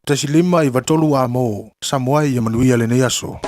Tasilima I vatolu a mo, Samoa I Manuia le neaso.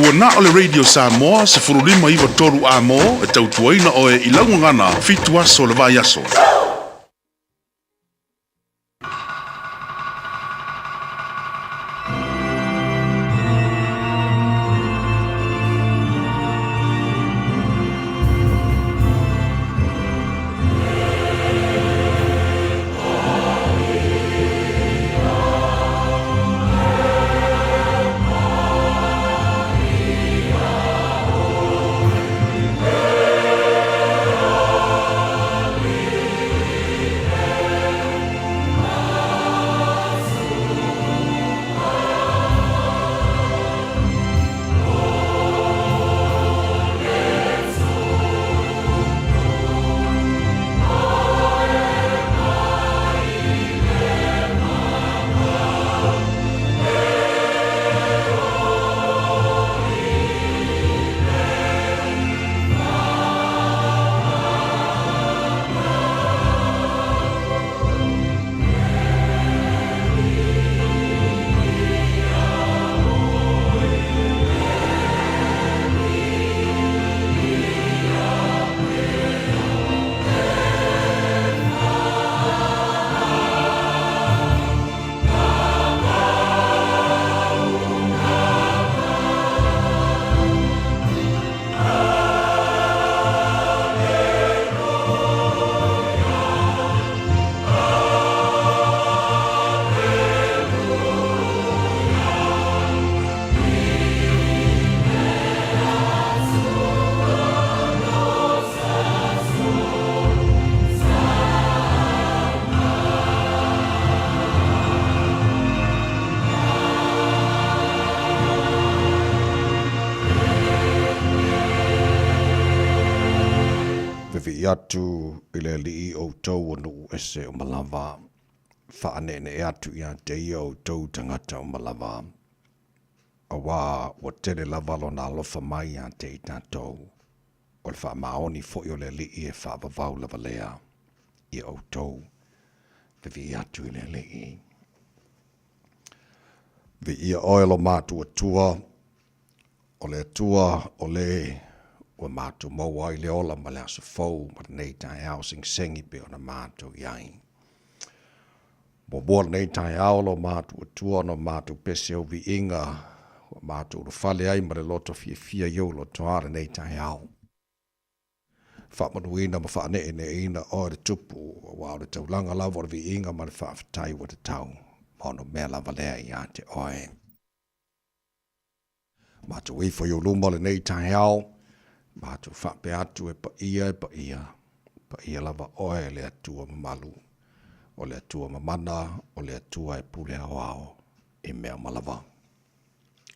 Ua na o le Radio Samoa se furulima iwa toru a mo e tautuaina o e ilangu ngana fitu aso le vai aso. atu ile li o tau no ese o malava whaanene atu ia te ia o tau tangata o malava. Awa o tere lava lo na alofa mai a te i tātou. O le wha maoni fo i o le li i e wha vavau lava lea i o tau. Vi atu i le li i. Vi ia oelo mātu a tua. O le tua o le o mātu maua i le ola ma le aso fau ma nei tai au sing sengi pe o na mātu iai. Mo mua nei tai au lo mātu a tua no mātu pese o vi inga o mātu o fale ai ma le loto fia iau lo toare nei tai au. Whamanuina ma whaane ene ina o le tupu o wao le taulanga lava o le vi inga ma le whaafatai wa te tau. Mono mea lava lea i a te oe. Mātu wifo i o luma le nei tai au. Mātu whape atu e pa ia. Pa ia lava oe le atua mamalu. O le atua mamana, o le atua e pule ao e mea malava.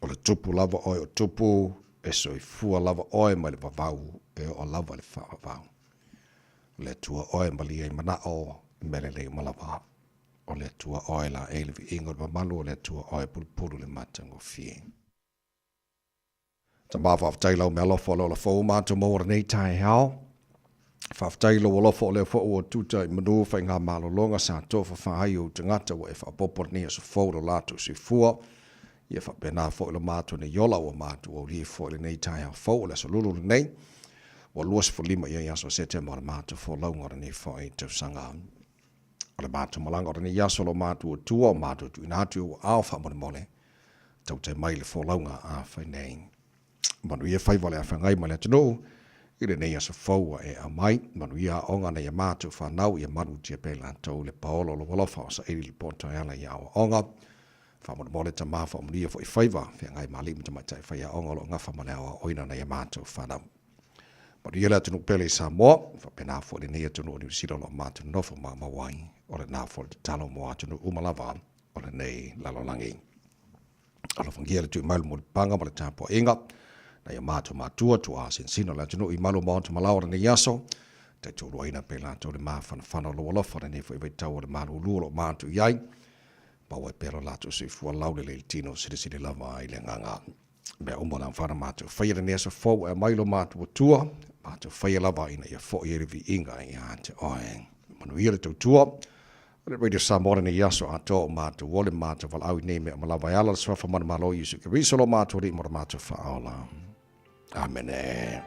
O le tupu lava oe o tupu, e soi fua lava oe ma le vavau, e o lava le whaavau. O le atua oe ma li e manao, mele le malava. O le atua oe la e le vi ingo le mamalu, o le atua oe pulupulu le matango fie. Ta maa whaafutailau me alofo lo la fau mātou maura nei tai hao. Whaafutailau o lofo o le fau o tuta i manu whai ngā malolonga sa tofa whahai o tangata wa e whaapopor ni aso fau lo lato si fua. Ia whapena fau ilo mātou ni yola o mātou o li fau le nei tai hao fau o le aso lulu nei. O luas fo lima ia aso sete ma le mātou fau laungara ni fau i tau sanga. O le mātou malangara ni aso lo mātou o tua o mātou tu inatu o ao whamone mole. Tau te mai le fau launga a whai nei. Manu ia whai wale a whangai ma le atano, i le nei asa whaua e a mai, manu ia onga na ia mātou whanau ia manu tia pēla tau le paolo lo walofa o sa eri le ponta ala ia o onga, whamana mole ta maa whamana ia fo i whaiva, whangai maa limu ta mai tai whai a onga lo ngafa male awa oina na ia mātou whanau. Manu ia le atano pēle i Samoa, whapena fo le nei atano o ni usira lo mātou nofo maa mawai, o le nā fo le talo mo atano umalava, o le nei lalolangi. Alo whangia le tui mailu mo le panga ma le tāpua inga, na ia mātua tu a sino la tunu i malu maontu malaura ni yaso, te tūru aina pe la tō le whana lo alofa ne fo i vei tau le malu luo mātu iai, ma wai pēro la tō sui fua laule le tino siri lava i le nganga. Mea umana whana mātu whaia ni aso fau e mailo mātua tua, mātu whaia lava ina ia fo i erivi inga i a te oe. Manu ia le tau tua, le Radio Samoa ni yaso a tō mātu wole mātu wal au i nei mea malawa ala le swafa mana malo i usu ke risolo mātu ri mora mātu whaola. Amen.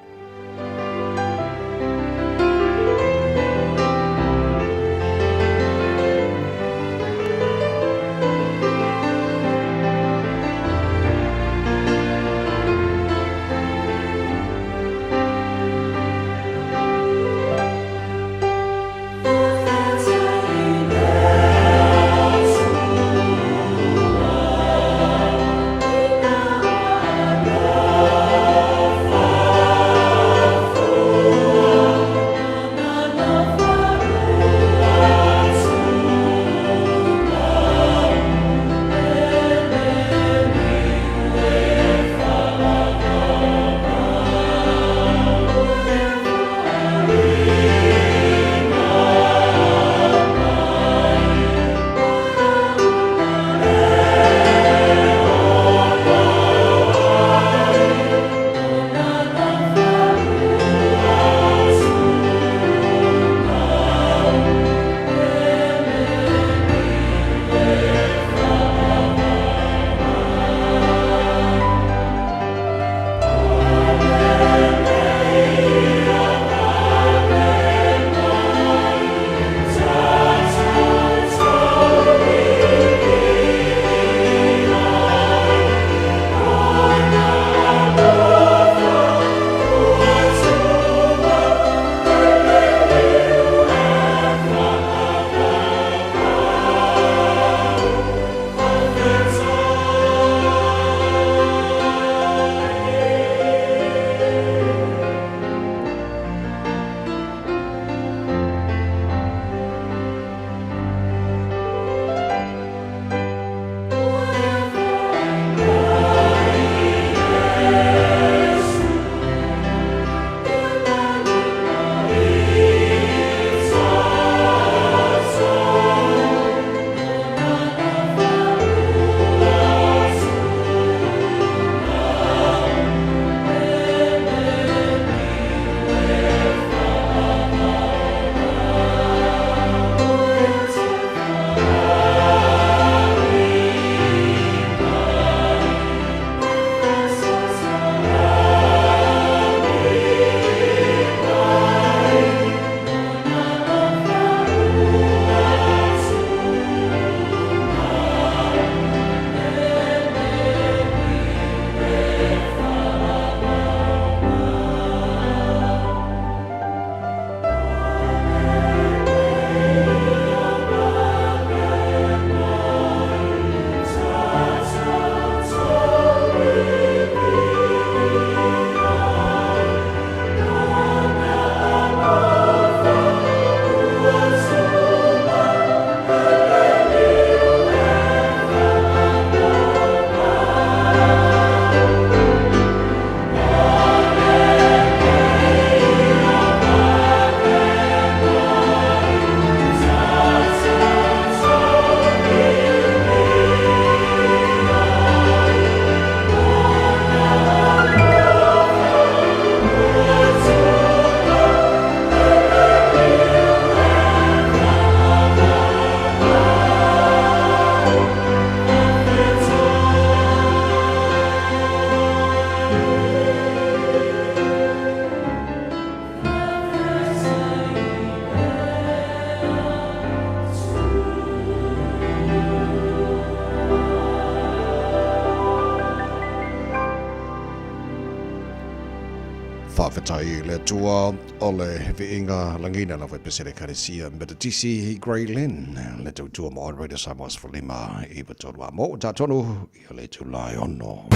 whawhetai le tua o le veinga langina na wai pesere karesia me te tisi Grey Lynn le tau tua mo Radio Samoa for lima I watoru a mo ta tonu I le tu lai ono.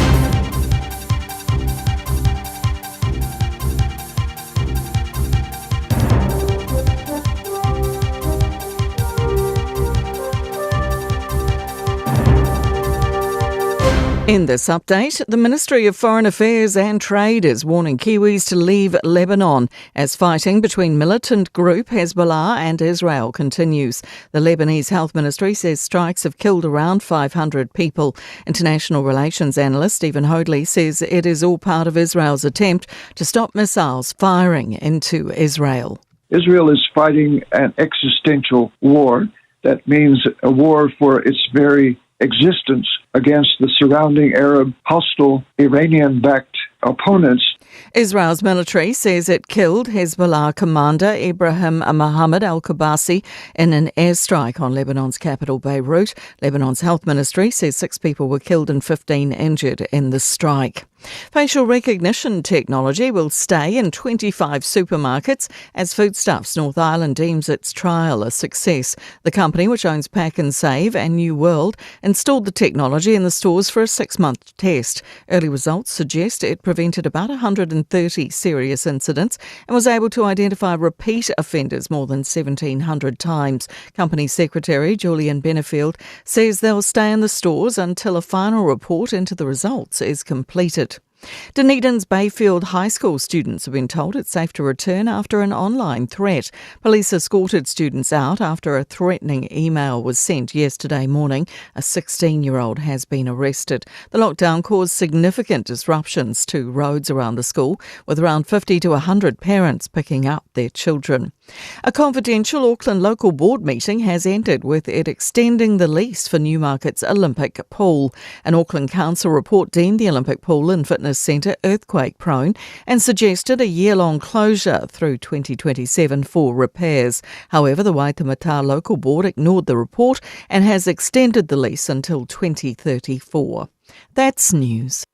In this update, the Ministry of Foreign Affairs and Trade is warning Kiwis to leave Lebanon as fighting between militant group Hezbollah and Israel continues. The Lebanese Health Ministry says strikes have killed around 500 people. International relations analyst Stephen Hoadley says it is all part of Israel's attempt to stop missiles firing into Israel. Israel is fighting an existential war. That means a war for its very existence against the surrounding Arab hostile Iranian-backed opponents. Israel's military says it killed Hezbollah commander Ibrahim Mohammed al-Kabasi in an airstrike on Lebanon's capital Beirut. Lebanon's health ministry says 6 people were killed and 15 injured in the strike. Facial recognition technology will stay in 25 supermarkets as Foodstuffs North Island deems its trial a success. The company, which owns Pack and Save and New World, installed the technology in the stores for a 6-month test. Early results suggest it prevented about 130 serious incidents and was able to identify repeat offenders more than 1,700 times. Company Secretary Julian Benefield says they'll stay in the stores until a final report into the results is completed. Dunedin's Bayfield High School students have been told it's safe to return after an online threat. Police escorted students out after a threatening email was sent yesterday morning. A 16-year-old has been arrested. The lockdown caused significant disruptions to roads around the school, with around 50 to 100 parents picking up their children. A confidential Auckland local board meeting has ended with it extending the lease for Newmarket's Olympic pool. An Auckland Council report deemed the Olympic pool and fitness centre earthquake prone and suggested a year-long closure through 2027 for repairs. However, the Waitemata local board ignored the report and has extended the lease until 2034. That's news.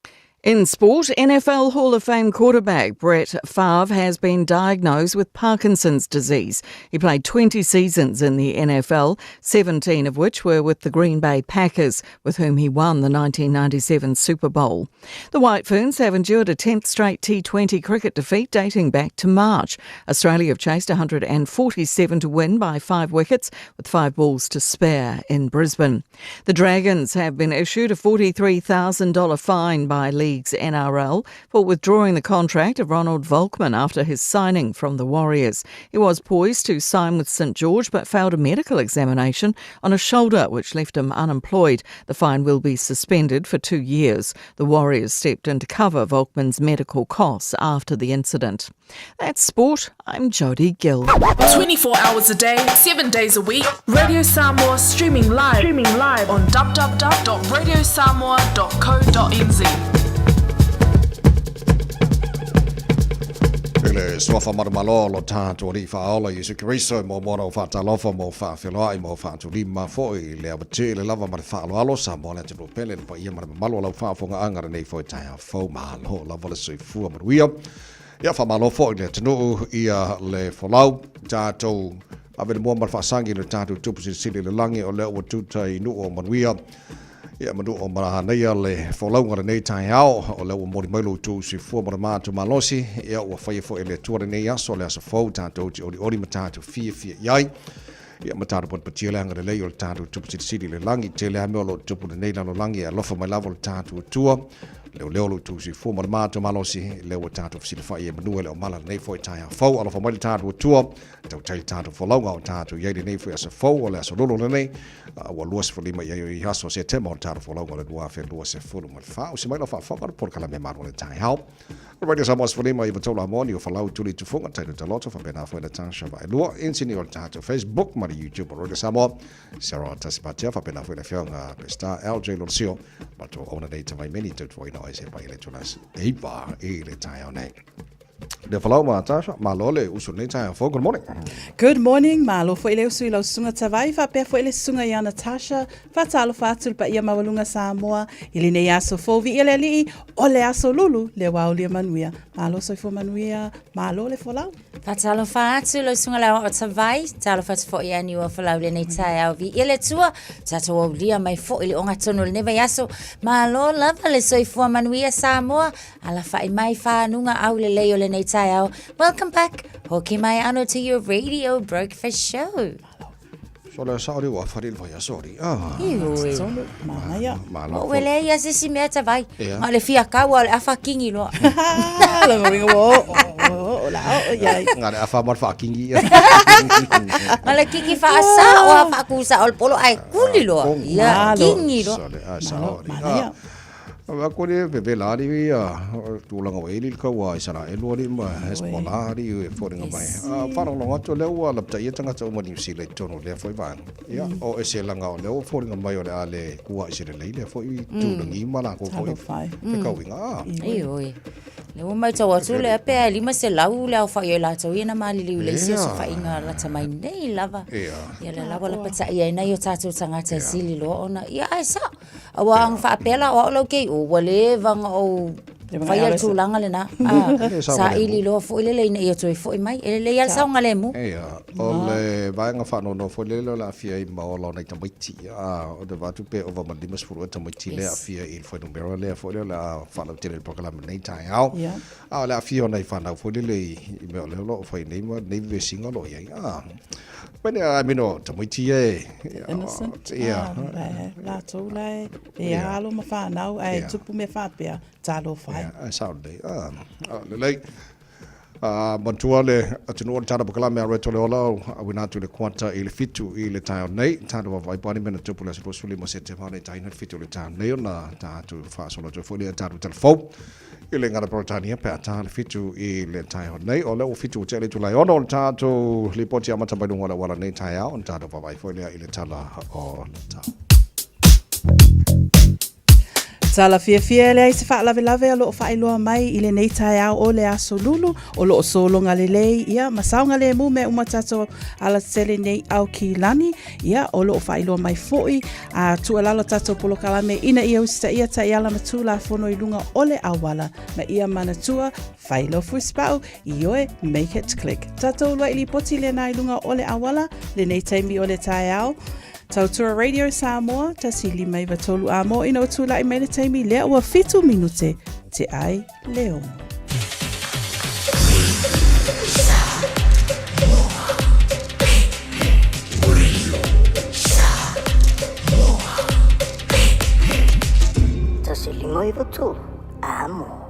In sport, NFL Hall of Fame quarterback Brett Favre has been diagnosed with Parkinson's disease. He played 20 seasons in the NFL, 17 of which were with the Green Bay Packers, with whom he won the 1997 Super Bowl. The White Ferns have endured a 10th straight T20 cricket defeat dating back to March. Australia have chased 147 to win by 5 wickets, with 5 balls to spare in Brisbane. The Dragons have been issued a $43,000 fine by League's NRL for withdrawing the contract of Ronald Volkman after his signing from the Warriors. He was poised to sign with St George but failed a medical examination on a shoulder which left him unemployed. The fine will be suspended for 2 years. The Warriors stepped in to cover Volkman's medical costs after the incident. That's sport. I'm Jodie Gill. 24 hours a day, 7 days a week. Radio Samoa streaming live on www.radiosamoa.co.nz. Ele sofa marmalolo tātou li whaola Yesu Kiriso mo mora o whatalofa mo whawhiloai mo whaatulima foi le awate le lava mara whaaloalo sa mo le tino pele le pa ia mara malo lau whaafonga angara nei foi taia fau mahalo lava le sui fua maruia. Ia whamalo foi le tino ia le whalau tātou awere mua mara whaasangi le tātou tupusi sili le langi o le ua tutai nu o maruia. Ia manu o maraha neia le wholaunga nei tai hao o le ua mori mailu tu si fua mara mātu malosi ia ua whaia fo e le tuare nei aso le asa fau tātou ti ori matatu fia iai ia matatu pot patia le anga le lei o le tātou tupu siri le langi te le hame o lo tupu le nei lalo langi a lofa mai lavo le tātou tua leo lo tu si fua mara mātu malosi le ua tātou fisila whai e manu le o mala nei fo e tai hao fau a lofa mai le tātou tua tau tai tātou wholaunga o tātou iai le nei fo e asa fau o le asa lolo le nei ua luas fulima i haso se tema o tātou wholaunga le dua fe lua se fulu ma le wha o si mai lo wha whakara por kala me maru le tai hao Radio Samoa fulima i vatola amoni o whalau tuli tufunga taito taloto fa bena fo e le tānsha vai lua insini o le tātou Facebook ma le YouTube o Radio Samoa Sarah Tasipatia fa bena fo e le whianga le star LJ Lorcio ma to ona nei tamai meni tautua ina o e se pai le tunas eipa e le tai hao nei le follow ma ta ma lo le usu nei tai fo good morning. Good morning, malo fo ile usu ilo sunga tawai fa pe fo ile sunga ya Natasha fa talo fa tul pa ia mawalunga Samoa ile ne aso fo vi ile li ole aso lulu le wa ole manuia malo so fo manuia malo le fo lau Fatalo fa tul sunga la o tawai talo fa fo ia ni o fo lau le nei tai au vi ile tua tato o lia mai fo ile onga tono le neva yaso malo lava le so fo manuia Samoa ala fa mai fa nunga au le le ole nei tai au. Welcome back. Hoki mai ano to your radio breakfast show. So le sa ori wa faril va ya sorry. Ioi. solo maya Malo. O wele ia se si mea tawai. Ma le fia kaua le afa kingi loa. la ngoringa wo la o ya Ngare afa mar fa kingi. Ma le kingi fa asa o afa kusa o polo ai kuli loa. Ia kingi loa. So le sorry. maya Wa ko le bebe la ri tu la ngoi li ka wa sara e lo ri ma espola ri e fo ringa mai. Fa ro longa to le wa la ta ye tanga to mo ni si le tono le foi ba. Ya o e se la nga o le o fo ringa mai o le ale ku wa se le fo i tu ngi ma la ko fo i. Te ka winga. Ioi. Le o mai tawa tu le pe lima se lau le au fa yo la tau ina mali liu le se so fa inga la tamai nei lava. Ia le lava la pata ia na yo tatu tangata sili lo ona. Ia ai sa. Awang fa pela o lo ke o wale vang o Fai tu langa le na. Sa ili lo fo ile le ia toi fo mai. Ele le ia sa ngale mu. O le vai nga fa no fo le la fia I ma o lo na tamiti. O de va tu pe o va ma dimas fo tamiti le fia il fo numero le fo le la fa la tele programa nei tai au. La fia na fa na fo le me le lo fo nei ma nei ve singa lo ia. When I mean, tamiti innocent. Yeah. La tu lai. Ia alo ma fa nau ai tupu me fa pe talo fai. Saturday. Like Mantua le atinu tana bakala me reto le ola awina tu le kwanta ile fitu ile tayo nei tana wa vai pani mena tupu le so suli mo sete pane tayo fitu le tayo nei na ta tu fa solo tu foli ta tu telefon ile ngara protania pe ta le fitu ile tayo nei ola o fitu tele tu la ono ta tu lipoti amata bai ngora wala nei tayo on ta va vai foli ile tala o ta Tala fia le ai se fa lave lave alo fa ilo mai ile nei tai au o le aso lulu o lo solo ngale le ia masaunga le mu me umatato ala sele nei au ki lani ia o lo fa ilo mai foi a tu ala tato polo kala me ina ia usta ia tai ala matula fono ilunga ole awala ma ia manatua fa ilo fu spau ioe make it click tato lo ili poti le na ilunga ole awala le nei tai mi ole tai au Tautua Radio Samoa, tasili mai vatolu amo ina utula I mele taimi lea ua fitu minute te ai leo. Tasili mai vatolu amo.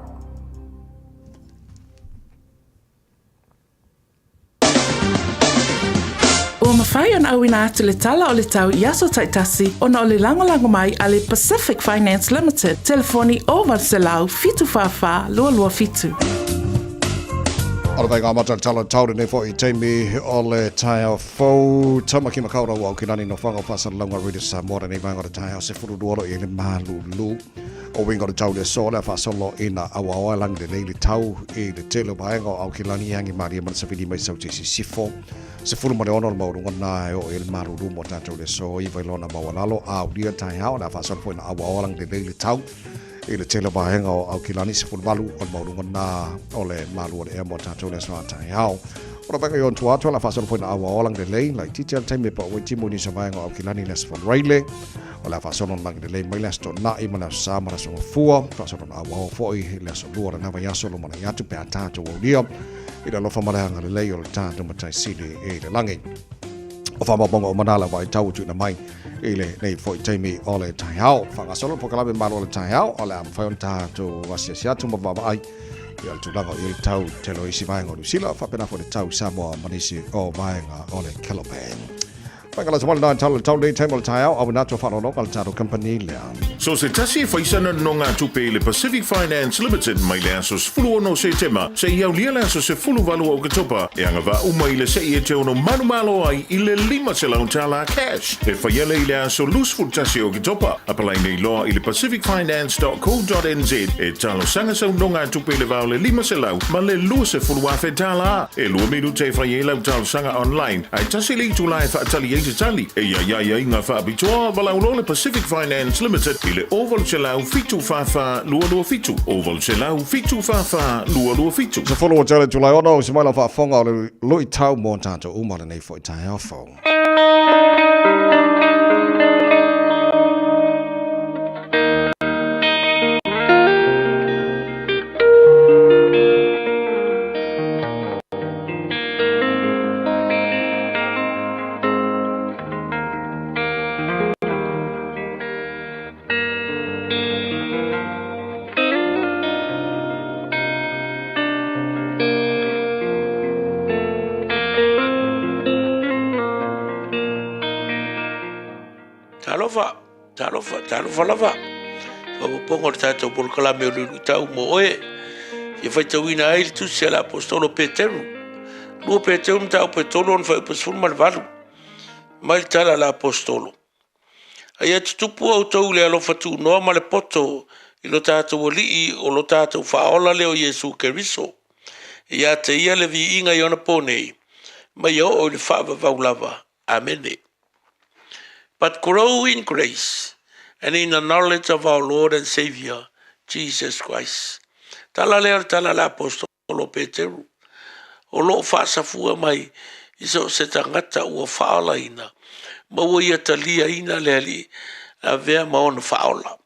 O mawhai an awina atu le tala o le tau Yaso Taitasi ona o le langolango mai a le Pacific Finance Limited. Telefoni o Valselau fitu whawha lua lua fitu. Ora vai ngā mata tala taure nei fo I teimi o le tai au fau tamaki makaura wa ki nani no whanga whasa launga Radio Samoa nei vai ngora tai au se furu duoro I le malulu o winga o tau le so le whasolo ina awa oa lang le nei le tau I le telo vaenga au ki lani hangi maria mana sawini mai sau te si sifo se furu mare ono maurunga nai o il maruru mo tātou le so I vai lona mawalalo au dia tai au na whasolo po ina awa oa lang le nei le tau I le tele vahenga o au kilani se fulvalu o maurunga na o le malu o le ea mo tātou le soa tai hao. Ora banga yon tuatua la whasaro poina awa olang de lei, lai titi al taime pa oi timu ni sa vahenga o au kilani le se fulreile, o la whasaro lang de lei mai le sto na I mana sa mana songa fua, whasaro na awa o foi le so lua na va yaso lo mana yatu pe a tātou o lia, I le lofa marehanga le lei o le tātou matai sili e le langi. O whamabonga o manala vai tau tu na mai I le nei foi taimi o le tai hao. Whangasolo po kalabe maro o le tai hao o le am whaion tātou asia tu mawama ai I al tulanga I le tau telo isi vaenga o Lusila whapena fo le tau Samoa manisi o vaenga o le Calapan. Whangala tamale nai tau le taimi o le tai hao au nato whanolo o le tātou company lea. So se tasi e whaisana no ngā tupe le Pacific Finance Limited mai le aso sefulu ono se tema se iau lia le aso sefulu valua o katopa e anga va uma i le se i te ono manumalo ai i le 5 se launtala cash. E whaiele i le aso lusful tasi o katopa apalai nei loa i le pacificfinance.co.nz e talo sanga sau no ngā tupe le vau le 5 se lau ma le lua se fulu afe tala e lua miru te whaie lau talo sanga online ai tasi li tu lai whaatali e te tali e ia ngā whaabitoa walau lo le Pacific Finance Limited i le oval se lau fitu fafa lua fitu oval se lau fitu fafa lua fitu Se follow tele July ono se mai la fa fonga o le lui tau mo tanto umara nei fo tai ha fo. Talofa lava. Pongo tato por kalame o lu tau mo oe. E fai tau ina ai tu se la apostolo Peteru. Lu Peteru tau Petolo on fai pas formal valu. Mai tala la apostolo. Ai atu tupu au tau le alofa tu noa ma le poto i lo tato wali o lo tato faola leo Yesu Keriso. Ia te ia le vi inga i ona ponei. Mai o le fava vaulava. Amene. But grow in grace and in the knowledge of our Lord and Savior, Jesus Christ. Tala lea tala la apostolo Peteru. O lo fasa fua mai, iso se tangata ua faala ina. Ma ua ia talia ina leali a vea maona faala.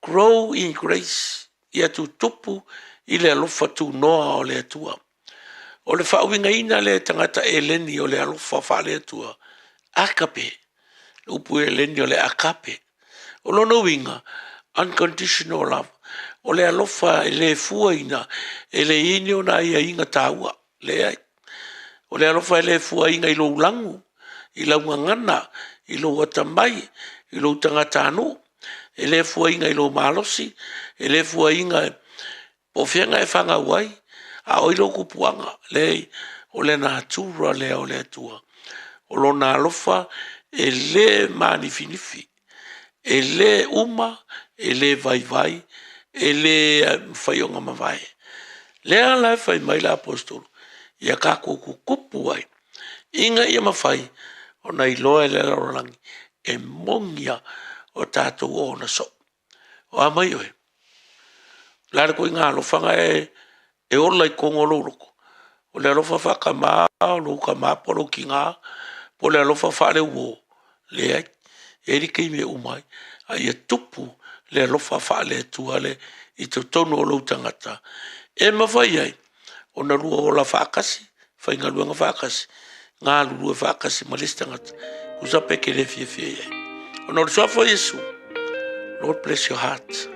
Grow in grace. Ia tu tupu i le alofa tu noa o le atua. O le fauinga ina le tangata eleni o le alofa fa le atua. Akape. Upu e leni o le akape. O lono winga, unconditional love. O le alofa e le fua ina, e le ini o na ia inga taua. Le ai. O le alofa e le fua inga i lo ulangu, i lo ngangana, i lo watamai, i lo tangata anu. E le fua inga i lo malosi, e le fua inga po fianga e fanga wai, a o i lo kupuanga. Le o le na atura le o le atua. O lo na alofa e le manifinifi, e le uma, e le vai, e le whaionga mawai. Lea lai whai mai la apostolo, ia kako kukupu ai. Inga ia mawhai, o nei loa e le larolangi, e mongia o tātou o na so. O amai oe. Lare ko inga alofanga e ola i kongo loroko. O le alofa whakamaa, o lo kamaa polo ki ngā, po le alofa whare uo, le ai, e rikei me umai, a ia tupu le alofa whale tuale i te tono o lau tangata. E mawhai ai, o na lua o la whakasi, whainga luanga whakasi, ngā lua whakasi ma lesi tangata, kusa peke le fie ai. O na lusafo Yesu, Lord bless your heart.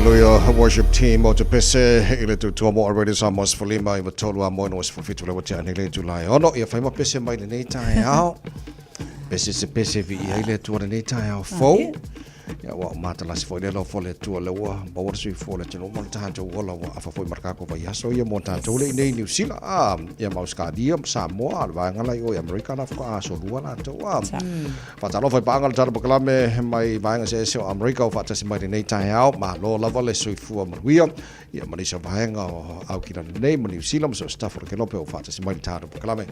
Hallelujah, worship team o te pese ile tu tua mo already sa mos fulima I tolu a mo no is fulfitu le wata ile July. Ono ia fai mo pese mai le nei tai ao. Pese se pese vi ile tu le nei tai ao fo. Ya wa mata las fo le lo fo le tu le wa ba wa sui fo le tino mo ta jo wala wa afa fo marka ko va yaso ia mo ta jo le nei New Zealand ia ma Australia Samoa va ngala o America na fa so lua na to wa. Fa ta lo fa pa ngal ta ba kala me mai va nga se America fa ta si mai nei tai ao ma lo la le sui fu ma wia ia ma sa va nga au ki nei mo New Zealand so stuff ke lo pe fa ta si mai ta ba kala me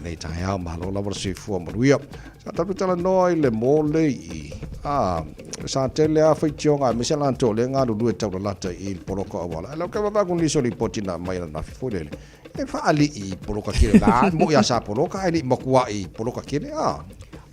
nei tai ao ma lo la sui fu ma wia. Sa ta ta no le mo le I sa tele a faitionga me sela to le nga lu tau la ta I poroko awala la ka ba kun liso li potina mai na fodele e fa ali I poroka kile la mo ya sa poroka ali makua I poroka kile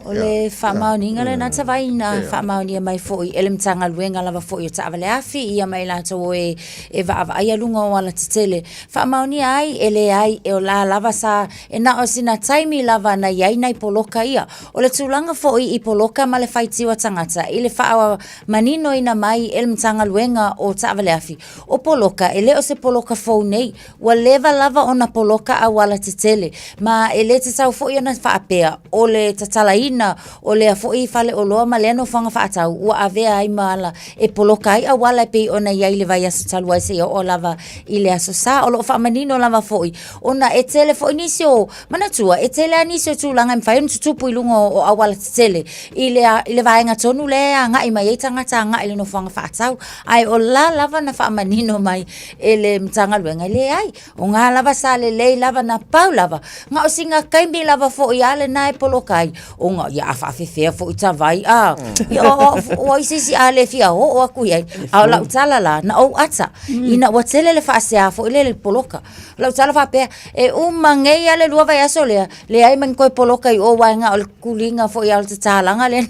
Ole whamauninga le nā tawaina whamaunia mai fōi elemtanga luenga lava fōi o ta'awale afi ia mai lato e vaawa ai alunga o ala titele. Whamaunia ai ele ai e o la lava sa e na o sina taimi lava na iai nei poloka ia. Ole tūlanga fōi I poloka ma le whaitiwa tangata I le whaawa manino ina mai elemtanga luenga o ta'awale afi. O poloka ele o se poloka fōu nei wa leva lava o na poloka a wala titele. Ma ele te tau fōi o na whaapea o le tatalaina o le foi fale o loa maleno fanga fatau ua avea ai mala e poloka ai a wala pe ona iai le vai aso talua se o lava I le aso sa o lo fa manino lava foi ona e tele foi nisio manatua e tele anisio tulanga mfai tutupu ilungo o awala tele I le vai nga tonu le nga I mai tanga tanga ile no fanga fatau ai o la lava na fa manino mai ele mtanga luenga le ai o nga lava sale le lava na pau lava nga o singa kaimbi lava foi ale na e poloka ai o nga ia afa fea fo ita vai o isi ale fia o aku ia au la utala la na o ata ina watele le fa se fo le poloka la utala fa pe e mangei ale lua vai aso le ai man ko poloka I o wanga o kulinga fo ia te talanga le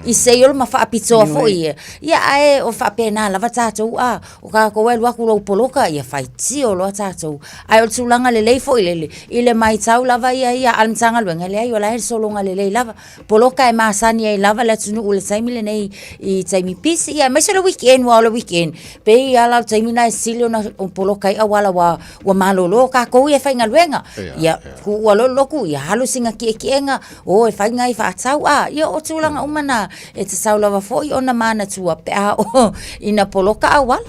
I se yo ma fa pizza fo ia ai o fa pe na la vatato o ka ko wel waku lo poloka ia fa tio lo tato ai o tulanga le fo ile mai tau lava ia almtanga luenga le ai o la solonga le lava poloka e masani e lava la tunu ule taimi le nei I taimi pisi ia mai solo weekend wala weekend pe ia la taimi na silio na poloka I awala wa malolo ka ko ia fainga luenga ia ku walo loku ia halu singa kienga o e fainga I fa tau ia o tulanga umana e te sau lava foi ona mana tua pe o ina poloka awala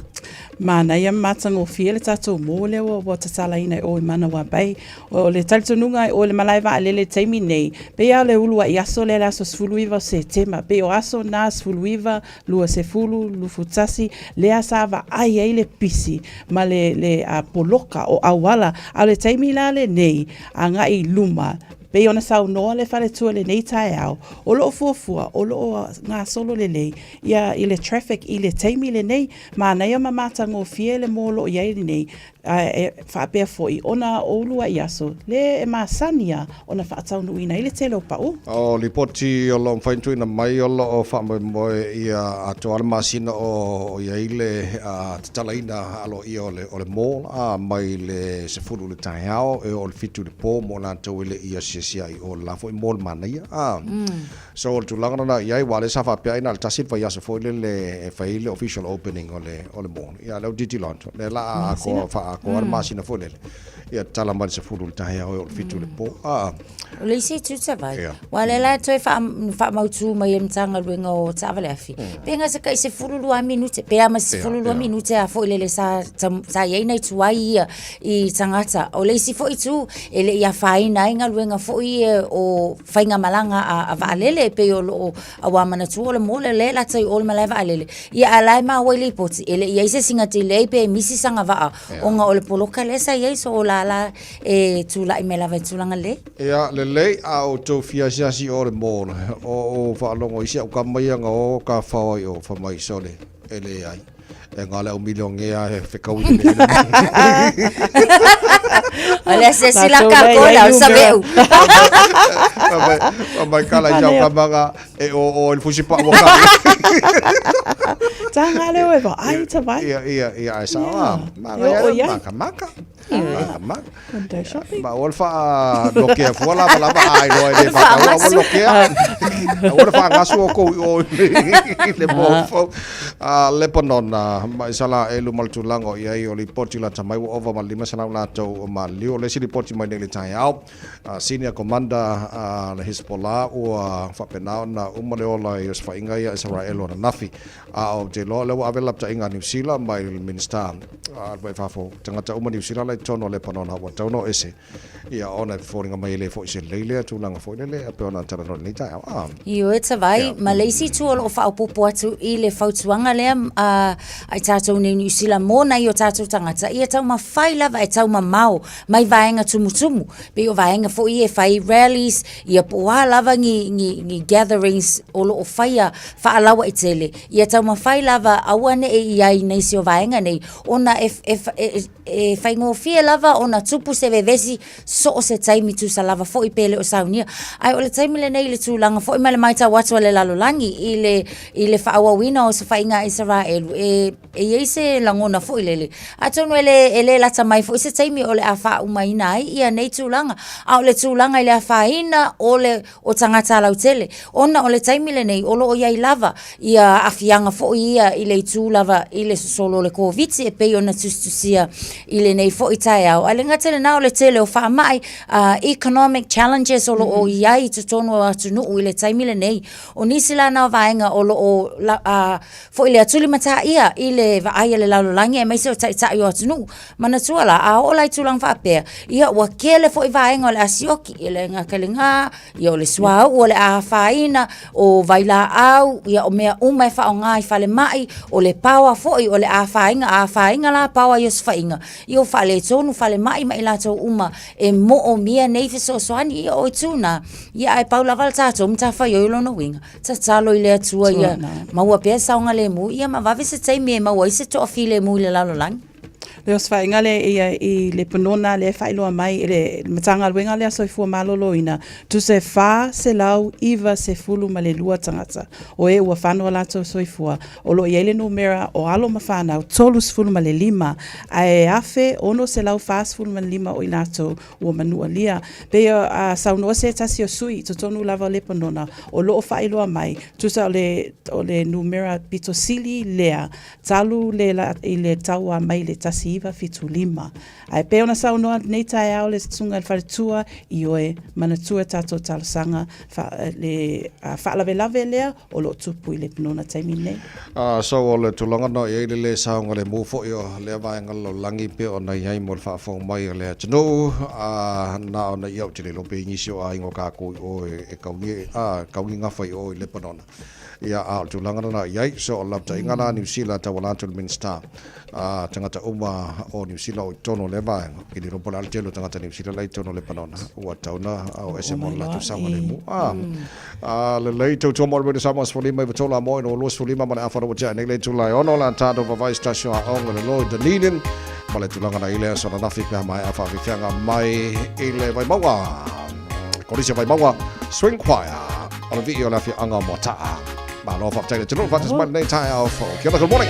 Mana ia matango fiele tatou mo le o tatala ina o mana wa bai o le taltonunga o le malaiva le taimi nei pe ia le ulua I aso le aso sfuluiva se tema pe o aso na sfuluiva lua se fulu lufutasi le asava ai le pisi ma le poloka o awala a le taimi la le nei anga I luma pe ona sau no le fale tu le nei tai au o lo fuafua o lo nga solo le nei ia I le traffic I le taimi le nei ma na ia mamata ngo fiele mo lo ia I nei fa pe foi ona o lua I aso le masania ona fa tau no ina ile telo pa o li poti o lo faintu ina mai o lo fa mo ia ato al masina o ia ile talaina alo I o le mo mai le se fulu le tai au e o le fitu le po mo na to ile ia sia I o la foi mol mana ia so o tulanga na ia wale sa fa pe ina tasit vai aso foi le fai le official opening o le mo ia le diti launch le la ko fa ko ar masina foi ia tala mai se fulu tai au o le fitu le po o le isi tu te vai wale la toi fa mautu mai mtanga luenga o ta'awale afi penga se kai se fulu lua minute pe ama se fulu lua minute a foi le sa ia nei tuai I tangata o le isi foi tu ele ia faina inga luenga foi o fainga malanga a valele pe o awa mana tu o le mole le la tai o le malai valele ia alai ma wele poti ele ia se singa te le pe misi sanga va o nga o le poloka le sa ia so la e tu la imela va tu langa le ia le a o to fia si o le mo o fa longo isi o ka mai nga o ka fa o fa mai sole ele ai e ngale o milionge a fe kau Oleh saya silakan kola sabeu. Mai kala jau ka manga o il fusi pa mo ka. Tanga le o ai ta vai. Ia ai sa. Manga maka. Window shopping. Ma ol fa lokia fola bala ba ai do e fa ol lokia. Ol fa ngasu ko o le mo le ponon mai sala elu maltulango ia i oli portula tamai over ma lima sana la to ma lio le si porti mai le tai au senior commander le Hezbollah o fa pena na umale ola is fa inga ia Israel ona nafi o te lo le wa vela ta inga New Zealand mai minister vai fa fo tanga ta New Zealand le tono le ponon wa tono ese ia ona foringa mai le fo ise leile tu langa fo le pe ona tara no ni tai au io e vai Malaysia tu o fa popo atu i le fautuanga le ai tatou nei New Zealand mo na io tatou tangata ia tau ma fai lava e tau ma mau mai vaenga tumutumu pe o vaenga fo i e fai rallies ia poa lava ni gatherings o lo faia fa alawa i tele ia tau ma fai lava awane e iai nei si o vaenga nei ona e fai ngo fia lava ona tupu se vevesi so o se taimi tu sa lava fo i pele o saunia ai o le taimi le nei le tūlanga fo i male mai tau watu le lalolangi i le whaawawina o se whainga Israel e eise langona fo i lele a tonu ele lata mai fo i se taimi o le a wha umaina ai ia nei tūlanga a o le tūlanga i le a whaina o tangata lau tele ona o le taimi le nei o lo o iai lava ia afianga fo ia i le tūlava i le solo le COVID e pei ona tustusia i le nei fo i tai au ale ngatele na o le tele o wha mai economic challenges o lo o iai tutonu atu nuu i le taimi le nei o nisi la na vaenga o lo o fo i le atuli mata ia i le vaaya le lalolangi e meise o tai o atu nuu mana tuala a o lai tulang whapea ia ua kele fo i vaenga o le asioki i le ngakalinga ia o le suau o le a whaina o vaila au ia o mea umai wha o ngai whale mai o le pawa fo i o le a whainga la pawa i o swainga i o whale tonu whale mai mai la tau uma e mo o mia nei fiso soani i o tuna ia ai paula val tato mta whai o ilo no winga ta talo i le atua ia maua pia saunga le mu ia ma vavi se taimi e maua i se toa fi le mu i le lalo langi Le os whainga le i le panona le whailoa mai le matanga luenga le asoifua malolo ina tu se wha se lau iwa se fulu ma le lua tangata o e ua whanua lato soifua o lo iele numera o alo ma whanau tolu se fulu ma le lima a e afe ono se lau wha se fulu ma le lima o i lato ua manua lia peo a saunoa se tasi o sui to tonu lava le panona o lo o whailoa mai tu sa o le numera pito sili lea talu i le taua mai le tasi iwa fitu lima. Ai pe ona saunoa nei tai au le tunga whaletua i oe manatua tato talasanga le whaalawelawe lea o lo tupu i le pinona taimi nei. So o le tulanga no i le saunga le mufo i o le vaenga lo langi pe o na iai mo le whaafong mai o le atino na o na iau tine lope ingisi o a ingo kako o e kaungi ngawhai o i le panona. Ia a tulanga na iai so o lapta ingana New Zealand ta wala tul minister tangata uma o New Zealand o tono le vai ki di ropo al telo tangata New Zealand lai tono le panona o tauna o ese mo la tu sama le mu le lai to mo le sama sfoli mai tola mo no los sfoli ma na afara o ja ne le tu lai ono la tado va vai station a on le lo de ninen ma le tulanga na ile so na fika mai afa fika mai ile vai mawa ko ri se vai mawa swing choir on video la fi anga mota ba lo fa tele tulu fa tas Monday tai of good morning.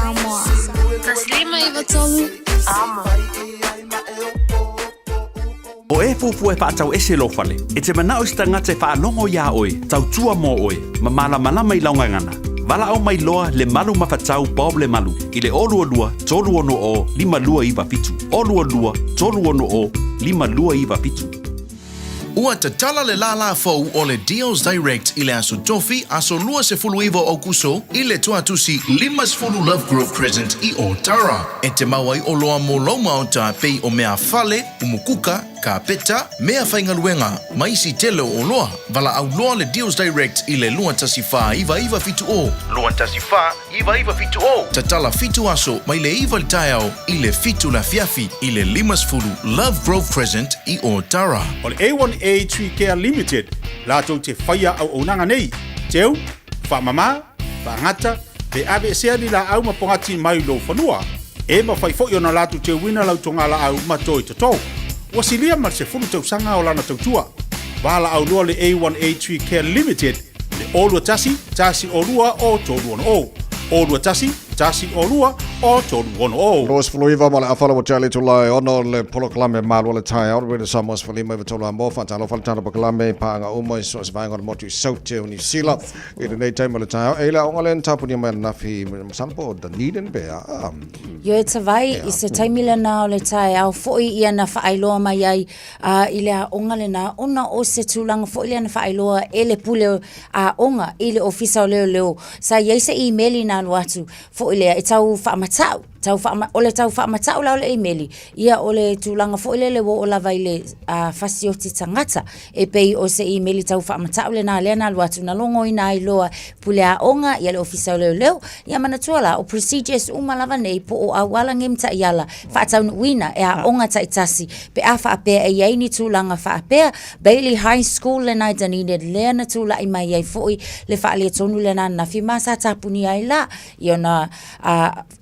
Samoa. Taslima Ivatolu, Samoa. O e fufu e whaatau ese lo fale. E te mana o sta ngate whaanongo ia oe, tau tua mo oe, ma malama i launga ngana. Wala au mai loa le malu mawhatau Bob le malu. I le olua lua, tolu ono o, lima lua iwa fitu. Olua lua, tolu ono o, lima lua iwa fitu. Ua te tala le la fau o le Deals Direct i le aso tofi aso lua se fulu iwa o kuso i le tuatusi limas fulu Love Grove Crescent i o Tara. E te mawai o loa mo lauma o ta pei o mea fale, umukuka, ka peta, mea whaingaluenga, maisi tele o loa. Vala au loa le Deals Direct i le lua tasi wha iwa fitu o. Lua tasi wha iwa fitu o. Ta tala fitu aso mai le iwa taiao i le fitu la fiafi i le limas fulu Love Grove Crescent i o Tara. O le A1A Tree Care Limited, lātou te whaia au onanga nei. Teu, whamama, whangata, te ave sea ni la au mapongati mai lo whanua. E ma whai fo na lātou te wina lau tonga la au matoi tatou. Wasilia mar se fulu tau sanga o lana tautua. Wala au loa le A1A Tree Care Limited, le olua tasi o lua o tolu ono o. Olua tasi o lua o tolu ono o. Roas fuluiva ma le awhala wa tali tulai ono le polokalame malua le tai au reda Samoas falima iwa tolu a mo whantalo whalatana pakalame paanga umoi so as vaenga motu i saute o New Zealand. I le nei taima le tai au. Eila onga le ntapuni mai nafi sampo Dunedin bea. Yo e tawai i se taimila na o le tai au foi ia na whaailoa mai ai i le a onga le na ona o se tūlanga foi ia na whaailoa e le pule a onga i le ofisa o leo. Sa iei se e-maili na atu foi lea e tau whaamatau. Ole tau whaamatau lau le e-maili. Ia ole tūlanga foi le wo o lava i le whasioti tangata. E pei o se e-maili tau whaamatau le na lea na atu na longo i na i loa pule a onga i le ofisa o leo. Ia mana tuala o procedures umalava nei po o awala ngemta iala whaatau nuina e a onga taitasi pe a whaapea e iei ni tūlanga whaapea Bailey High School le nai Dunedin lea na tūla i mai iei foi le whaalia tonu le na nafi masa tapuni ai la i ona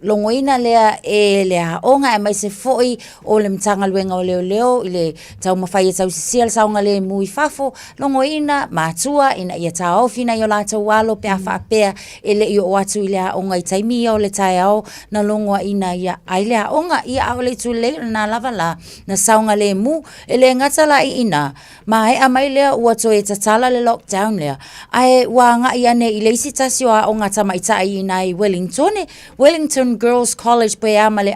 longoina lea e lea onga e mai se foi o le mtanga luenga o leo i le tau mawhai e tau sisia saunga le mui fafo longoina mātua ina ia tau ofina i o la tau walo pe a whaapea e le i o atu i lea onga i taimia o le tai au na longoa ina ia ai lea onga ia au le tu le na lava la na saunga le mu e le ngata la i ina ma e amai lea ua to e tatala le lockdown lea ai wanga ia ne i leisi tasio a onga tamaita i ina i Wellington Girls College pe ama le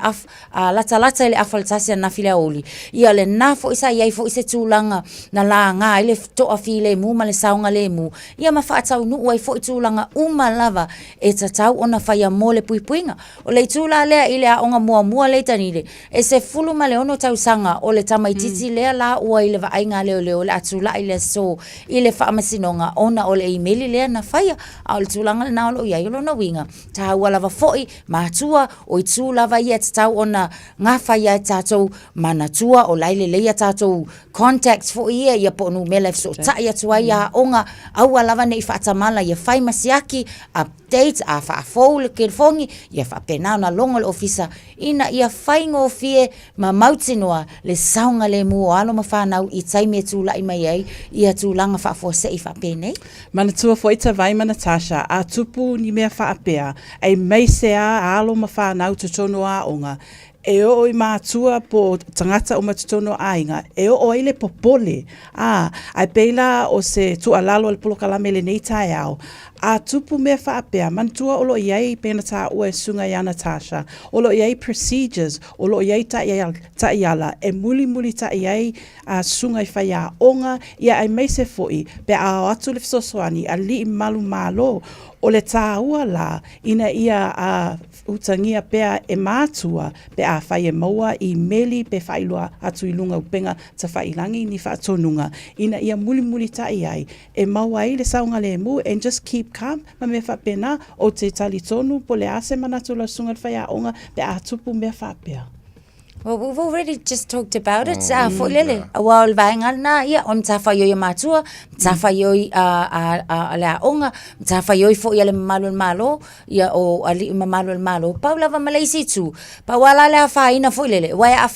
lata le afaltasia na fila oli ia le nafo isa iai fo isa tūlanga na la ngā i le toa fi le mu ma le saunga le mu ia ma whaatau nu ai fo i tūlanga uma lava e tatau ona whaia mo le puipuinga o le tūla lea i le a onga mua le tanile e se fulu ma le ono tau sanga o le tamaititi lea la ua i le vainga leo le atula i le so i le whaamasinonga ona o le emaili lea na whaia a o le tūlanga le naolo iai o na winga ta ua lava foi mātua o i tū lava ia tatau ona ngā whaia tātou manatua o laile leia tātou contacts fo ia po nu mele so tai atua ia onga aua lava nei whaatamala ia whai masiaki update a whaafou le kerfongi ia whapena na longa le ofisa ina ia whaingo fie ma mautinoa le saunga le mua alo ma whanau i taime tūla i mai ai ia tūlanga whaafo se i whapenei. Manatua fo ita vai ma Natasha a tupu ni mea whaapea ai mai se a alo ma whanau tutono a onga e o i mātua po tangata o matutono ainga, e o ile popole. Ai peila o se tualalo al polokalame le nei tae au. A tupu me whaapea, mantua olo iei pena tā ua sunga ia Natasha, olo iei procedures, olo iei ta iala, e muli ta iei sunga i whaia onga, ia ai meise foi, pe a atu le fisosoani, a li malu malo, o le tā ua la, ina ia utangia pea e mātua, pe a whaia maua i meli pe whailua atu i lunga upenga ta whailangi ni whaatonunga, ina ia muli ta iei, e maua i le saunga le mu, and just keep calm, ma me whapena o te tali tonu po le ase manatu la sunga whaia onga pe a tupu me whapea. Well, we've already just talked about it. Fo lele. Well, vainga na ia on tafa yo matua, tafa yo ala onga, tafa yo fo ia le malo ia o ali malo. Paula va Malaysia tu. Pa wala la fa ina fo lele. Wa a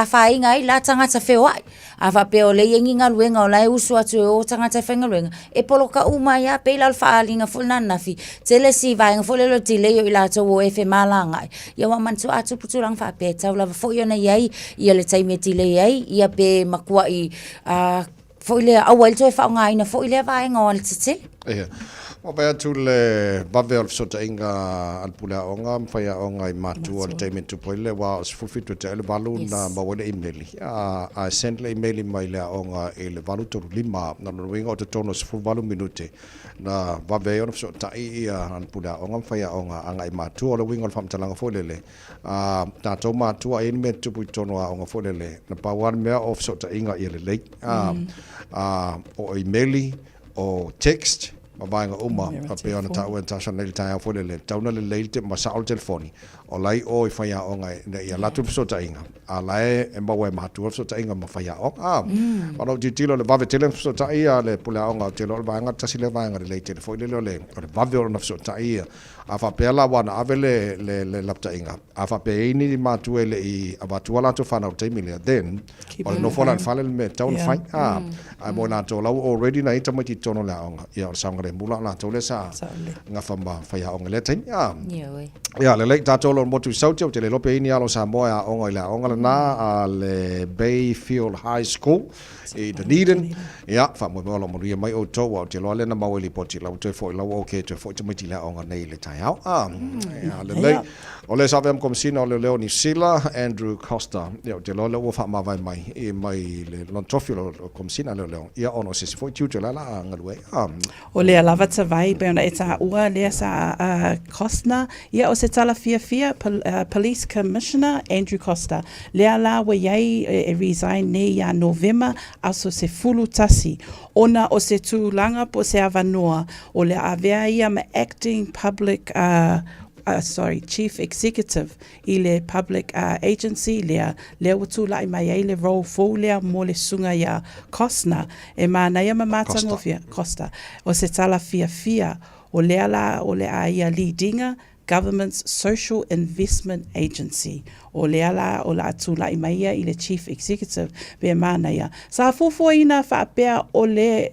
fa inga I la tanga ta fe wai. Ava pe o le yenga luenga o la usu atu o tanga ta fenga luenga. E poloka uma ia pe la fa linga fo na nafi. Tele si vainga fo lele ti le yo ila to o e fe malanga. Ia wa mantu atu putulang fa pe taula fo yo na iai ia le taimeti le iai ia pe makua I fo ile awal to e fa nga ina fo ile vainga o le tete. O bea tu le bawe o sota inga alpula onga mwhaya onga I matu o le taimeti tu poile wa o sifufitu te ele walu na mawele emaili. A send le emaili mai le onga e le walu toru lima na nuinga o te tono sifu walu minute na bawe o sota ia alpula onga mwhaya onga anga I matu o le winga o le whamtalanga folele. Na tau matu a eni me tupu I tono a onga folele. Na pawan mea o sota inga I le lei. O emaili o text Mabainga uma pe ona ta wen ta sonel ta fo le tauna le leite ma sa telefoni o lai o I faya o ngai ia latu so ta inga a lai e mawe matu so ta inga ma faya o ono ditilo le bave tele so ta ia le pula o nga telo banga ta sile banga le leite fo le le bave ona so ta ia a fa pela wana avele le lapta inga a fa pe ini matu ele I avatu ala to fana o te mile then o no fola fale me tauna fai a mo na to lau already na ita mati tono la onga ia sanga le mula na to le sa nga famba faya onga le tin ia le late tato lo motu sauti te le lope ini alo sa moa onga ila onga na le Bayfield High School I Dunedin ia fa mo lo mo mai o to wa te lo le na maweli poti la to fo la o ke to fo te mati la onga nei le tai au ia le lei o le sa vem komsina o le leo ni Sila Andrew Costa ia te lo le o fa ma vai mai I mai le lon tofilo komsina le leo ia ono se fo tutu la ngalwe o le lava ta vai pe ona eta ua le sa Costner ia o se tala fia Police Commissioner Andrew Costa le ala wa yai e resign ne ia November aso se fulu tasi ona o se tūlanga po se avanua o le avea ia ma acting public Chief Executive I le public agency lea watu lai mai ai le role fo lea mo le sunga ia Costner e mana ia mamata Costa o se tala fia o lea la o le ia leadinga Government's Social Investment Agency o lea la o la atu lai mai ia I le Chief Executive be mana ia sa fofo ina fa pea o le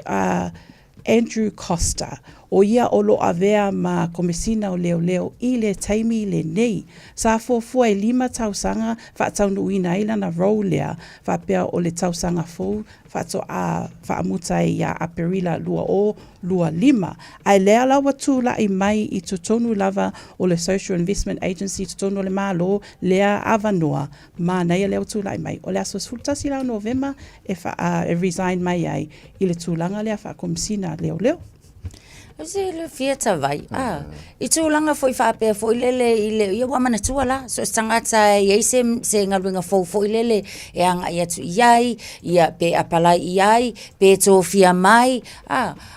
Andrew Costa o ia o lo avea ma komesina o leo I le taimi le nei sa fofua e 5 tausanga fa taunu ina ila na rolea fa pea o le tausanga fo fa to a fa amuta ia aperila lua 5 ai lea la watu la I mai I tutonu lava o le Social Investment Agency tutonu le malo lea avanoa ma na ia lea watu la I mai o le aso sultasi la November e fa resign mai ai I le tulanga lea fa komesina leo Se le fiata vai. I tūlanga foi whapea foi lele I le ia wamana tuala. So tangata iei se ngaluinga foi lele e anga ia tu iai, ia pe apalai iai, pe tō fia mai.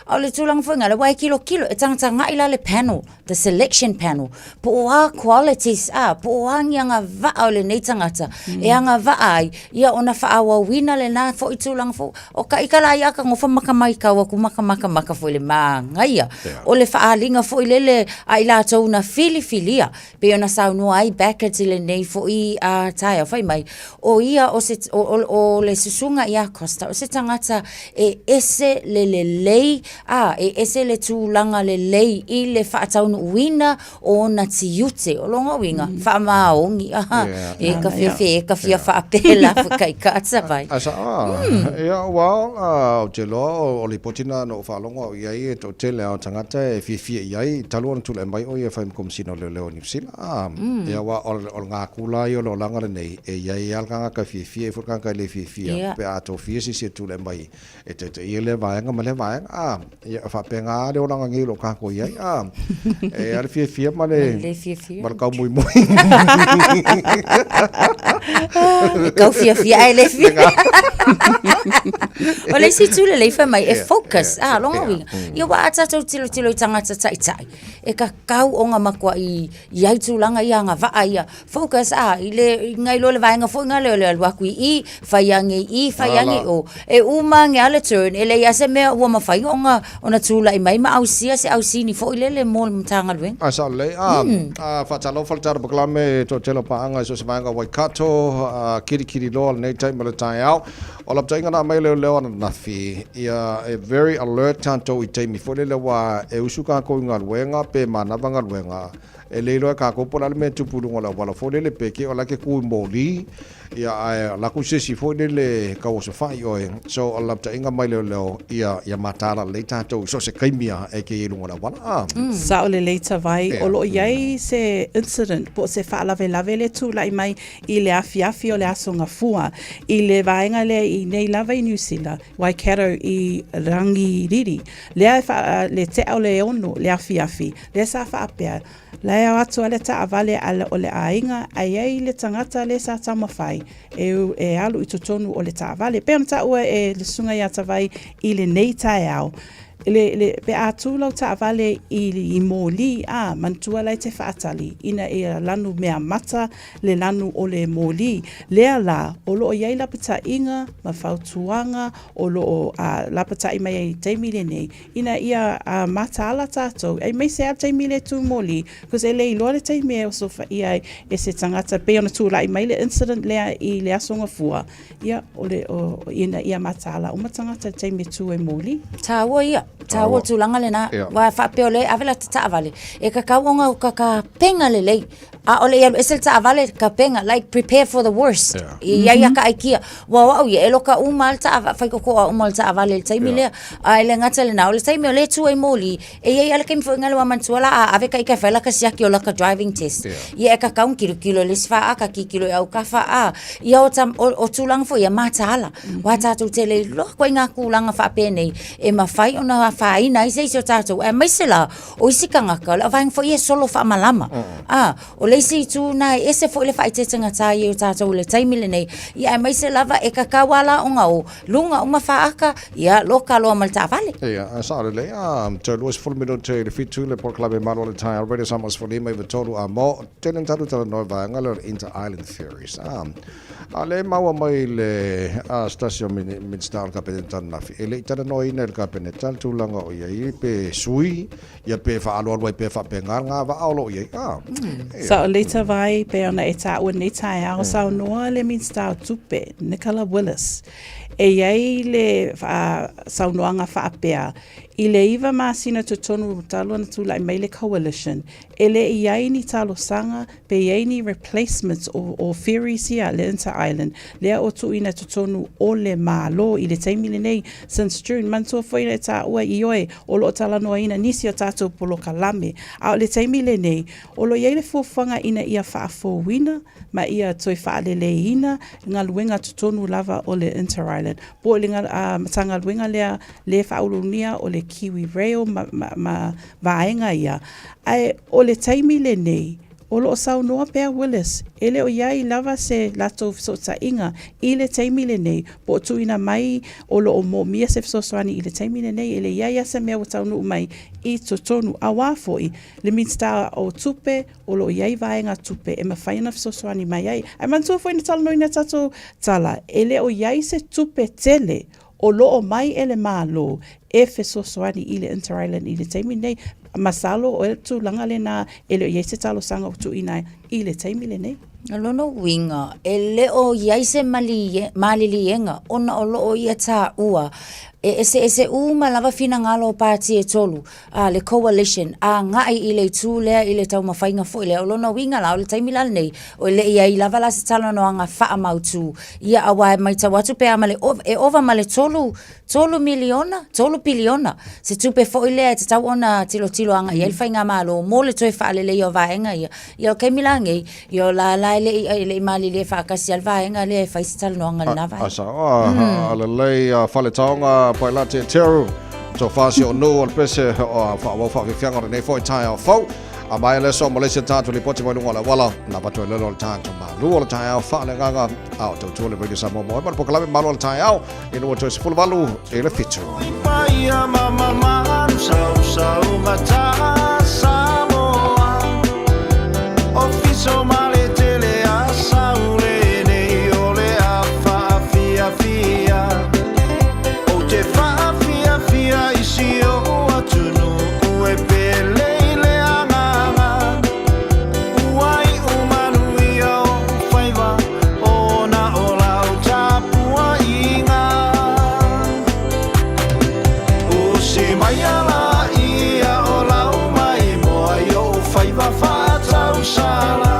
Au le tūlanga foi ngale wai kilo. E tangata ngai la le panel, the selection panel. Po oa qualities, po oa ngianga va au le nei tangata. E anga va ai, ia ona whaawa wina le na foi tūlanga foi. O ka ikala ia ka ngofa makamai kaua ku makamaka foi le mangaia. O le whaalinga fo I lele ai la tau na filia pe ona saunua ai baka tile nei fo I taia whai mai o ia o le susunga ia Costa o se tangata e ese le lei e ese le tūlanga le lei I le whaataunu uina o na tiute o longa winga whaamaongi e ka fia whaapela kai kata vai ia wao o te loa o le potina no whaalonga o iai e to tele o tangata e fia iai taluan tula mai o ia whaim komsina o leo New Zealand ia wa o ngā kula I o lo langa le nei e iai alkanga ka fia e furkanga le fia pe ato fia si tula mai e te ia le vaenga ma le vaenga ia whapenga le o langa ngi lo kako iai e ale fia ma le kau mui kau fia e le fia O le si tūle le mai e focus. Longa winga. Ia wa ata tau tilo tangata tai. E ka kau o ngā makua i ai tūlanga i anga vaa ia. Focus i le ngai lo le vaenga fo ngā le waku i whaiangi o. E uma nge ale turn e le ase mea ua mawhai o ngā o na tūla i mai ma ausia se ausini fo i le mōl mtanga lueng. Sa le whatalo whaletara paklame to telo paanga so se vaenga Waikato kiri lo nei tai mala tai au. O la tainga na mai leo ana nafi ia e very alert tanto I taimi fo le wa e usuka ko ngā luenga pe manavanga luenga. E leilo ka ko pola me tupulu ngola wala fo le peke o la ke ku moli ia la ku se si fo le ka o se fai o so o la tainga mai leo ia matara le tanto so se kaimia e ke ngola wala sa o le leita vai o lo iai se incident po se fa lave le tu lai mai I le afi o le asonga fua I le vaenga le I nei lava I New Zealand Waikato I rangi riri le te au le ono le afi le sa fa apea le atu ale ta avale ala o le ainga ai le tangata le sa tamawhai e alu I totonu o le ta avale pe ta ua e le sunga ia tawai I le nei tai au le pe atu lau ta avale I moli mantua lai te whaatali ina e lanu mea mata le lanu o le moli lea la o lo iai lapata inga ma whautuanga o lo lapata I mai teimi le nei ina ia mata ala tātou ai mai se a teimi le tu moli because e le iloa le teimi o sofa ia e se tangata pe ona tūla I mai le incident lea I le asonga fua ia ina ia mata ala uma tangata teimi tu e moli Tāua ia Tāua tūlanga le nā, wa whapeo le, awela te taawale. E ka kauonga o ka penga le lei. A ole ia esel taawale ka penga, like prepare for the worst. Ia ka aikia. Wa ia e loka umal taawale, whaikoko a umal taawale le taimi lea. A ele ngata le nā, ole taimi o le tu e moli. E ia ala kemi fo ngalo wa mantuala a ave ka ika whaila ka siaki o laka driving test. Ia e ka kaun kilo le sifa a ka kilo e au kafa a. Ia o tūlanga fo ia mata ala. Wa tātou te le loa koe ngā kūlanga whape nei. E mawhai o na whaina I seisi o tātou. E maisela o isika ngaka, la vang fo ia solo wha malama. O leisi tu na ese fo ile whai te tangata I o tātou le taimile nei. Ia e maisela va e kakawala o ngau. Lunga o mawhaaka, ia loka loa malta vale. Ia, sāre le, te luas fulmino te le fitu le por klabe maro le tai, already samas for lima I tolu a mo, tenen tatu tala noi vanga le inter-island theories. Ale maua mai le stasio min star kapenetan nafi. Ele tana noi ina le kapenetan tūlanga o iai pe sui, ia pe whaaloa pe whapengar ngā wa aolo iai. Sa o leita vai pe ona e tā ua nei tai au sa noa le min star tupe, Nicola Willis. E iai le saunoanga whaapea. I le iwa māsina tonu talo na tūla I mai le coalition. E le iai ni talo sanga, pe iai ni replacements o ferries ia le inter-island. Lea o tu ina tonu o le mālo I le taimile nei since June. Mantua whaina e tā ua I oe o lo tala noa ina nisi o tātou polo kalame. A o le taimile nei, o lo iai le fuafanga ina ia whaafo wina, ma ia toi whaalele ina, ngā luenga tonu lava o le inter-island. Po le tanga luenga lea le whaulunia o le Kiwi Rail ma vaenga ia. Ai o le taimi le nei, o lo sau noa pea Willis, ele o iai lava se lato fisota inga, I le taimi le nei, po tu ina mai o lo o mo mia se fisoswani I le taimi le nei, ele iai asa mea o taunu mai I totonu a wafoi, le minsta o tupe, o lo iai vaenga tupe, e mawhaina fisoswani mai ai. Ai mantua foi na tala noina tato tala, ele o iai se tupe tele, o loo mai ele malo e fesosoani I le inter-island I le taimi nei masalo o tu langa le na ele o iese talo sanga o tu ina I le taimi le nei. Lono winga, e leo iese malilienga, ona o loo ia tā ua, ese uma lava fina ngalo party e tolu, le coalition, ngai I le tū lea I le tau mawhainga fo lea, o lono winga la, o le taimilal nei, o le ia I lava la se talo no anga wha amautu, ia awa mai tawatu pe amale, e ova male tolu piliona, se tupe fo lea te tau ona tilo anga, ia ilwhainga malo, mo le toi wha le o vaenga ia o keimilangi, ia la le mali le whakasi al vaenga le whaisitalo no anga na vai. Asa, ala lei whale taonga pai la te teru, so whasi o no al pese o whawhianga nei fo I tai au fau, a mai le so Malaysia tātou le poti mai lunga la wala na pato le lo tātou ma lu le tai au fa le nganga au tau le Radio Samoa mo ma po kala malo le tai au e no to se full valu e le fitu Ia mama man sau mata Samoa Ofiso male tele a saule nei ole a fa fia O te fa fia isi o atunu ue pele le anganga Uai umanu ia o whaiva o na o lau tapua inga Se mai ala ia o lau mai moa i o whaiva whātau sala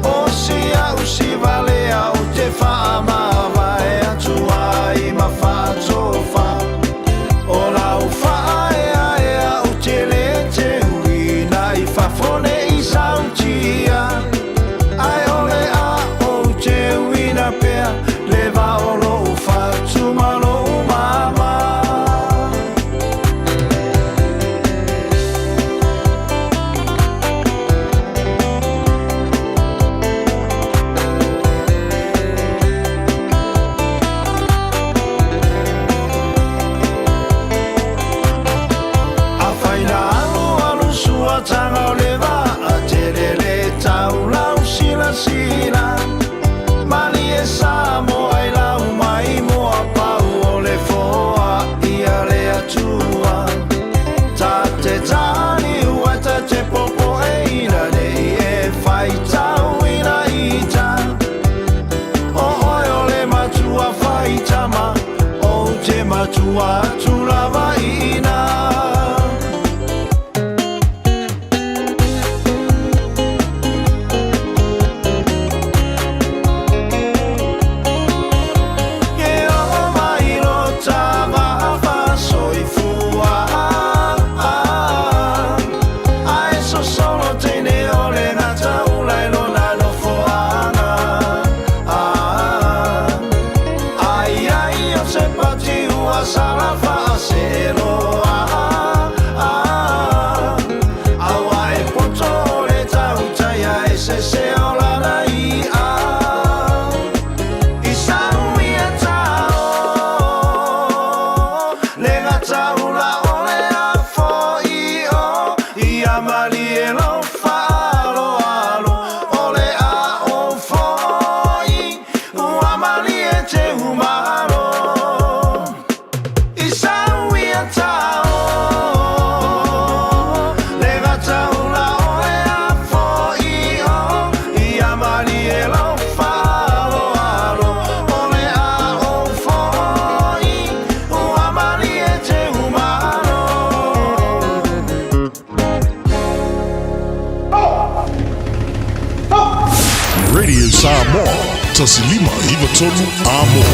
O se au si vale au te whaamawa e atua i ma whātofa O lau whaea e au te le te uina i whafone i sautia Ai ole a o te uina pea le vaolo u whātumalo mama Tanga o le wa a te le tau lau sila Mali e sa mo ai lau mai mo a pau o le foa ia le atua Ta te tani ua ta te popo e ina nei e whai tau ina ita O oi o le matua whai tama o te matua tulawa ina Tasilima iwa tonu amo.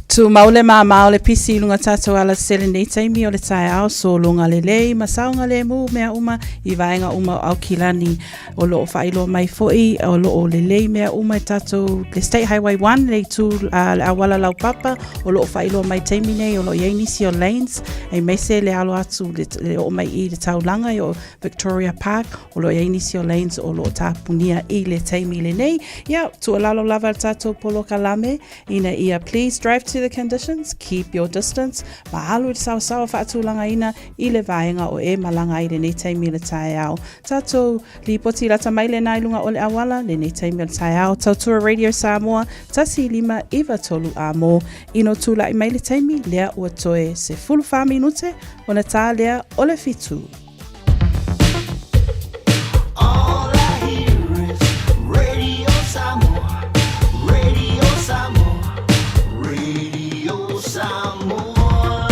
Tu maule ma le pisi lunga tato ala sele nei taimi o le tae ao so lunga le lei masaunga le mu mea uma I vaenga uma au kilani o loo whailo mai foi o loo le lei mea uma tato le State Highway 1 le tu le awala lau papa o loo whailo mai taimi nei o loo ieinisi o lanes e meise le alo atu le o mai I le taulanga o Victoria Park o loo ieinisi o lanes o loo tapunia I le taimi le nei ia tu alalo lava tato polo kalame ina ia please drive to the conditions, keep your distance. Mahalo I sawa whaatulanga ina I le vaenga o e malanga I le nei taimi le tae ao. Tato li poti lata mai le nailunga o le awala le nei taimi le tae ao. Tautua Radio Samoa, tasi lima iwa tolu a mo. Ino tula I mai le taimi lea ua toe se fulu wha minute o na tā lea o le fitu. All I hear is Radio Samoa, Radio Samoa. Samoa,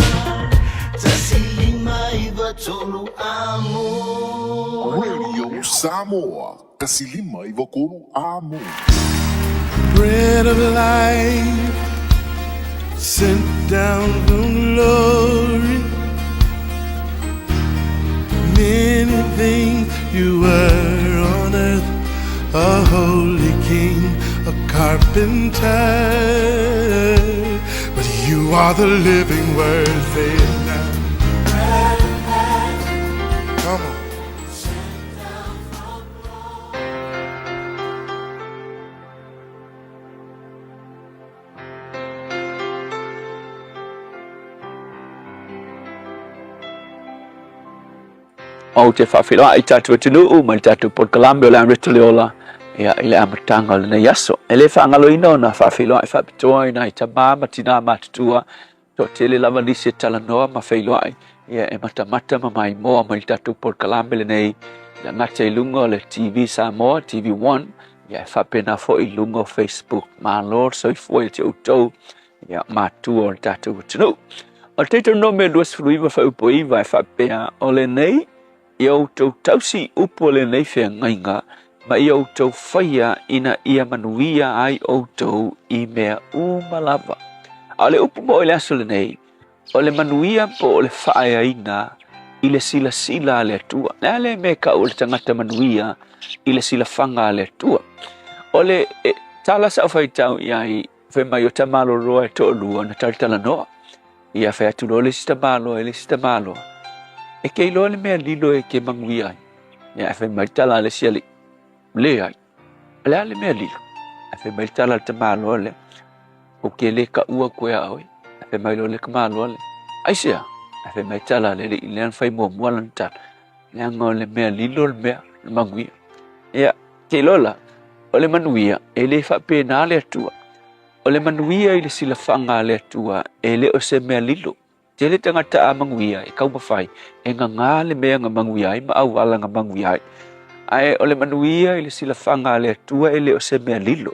tasilima iwa tolu amo. Radio Samoa, tasilima iwa kolu amo. Bread of life, sent down from glory. Many things you were on earth, a holy king, a carpenter. You are the living word, say it now. Come on. o te whawhilo ai tātua tunu mai tātua Port Columbia o le Amritoleola ia i le amatanga o le nei aso. E le whaangalo ina o na whawhilo ai whapitoa ina i ta māma tina mātutua to tele lava nisi tala noa ma whailo ai ia e matamata ma mai moa mai tātua Port Columbia le nei le ngata i lunga o le TV Samoa, TV1 ia e whapena fo i lunga o Facebook ma lor so i fo i te utou ia mātua o le tātua tunu. O te tau no me luas fruiva whaupo iwa e whapea o le nei i au tau tausi upo le nei whea ngainga ma i au tau whaia ina ia manuia ai au tau i mea umalawa. A le upo mo i le aso le nei, o le manuia po o le whaia ina i le sila sila le atua. Nea le me ka o le tangata manuia i le sila whanga le atua. O le tala sa whai tau i ai whai mai o tamalo roa e to lua na taritala noa. Ia whai atu lo le sita malo e le sita malo. E kei loa le mea lilo e ke mangui ai. Ia whai mai tala le siali. Le ai. Lea le mea lilo. E whai mai tala le tamalo le. O ke le ka ua koe au. E whai mai lo le ka malo le. Aisea. E whai mai tala le i lean whai mua mua lan tala. Lea ngā le mea lilo le mea le mangui. Ia kei lola. O le manuia e le whape nā le atua. O le manuia i le sila whanga le atua e le o se mea lilo. Te le tangata a manguia e kau mawhai e ngā le mea ngā manguia i ma au ala ngā manguia i. Ai o le manuia i le sila whanga le atua e le o se mea lilo.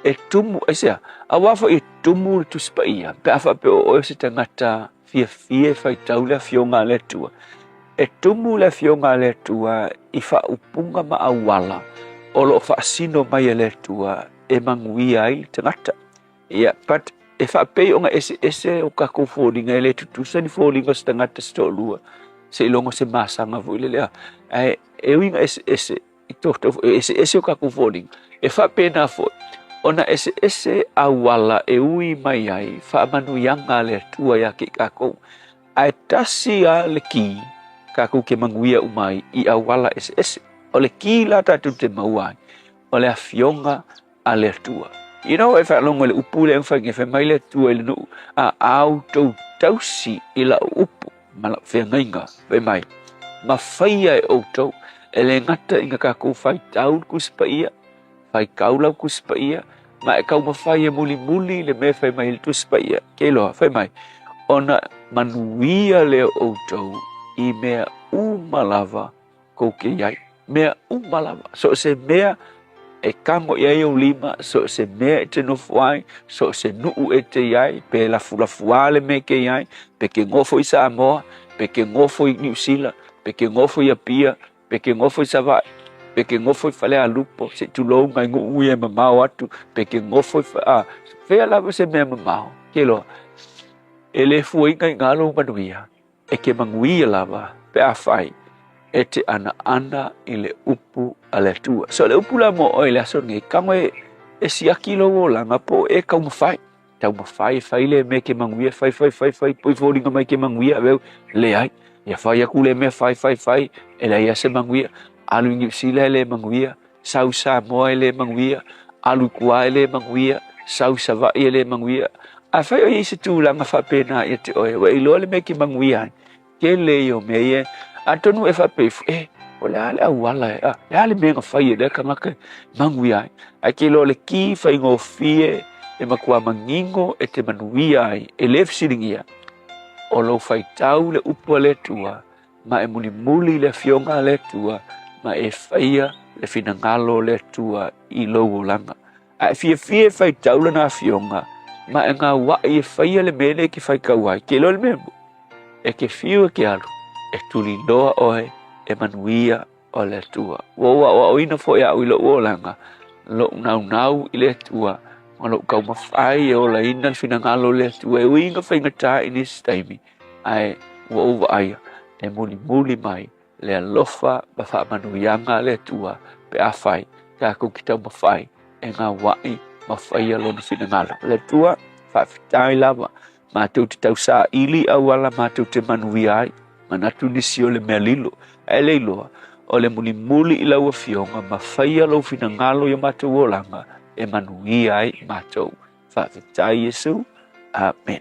E tumu, ai sea, a wafo e tumu le tuspa ia. Pe awha pe o se tangata fia whai tau le fionga le atua. E tumu le fionga le atua i wha upunga ma au ala. O lo wha sino mai le atua e manguia i tangata. Ia, but e whapei o ngā ese o kako fōringa e le tutusa ni fōringa sa tangata sto lua. Se ilongo se masanga vo ile lea. E winga ese o kako fōringa. E whapei nā fōi. Ona ese awala e ui mai ai whaamanu yanga le atua ya ki kako. Ai tasi a le ki kako ke manguia umai i awala ese. O le ki la tatu te mauai. O le afionga a le atua. You know, e whaalonga le upu le mwhai nge whai le atua i le nuu. A au tau tausi i la upu. Mala whea ngainga, whai mai. Ma whaia e au tau. E le ngata inga kako whai tau kuspa ia. Whai kaulau kuspa ia. Ma e kau ma whai e muli muli le me whai mai le tuspa ia. Kei loa, whai mai. Ona manuia le au tau i mea umalawa kou ke iai. Mea umalawa. So se mea e kango iai au lima, so se mea e te nofuai, so se nuu e te iai, pe la fulafuale me ke iai, pe ke ngofo i Samoa, pe ke ngofo i New Zealand, pe ke ngofo i Apia, pe ke ngofo i Savai, pe ke ngofo i Whalea Lupo, se tulou ngai ngu ui e mamao atu, pe ke ngofo i whea lava se mea mamao. Ke loa, e le fuai ngai ngalo manuia, e ke manguia lava, pe a whai, e te ana i le upu a le atua. So le upu la mo o i le aso ngai kango e siaki lo o langa po e kau mawhai. Tau mawhai whai le me ke manguia whai poi fōringa mai ke manguia veu le ai. Ia whai aku le me whai e la ia se manguia. Alu ingi sila le manguia. Sau Samoa le manguia. Alu kua le manguia. Sau Savai le manguia. A whai o i se tūlanga whapena i te oe. Wa ilo le me ke manguia. Ke le o me e. A tonu e whapefu, o le ale au wala le ale menga whai e leka ngaka mangui ai. Ai ke lo le ki whai ngō fie e makua mangingo e te manui ai, e le fsiringia. O lo whai tau le upua le tua, ma e muli le fionga le tua, ma e whaia le finangalo le tua i logo langa. Ai fie whai tau le na fionga, ma e ngā wai e whaia le mene ki whai kauai, ke lo le membo, e ke fiu e ke alu. E tuli loa oe e manuia o le tua. Wa oina fo ia ui lo o langa. Lo nau i le tua. Ma lo kau mawhai e o la ina finangalo le tua. E uinga whaingata i nisi taimi. Ai wa uwa aia. E muli mai. Le alofa ma wha manuianga le tua. Pe a whai. Ka kou kitau mawhai. E ngā wai mawhai alo na finangalo. Le tua whawhitai lava. Mātou te tau sa ili awala mātou te manuia ai. Manatu nisi o le mea lilo, e leiloa, o le muli i lau a fionga, ma whaia lau fina ngalo i mātou o langa, e manui ai mātou. Whawhitai Yesu, Amen.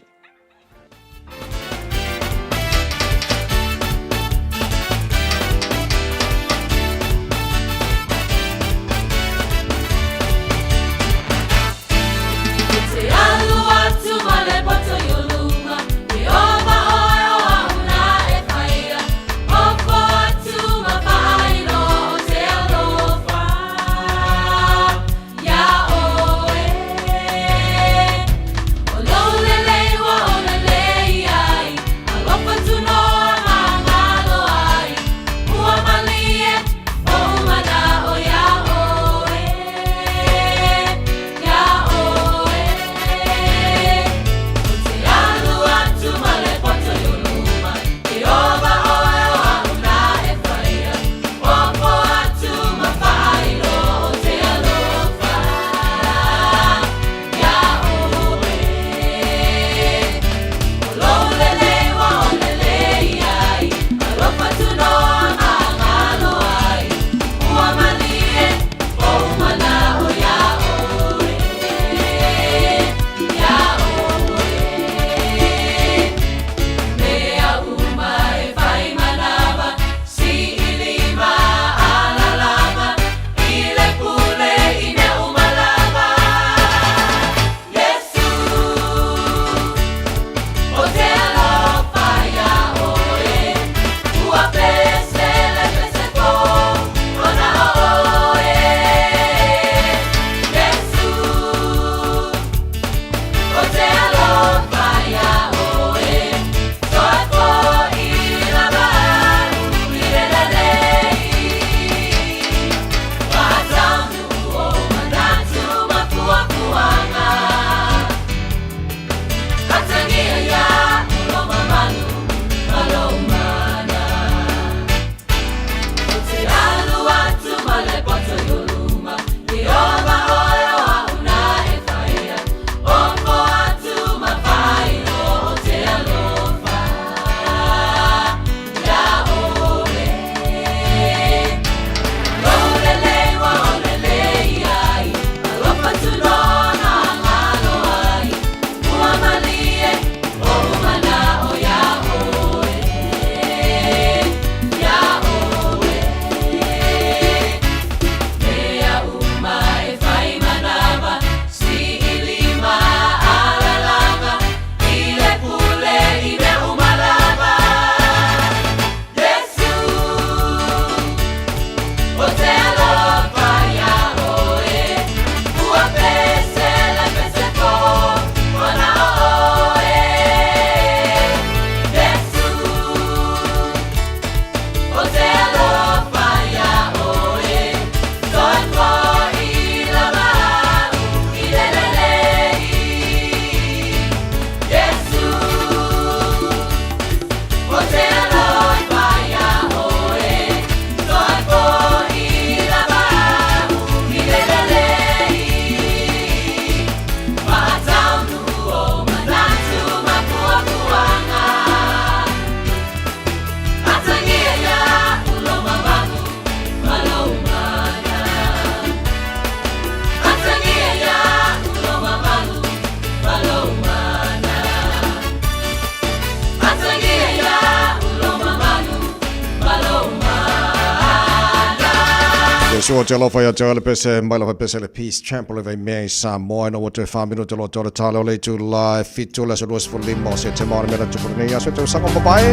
so te lofa ia te pese mai lofa pese le peace champ le vai mei sa mo no te fa minu te lo te talo le tu la fitu la so los for limo se te mar mera te por nei aso te sanga babai.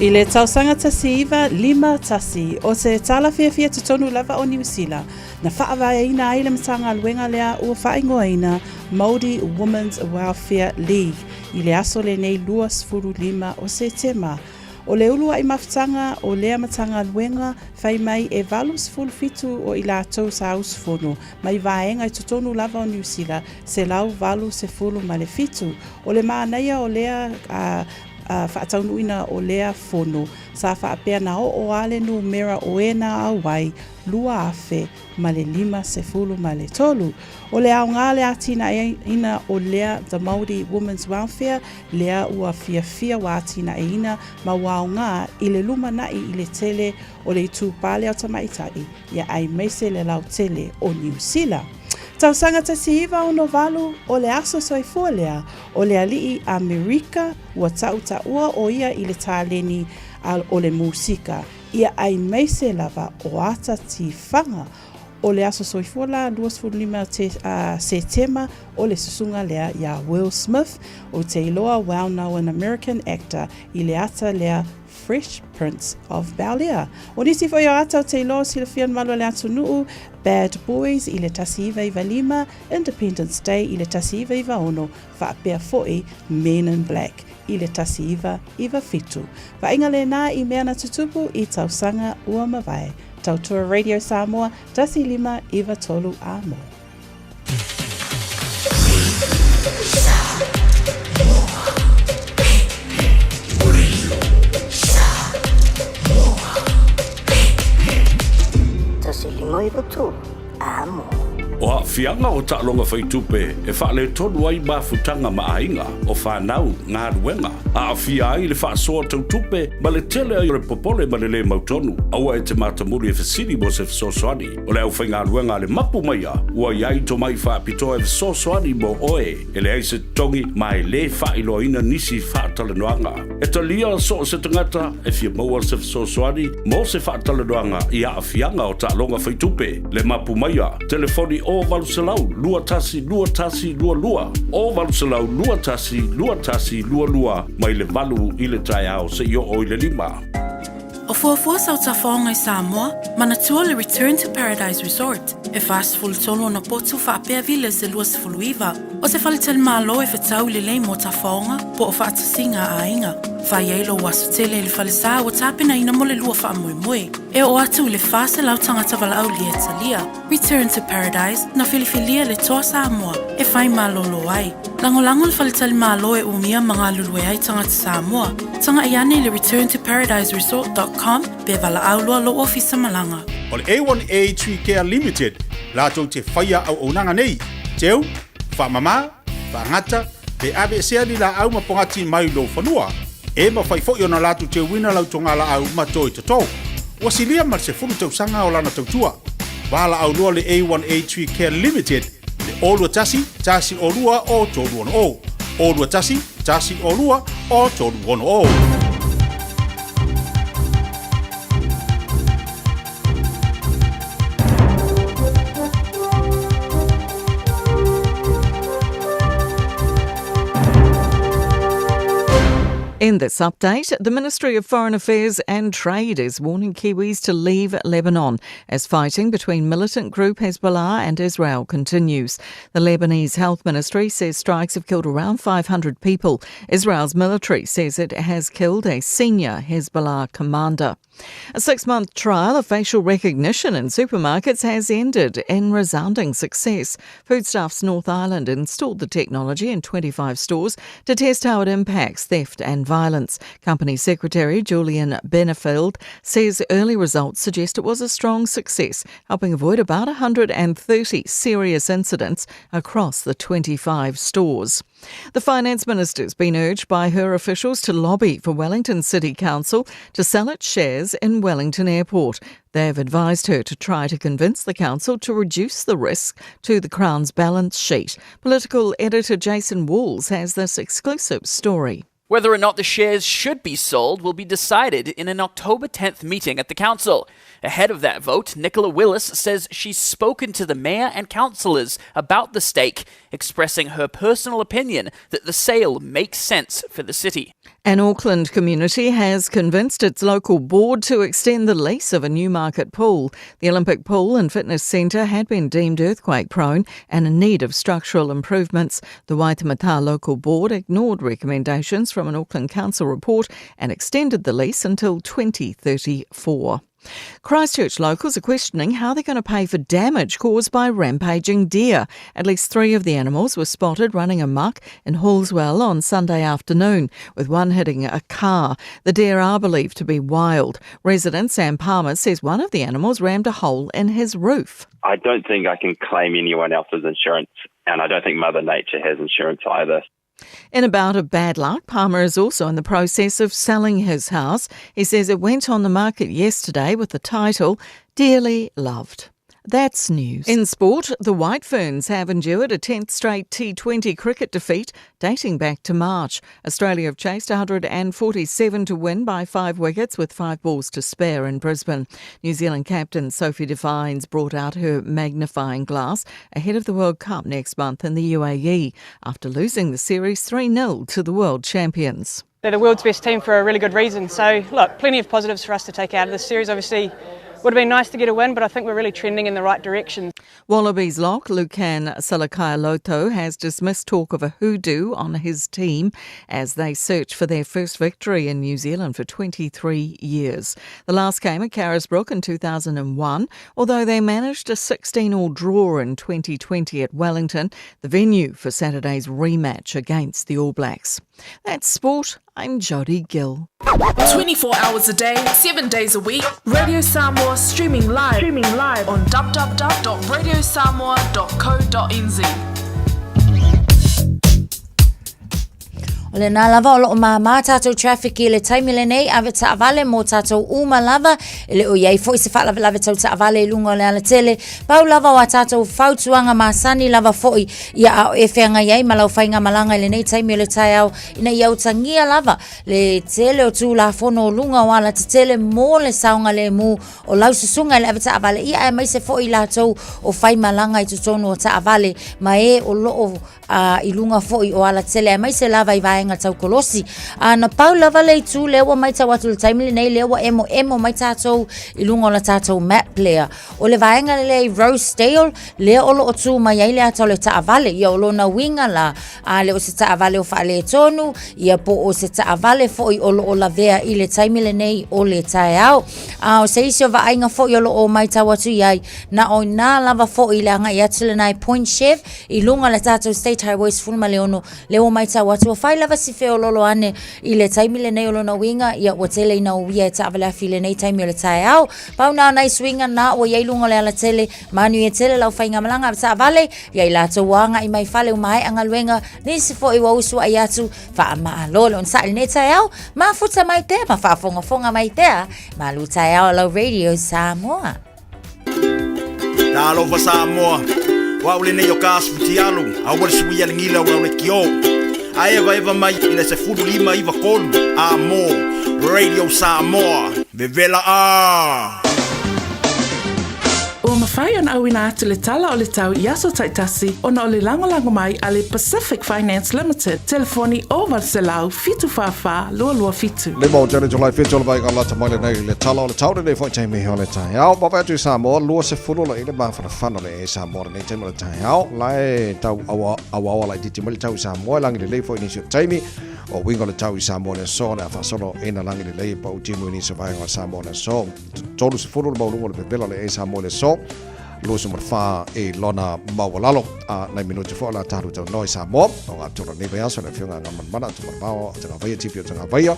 I le tausanga tasi iwa, 5 tasi, o se tala fia te tonu lava o New Zealand, na whaawai ina aile matanga luenga lea ua whaingoa ina Māori Women's Welfare League, i le aso le nei 25 o se tema. O le ulua i mawhtanga o lea matanga luenga, whai mai e valus fitu o i la tau sa ausfono, mai vaenga i tonu lava o New Zealand, se lau valu se fulu ma le fitu. O le maanaia o lea whaataunuina o lea fono, sa whaapea na o ale no mera o e na awai, lua afe ma le 5 se fulu ma le tolu. O lea o ngā lea tina ina o lea the Māori Women's Welfare, lea ua fia wātina e ina ma wao ngā i le luma nai i le tele o le tū pāle o tamaitai, ia ai meise le lau tele o New Zealand. Tausanga tasi iwa o no valu o le aso soifua lea o le alii Amerika ua ua o ia i le tāleni o le musika. Ia ai meise lava o ata tifanga o le aso soifua la 25 September o le susunga lea ia Will Smith o te iloa well-known American actor i le ata lea Fresh Prince of Bel-Air. O nisi fo ia ata o te iloa silafian malo le atu nuu Bad Boys i le tasi iwa 5, Independence Day i le tasi iwa 1, whaapea foi Men in Black i le tasi iwa 7. Whainga le nā i mea na tutupu i tausanga ua mawai. Tautua Radio Samoa, tasi 5 iwa tolu amo. Tasi 5 iwa tolu amo. O fianga o ta'alonga whaitupe e whaale tonu ai mafutanga maainga o whanau ngā ruenga. A fia ai le whaasoa tautupe ma le tele ai re popole ma le mautonu. Aua e te matamuri e whasiri mo se whasosoani. O le au whai ngā ruenga le mapu maia. Ua iai to mai whaapitoa e whasosoani mo oe. E le aise tongi ma e le whailo ina nisi whaatale noanga. E talia so se tangata e fia maua se whasosoani mo se whaatale noanga i a fianga o ta'alonga whaitupe. Le mapu maia. Telefoni o Valusalau, lua tasi, lua. O Valusalau, lua tasi, lua. Mai le valu i le tai au se io o i le 5. O fuafua sau tafonga i Samoa, manatua le Return to Paradise Resort. E whaasfulu tolo na potu whaapea vile se lua se fulu iwa. O se whalitel malo e whetau le lei mo tafonga, po o whaatasinga a inga. Whai eilo wasu tele le whalisa o tāpina ina mo le lua wha moe. E o atu le whaase lau tangata wala au lia talia. Return to Paradise na filifilia le toa Samoa. E whai malolo ai. Langolango le whalitel malo e umia mga lulue ai tangata Samoa. Tanga iane le returntoparadiseresort.com be wala au lua lo ofisa malanga. O le A1A Tree Care Limited, lātou te whaia au onanga nei. Teu, whamama, whangata, pe abe sea ni la au mapongati mai lo whanua. E ma whai fo na lātou te wina lau tonga la au matoi tatou. Wasilia mar se fulu tausanga o lana tautua. Wala au lua le A1A Tree Care Limited, le olua tasi olua o toru ono o. Olua tasi olua o toru ono o. In this update, the Ministry of Foreign Affairs and Trade is warning Kiwis to leave Lebanon as fighting between militant group Hezbollah and Israel continues. The Lebanese Health Ministry says strikes have killed around 500 people. Israel's military says it has killed a senior Hezbollah commander. A 6-month trial of facial recognition in supermarkets has ended in resounding success. Foodstuffs North Island installed the technology in 25 stores to test how it impacts theft and violence. Company Secretary Julian Benefield says early results suggest it was a strong success, helping avoid about 130 serious incidents across the 25 stores. The Finance Minister's been urged by her officials to lobby for Wellington City Council to sell its shares in Wellington Airport. They have advised her to try to convince the council to reduce the risk to the Crown's balance sheet. Political editor Jason Walls has this exclusive story. Whether or not the shares should be sold will be decided in an October 10th meeting at the council. Ahead of that vote, Nicola Willis says she's spoken to the mayor and councillors about the stake, expressing her personal opinion that the sale makes sense for the city. An Auckland community has convinced its local board to extend the lease of a Newmarket pool. The Olympic Pool and Fitness Centre had been deemed earthquake-prone and in need of structural improvements. The Waitemata local board ignored recommendations from an Auckland Council report and extended the lease until 2034. Christchurch locals are questioning how they're going to pay for damage caused by rampaging deer. At least 3 of the animals were spotted running amok in Hallswell on Sunday afternoon, with one hitting a car. The deer are believed to be wild. Resident Sam Palmer says one of the animals rammed a hole in his roof. I don't think I can claim anyone else's insurance, and I don't think Mother Nature has insurance either. In a bout of bad luck, Palmer is also in the process of selling his house. He says it went on the market yesterday with the title Dearly Loved. That's news. In sport, the White Ferns have endured a 10th straight T20 cricket defeat dating back to March. Australia have chased 147 to win by 5 wickets with 5 balls to spare in Brisbane. New Zealand captain Sophie Devines brought out her magnifying glass ahead of the World Cup next month in the UAE after losing the series 3-0 to the world champions. They're the world's best team for a really good reason. So, look, plenty of positives for us to take out of this series. Obviously, would have been nice to get a win, but I think we're really trending in the right direction. Wallabies lock Lucan Salakaia-Loto has dismissed talk of a hoodoo on his team as they search for their first victory in New Zealand for 23 years. The last came at Carisbrook in 2001, although they managed a 16-all draw in 2020 at Wellington, the venue for Saturday's rematch against the All Blacks. That's sport. I'm Jodie Gill. 24 hours a day, 7 days a week. Radio Samoa streaming live on www.radiosamoa.co.nz. O le nā lava o loo mā tātou traffic I le taimi le nei ave taavale mō tātou uma lava e le o iai fo I se wha lava tau taavale I lunga o le ala tele pau lava o a tātou whautuanga māsani lava foi ia a o e whianga iai malau whainga malanga I le nei taimi o le tai au ina iau tangia lava le tele o tū la fono o lunga o ala te tele mō le saunga le mū o lau susunga le ave taavale ia e mai se foi lātou o whai malanga I tutonu o taavale ma e o loo I lunga foi o ala tele e mai se lava I vaenga tau kolosi na pau lava le tu lewa mai tau atu le taimili nei lewa emo mai tātou I lunga o la tātou map player o le vaenga le Rosedale le olo o tu mai ai le atau le taavale ia o lona winga la le o se taavale o whaale tonu ia po o se taavale foi o lo o la vea I le taimili nei o le tae au o se isi o vaenga foi o lo o mai tau atu iai na o nā lava foi le anga I atu le nai Point Chev I lunga le tātou State Highways fulma le ono le o mai tau atu o whai lava si feo lolo ane I le taimi le nei o lona winga ia o tele ina o wia e taawale afi le nei taimi o le tae au pau nā nai swinga nā o iai lunga le ala tele manu e tele lau whainga malanga a taawale ia I lātou wanga I mai whale o mai anga luenga nisi fo I wausua I atu wha maa lolo on saile nei tae au maa futa mai tea ma wha fonga mai tea maa lu tae au lau Radio Samoa Da lova Samoa wa ule nei o kāsputi alu a wale sui ale ngila wa ule kio a eva mai ina se furu lima iwa kolu a mo Radio Samoa vevela a O mawhai ana au ina atu le tala o le tau I aso taitasi ona o le langolango mai a le Pacific Finance Limited. Telefoni o Valselau fitu whawha lua fitu. Le mau jane July 5 July vai ngala tamai nei le tala o le tau nei foi taimi ho le tai au ba tu Samoa lua se fulu le ma fa fana le Samoa nei taimi le tai au lai tau awa lai titi mai tau Samoa langi le foi ni taimi o wingo le tau I Samoa le so na fa solo ina langi le pa utimu ni se vai ngala Samoa le so tolu se fulu le mau lungo le bela le Samoa le so Lusu marfa e lona mawalalo na minuti fo la taru tau noi Samoa o nga tura ni bea so na fiunga ngaman mana tu marfa tanga vai tipi tanga vai yo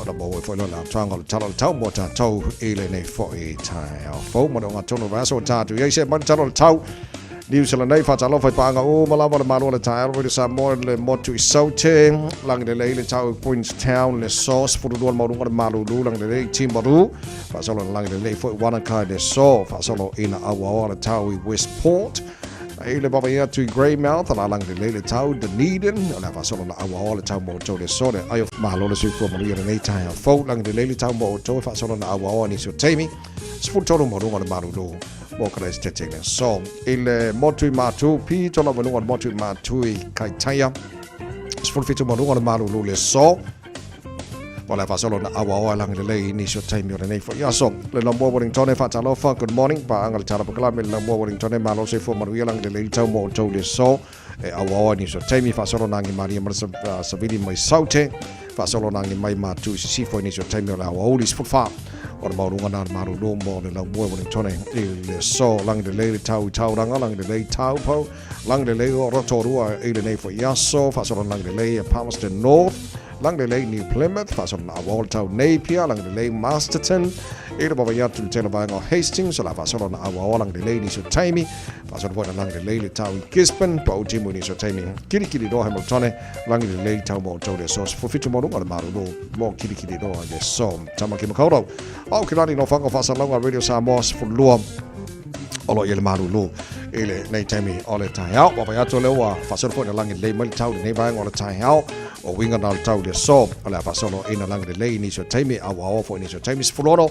na mo fo lona tanga le tau mo ta tau ele nei fo e tai au fo mo nga tunu va so ta tu ye se man talo tau New Zealand nei fa talo fa panga o malama le malo le tai Radio Samoa le motu I saute lang le tau Queenstown le sauce fu do mo ngor malu lang le Timaru fa solo lang le fo Wanaka le so fa solo ina awa le tau I Westport le baba ia tu Greymouth ala lang le tau Dunedin ala fa solo la awa le tau mo to le sore ayo malo le sui mo ia nei tai fo lang le tau mo to fa solo na awa ni so temi sport tolo mo ngol maru do mo kala stete le so il motu matu pi to la mo ngol motu matu kai taya sport fitu mo ngol maru le so Wala fa solo na awa lang le ni so time yo nei fo ya so le lombo boring tone fa talo fa good morning pa angal tara pakala me lombo boring tone malo se fo maru lang le tau mo to le so awa ni so time fa solo na ngi maria mar sa vidi mai saute fa solo na ngi mai matu si fo ni so time yo la awa li sport fa or maru ngana maru do mo le lombo boring tone le so lang le tau ranga lang le tau po lang le roto rua le nei fo ya so fa solo lang le Palmerston North lang de lei New Plymouth, fa son a Waltown Napier, lang de lei Masterton, e le baba yatu le tela vanga Hastings, la fa son a wa lang de lei ni so taimi, fa son voina lang de lei le tau Gisborne, pa o timu ni so taimi. Kiri do Hamilton, lang de lei tau mo tau de so for fitu mo no maru do mo kiri do de so. Tama ki makaudo. Au kirani no fanga fa sa longa Radio Samoa for lua. Olo yele maru lo ele nei taimi ole tai au baba yatu le wa fa son voina lang de lei mal tau nei vanga ole tai au. O winga na tau de so ala fa solo ina lang de lei ni so taimi awa fo ni so taimi sfloro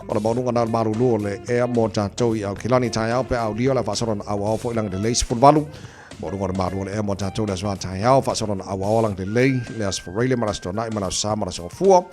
o le maunga na maru lo le e mo ta to i au kilani tai au pe au dio la fa solo awa fo lang de lei sflvalu mo runga maru le e mo ta to le so tai au fa solo awa lang de lei le as for really malas to na malas sa malas so fu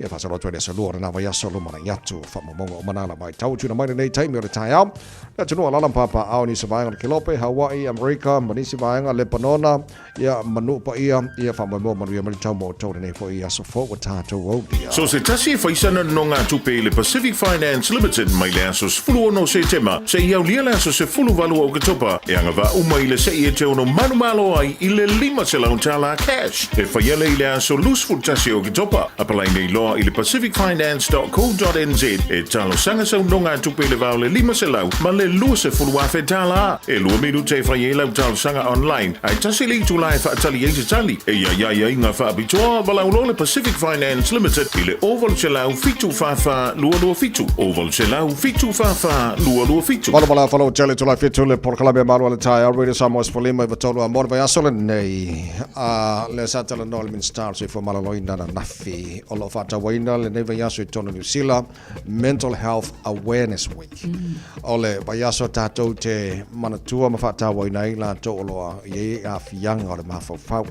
ia fa solo to de so lo na va ya solo mana yatu fa mo mo manala mai tau tu na mai nei taimi o le tai au na tunu ala papa au ni savanga kilope Hawaii America manisi vanga Lebanon ia manu pa ia fa mo manu ia tau mo to nei fo ia so fo ta to wo dia So se tasi faisana no ngā tupe le Pacific Finance Limited mai le aso sfulu no se tema se iau lia le aso se fulu valu o katopa e anga va umai le se ia te ono manu malo ai i le 5 se launtala cash e whaiele i le aso lusful tasi o katopa apalai nei loa i le pacificfinance.co.nz e talo sanga sau no ngā tupe le vau le 5 se lau ma le lua se fulu a fetala e lua miru te whaiele au talo sanga online ai tasi li tu lai whaatali e te tali e ia inga whaabitoa valau lo le Pacific Finance Limited i le oval se lau fitu fafa lua fitu oval se lau fitu fafa lua fitu Wala follow tele to la fitu le porkalabe malu le tai already Samoa Spolima vitolo amor vai asole nei le satala no min stars e for malaloina na nafi o lo fata waina le neva yaso tono New Zealand Mental Health Awareness Week ole vai aso tato te manatua mafata waina ila to lo ye afianga o le mafau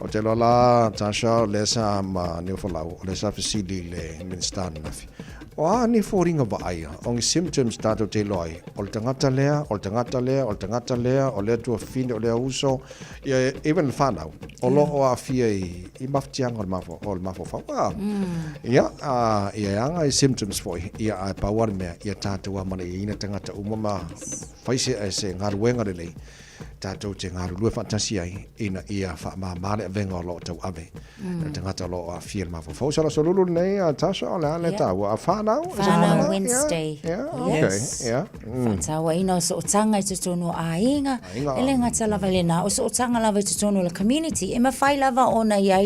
o te lola tasha lesa ma neofalau lesa fasili le minister nafi o ni foringa vai on symptoms tato te loi o tangata lea o le tu fine o le uso ia even fanau o lo o afia I maftiang o mafo fa ia anga symptoms foi ia a power me ia tato wa mana ina tangata umama faise ese ngaruenga le tatou te ngaru lua fantasi ai ina ia fa ma male venga lo tau ave tangata lo a firma fo sala solulu nei a tasha ala le tau a fana Wednesday yes tawa ina so tanga I tono ainga ele ngata lava le na o so tanga lava I tono le community e ma fai lava ona ia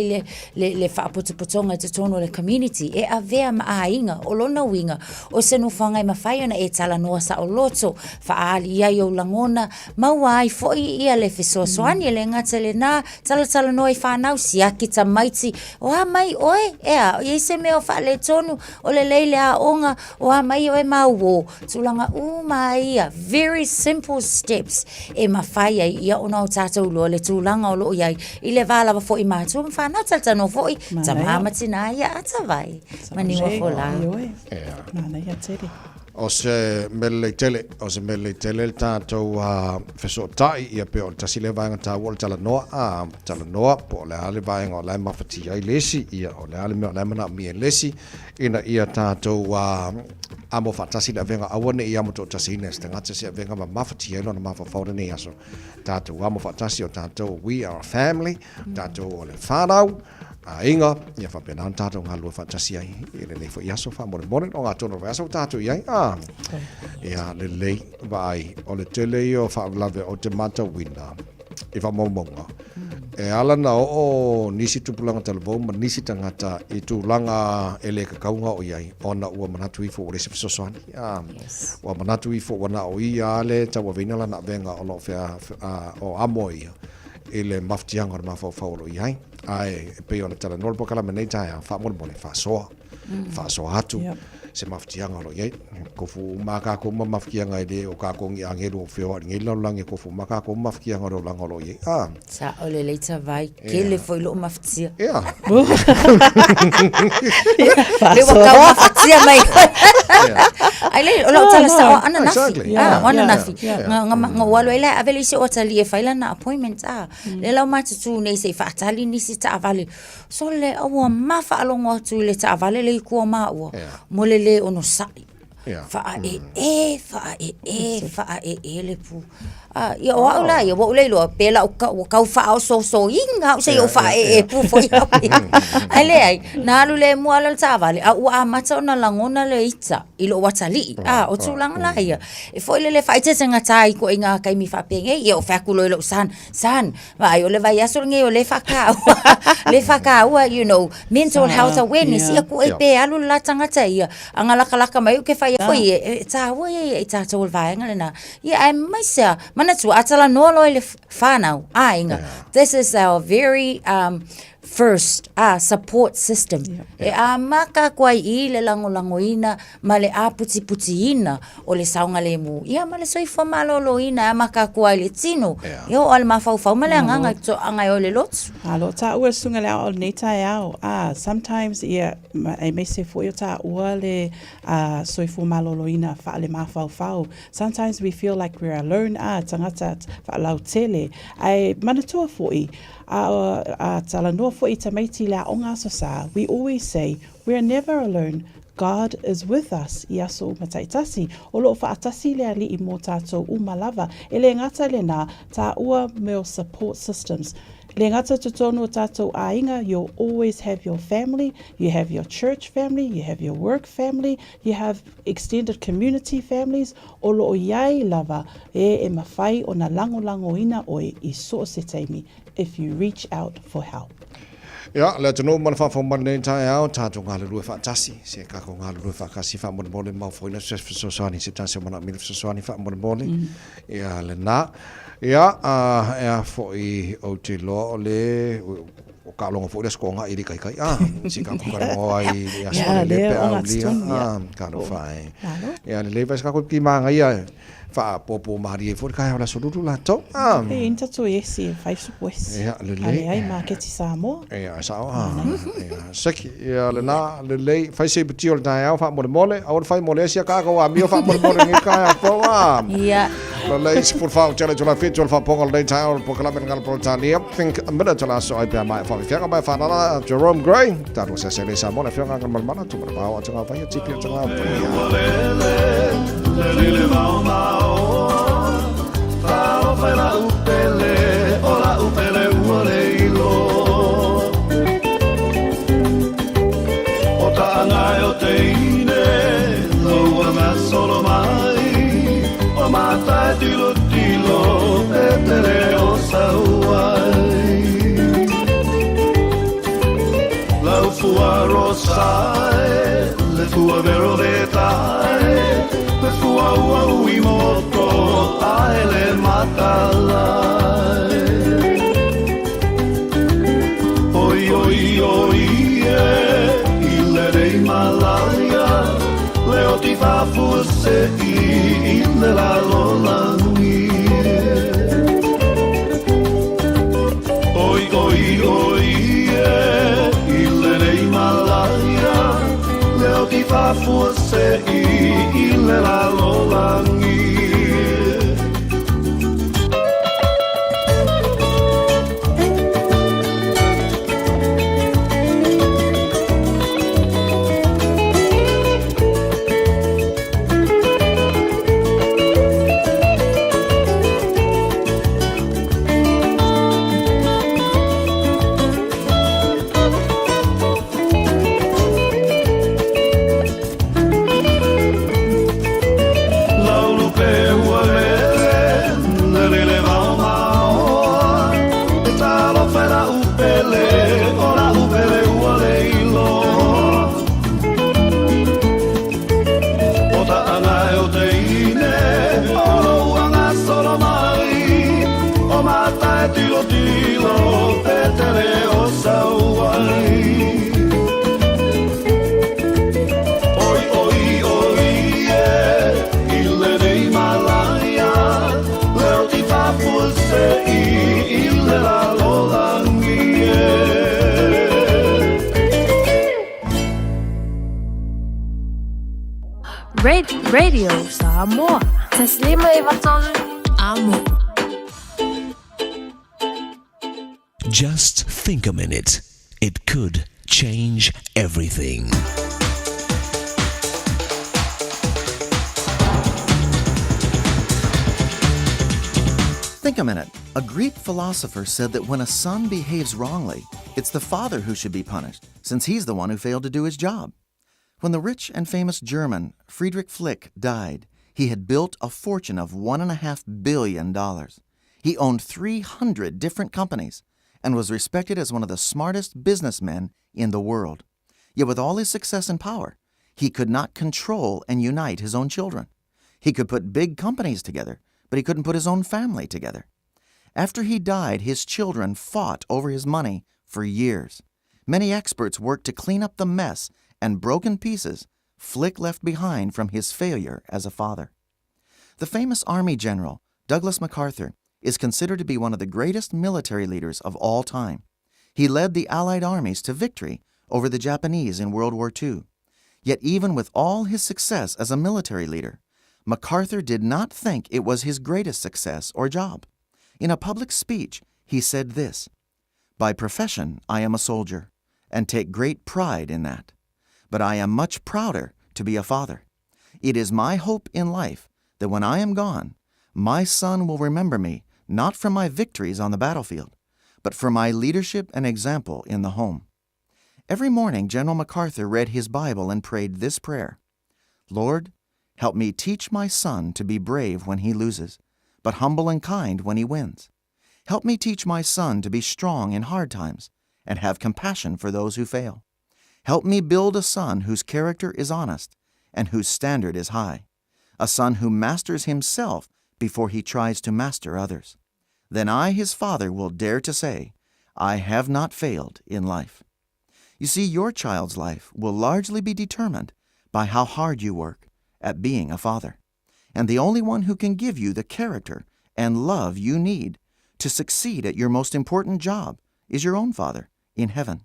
le fa potopotonga I tono le community e avea ma ainga o lona winga o se no fanga ma fai ona e tala noa sa o loto fa ali ia yo langona mawai foi ia le fesoasoani le ngata le na tala noi whanau siaki ta maiti o ha mai oe ea i se meo wha le tonu o le leile a onga o ha mai oe mauo tulanga mai ia very simple steps e mawhai ai ia ona o tātou lo le tulanga o lo iai I le wala wa fo I mātua ma whanau taltano fo I ta mamatina ia atawai mani wa fo la Mana ia tere o se mele tele tātou whesotai ia pe o tasile vanga tā wala tala noa po le ale vanga o lai mawhati ai lesi ia o le ale mea lai mana mi lesi ina ia tātou amo whatasi le venga awane ia mo tō tasi ines te ngata se venga ma mawhati ai lona mawhawhaure nei aso tātou amo whatasi o tātou we are a family tātou o le whanau inga ia fa pena tato ngalu fa tasi ai ele le fo yaso fa mo o nga tono va so tato ai ia le vai o le tele o fa lave o te mata winda e fa momonga E ala na o nisi tupulanga telefon ma nisi tangata I tūlanga ele kakaunga o iai ona ua manatu I fo o rese fisosoani. Ua manatu I fo wana o ia ale tawa veinala na venga o lo fea o amo ia. Ele maftianga o mafau lo iai. Ai pe ona tala nol pokala menei taia fa mo fa soa. Fa soa hatu. Se maftianga lo iai. Kofu maka ko mafkianga ile o ka ko ngi angelo feo ngi lo langi kofu maka ko mafkianga lo lango lo iai. Sa ole leita vai kele foi lo maftia. Ja. Le waka maftia mai. Ai le o lo tala sa ana nafi. Ana nafi. Nga walo ile avele se o tali e faila na appointment le la matu nei se fa tali ni si ta vale. So le o mafa alongo tu le ta vale le ku ma o. Mo le ono sai. Fa e le pu. Ia o la ia o le lo pela o ka fa o so inga o se o fa e pu fo ia. Ale ai na lu le mo ala ta vale a o mata ona langona le itsa I lo watali. O tu lang la ia. E fo le fa itse nga tai ko inga kai mi fa penge ia o fa ku lo san vai o le vai aso nge o le fa ka. Le fa ka you know mental health awareness ia ko e pe alu la tanga ia angala kalaka mai ke fa ia foi e ta tol vai ngale na ia ai maisa manatu atala no lo le fa inga this is our very first support system e maka kwai I le langolangoina male puti-putiina o le saunga le mu ia male soifo maloloina maka kwai le tino yo o le mafau male anga to anga o le lot alo ta ua sunga le o neta ao sometimes ia ai me se fo ta ua le soifo maloloina fa le mafau sometimes we feel like we're alone tangata fa lau tele ai manatua foi tala no fo ita maiti la onga sosa we always say we're never alone. God is with us. Iaso mataitasi. O lo fa atasi le ali I mo tatou umalava. Ele ngata le na ta ua meo support systems. Le ngata tutono tatou ainga, you'll always have your family, you have your church family, you have your work family, you have extended community families. O lo iai lava e mawhai o na lango ina oe I so se teimi if you reach out for help. Ja, le tano man fa man nei tai au tato ngale lu fa tasi se ka ko ngale lu fa kasi fa mon bole ma foi na so sani se tasi mana mi so sani fa mon bole ya le na ya foi o te lo le o ka longa foi sko nga iri kai si ka ko mo ai ya so le pe au li ka no fai ya le vai ska ko ki manga ya fa popo mari for ka hala so lu la to e inta to esi fai supos ya le ai market samo ja sao saki ya le na le fai se betiol da ya fa mole au fai mole sia ka ko ami fa mole ni ka po ya le is por fa tele la fit fa pongal dei ta por kala ben gal por tania think a minute la so ai pa mai fa fianga ba fa na Jerome Gray ta no se le samo na fianga ngal mana tu ba o tanga fa ya tipi tanga le fai la upele uole ilo o tanga o te ine loa ma solo mai o mata tilo e tere o sauai lau fua rosae le fua vero vetai le fua ua ui moto ai le matalai oi il rei malaya le oti fa forse il la lolani oi il rei malaya le oti fa forse il la lolani Radio Samoa. Taslima iwatolu amo. Just think a minute. It could change everything. Think a minute. A Greek philosopher said that when a son behaves wrongly, it's the father who should be punished, since he's the one who failed to do his job. When the rich and famous German Friedrich Flick died, he had built a fortune of $1.5 billion. He owned 300 different companies and was respected as one of the smartest businessmen in the world. Yet with all his success and power, he could not control and unite his own children. He could put big companies together, but he couldn't put his own family together. After he died, his children fought over his money for years. Many experts worked to clean up the mess and broken pieces Flick left behind from his failure as a father. The famous Army general, Douglas MacArthur, is considered to be one of the greatest military leaders of all time. He led the Allied armies to victory over the Japanese in World War II. Yet even with all his success as a military leader, MacArthur did not think it was his greatest success or job. In a public speech, he said this, "By profession, I am a soldier, and take great pride in that. But I am much prouder to be a father. It is my hope in life that when I am gone, my son will remember me not from my victories on the battlefield, but for my leadership and example in the home." Every morning, General MacArthur read his Bible and prayed this prayer, "Lord, help me teach my son to be brave when he loses, but humble and kind when he wins. Help me teach my son to be strong in hard times and have compassion for those who fail. Help me build a son whose character is honest and whose standard is high, a son who masters himself before he tries to master others. Then I, his father, will dare to say, I have not failed in life." You see, your child's life will largely be determined by how hard you work at being a father. And the only one who can give you the character and love you need to succeed at your most important job is your own Father in heaven.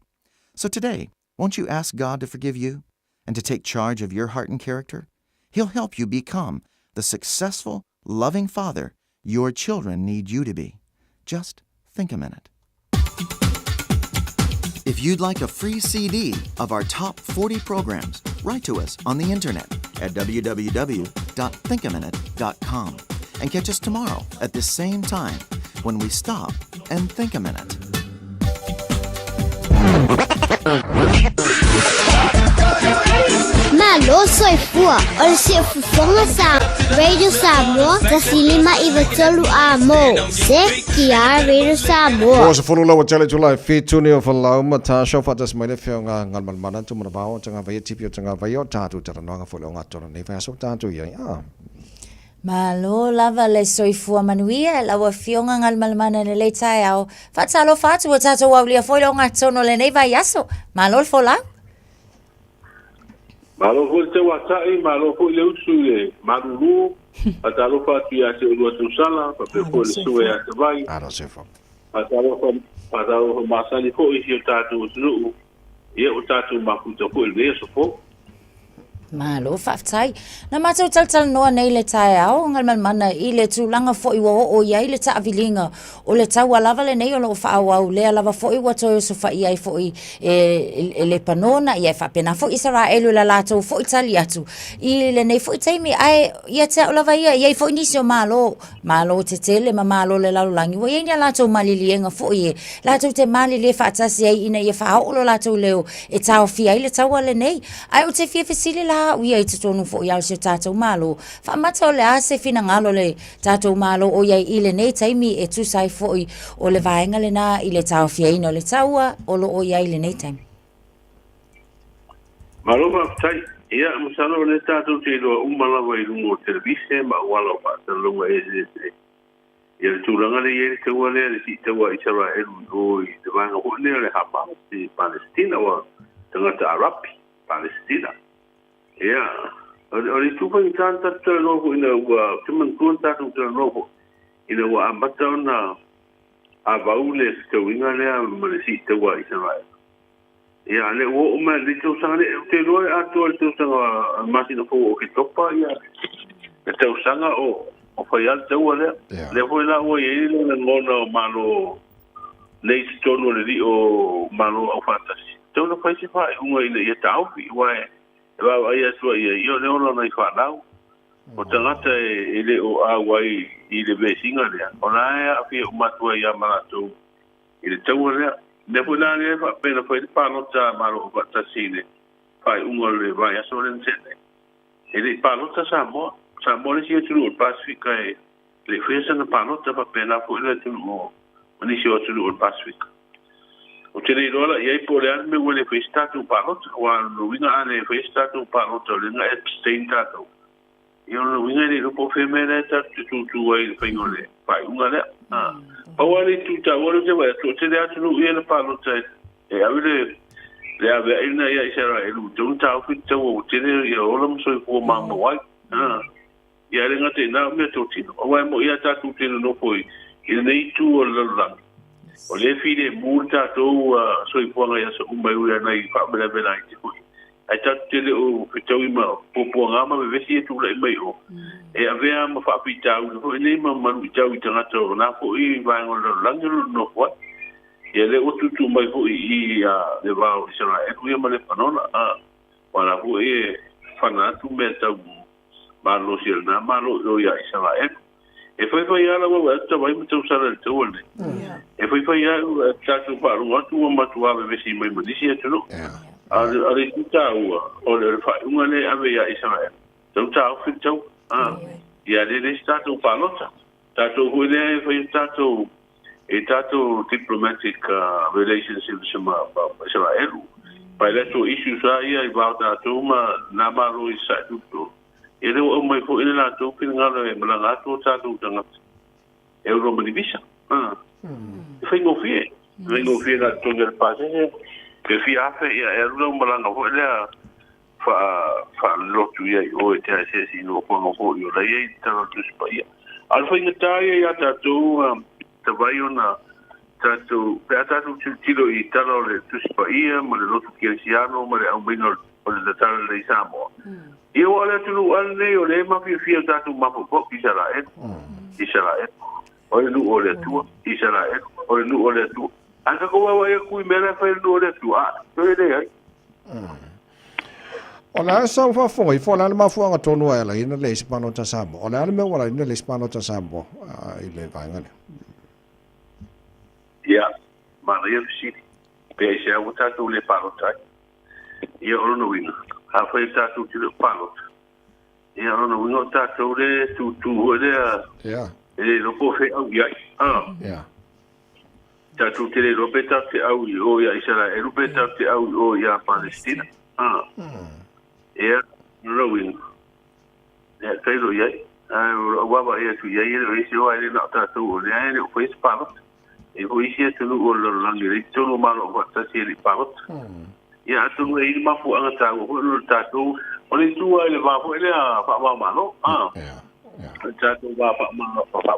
So today, won't you ask God to forgive you and to take charge of your heart and character? He'll help you become the successful, loving father your children need you to be. Just think a minute. If you'd like a free CD of our top 40 programs, write to us on the internet at www.thinkaminute.com and catch us tomorrow at the same time when we stop and think a minute. Malo soy fua, ol si fufonga sa Radio Samoa, tasilima iwa tolu amo, se kia Radio Samoa. Ko se fulu lawa chale chulai fitu ni o falau mata shofa tas mai le fionga ngal malmana tu mabao changa vai tipio changa vai o tatu tarano nga fulu nga tona ni fa so tatu ya. Malo lava le soifua manuia la wa fionga ngal malmana le tai au fatalo fatu wa tatu wa lia foi longa tono le neva yaso malo fola malo fo te wa sai malo fo le usule malulu atalo fatu ya se lo tu sala pa pe fo le sue ya te vai ara se fo atalo masali fo isi tatu usulu ye utatu makuto ko le so fo Malo faftai na matau tal noa nei le tai au ngal malmana I le tulanga fo iwa o ia I le taavilinga o le tau alava le nei o lo fa au le alava fo iwa to so fa ia fo I le panona ia fa pena fo Israel la lato fo Italia atu I le nei fo taimi ai ia te alava ia fo inisio malo te tele ma malo le lalangi wo ia lato malilienga fo ia lato te mali le fa tasi ai ina ia fa o lo lato leo e tau fia le tau le nei ai o te fia fesile la uia I te tonu fo ia se tatou malo fa mata o le ase fina ngalo le tatou malo o ia I le nei taimi e tu sai fo o le vaenga le na I le tau fia ina le taua o lo o ia I le nei taimi malo ma tai ia musano le tatou te lo umala vai lungo televise ma wala pa te lungo ia le tulanga le ia te wale le si te wa Israel o I te vanga ho le hapa si Palestina wa tangata Arabi Palestina Yeah, oli tupa I tanta tanoho ina wa tuman kunta tanoho ina wa ambata na avaule stowinga le malisi te wa Israel. Ia, le o me le tau sanga le te loe atua le tau sanga masina fo o ke topa ia. Le tau sanga o whai al tau alea. Le fo la o ye le ngona o malo le tonu le di o malo au fatasi. Tau na whai se whai unga ina ia tau pi wae. E wau ai atua ia io le ona na i whanau. O tangata e le o a wai i le vesinga lea. O na e a fia umatua ia malatou. I le tau alea. Ne puna le fa pena foi pa nota malo pa tasine. Fai unga le vai aso le ntene. Ele pa nota sa mo le si tu o Pacifica e le fesa na pa nota pa pena foi le tu mo. Ni si o tu o Pacifica. O te le rola e po le an me wele festa tu pa nota wa no winga ane festa tu pa nota le na abstain tato. Io no winga le po femele ta tu ai fai ngole. Fai unga le. Pawali tu ta wala te wa to te atu no ia le palo te e avile le ave ina ia isera e lu tu ta fu te o te ia ola mo so ko ma mo wai ia le ngate na me to tino o wai mo ia ta tu tino no foi i nei tu o le lang o le fide multa to so i ponga ia so umbai ua nei fa bela bela i te ai ta te le o fitau ma po ngama me vesi tu le mai o e avea ma fa pita o nei ma manu tau i tanga to na fo i vai ngol langi no fo e le o tu mai fo i le va o sera e ku ma le panona wala fo e fana tu me tau ma lo sia na ma lo ya sera e foi ala wa ta vai mo tu sara te o ne e foi ala ta tu pa ro tu ma tu ave vesi mai mo disia tu no ale tuta o le fa unga le ave ya Israel tau tau fitau ia le stato palota tato hule foi tato e tato diplomatic relationship sama Israel bilateral issues ia about tato ma na malo isa tuto ele o mai fo ele na to pinga le malanga to tato tanga euro manivisa foi ngofie na to ngel pase ke fiafe ia e lo malanga ho le fa lo tu ia o te se si no ko ho yo la ia ta tu spa ia al foi ngata ia ta tu te vai ona ta tu tilo i ta lo le tu spa ia mo le lo tu kirsiano mo le au bino o le ta le samo io ala tu al ne o le ma fi ta tu ma po Israel o le lu o le tu Israel o le lu o le tu anga ko wa ya ku mera fa no le tu to ele ai ona sa fa fo la ma fu anga tonu ala ina le hispano ta samo ona me wala ina le hispano ta samo ile va ngale ya ma le si pe se a vuta tu le parota io non ho vinto ha fa tu le parota io non ho vinto ta tu le tu le ya e lo po fe au ya ya ta tu te le robeta te au o ya Israel robeta te au o ya Palestina no win ya kai lo ya wa ba ya tu ya le si o ai na ta tu le ai le foi spalo e foi si tu o lo langi le tu no malo wa ta si le palo ya tu no ai ma fu anga ta o lo ta tu o le tu ai le va fu le fa ma malo ta tu va fa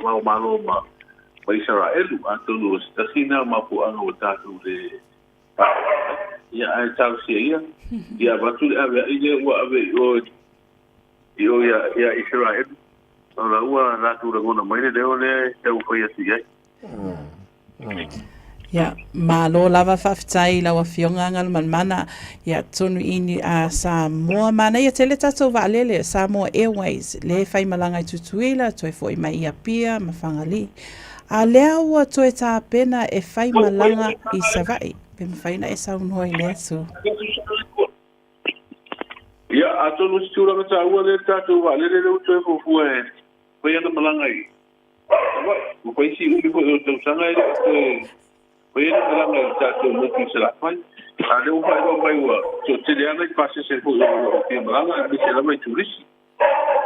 ma malo ma pa Israel atu sta sina ma pu anga o tatu le ia ai tau sia ia batu ave ile wa ave o ia Israel ora ua na tu ngona mai le ole tau foi ati ai ya malo lava faftai la fionga ngal mana ya tonu ini a Samoa mana ya tele tato valele Samoa Airways le fai malanga tutuila toi foi mai ia pia mafangali a lea ua toe tā pena e whai malanga i savai pe mwhaina e saun hoi lea su ia ato no situranga tā ua le tātou wa le le toe fufu e whai ana malanga i whai si uli po e tau sanga e whai ana malanga i tātou moki se la whai a le uwhai wa mai ua so te le ana i pase se po o te malanga i se la mai turisi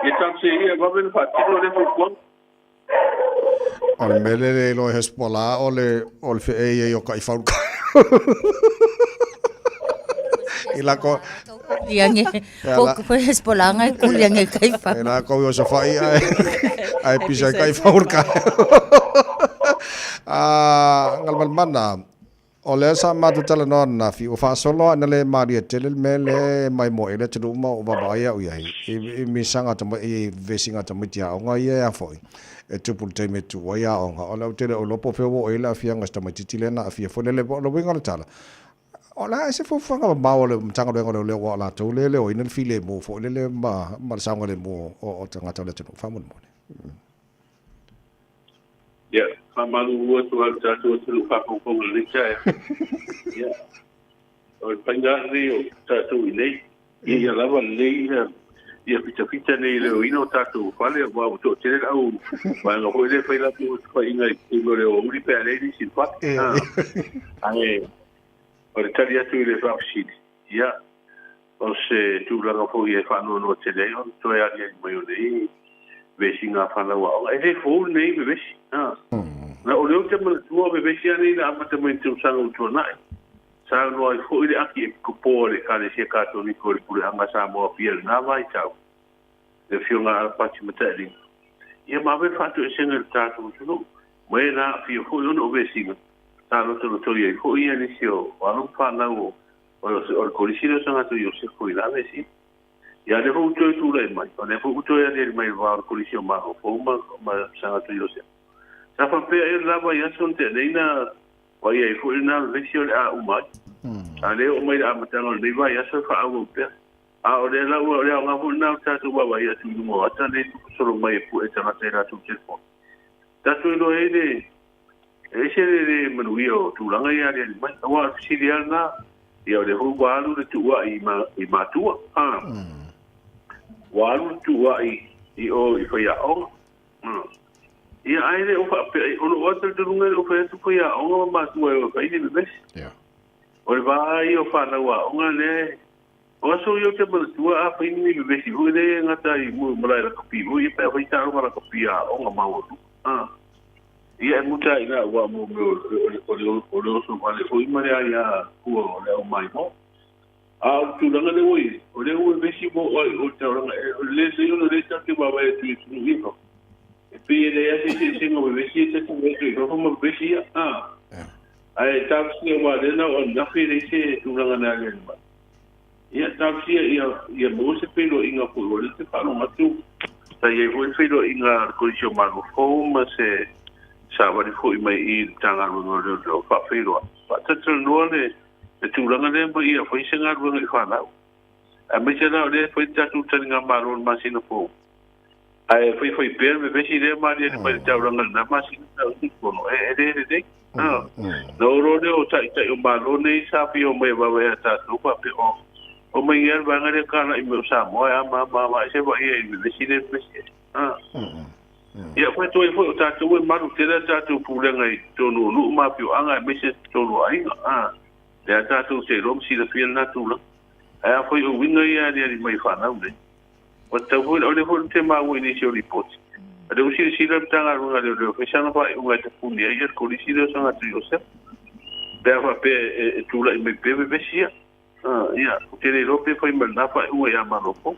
e tātou se ia wawena whaatino le fufu ole mele lo Hezbollah ole fe e yo kai faul ila ko yange po Hezbollah ngai ku yange kai fa ila ko yo safai ai pisa kai faul ka ngal mana O le sa matu tala no na fi o fa solo na le maria tele mele mai mo ele tulu ma o baba ia o ia I mi sanga tamo I vesinga tamo tia o nga ia foi e tupu te me tu o ia o nga o la tele o lopo fe o ele afia nga sta matitile na afia fo le lo winga le tala o la se fo fanga ba o le mtanga le o la to le o ina file mo fo le ma sanga le mo o tanga tala tulu fa mo Ya, malu ua tu al tatu tu lupa kong le chai. Ya. O panga rio tatu ile. Ia lava le ia pita nei le ino tatu fale wa to tele au. Wa no ho le fai la tu fa inga I le o uri pe ale ni sin pat. Ai. O le tali atu le fa fsi. Ya. O se tu la fo ia fa no tele o to ia ni mai o nei. Vesinga fa la wa. E fo nei vesi. Na o leo te mana tua me besi ane na amata mai te usanga utua nai. Sa no ai fo ile aki e kupo le kane se kato ni kore kure anga sa moa pia le nawa I tau. Le fionga ala pati matari. Ia mawe fatu e senga le tato utuno. Mae na fio fo iono o vesinga. Sa no tono tori ai fo ia ni sio. Wano whanau o le korisira sanga to yo se fo ila vesi. Ia le fo utoe tula e mai. O le fo utoe ane mai wa korisio maho. Fo ma sanga to yo se. Sa fa pe e lava ia son te leina wa ia fu ina vesio a umai. A le o mai a matanga le vai ia so fa au pe. A o le la o le nga fu na ta tu wa ia tu mo ata le solo mai fu e tanga te la tu telefon. Ta tu lo e de e se le manuio tu langa ia le mai wa siria na ia le fu wa lu tu wa I ma tu ha. Wa lu tu wa I o I fa ia o. Ia aile o fa pe o no hotel de lunga o fa tu ya o ma tu o fa ini bes. Ya. O va I o fa na wa o ngale. O so yo te ba tu a fa ini bes o de ngata I mu mala la kopi o I pa fa ta o mala kopi a o ma o tu. Ah. Ia muta ina wa mo o so vale o I mare ia ku o le o mai mo. A tu langa le o le bes mo o te o le se yo le ta ke ba va tu ni no. Pia de ese singo besi te tu no como besi ai taxi o ma de na o na fi de se tu langa na le ba ia taxi ia mo se pelo inga pu o le te pa no matu ta ia vo pelo inga condition ma fo ma se sa va di fo I mai I tanga no do fa pelo pa te no le tu langa le ba ia fo singa ro ngi fa na a me se na le fo ta tu tanga ma ro ma sino fo ai foi per me vesi le mari e mai tau ranga na masi tau tipo no e no ro de o tai o malo nei sa pi o mai va va ta tu pa pe o mai yer va ngare kana I me sa mo ya ma se va e me vesi le vesi ia foi to foi ta tu e maru te ta tu pule ngai to no lu ma pi anga me se to lo ai le ta tu se rom si le pi na tu la ai foi o winga ia ni mai fa na le o te hui o le hui te mau initial report. A le usi si le tanga runga le whesana pa unga te puni a ier kori si le sanga tu Yosef. Pea wha pe e tula I me pewe besia. Ia, o te le rope whai mana pa unga ia maroko.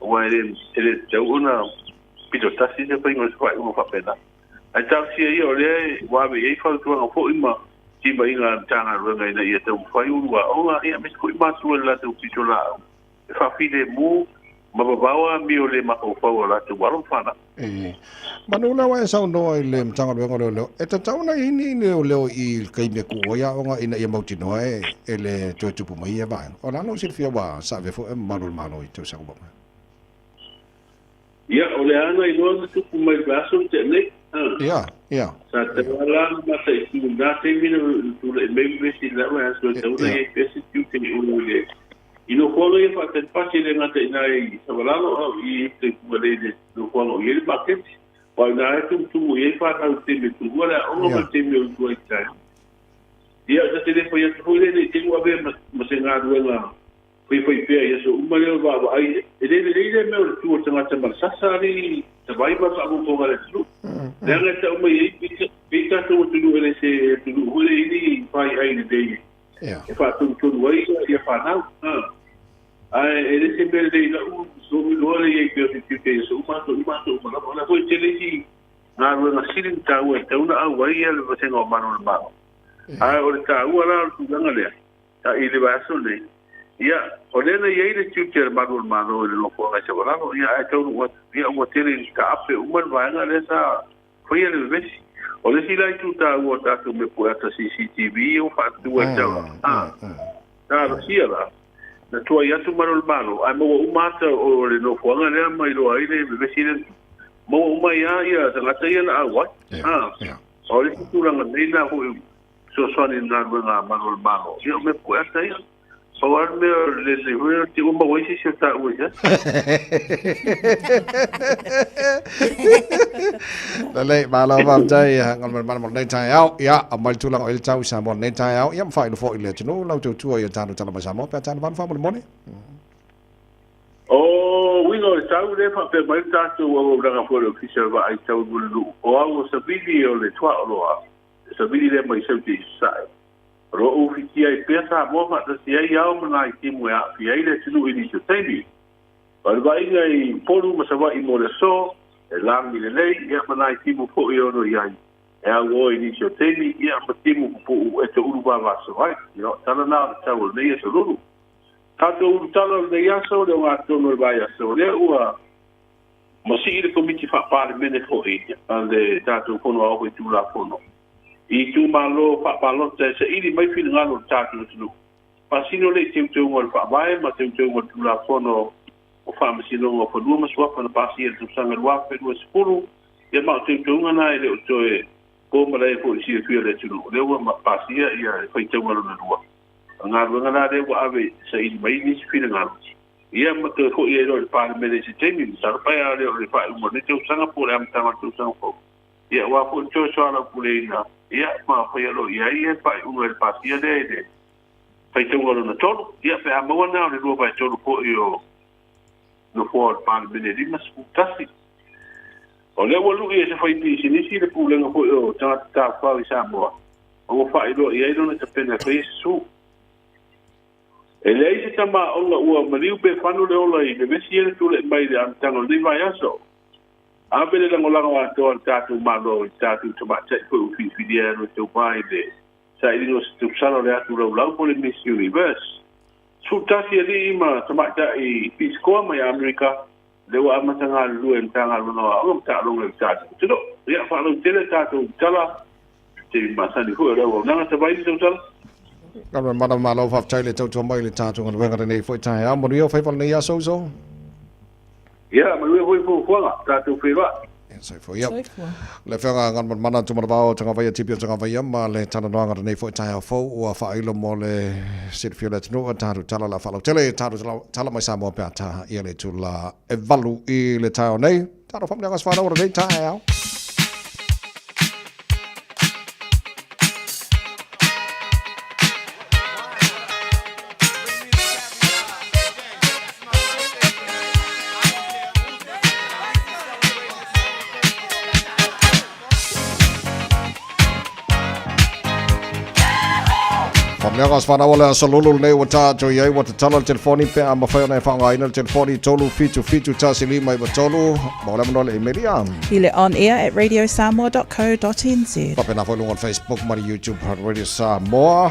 Ua e le tau una pito tasi te whai ngos whai unga whapena. A tau si a ia o le wawe ei whau tuanga fo ima ki ma inga tanga runga ina ia tau whai urua. Onga ia mes ko ima tua la tau pito la au. E whawhide mu mabawa mi o le mako fau la tu walo fana manula wa sa no le mtanga le e ta tauna ini le I kai me ku ya onga ina ia mauti no e le to tupu mai e ba o la no silfia wa sa ve fo manul mano I to sa ba ia o le ana I no tupu mai baso te ne ia sa te wala ma te tu na te mi tu le me vesi la wa so te una e pesi tu te uno le ino kono e fa te pasi le ngata ina I sabalano I te kuale de no kono I le market wa na tu e fa ta te me tu wala o ma te me o tu ai tai ia te le foi tu le te wa be ma se nga duela foi pe ia so uma le va ai le me o tu o tanga te ma sasari te vai ba sa ko ngale tu le nga te o mai pita tu le se tu le ni vai ai le dei e fa tu wai ia fa na ai ele se perde la so mi lo le que so ma na foi tele si na na silin ta wa ta una au wai ia le se no mano ma Ai o le tāua la o tūlanga lea. Ta i le vaso nei. Ia, o lena iei le tiutia le manu le mano i le loko ngai sa walano. Ia, ai taunu ua tere ni ka ape uman vaenga le sa whaia le vesi. O le sila i tūta ua tātou me puata CCTV o whātua taua. Tā rasia la. Na tua i atu manu le mano. Ai maua umata o le nofuanga lea mai loa i le vesi le. Maua umai ia tangata ia na awai. O le tūlanga nei na hui. So swani na nga manu le mano. Ia me puata ia. Awal me le hui ti umba waisi si ta ui ya. Lele malo vam jai ngal man mon nei tai au ya amal tulang oil chau sa mon nei tai au yam fai fo ile chino lau tu tu ya tanu tala masamo pa tan van fa mon mone. Oh, we know tau le fa pe mai ta tu o nga fo le official va ai tau bulu. O au sa video le twa loa. Sa video le mai se sai. Ro oficia I pesa mo fa ta sia ia o na I timu ya fi ile tinu ini se teni. Par vai ngai polu ma sa va I mo le so e lang ni le lei ia ma I timu po I ono ia. E a wo ini se teni ia ma timu po e te uru ba va so vai. Yo tana na ta wo nei se lulu. Ta to uru tala le ia so le wa to no vai so le ua mo si ile komiti fa pa le mene fo I. Ande ta to kono o ko tu la kono. I tu malo pa palo te se ili mai fil ngalo tatu tu. Pasino le te tu ngol pa vai ma te tu ngol tu la fono o fa masino o fa luma swa pa pasi e tu sanga wa pe do spuru e ma te tu ngana ile o toe ko ma le ko si fi le tu le wa ma pasi ia fa te ngol na lua. Ngalo ngana de wa ave se ili mai ni fil ngalo. Ia ma te ko ia do pa me le se te mi sa pa ia le fa mo ne te sanga po le am tama tu sanga po. Ia wa po to so ala puleina. Ia ma foi alo ia pai un pasia de pai te ngolo na tolu ia pe amo na le pai tolu po io no for pan benedi mas tasi o le wolu ia se foi pi sinisi le pulenga po io ta fa sa mo o fa ilo ia ilo na te pena fe su ele ise tama o la ua mariu pe fanu le ola I le vesi ele tu le mai de antano le vai aso Abele la ngola wa to tatu malo tatu to ba te fu fi dia no to pai de sa I no stu salo le atu lo po le Miss Universe su tasi ali ma to ba ta I pisco mai America le wa ma tanga lu en tanga lu no o ta lo le tatu to ya fa lo tele tatu tala te ma sa ni ho le wa na ta bai to tala Kalau mana malo fa chai le to mai le tatu ngal wenga nei foi tai a mo rio fai fal nei so so. Ya, ma we fo nga ta tu fiwa. Sai fo ya. Le fenga ngan mana tu mana bao tanga vai tipio tanga vai ma le tana no ngar nei fo tai a fo o fa ilo mo le sit fiolet no ta tu tala la falo tele ta tu tala mai sa mo pa ta ia le tu la evalu I le tao nei ta ro fam le ngas fa no nei ta ya. Ngas fana wala solulu nei wata to yai wata tala telefoni pe ama fa na fa ngai na telefoni tolu fitu tasili mai batolu mo le no email Ile on air at radiosamoa.co.nz. Pa na follow on Facebook mari YouTube Radio Samoa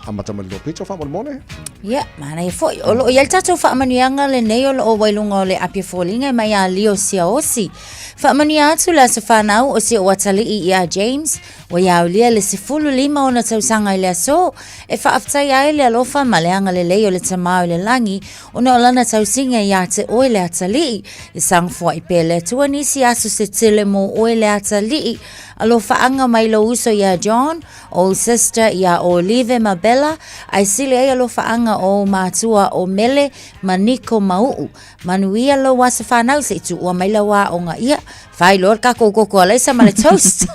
ama tamalo pito fa mo ne. Ya, mana e foi. O lo yel tato fa manianga le nei o wailunga le api folinga mai a Leo Siosi. Fa mania tu la se fa nau o se watali I James. Wa ya lia le se fulu lima ona tausanga ile so. E fa aftai ai le alofa maleanga le leo le tamau le langi. Ona olana tausinga ia te oile atali. I sang fua I pele tua nisi asu se tele mo oile atali. Alofa anga mai lo uso ia John. O sister ia Olive Mabella. Ai sile ai alofa anga o matua o mele maniko mau. Manuia lo wasa whanau se tu ua mai lawa o nga ia. Vai lor ka koko alai sa male toast.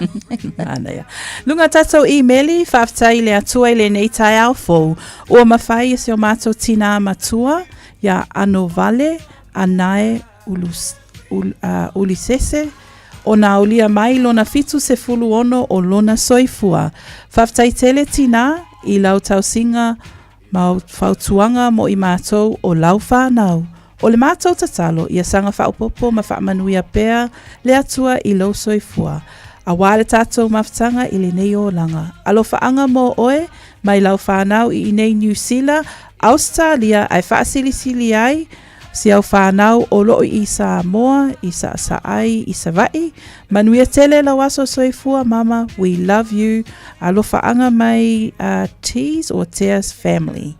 Ana ia. Lunga tatou emaili whaftai le atua le nei tai au fou. Ua mawhai se o mātou tina matua ia ano vale anae ulisese. O na ulia mai lona fitu se fulu ono o lona soifua. Whaftai tele tina I lau tausinga mau whautuanga mo I mātou o lau whanau. O le mātou tatalo ia sanga whaupopo ma whaamanuia pēr le atua I lau soifua. A wale tātou mawhtanga I le nei o langa. Alo whaanga mō oe, mai lau whanau I nei New Zealand, Australia, ai whaasilisili ai, si au whanau o loo I Samoa, I Saai, I Savai. Manuia tele la waso soifua, mama, we love you. Alo whaanga mai Tees or Tears family.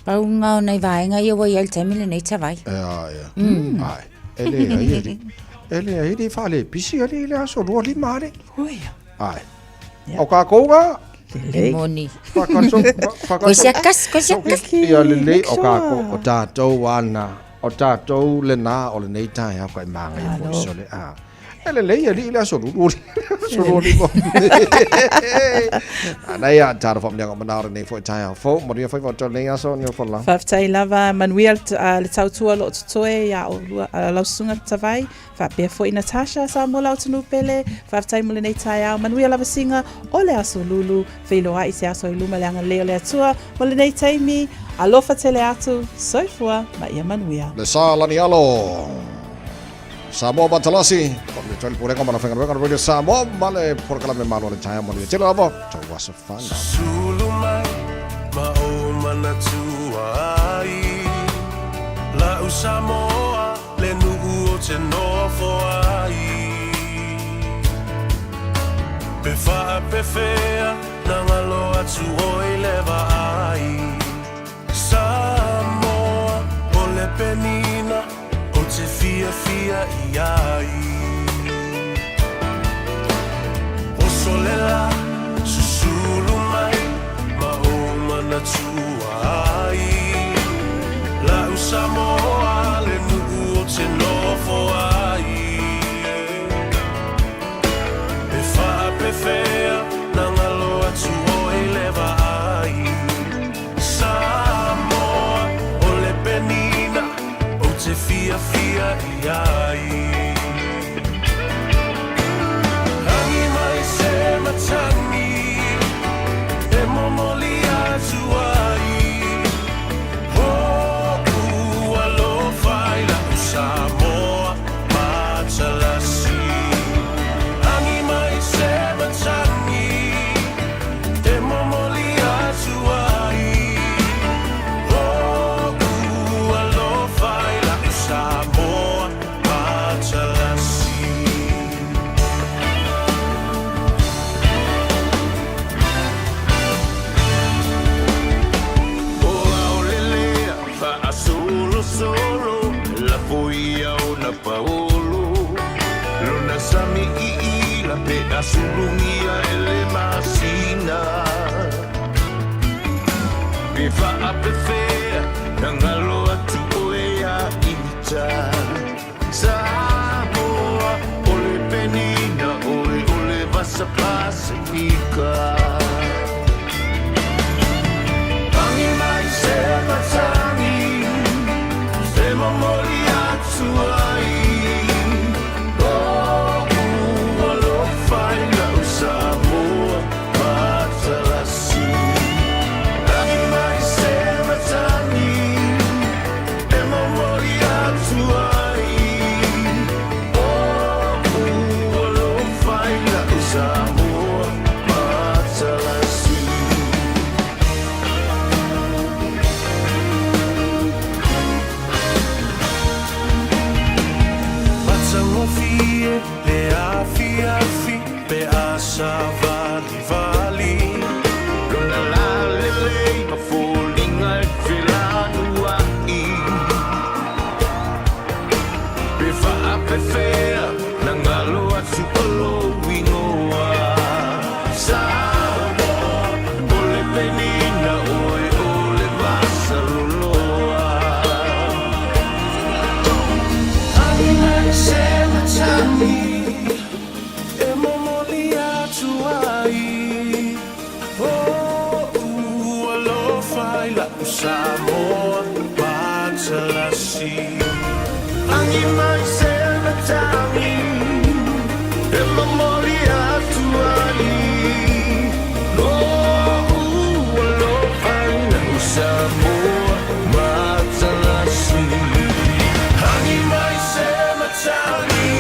Pau ngau nei vaenga I wa yel temile nei tawai. Ai. Ele ai di fale pisi ali le aso ro li mare. Ai. O ka koga Moni. Ko sia kas. Ia le o ka ko o tātou ana. O tātou le nā o le nei tai ha kai manga I fo so le a. Ele le ia li le aso ro li mo. Ana ia tāra fo mnga manara nei fo tai ha fo mo ia fo to nei aso ni fo la. Whaftai lava manuia le tautua lo toe ia o lau sunga tawai. Whapea fo I Natasha sa mo lau tanu pele. Whaftai mo le nei tai au. Manuia lava singa o le aso lulu. Wheloa I se aso I luma le anga leo le atua. Mo le nei taimi. Alofa tele atu. Soifua ma ia manuia. Le sa lani alo. Samoa Batalasi. Kami tuan pura kau mana fengan fengan radio Samoa male por kalau memang orang cahaya malu. Cila apa? Coba sefan. Sulumai mau mana tuai la Samoa le nugu o te nofo ai pe fa pe fea nangalo atu oi leva ai Samoa o le penina te fia iai o solela susulu mai ma o mana tuai la Samoa le nugu o te nofo ai pe fa pe fea nangalo atu oi leva ai Samoa o le penina o te fia iai Hangi mai se matangi e momoli atu ai Ho ua lo fai la Samoa matalasi Hangi mai se matangi e momoli atu ai Ho ua lo fai la Samoa solo la poia ona paolo lona sami I la pe asulungia ele masina pe fa apefe nangalo atu oea ita Samoa ole penina ole vasa pasifika Tangi mai se matani Momoli atu ai Oh, alo fai la Samoa matalasi Tangi mai se matani E momoli atu ai Oh, alo fai la Samoa matalasi le afi pe asa vali lona la lele ma folinga e filanu ai pe fa pe fea nangalo atu olo wingoa Samoa ole penina ole vasa loloa Ai se matani e momoli atu ai Oh, alo fai la Samoa matalasi Angi mai se matani e momoli atu ai Oh, alo fai la Samoa matalasi Angi mai se matani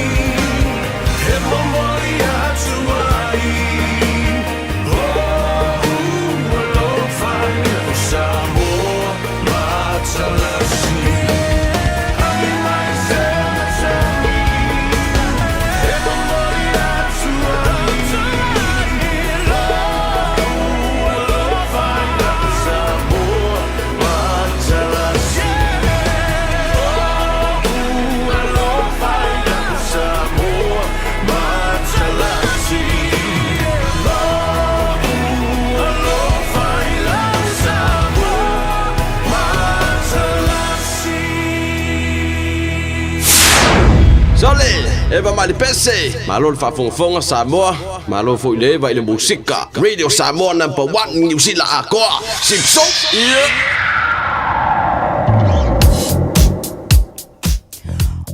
Eva mali pese. Malo le whaafongafonga Samoa. Malo fo ile eva ile musika. Radio Samoa #1 New Zealand akoa. Sipso.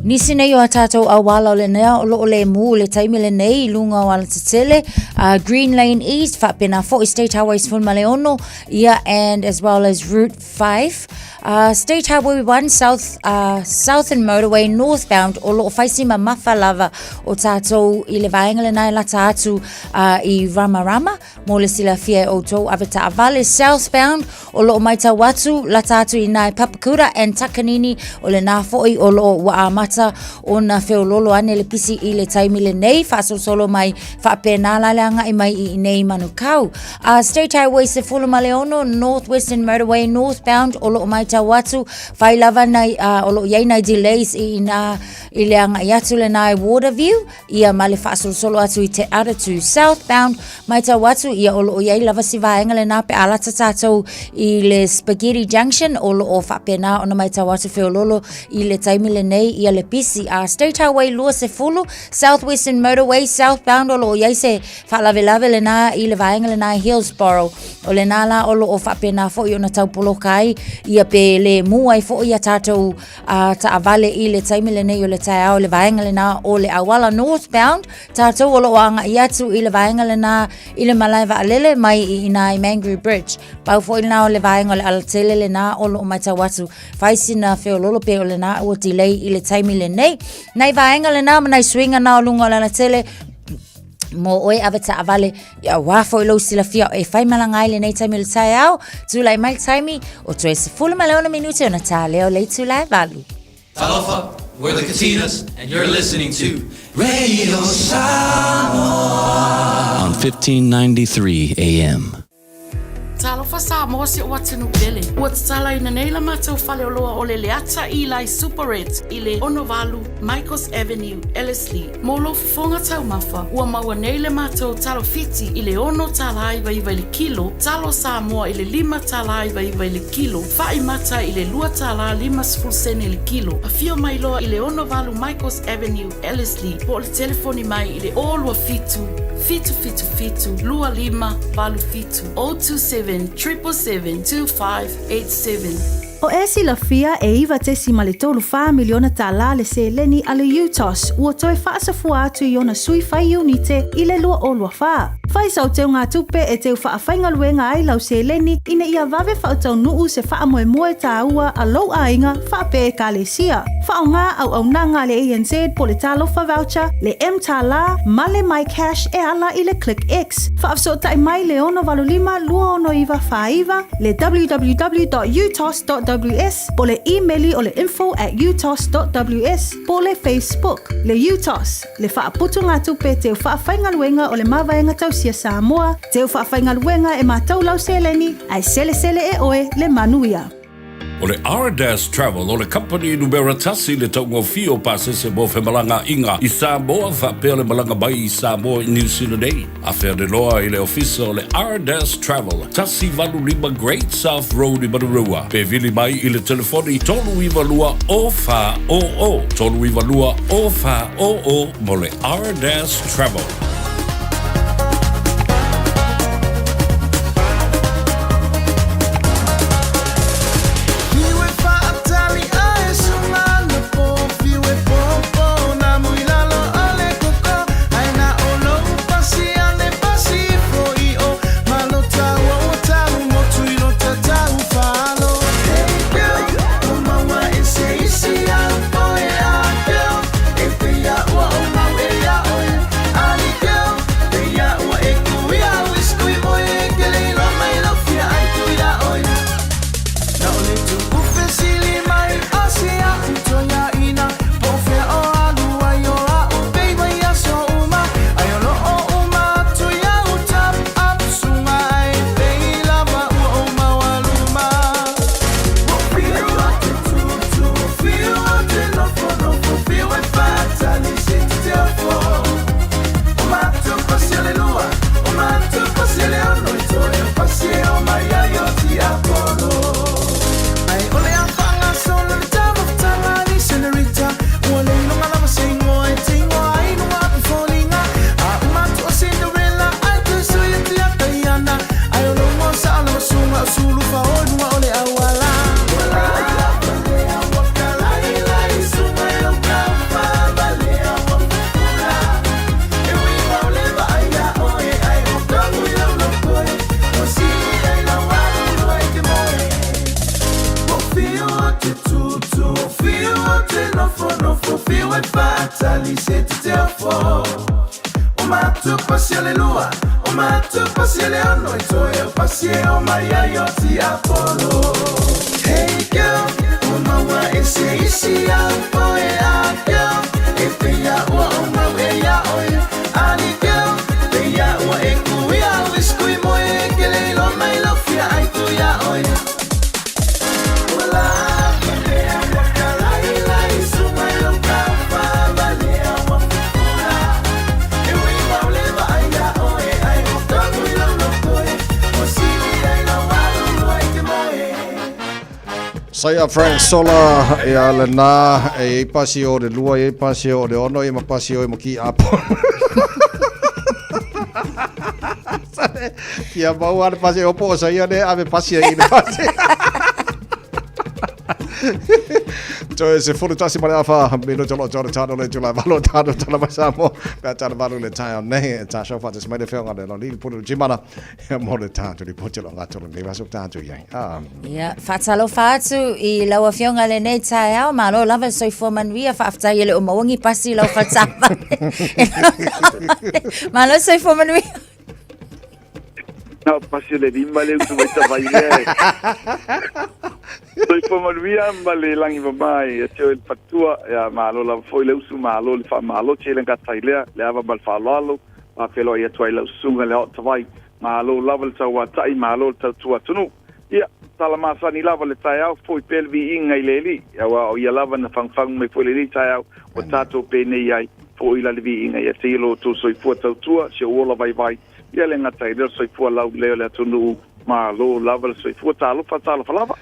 Nisi nei o a tātou a wala o le nea o loo le mu le taimi le nei lunga o ala tatele Green Lane East whapena 40 State Highways Funmaleono and as well as Route 5 State Highway 1 Southern Motorway northbound o loo whaisima mawhalava o tātou I le vaenga le nai lata atu I Ramarama mo le sila fia o tau aveta avale southbound o loo maita watu lata atu I nai Papakura and Takanini o le nā foi o loo wa amata ona feololo ane le pisi I le taimi le nei whaasosolo mai whaapena laleanga I mai I nei manukau. State Highway se Fulumaleono Northwestern Motorway northbound o loo maita watu whailava nai o loo iei nai delays I le anga I atu le nai Waterview ia male whaasosolo atu I te Aratu southbound maita watu ia o loo iei lava si vaenga le nā pe alata tātou I le Spaghetti Junction o loo whaapena ona maita watu feololo I le taimi le nei ia le pisi State Highway lua se fulu Southwestern Motorway southbound o loo iei se whaalavelave le nā I le vaenga le nā Hillsborough o le nā la o loo whaapena fo I ona taupolo kai ia pe le muai fo I a tātou ta avale I le taimi le nei o le tai au le vaenga le nā o le awala northbound tātou o loo anga I atu I le vaenga le nā I le malai vaalele mai I nā Mangere Bridge pau fo I le nā o le vaenga o le alatele le nā o loo maita watu whaisina feololo pe o le nā o delay I le taimi le nei nai vaenga le nā manai swinga nā o lunga o le alatele mo oe aveta avale ia wafo I lo sila fia e whai malangai le nei taimi le tai au tūlai mai taimi o tue se fulu maleona minute o na tā leo le tūlai valu Talofa, we're the Katinas and you're listening to Radio Samoa on 1593 AM. Talofa Samoa si o watinu pele. Ua tatala ina nei la matau whale o loa o le leata I lai Super Red I le Onovalu, Michaels Avenue, Ellerslie. Mo lo fifonga tau mafa, ua maua nei le matau talo fiti I le ono tala iwa iwa I le kilo, talo Samoa I le 5 tala iwa iwa I le kilo, whai mata I le 2 tala 5 sene I le kilo. A fio mai loa I le Onovalu, Michaels Avenue, Ellerslie. Po le telefoni mai I le olua fitu, lua 5 valu fitu, 027-777-2587. O esi la fia e iwa tesi ma le tolu wha miliona tala le se leni a le UTOS ua toe whaasafua atu I ona sui whai unite I le lua olua wha. Whai sau teo ngā tupe e teo wha whainga luenga ai lau se leni ina ia vave whaotau nuu se wha moe moe tā ua a lau ainga wha pe e ka le sia. Wha o ngā au nanga le ANZ po le talofa voucher, le M tala, ma le My Cash e ala I le Click X. Wha afso tai mai le ono valulima lua ono iwa wha iwa, le www.utos.ws, po le emaili o le info@utos.ws, po le Facebook, le UTOS, le wha aputu ngā tupe teo wha whainga luenga o le mawaenga tausia Samoa, teo wha whainga luenga e mātau lau seleni, ai sele e oe le manuia. O le R-Dash Travel o le company numero tasi le taungo fio pasese mo whemalanga inga I Samoa whapea le malanga bai I Samoa I New Zealand ei. A whea de loa I le ofisa o le R-Dash Travel tasi valu 5 Great South Road I Marurua. Pe vili mai I le telefoni tolu iwa lua o wha o o. Tolu iwa lua o wha o o mo le R-Dash Travel. Ali se te te fo. O matu pasi le lua, o matu pasi le ono e toi o pasi o mai ai o ti Apollo. Hey girl, o maua e se isi a po e a girl, e pia ua o mau e ia oi, ali girl, pia ua e kui a wiskui mo e ke leilo mai lo fia ai tu ia oi. Wala, pia waka lai lai sumai lo kafa, balea wa fukura, e ui mau leva ai ia oi, ai o kaku i lau no koe, o sili ai lau alu loi ke moe. Saya Frank Sola e alena e pasi o de lua e pasi o de ono e ma pasi o e mo ki apo. Kia mau ana pasi o po saya de ave pasi e ina pasi. Joe se furu tasi mare afa mino jolo jolo tano le jula valo tano tano masamo pe tano valo le tayo ne ta shofa te smede fe ngade no li puru jimana e mo le tato li potelo ngato le vaso tato yai ia fatalo fatu I lawa fionga le nei tayo malo lava soi fo manuia fa afta ile o mawangi pasi lo fatapa malo soi fo manuia no pasi le dimba le tu vai vai Soy fomanuia male langi mamai e teo il fatua e malo la foi le usu malo le fa malo che le ngatailea le ava mal fa lalo a felo ia toi le usunga le hot vai malo lava le tawa tai malo le tua tunu ia tala masa ni lava le tai au foi pelvi inga ileli ia wa o ia lava na fangfang me foi le tai au o tato pe nei ai foi la levi inga ia tilo tu soi fu tua se o la vai vai ia le ngatailea soi fu lau le tunu malo lava le soi fu talo fa lava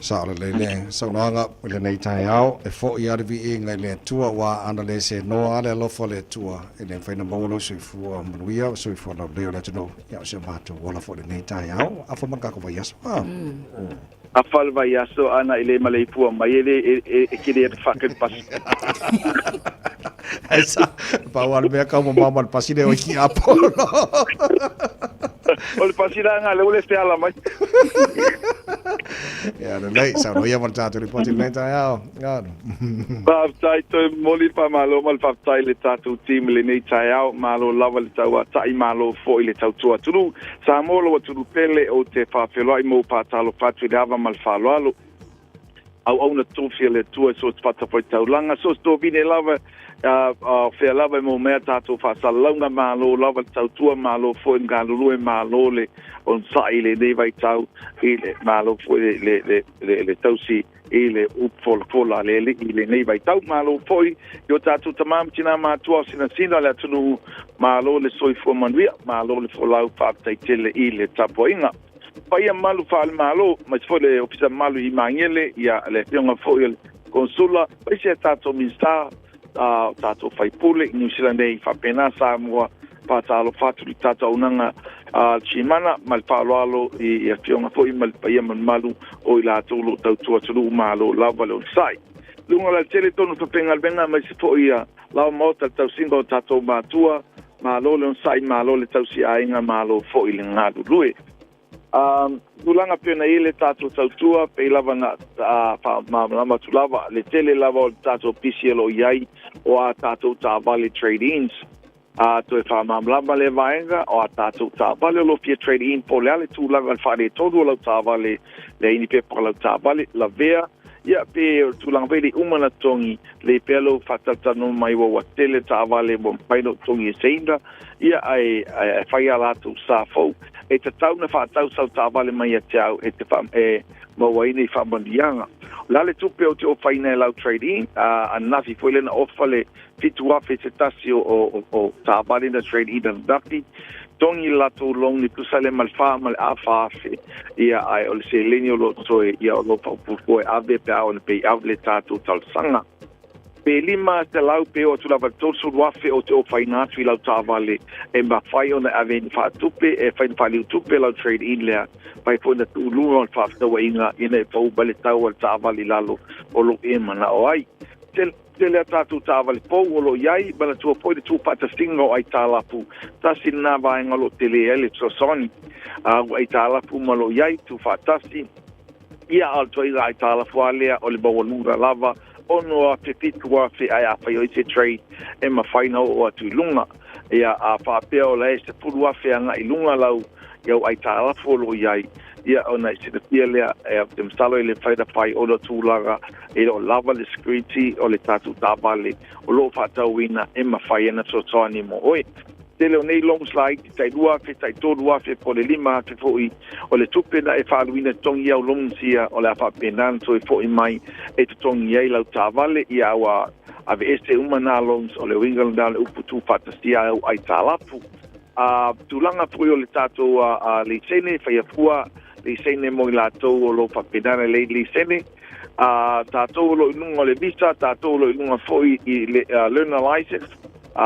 Sa le le so nga le nei tai au e fo ia vi inga le tua wa ana le se no ale lo fo le tua e le fa na mo lo se fu manuia so fu na le le no ya se mato wala fo le nei tai au a fo manga ko vai aso a fal vai aso ana ile malei fu mai ele e kile fa ke pas esa pa wal me ka mo mama pasi de o ki Apollo Ol pasira nga le ule ste ala mai. Ja, de nee, zou nog helemaal tato die potje lenta ja. Ja. Baftai to moli pa malo mal baftai le tato team le nei taiao malo lava le tawa tai malo fo ile tau tua tulu. Sa molo tu pele o te fa felo ai mo pa talo fatu dava mal falo alo. Au na tu fele tua so fata foi tau langa so sto bine lava fe lava mo me tato fa salonga malo lava tau tua malo fo ngalo malo le on sai le dei vai tau ile malo fo le tau si ile upfola le ile nei vai tau malo foi yo tato tamam tina ma tua sina la tunu malo le soi fo manvia malo le fo lau fa tai tele ile tapoinga Pai malu fal malo, mas foi le ofisa malu I mangele ia le pionga foi consula, pai se tato minsta tato fai pule New Zealand ei fa pena sa mo pa talo fatu li tato unanga chimana mal palo alo I pionga foi mal pai malu o ila tulu tau tu malo lava lo sai. Lunga la tele tonu fa pengal benga mas foi ia la mota tau singo tato matua malo le sai malo le tau si ainga malo foi le ngadu lui. Tulanga pena ile tato tautua pe lava na ma tulava le tele lava o tato PCLO yai o a tato vale trade-ins to fa mamlama le vaenga o a tato vale lo fie trade-in po le ale tulanga fare todo lo vale le ini pe por lo vale la vea ia pe tulanga veli umana tongi le pelo fatata no mai wa tele vale bom paino tongi seinda ia ai fai ala tu safo e te tau na whātau sau tāwale mai a teau e te mawaini whamandianga. Lale tupe o te o whaina e lau trade-in, a nafi fwele na ofale fitu afe te tasi o tāwale na trade-in na nafi, tongi lato long ni kusale malwha mal a whaafe, ia ai o le se leni o lo toe, ia o lo paupuko e ave pe au na pe au le tātou talsanga. Pe lima te lau pe o tulawa tosu wafe o te o whainatu I lau tāwale e ma whai o na ave ni whaatupe e whain whaliu tupe lau trade in lea pai po na tu lunga o whaaftawa inga ina e whau bale tau al tāwale lalo o lo e mana o ai. Te lea tātou tāwale pou o lo iai bala tua po de tu pata stinga o ai tālapu tasi nā vaenga lo te le ele trosoni ai tālapu ma lo iai tu whaatasi ia al toi ai tālapu alea o le bawa lura lava ono a fitu a fi ai a fai o te trade e ma whaina o atu i lunga. Ia a whapea o lai se puru a whianga i lunga lau iau ai tā rafolo iai. Ia ona i se te pia lea e te msalo i le whaida whai o lo tūlaga e lo lava le security o le tātu tāpale o lo whatau ina e ma whai ena so toani mo oi. Te leo nei long slide, tai rua fe, tai tōrua fe, po le lima fe fōi, o le tupe na e whaaluina tongi au longsia, o le awhapenan so e fōi mai, e te tongi ei lau tāwale, i awa ave este umana longs, o le wingalanda le upu tū whatastia au ai tālapu. Tūlanga pui o le tātou le sene, whai afua, le sene mo i lātou o lo whapenana le sene, tātou lo inunga le visa, tātou lo inunga fōi i le learner license,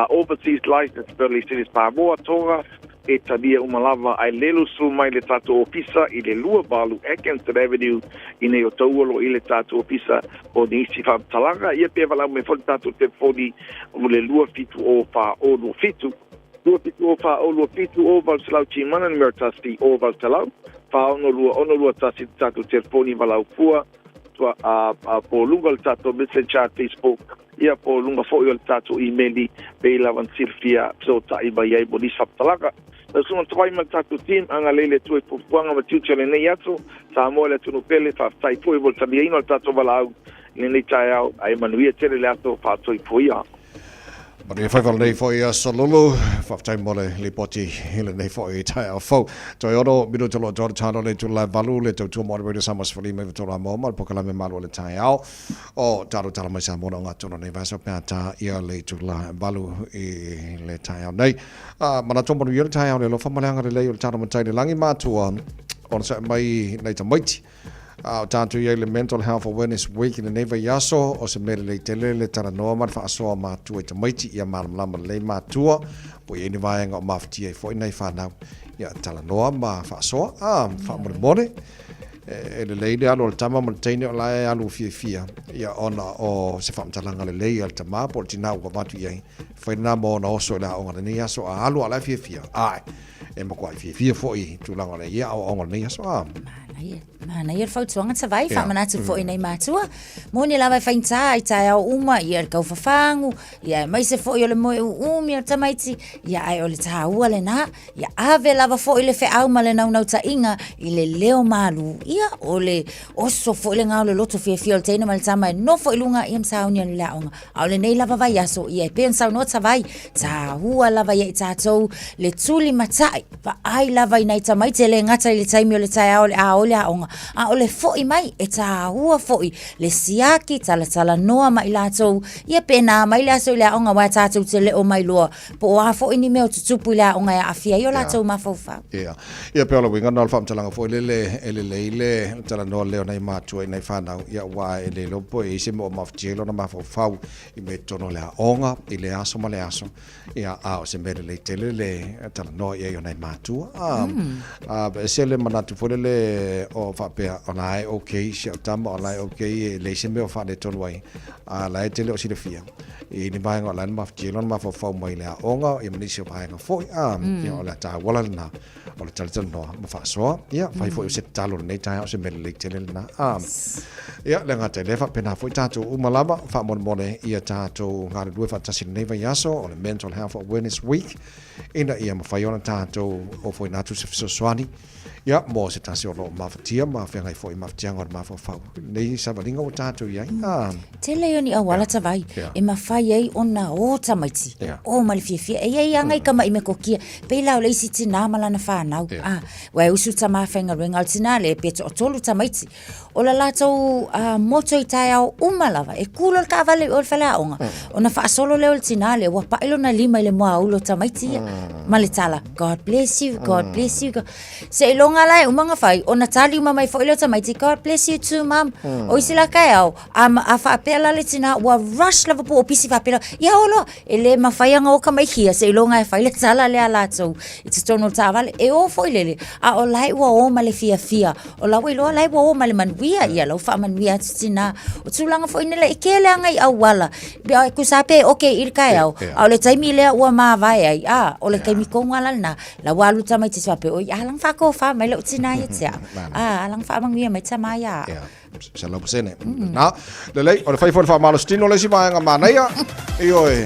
overseas license per le series Pamoa Tonga e tadia umalava ai lelo su mai le tato ofisa i le lua balu Atkinson Avenue i ne o tauolo i le tato ofisa o nisi whamtalanga ia pe walau me foli tato te foli o le lua fitu o wha o lua fitu o lua fitu o val salau chimana ni meratasti o val salau wha ono lua tasi tato te foli walau fua tua po lunga le tato message chat Facebook ia po lunga fo yo tato emaili pe la van Silvia so tai ba ia bo dis faptalaka so no trai mal tato team anga lele tu e puanga ma tuche le nei ato sa mo le tunu pele fa tai foi vol sabia ino tato balau le nei tai au ai manuia tere le ato fa toi poia. Ma ni whaiwala nei fo i a salulu, whaftai mole li poti hele nei fo i tai au fau. Toi oro, mino tolo jora tano le tu lai valu, le tau tua mori radio samas whali me vitola moma, le pokala me malu le tai au. O taro tala mai sa mona ngā tono nei vaso pēr tā ia le tu lai valu i le tai au nei. Mana tomo ni le tai au le lo whamaleanga le lei o le tano matai le langi mātua, ona sa mai nei ta maiti. Tātu iei le Mental Health Awareness Week in the Neva Yaso o se mere le tele le tana noa man whaasoa mātua i ta maiti ia mālamlama le mātua po i eni vāenga o mawhati e fwoi nei whanau ia tala noa ma whaasoa whaamore more e le leile alo le tama man teine o lae alu fia ia ona o se whaamtalanga le lei al tama po le tinau wa watu iei whai nā mo na oso le haonga le nei yaso a alu ala fia ai e makwai fia fwoi tūlanga le ia o onga le nei yaso Mana ia fau tuanga ta vai fa manatu fo nei matua mo ni lava fain tai tai au uma ia kau fafangu ia mai se fo le mo umi ta maiti ia ai ole ta ua le na ia ave lava fo le fe au male nau nau ta inga i le leo malu ia ole oso fo le ngau le loto fe fiol tena mal ta mai no fo lunga im sa unia le launga au le nei lava vai aso ia pen sa no ta vai ta ua lava ia ta to le tuli matai va ai lava nei ta mai te le ngata le taimi le tai au le ole aonga a ole foi mai e ta hua foi le siaki tala noa mai latou ia pena mai la so le aonga wa tatou te le o mai loa po a foi ni me o tupu le aonga a afia yo latou mafofa ia pe ola winga nal fam talanga foi le tala no le nei matua nei fanau ia wa ele lo po e se mo maftielo na mafofa i me tono le aonga i le aso ma le aso ia a o se mere le tele le tala no ia yo nei matua se le manatu foi le o whapea o lai okay si au tama o lai okay le se me o whane tonu ai a lai tele o si le fia i ni mai ngā lai ma whajilon ma whawhau mai lea onga i manisi o whaenga fwoi ia o la tā wala lana o le talitana noa ma whaasoa ia whai fwoi o se talo nei tai o se mele le tele lana ia le ngā te lewa pena fwoi tātou umalama whamone ia tātou ngāre lue whatasi neva yaso o le Mental Health Awareness Week ina ia ma whaiona tātou o fwoi nātu se fisoswani ia mo se tasi o lo mawhatia ma whengai fwoi mawhatia ngor mawhawhau nei sa walinga o tātou iai te leo ni awala ta vai e ma whai ei ona o tamaiti o malifia e ei angai kama i me kokia peila o leisi tina malana whanau wai usu ta mawhenga ringa al tina le peto o tolu tamaiti o la lātou moto i tai au umalawa e kūlo le kāwale o le whalea onga o na whaasolo leo le tina le wa pailo na lima i le moa ulo tamaiti ma le tala God bless you se ilonga lai umanga whai o na tali umamai fo ilo tamaiti God bless you too mum o isi la kai au a whaapela le tina wa rush lava po o pisi whaapela ia olo e le mawhaianga o kamai hia se ilonga e whai le tala lea lātou i te tono tāwale e o fo ilele a o lai ua o ma le fia o lawa iloa lai ua o ma le manuia ia lau wha manuia tina o tūlanga fo inela i ke lea ngai au wala bia kusape oke ir kai au au le taimi lea ua maa vai ai fa o le kai mi ko ngala na la walu ta mai te swa pe o alang fa ko fa mai lo tina ya tia alang fa mang mai tama ya se lo sene na le o le fai for fa malo stino le si mai nga mana ya io e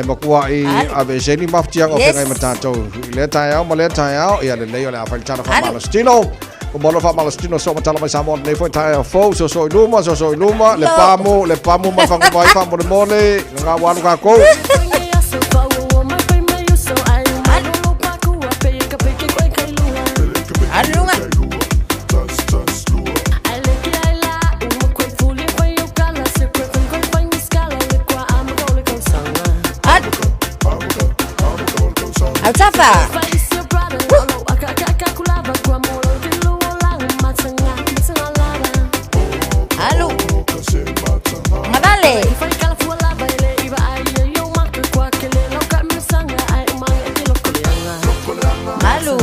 makua I ave seni maftiang o pengai matato le tai au le tai au ia le o le a fai tana fa malo stino o molo fa malo stino so matala mai samon nei foi tai fo so luma le pamo ma fa vai fa mole nga walu ka ko Alunga Altafa Alu Ngabale Alu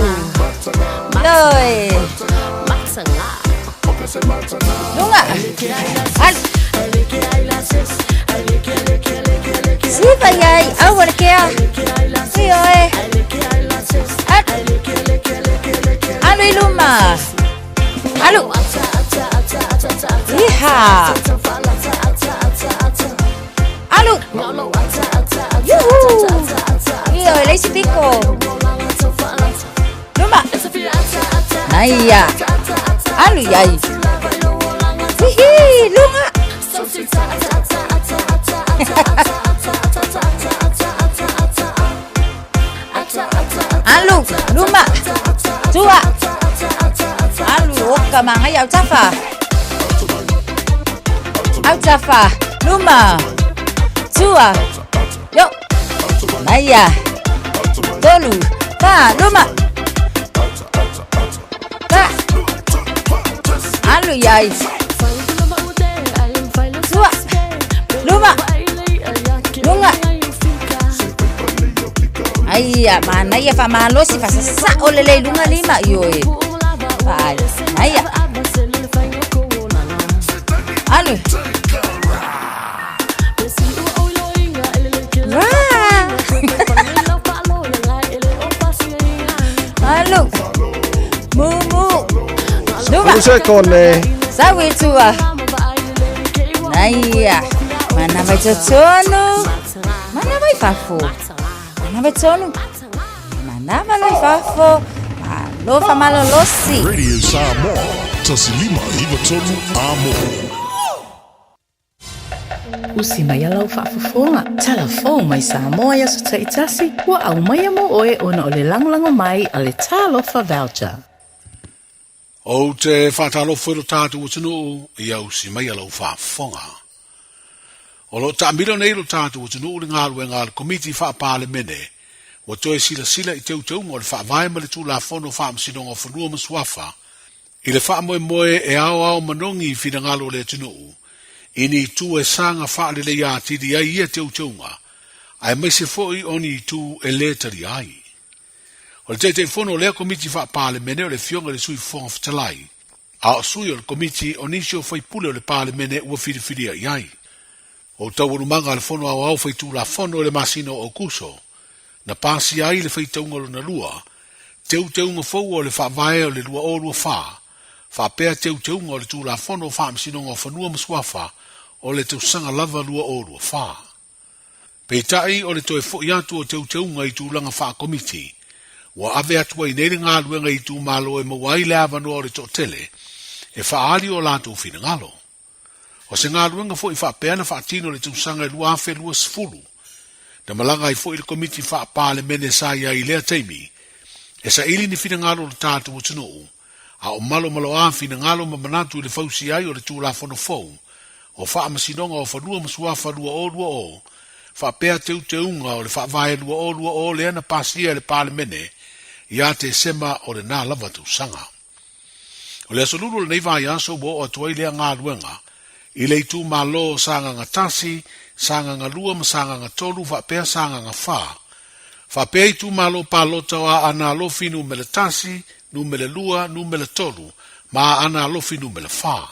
Loi Lunga Alu Siapa yai awal kia Sioi Alu iluma Alu Iha Alu Yuhu Iyo leisi piko Luma Naya Alu yai Hihi lunga Alu luma Tua Alu oka manga ya Altafa luma Tua Yo Naya Tolu Pa luma Pa Alu yai Tua Luma Lunga Aiya mana ya fa malo si fa sa olele lunga lima yoe fa aiya Alu Alu Mumu Luma Sawi tua Aiya mana vai tono Mana vai fafo Mana vai tono Mana vai fafo Lo fa malo losi Radio Samoa Tasilima iwa tonu amo Usi mai alau whaafafonga. Telefon mai Samoa ya so taitasi. Wa au mai amo oe ona o le langolango mai a le talofa voucher. O te whatalofa ilo tātu utunu ia usi mai alau whaafafonga. O lo taamilo nei lo tātu utunu le ngālu e ngālu komiti whaapāle mene. Wa toe sila I teu ngō le whaavai ma le tū la fono whaamsinonga whanua masuafa. I le whaamoe e ao manongi whina ngālu le tunu. Ini tu e sanga whaale le ia tiri ai ia teu nga. Ai mai se foi oni tu e le tari ai. O le te fono lea komiti whaapāle mene o le fionga le sui fonga whatalai. A o sui o le komiti onisio fai pule o le pāle mene ua whiriwhiria iai. O tau urumanga le fono au fai tu la fono le masino o kuso. Na pasi ai le fai taunga na lua. Teu nga fau o le whaavae o le lua o lua wha. Whapea teu nga o le tu la fono o whaamsino o whanua masuafa o le teu sanga lava lua o lua wha. Peitai o le toe fo iatu o teu nga I tu langa wha komiti. Wa ave atua I nere ngā luenga I tu malo e mawai le avano o le to tele. E whaari o lātou whina ngalo. O se ngā luenga fo I whapeana whaatino le teu sanga e lua afe lua sfulu. Na malanga I fo I le komiti whaapāle mene sa ia I lea teimi. E sa ili ni whina ngalo le tātou o tunuu. A o malo afi na ngalo mamanatu le fausi ai o le tū la fono fau. O wha masinonga o whanua masuafa lua o. Wha pea teu unga o le wha vae lua o le ana pasia le pāle mene. Ia te sema o le nā lava tu sanga. O le asolulu le nei vai aso bo o atuai lea ngā luenga. I le tū malo sanga ngatasi, sanga ngalua ma sanga ngatolu, wha pea sanga ngawha. Wha pea I tū malo palota wa ana lofi nu mele tasi, numele lua, numele tolu, ma ana lofi numele wha.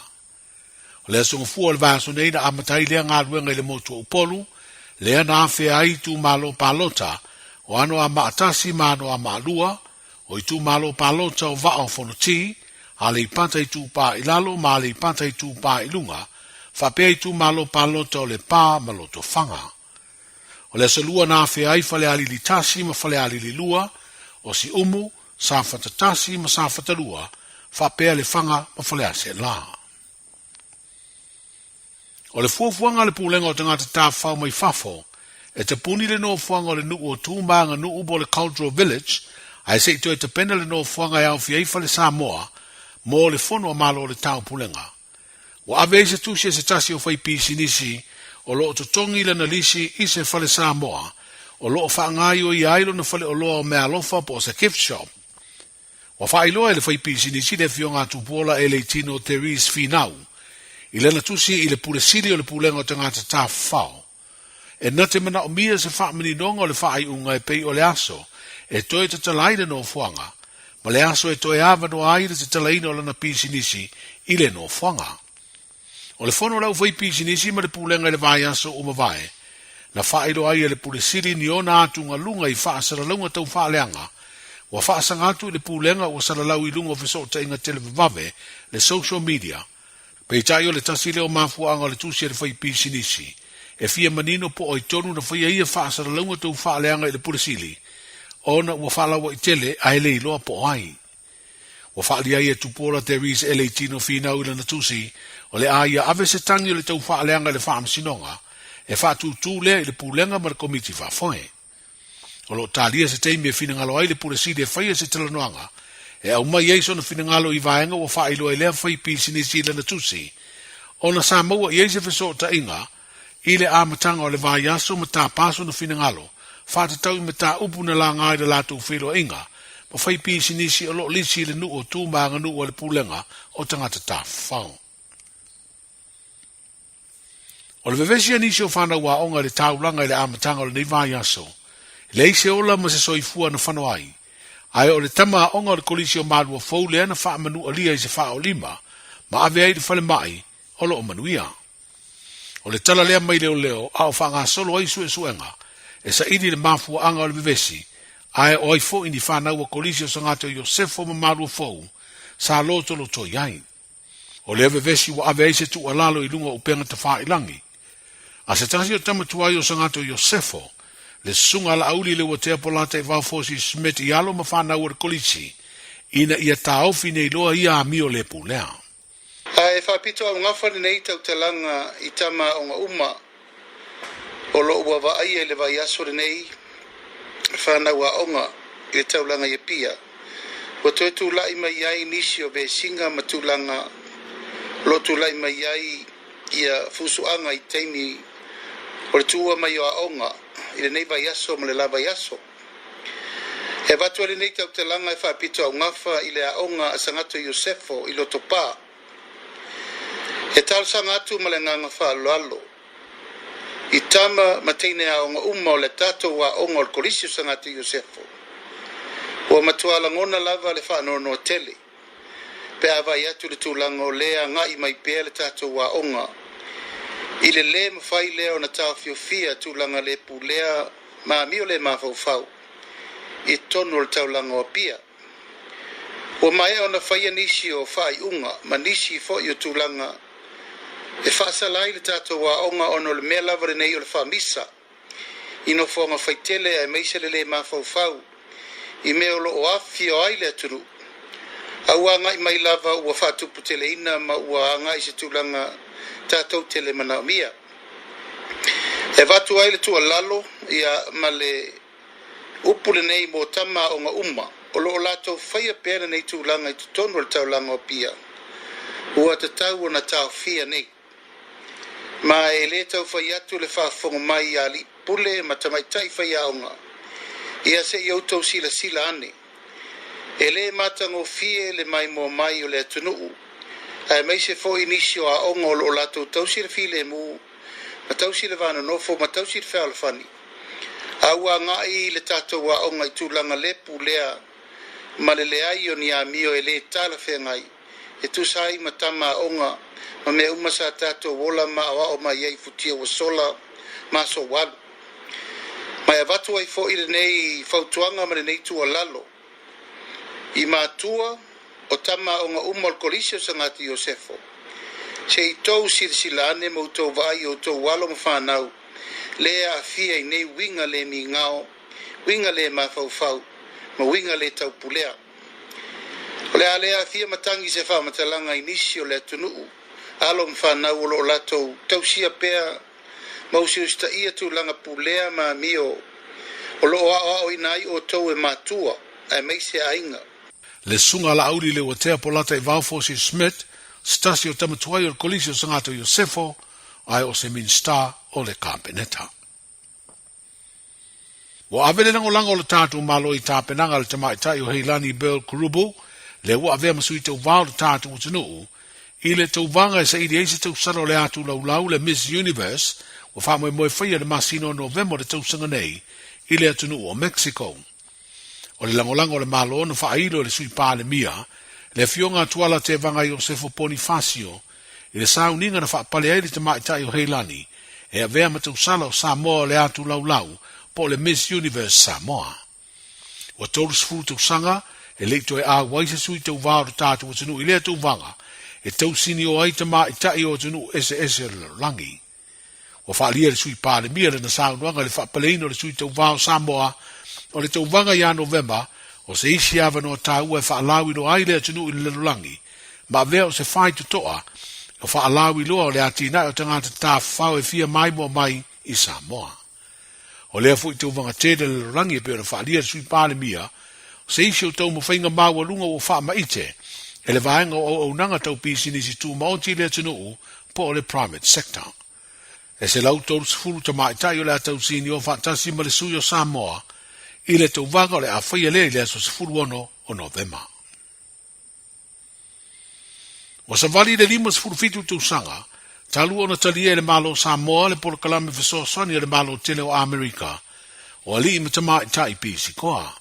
O lea songa fua le vaso nei na amatai lea ngā luenga I le motu o upolu, lea na awhea ai tu malo palota, O ano a maatasi ma ano a maalua, o i tu malo palo tau va o fonoti, a le pata i tu pa ilalo ma le pata i tu pa ilunga, fa pe i tu malo palo tau le pa maloto fanga. O le salua na fe ai fale ali li tasi ma fale ali li lua, o si umu, sa fatatasi ma sa fatalua, fa pe le fanga ma fale ase la. O le fuafuanga le pulenga o tangata tā whau mai fafo, e te puni le no fuanga o le nuu o tūmanga nuu bo le Cultural Village, ai se ito e te pena le no fuanga e au fi eifa le Samoa, mo le fono a malo o le tau pulenga. O ave se tusi e se tasi o fai pisi nisi, o loo totongi le nalisi i se fale Samoa, o loo whaangai o i ailo na fale o loa o mea alofa po se gift shop. O whailoa e le fai pisi nisi le fionga tupola e le tino Therese Finau, i lena tusi i le pule sili o le pulenga o tangata tā whao. E nate mana o mia se wha mini nonga o le wha ai unga e pei o le aso, e toi te talaina no fuanga, ma le aso e toi awa no aire te talaina o lana pisi nisi i le no fuanga. O le fono lau fai pisi nisi ma le pulenga i le vai aso o mawai, na wha ilo ai e le pule sili ni ona atunga lunga i wha saralunga tau wha leanga, wa wha sangatu i le pulenga o saralau i lunga o fisota inga televave le social media, pei tai o le tasile o mafuanga le tusi e le fai pisi nisi, e fia manino po o i tonu na fai ia whaasara launga tau whaaleanga i le puresili, ona ua whaalawa i tele a ele i loa po ai. Ua whaali ai e tupola Therese ele i tino finau i lana tusi, o le aia ave se tangi o le tau whaaleanga le whaamasinonga, e whaatu tūlea i le pulenga ma le komiti whaafoe. O lo talia se teimi e finangalo ai le puresili e whaia se talanoanga, e au mai eiso na finangalo i vaenga ua whailo e lea whai pisi nisi i lana tusi, ona sa maua i eise fesota inga, i le amatanga o le vai aso ma tā paso na finangalo, whātatau i ma tā upu na la ngai le lātou whiro inga, ma whai pisi nisi o lo lisi le nu o tūmanga nu o le pulenga o tangata tā whao. O le vevesi anisi o whana wa onga le tāulanga i le amatanga o le nei vai aso, le ise ola ma se soifua na whanawai, ai o le tama onga o le kolisi o malua fau le ana wha manu alia i se wha o lima, ma ave ai le whale mai o lo o manuia. O le tala lea mai leo leo, a o whanga solo ai sue suenga, e sa idi le mafua anga o le vivesi, ai o ai fo ini whanau a kolisi o sangato Iosefo ma maru fau, sa loto lo to iai. O le vivesi wa ave eise tu alalo i lunga upenga ta wha ilangi. A se tasi o tamatuai o sangato Iosefo, le sunga la auli le watea polata i vaufosi smeti alo ma whanau o le kolisi, ina ia taofi nei loa ia amio le pulea. E whapito au ngawhani nei tau talanga i tama o ngā uma o lo ua wa ai e le vai asore nei whanau a onga i le taulanga i pia. Wa toi tu lai mai ai nisi o be singa ma tūlanga lo tu lai mai ai i a fusuanga i teimi o le tua mai o a onga i le nei vai aso ma le la vai aso. E watu ale nei tau talanga e whapito au ngawha i le a onga a sangato Iosefo i loto pā. E tal sangatu ma le nganga whaaloalo. I tama mateine a onga uma o le tato wa onga o le kolisi o sangatu Iosefo. Ua matuala ngona lava le whaanono o tele. Pe awai atu le tūlanga o lea ngai mai pēr le tato wa onga. I le le mawhai lea o na tau fiofia tūlanga le pu lea ma mio le mawhau. I tonu le taulanga o pia. Ua mai o na whaia nisi o whai unga, ma nisi fo i o tūlanga e whaasalai le tātou wa onga ono le mea lavare nei o le whamisa. Ino whonga whaitele e meise le mawhau. I mea o lo o afi o aile aturu. Aua ngai mai lava ua whatupu tele ina ma ua ngai se tūlanga tātou tele mana mia. E watu aile tua lalo ia ma le upule nei mo tama o ngā uma. O lo o lato whaia pēra nei tūlanga i tutonu le taulanga o pia. Ua te tau o na tau fia nei. Ma e le tau whai atu le whaafonga mai a li pule ma tamai tai whai aonga. Ia se i autou sila sila ane. E le matango fie le mai mo mai o le atunuu. Ai mai se fo inisio a onga o lato tausi le file mu. Ma tausi le vana nofo ma tausi le whaalfani. Aua ngai le tato wa onga i tūlanga le pulea. Ma le ai o ni a mio e le tala whengai. E tu sai ma tama onga. Ma me umasa tato wola ma awa o ma iei futia wa sola ma so walu. Mai avatu ai fo i nei fautuanga ma nei tua lalo. I matua o tama o ngā umol kolisio sa ngati Iosefo. Se i tau silsilane mo tau vai o tau walo mawhanau. Lea a fia i nei winga le mi ngao, winga le mawhauwhau, ma winga le tau pulea. O lea lea a fia matangi se wha matalanga inisi o lea tunuu. Alo mawhanau o lo lato tau sia pea, mausi usta ia tu langa pulea ma mio. O lo o inai o tau e matua, ai meise ainga. Le sunga la auri le watea polata i Vaufosi Smith, stasi o tamatuai o kolisi o sangato Iosefo, ai o se min star o le kampeneta. Wa avele nango langa o le tātou malo i tāpenanga le tamaitai o Heilani Bell Kurubu, le wa avea masui tau vau le tātou utanuu, i le tau vanga e sa idi eisi tau saro le atu laulau le Miss Universe, wa wha moe whaia le masino November le tau sanga nei, i le atunuu o Mexico. O le langolango le malo na whailo le sui pāle mia, le fionga tuala te vanga i Iosefo Bonifacio, i le sauninga na whaapale ai le tamaitai o Heilani, e a vea matau sala o Samoa le atu laulau, po le Miss Universe Samoa. Wa tolu sifu tau sanga, e leito e a waise sui tau vau le tātou atunu i lea tau vanga, e tau sini o ai tamaitai o atunu ese le langi. Wa whaalia le sui pāle mia le na saunuanga le whaapaleino le sui tau vau Samoa, o le tau vanga ia November, o se isi ava no tāua e whaalawi no aile atunu i le lulangi, ma vea o se whai tutoa, o whaalawi loa o le atina o tangata tā whau e fia mai mua mai i Samoa. O lea fu i tau vanga tēde le lulangi e pēra whaalia sui pāle mia, o se isi o tau mawhainga maua lunga o wha maite, e le vaenga o nanga tau pisi nisi tū maonti le atunu po o le private sector. E se lau tau sifuru ta maitai o le atau sini o whaatasi ma le sui o Samoa, i le tau vanga o le a whaia le le aso sifuru ono o November. O sa vali le lima sifuru fitu tau sanga, talu ona talia le malo Samoa le polo kalame fesoa sani le malo tele o Amerika, o ali ima tama i tai pisi koa.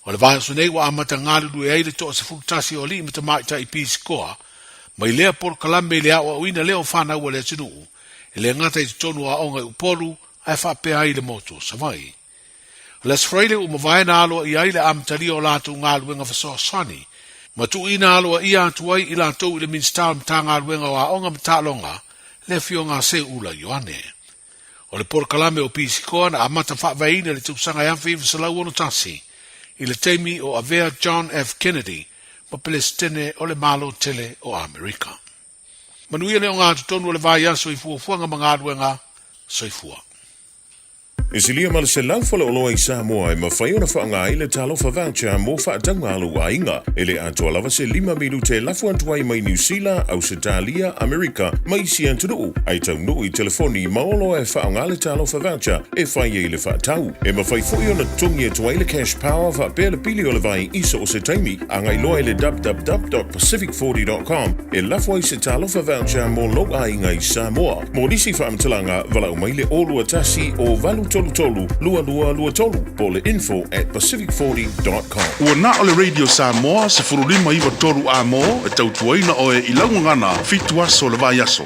O le vahe sunei wa amata ngālulu e aile toa sifuru tasi o ali ima tama i tai pisi koa, mai lea polo kalame le awa uina leo whana ua le atinu, e le ngata i tonu a onga upolu, ai whapea ai le moto savai. Les freile o mavaena aloa i aile amtali o lātou ngā luenga fesoa sani, ma tu ina aloa i atuai i lātou i le minstal mta ngā luenga o a onga mtalonga, le fio ngā se ula yoane. O le porkalame o pisikoa na amata whaveina le tausanga yamfi i visalau ono tasi, i le teimi o Avea John F. Kennedy, ma pelestene o le malo tele o Amerika. Manuia le o ngā tutonu o le vai aso i fuafuanga mga luenga, soifua. E si lia mala se laufala o loa i Samoa e mawhai ona whaanga i le talofa voucher mo whaatanga alu a inga. E le atua lava se 5 minute lafu antuai mai New Zealand, Australia, Amerika, mai si antunuu. Ai tau nuu i telefoni maolo e whaanga le talofa voucher e whai e le whaatau. E mawhai fui ona tungi atua i le cash power whaapea le pili o le vai iso o se taimi. Angai loa i le www.pacific40.com e lafu ai se talofa voucher mo lo a inga i Samoa. Mo nisi whaamatalaga vala o mai le olua tasi o valu tolu, lua tolu, po le info@pacific40.com. Ua na o le Radio Samoa, se furulima iwa tolu a mo, e tautuaina o e ilaungangana, fitu aso le vai aso.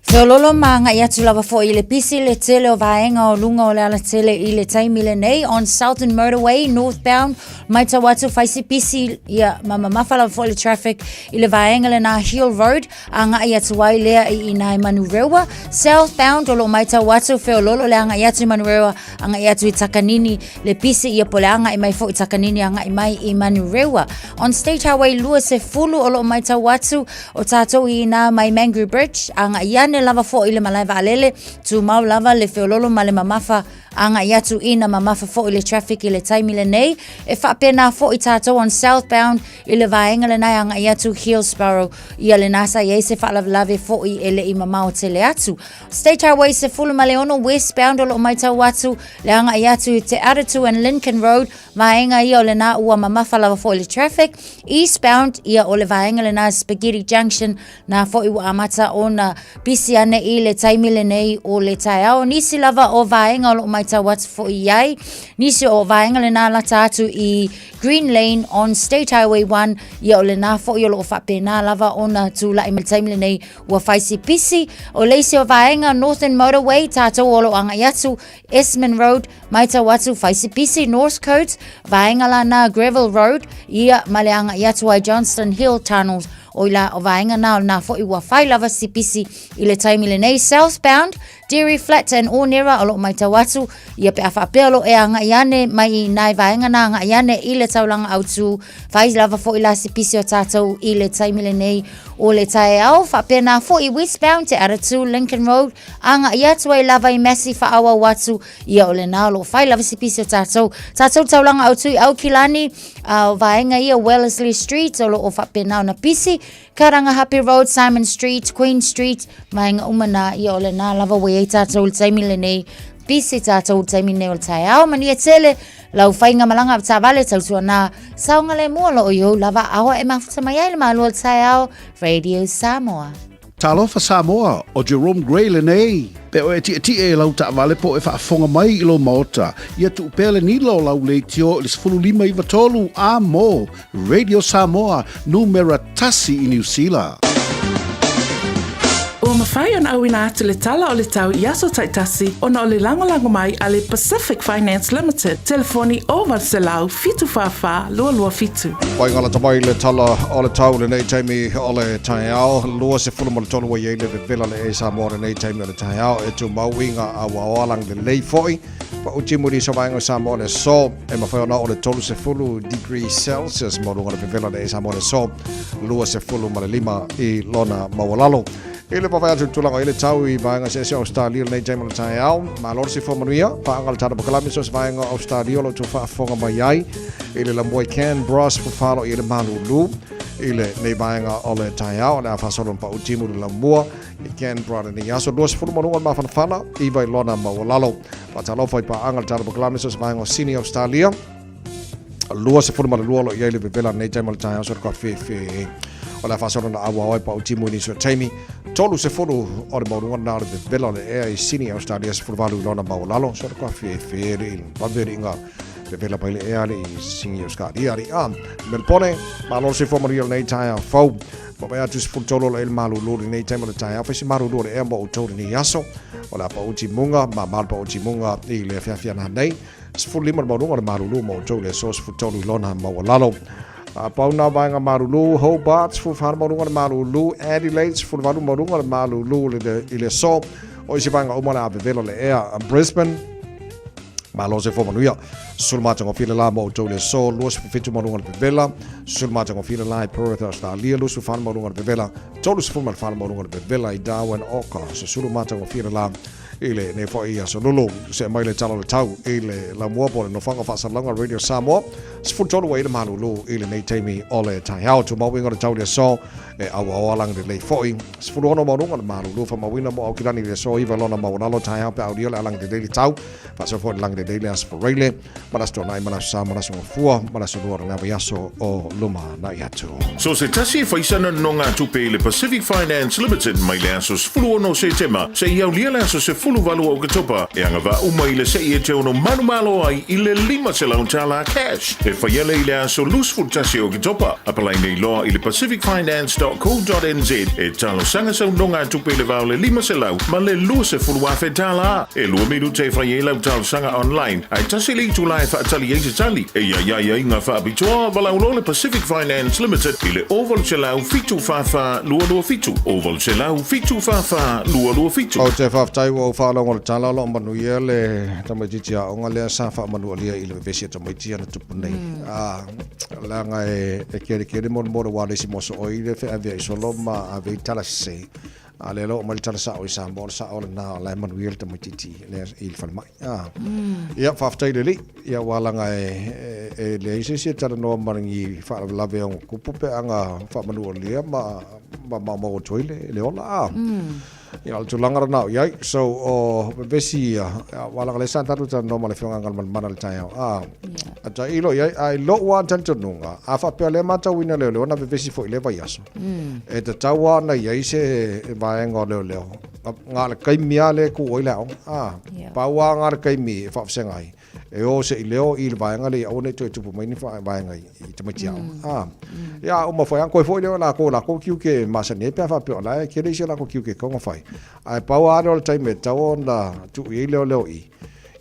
Feololo manga i atu lava fo i le pisi le tele o vaenga o lunga o le ala tele i le taimi le nei on Southern Motorway, northbound, mai tau atu faisi pisi ia mamafa lava fo i le traffic i le vaenga le na Hill Road, anga i atu wai lea i nai Manurewa, southbound o lo mai tau atu feololo le anga i atu Manurewa, anga i atu i Takanini, le pisi i pole anga i mai fo i Takanini, anga i mai i Manurewa. On State Highway lua se fulu o lo mai tau atu o tatou i na mai Mangru Bridge, anga i ane lava fo i le malaiva alele, tu mau lava le feololo ma le mamafa anga i atu ina mamafa fo i le traffic i le taimi le nei, e whapena fo i tātou on southbound i le vaenga le nei anga i atu Hillsborough i le nasa i eise whalavelave fo i ele i mamao te le atu. State Highway se fulu ma le ono westbound o lo mai tau atu, le anga i atu Te Aratu and Lincoln Road, vaenga i o le na ua mamafa lava fo i le traffic, eastbound i o le vaenga le na Spaghetti Junction na fo i wa amata o na bisi isi ana I le taimile nei o le taiao. Nisi lava o vaenga o lo mai tau atu fo iai. Nisi o vaenga le nā lata atu I Green Lane on State Highway 1. Ia o le nā fo I o lo whapena lava o na tu la ima le taimile nei ua whaisi pisi. O leisi o vaenga Northern Motorway tātou o lo anga iatu Esmond Road mai tau atu whaisi pisi North Coast. Vaenga la na Gravel Road. Ia male anga iatu ai Johnston Hill Tunnels. O ila o vaenga na o na fo I ua whai lava sipisi I le taimile nei southbound Dairy Flat and Ornera o lo mai tau atu ia pe a whapelo e anga iane mai nai vaenga na anga iane I le taulanga autu whai lava fo ila sipisi o tātou I le taimile nei o le tae au whapea na fo I westbound te aratu Lincoln Road anga iatu ai lava I Massey whaawa watu ia o le na o lo whai lava sipisi o tātou taulanga autu I Aukilani o vaenga ia Wellesley Street o lo o whapea na o na pisi Karangahape Road, Simon Street, Queen Street, maenga umana ia o le nā lava wei tātou le taimile nei, pisi tātou le taimile nei o le tai au, mani e tele, lau whainga malanga ap tā vale tautua nā, saunga le mua lo o iho, lava awa e mafuta mai ai le malua le tai au, Radio Samoa. Talofa Samoa o Jerome Gray le nei. Pe o e e lau ta vale po e whaafonga mai I lo maota. Ia tu upele ni lo lau le tio le 15 a mo. Radio Samoa, numera tasi I New Zealand. Ua mawhai ana au ina atu le tala o le tau I aso taitasi o na o le lango mai a le Pacific Finance Limited. Telefoni o Valselau fitu whawha lua fitu. Pai ngala tamai le tala o le tau le nei taimi o le tai au. Lua se fulu mo le tonu wa iei le vela le e Samoa le nei taimi o le tai au. E tu mauinga a waoalang le lei foi. Pa uti muri so vaenga Samoa le so. E mawhai ona o le tolu se fulu degree Celsius mo runga le vela le e Samoa le so. Lua se fulu ma le 5 I lona mawalalo. Ile pawai atu tulanga ile tau I vaenga sesi Australia nei taimi le tai au. Ma lor si fomanuia. Pa angal tada pakalami so vaenga Australia lo tu whaafonga mai ai. Ile la moi Canberra se fufalo I le malulu. Ile nei vaenga o le tai au. Le a whasolon pa utimu le la mua. I Canberra ni aso. Lua se fulu manunga ma whanawhana. I vai lona mawalalo. Pa talofai pa angal tada pakalami so vaenga Sydney Australia. Lua se fulu manunga lo I le vela nei taimi le tai au. So ka fe. O la whaasora na awa oi pa o timu ni so taimi. Tolu se furu o le maurunga na le vela le ea I Sydney Australia se furu valu lona maulalo. So ka fe il paveri inga le vela pa ile ea le I Sydney Australia. Melbourne, malo se fomaria nei tai au fau. Papa atu se furu tolo le il malu lori nei taima le tai au. Fesi maru lori ea mo o tolu ni aso. O la pa o timunga, ma mal pa o timunga I le fiafia na nei. Se furu lima le maurunga le malu lu mo o tolu le so se furu tolu lona maulalo. Pauna vaenga marulu, Hobart, fufana marunga le marulu, Adelaide, fufana marunga le marulu le so, o isi vaenga umana a vevelo le ea, Brisbane, malo se fomanuia, sulmatango fila la mo tau le so, luas fitu marunga le vevela, sulmatango fila la I Perth, Australia, luas fufana marunga le vevela, tolu se fufana marunga le vevela I Darwin, Oka, so sulmatango fila la, ile ne fo ia so lulu se mai le talo le tau ile la mua po no fanga fa salanga Radio Samoa se fu tolu ile malulu ile nei taimi ole tai how to mo winga le tau le so e awa lang le foi se fu no mo no malulu fa mo winga mo Aukilani le so iva lona mo nalo tai how pe audio lang le tau fa so fo lang le as for rele para sto nai mana sa mana so fua mana so do na viaso o luma na yatu so se tasi fa isana no nga tupe le Pacific Finance Limited mai le aso fu no se tema se ia lia le aso se fulu valu o katopa e anga va uma ile se e te ono manumalo ai ile 5 se launtala cash e whaiele ile aso lusful tasi o katopa apalai nei loa ile pacificfinance.co.nz e talo sanga sa unonga tupe le vau le 5 se lau ma le lua se fulu wafe tala e lua miru te whaiele au talo sanga online ai tasi li tu lai wha atali eise tali e ia inga wha abitua vala ulo le Pacific Finance Limited ile oval se lau fitu fafa lua fitu oval se lau fitu fafa lua fitu o te whaftai o whaalonga le tala lo manuia le tamaititia o ngā lea sa wha manua lia I le vesia tamaitia na tupu nei. Langa e kere mora wale si moso o I le whea vea I solo ma a vei tala se. A le lo mali tala sa o I sa mora sa o le nā lai manuia le tamaititi le I le whalemai. Ia whaftai le li. Ia walanga e le ise si tala noa maringi whaalawe o kupupe anga wha manua lia ma o toile le ola. Ia al tulanga na ia so o vesi wala le santa tu no male fionga ngal mana le tai ata ilo ia ai lo wa tanto nunga afa pele mata wina le ona vesi fo ile va yaso e te tawa na ia se va ngo le ngā le kaimia le ku oi lao. Paua ngā le kaimi e whapsengai. E o se i leo i le vaenga le au ne toi tupu mai ni vaenga i te maiti au. Ia o mawhai an koe fwoi leo la ko kiu ke masane pia whapio la e kere isi la ko kiu ke konga whai. Ai paua are o le taime tau na tu i leo i.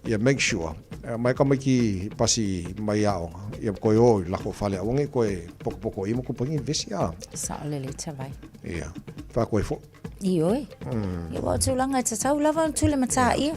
Ia make sure. Mai ka mai ki pasi mai au. Ia koe oi la ko whale au nge koe poko i mo kupangi vesi a. Sa ole le tawai. Ia. Wha koe fo. I oi. Ia wa tūlanga te tau lava tūle mata ia.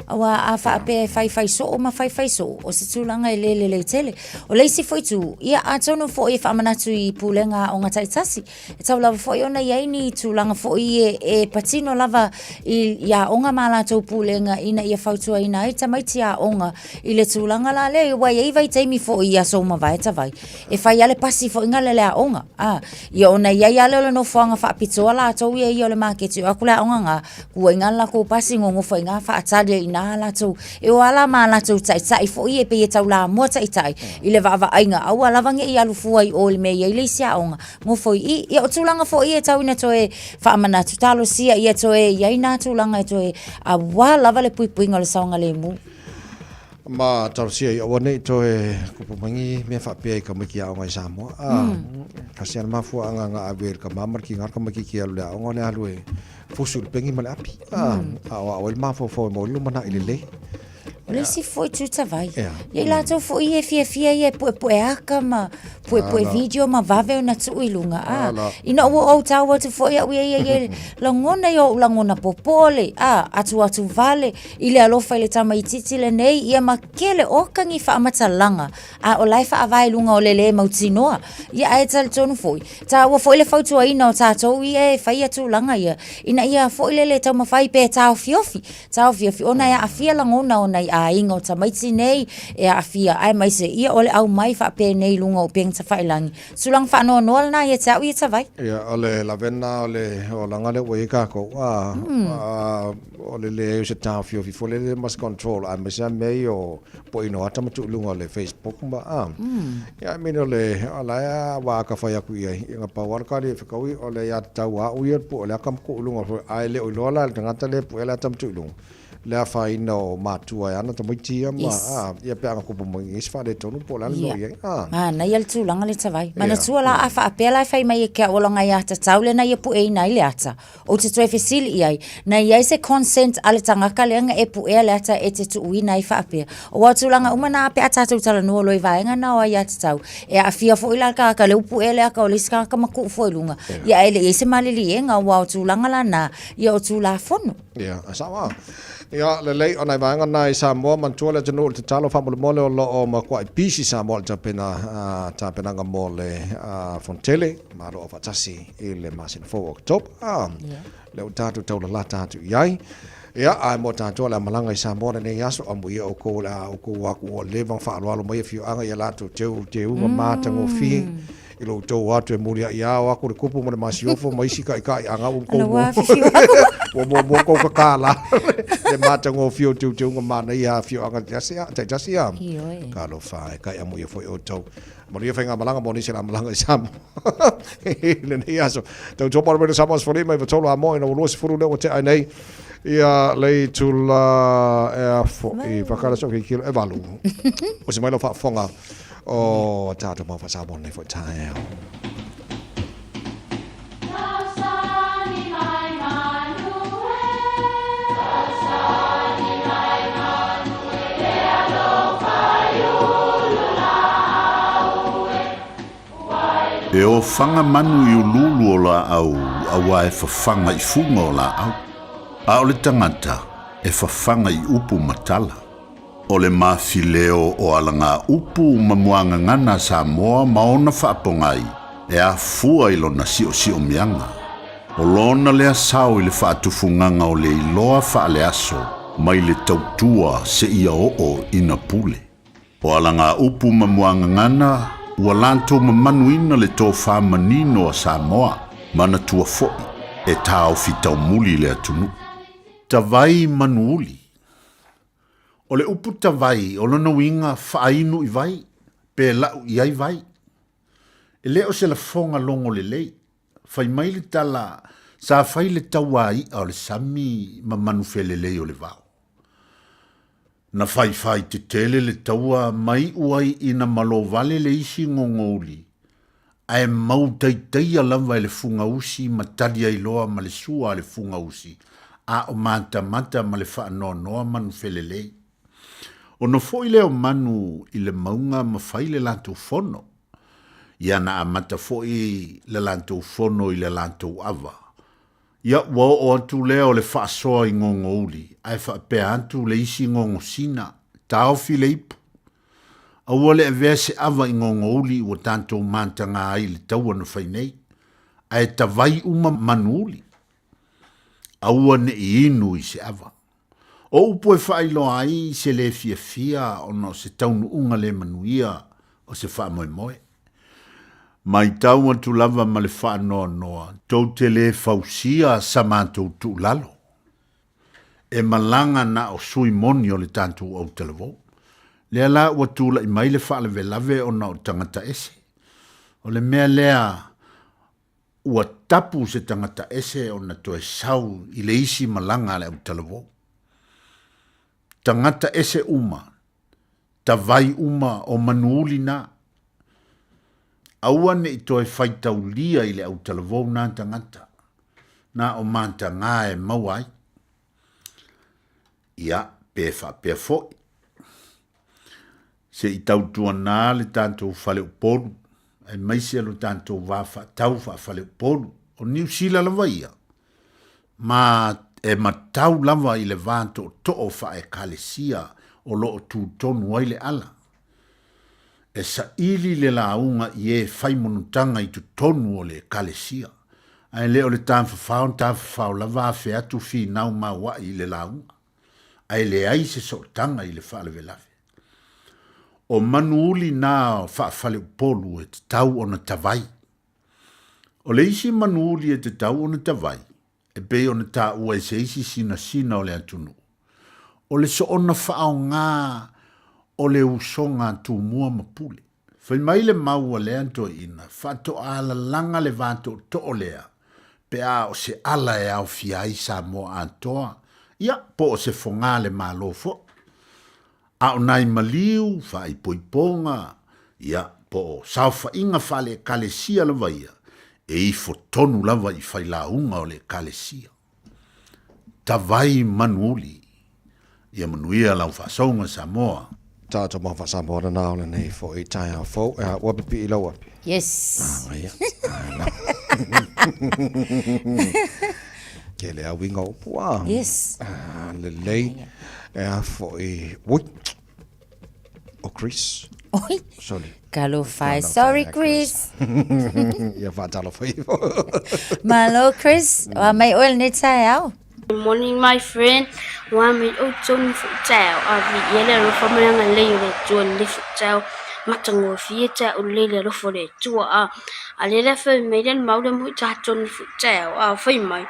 Awa a whaape whai so o ma whai so o se tūlanga i le tele. O leisi foi tū, ia a tono fo i whaamanatu i pūlenga o ngā taitasi. E tau lava fo i ona iai ni tūlanga fo i e patino lava i ia onga mālatou pūlenga ina ia whautua ina e tamaiti a onga i le tūlanga la le wai ei vai teimi fo i a so ma vai tawai. E whai ale pasi fo inga le a onga. Ia ona iai ale ole no whanga whaapitoa la tau ia i ole maketi o akule a onga ngā kua inga la ko pasi ngongo fo inga whaatalia na la tu e o ala ma la tu tai fo i e pe tau la mo tai i le va ainga au ala vange i alu fuai o le me i le sia onga mo fo i o tulanga fo i e tau ina to e fa mana tu talo sia i to e i na tulanga to e a wa lava le pui ngol saunga le mu ma tau sia i o nei to e kupu mangi me fa pe ka maki a ngai samo ka sia ma fu anga nga aver ka mamar ki ngar ka maki ki alu la ngone alu e fusul pengi male api o el ma fo mo lu mana ile le si foi tu tavai e la to foi e fia e pu aka ma pu video ma vave na tu ilunga ina o tau tu foi e langona yo langona popole atu vale ile alofa ile tama ititi le nei ia makele o kangi fa matalanga o life avai lunga o le mautinoa ia ai tal tonu foi ta o foi le fautu ina o tato e fai atu langa ia ina ia foi le tama fai pe tau fiofi ona ia afia langona ona ingo tamaiti nei e afia ai mai se ia ole au mai fa pe nei lunga o peng ta failangi sulang fa no na ia tau ia tavai ia ole la venna ole o langa le we ka ko ole le se tau fio fi fole le mas control ai mai sa mei o po ino ata matu lunga le Facebook ba ia mino le ala wa ka fa ya ku ia nga power ka le fa wi ole ya tau wa u po le kam ku lunga ai le o lola ngata le po ele tam tu lunga le fa ino matua ana to mitia ma ia pe anga ko mo is fa de tonu po la no ia na ia tu langa le tavai mana tuala a fa apela fa mai ke o longa ia ta taule na ia pu e na ile ata o te toe fesili ia na ia se consent ale tanga ka le nga e pu e le ata e te tu wi na fa ape o tu langa uma na pe ata tu tala no lo vai nga na ia ta tau e afia fo ila ka le pu e le ka o le ska ka maku fo lunga ia ele e se malili nga wa tu langa la na ia o tu la fono ia asawa ia le lei ona vanga na i Samoa mantua le tonu te talo fa mole o lo ma kwa pisi Samoa ta pena nga mole Fontele ma ro fa tasi ile masin fo October le utatu tau la tatu yai ia ai mo tatu la malanga i Samoa ne yaso amu ia o ko wa ko le van fa lo mai fiu anga ia la tu teu ma tango fi ilo to watu mulia ia wa ko kupu mo masiofo mai sika i anga mo ko kala e mata ngo fio tu ngama ia fio anga jasia kalo fa ka amu ia foi o to mo ia fenga malanga mo ni sila malanga sam le ni aso to jopo mo sa mas foi mai tolo amo ina lo se furu le o te ai nei ia lei tula fo i fakara so ki kilo evalu o se mai lo fa fonga o tato mo fa sa bon nei fo tae E o whanga manu i ululu o la au, awa e whawhanga i funga o la au. A o le tangata, e whawhanga i upu matala. O le mawhileo o alanga upu mamuanga ngana Samoa maona whaapongai, e a fua i lona si o mianga. O lona lea sao i le whaatufunganga o le iloa whaale aso, mai le tautua se ia o ina pule. O alanga upu mamuanga ngana, ua lanto mamanuina le tō whamanino a Samoa, mana tua foi, e tāo fitau muli le atunu. Tawai manuuli. O le upu tawai, o lona winga whaainu i vai, pe lau i ai vai. E leo se la fonga longo le lei, whai mai le tala Sa fai le tawai o le sami ma manu felele o le vao. Na fai te tele le taua mai uai ina malo vale le isi ngongoli. Ai mau taitai lava le funga usi ma talia iloa ma le sua le funga usi. A o mata ma le wha noa manu felele. O no fo leo manu i le maunga ma fai le lantou fono. Ia na a mata fo i le lantou fono i le lantou ava. Ia wa o atu leo le wha soa i ngongo uli. Ai wha pe atu le isi ngongo sina. Tau fi le ipu. A ua le avea se ava i ngongo uli ua tantou mantanga ai le taua na fai nei. Ai tawai uma manu uli. A ua ne i inu i se ava. O upo e whailo ai se le fia ono se taunu unga le manuia o se wha moe moe. Mai tau atu lava ma le wha noa, tau te le fausia sa mātou tu lalo. E malanga na o sui moni o le tātou au televo. Lea la ua tūla i mai le wha le lave o na o tangata ese. O le mea lea ua tapu se tangata ese o na toe sau i le isi malanga le au televo. Tangata ese uma, tawai uma o manuuli na. Aua ne i toe whaitau lia i le au talavou nā tangata. Nā o manta ngā e mauai. Ia, pēwha pēr foi. Se i tautua nā le tātou whale upolu. Ai maise alo tātou wāwha tau whale upolu. O New Zealand lava ia. Ma e matau lava i le vāto to'o wha e kalesia o loo tūtonu ai le ala. E sa ili le launga i e whai monutanga i tu tonu o le kalesia. Ai leo le tāwhawhau lava fe atu fi nau maua i le launga. Ai le ai se sotanga i le whalewe lawe. O manuuli nā whawhale upolu e te tau o na tawai. O le isi manuuli e te tau o na tawai. E be o na tā ua e se isi sina o le atunu. O le so ona whaau ngā o le usonga tu mua mapule. Whai mai le maua le anto ina, whato ala langa le vato to o lea, pe a o se ala e au fiai sa mo antoa, ia po o se fonga le malofo. A o nai maliu, whai poiponga, ia po o saufa inga whale kalesia la vaia, e i fotonu lava i whai launga o le kalesia. Tawai manuuli, ia manuia lau whasonga Samoa. Tātou mawa Samoa na naole nei fo i tai au fo, wapi pi ila wapi. Yes. Ke le au winga upua. Yes. Le lei, fo i, ui, o Chris. Oi. Sorry. Kalo fai, sorry Chris. Ia whatalo fai. Malo Chris, wa mai oil ne tai au. Good morning, my friend. Wami o John Futao. Avi yele ro famanga leile John le Futao. Matango fieta o leile ro fore tua a. Alele fa meiden maude mu ta John Futao. A fai mai.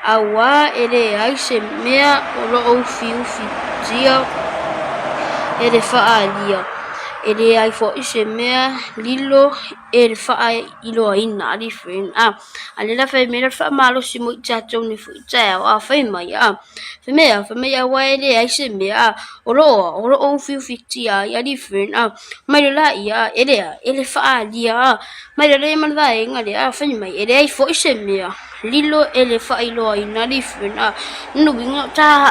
A wa ele ai se mea o ro o fiu fitia. Ele fa alia. Ele ai fo ise mea lilo ele fa ai ilo ina ali friend a alela fa mera fa malo si mo cha chong ni fu cha a fa mai a fa mea wa ele ai se mea oro o fiu fitia ya di friend a mai la ia ele fa alia mai le man va ngale a fa mai ele ai fo ise mea lilo ele fa ilo ina di friend a no binga cha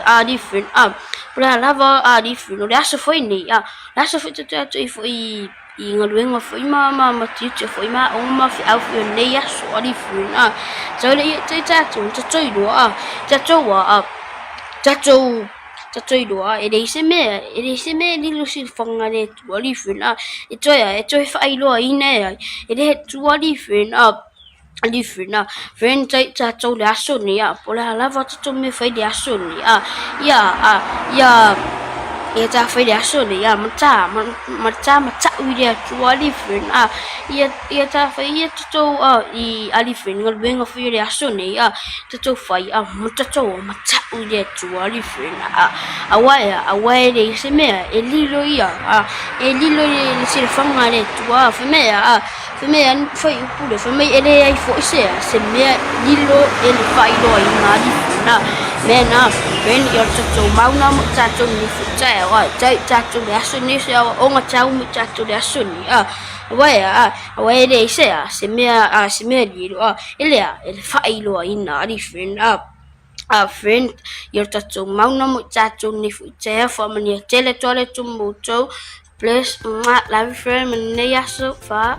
a di friend a Pra lava a di fino le aso foi ni a la aso foi te foi i ngaluenga foi ma tite foi ma o ma fi au fi nei aso a di fino a so le te toi do a toi do a e dei se me di lo si fanga le tu a di fino a e toi fa i lo i nei e le tu a di fino a different friend ta to le aso ni a pola lava to me fai de aso ni a ya ia ta fai le aso le ia mata uia tua li fen ia ta fai ia to I ali fen ngal benga fai le aso ne ia to fai mata uia tua li fen awai le se me elilo ia elilo le se fanga le tua fa me an fai upule fa me ele ai fo se me lilo ele fai lo ina li na mena ben yo to mauna mo tato ni futa tato le aso ni se o nga tau mo tato le aso ni awai le se me lilo ele fai lo ina li fen friend yo tato mauna mo tato ni futa fa mani tele tole tumbuto plus la friend me ya so fa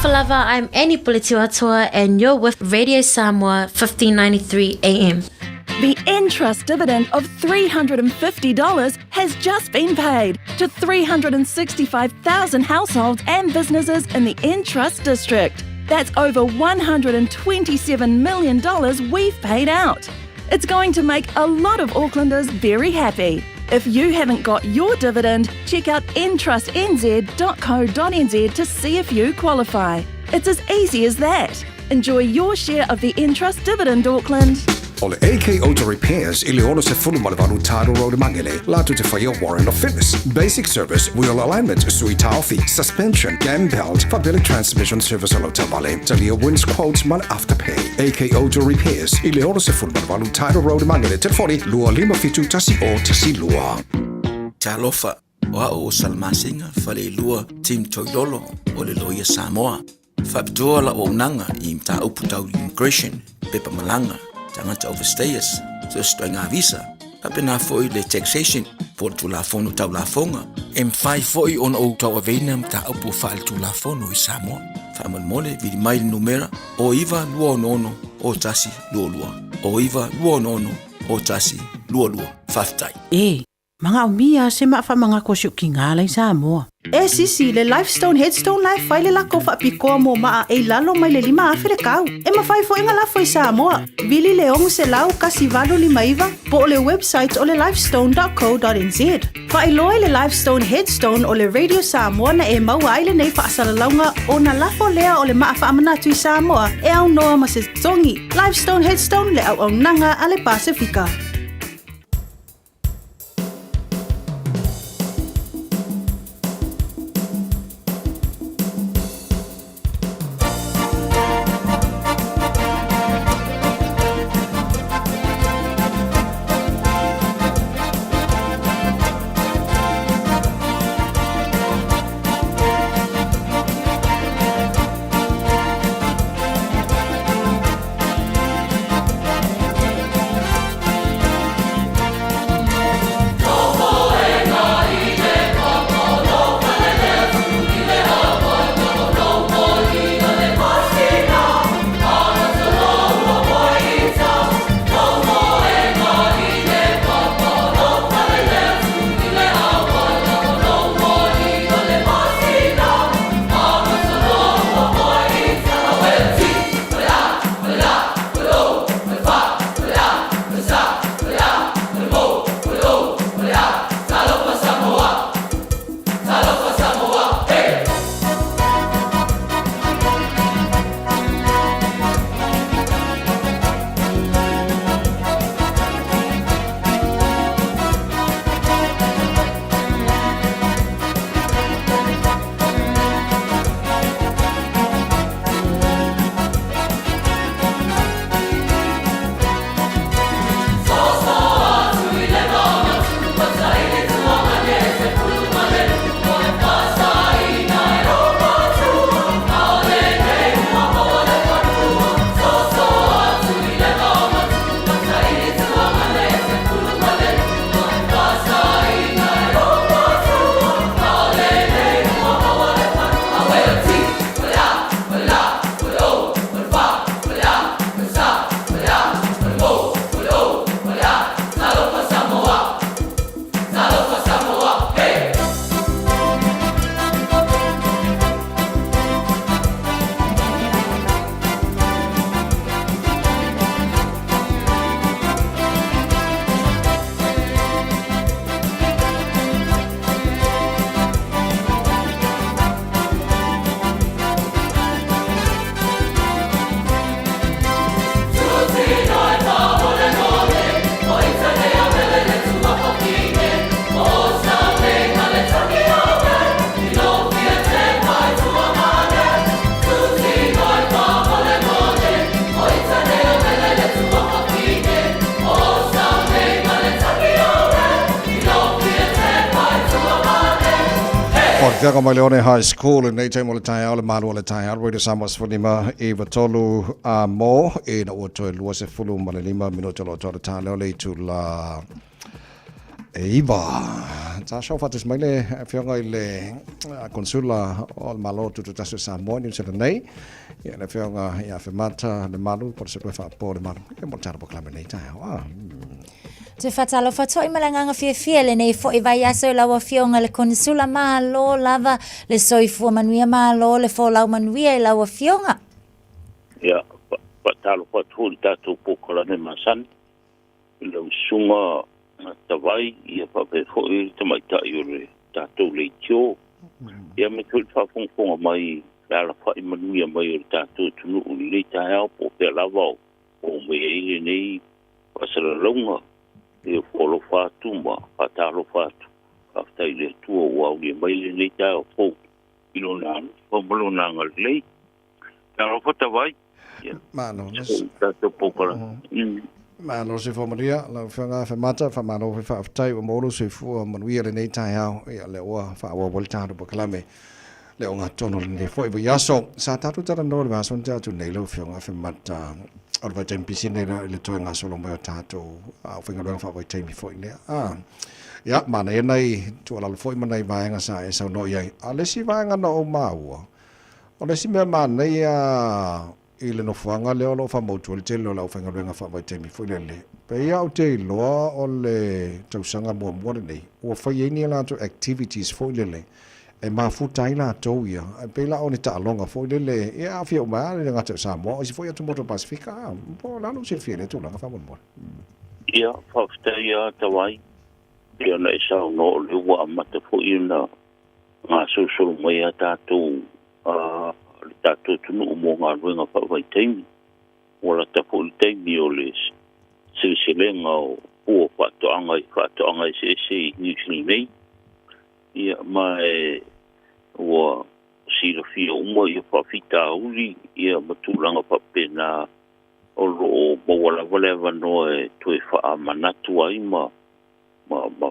Falava, I'm Annie Polituatua and you're with Radio Samoa 1593 AM. The Entrust dividend of $350 has just been paid to 365,000 households and businesses in the Entrust district. That's over $127 million we've paid out. It's going to make a lot of Aucklanders very happy. If you haven't got your dividend, check out entrustnz.co.nz to see if you qualify. It's as easy as that. Enjoy your share of the Entrust dividend, Auckland. Ole AK Auto Repairs Ileono se fulumale Taro Road Mangele Latu te whaia warrant of fitness. Basic service, wheel alignment, sui taufi, suspension, gam belt, fabili transmission service alo tabale. Talia wins quotes man afterpay. AK Auto Repairs Ileono se fulumale Taro Road Mangele te fori lua lima fitu tasi o tasi lua. Talofa wa o salmasinga fale lua team Toyolo o le loia Samoa. Fabitoa la o nanga I mta uputau immigration pepa malanga. Tangata overstayers, so stringa visa. Apena foi le taxation, por tu la fono tau la fonga. M5 foi on o tau avenam ta upu fal tu la fono I Samoa. Famal mole vidi mail numera, o iva luo nono, o tasi luo lua. O iva luo nono, o tasi luo lua. Faftai. Mga umia se maafa mga kosyo kingalay sa mo. Sisi, le Lifestone Headstone Life file la ko fa piko mo maa lalo may le 5 Afrikau. Mafai fo inga la foi sa mo. Vili leong se lau kasi valo 5 po le website o le lifestone.co.nz. Fa iloi le Lifestone Headstone o le Radio Samoa na mawai le nei fa asalalaunga o na lafo lea o le maafa amanatui Samoa au noa masestongi. Lifestone Headstone le au nanga ale Pasifika. Fiaka mai leone high school nei te mo le tai ole malu le tai al radio Samoa's for lima Eva Tolu mo e na o to lua se fulu ma le 5 minuto lo to ta le tu la Eva ta show fatus mai le fianga ile consula o malo tu ta se Samoa ni se nei ya le fianga ya fe mata le malu por se fa por malu e mo tarbo klame nei tai Te whatalo whatoi malanganga fia le nei fo i vai aso i lawa fionga le konsula malo lava le soifua manuia malo le fo lau manuia i lawa fionga. Ia, whatalo whatoi tatu pokola ne masan i lau sunga tawai ia pape fo i tamaitai o le tatu le tio. Ia me tui whafonga mai ala whai manuia mai o le tatu tunu o le tai au po pe lava o me e nei pasara longa. E folo fatu ma fatalo fatu after ile tuo wa uli mai le nei tau po ilo nan po bolo nan le taro fata vai mano tato pokola mano se formaria la fanga fa mata fa mano fa tai o molo se fu manuia le nei tau ia le wa fa wa volta do klame le onga tono le foi bo yaso sa tatu tara no le son tatu nei lo fanga fa mata Alva tempisi le toenga solo mai tato a finga lo fa vai temi foi ne ya mana nei tu ala foi mana vai nga sa esa no ia ale si vai nga no mau ale si me mana ia i le no fanga le lo fa mo tu le telo la fa ngalo fa mai temi fu le pe ia o te loa o le tau sanga mo mo nei o fa ye ni la to activities fu le e ma fu tai la to ia pe la o ni ta longa fu le ia fi o ma le ngata sa mo si fu ia tu mo to pacifica po la no se fiele tu la fa mo mo ia fa sta ia tawai ia na isa no le wa mata fu ina nga so mai ata tu tato tunu mo nga ruenga pa vai taimi wala ta fu taimi o les silsilenga o pa to anga se ni nei ia mai o si lo fi o mo ia pa fita uli ia matulanga pa pena o lo mo wala no tu fa manatu ai ma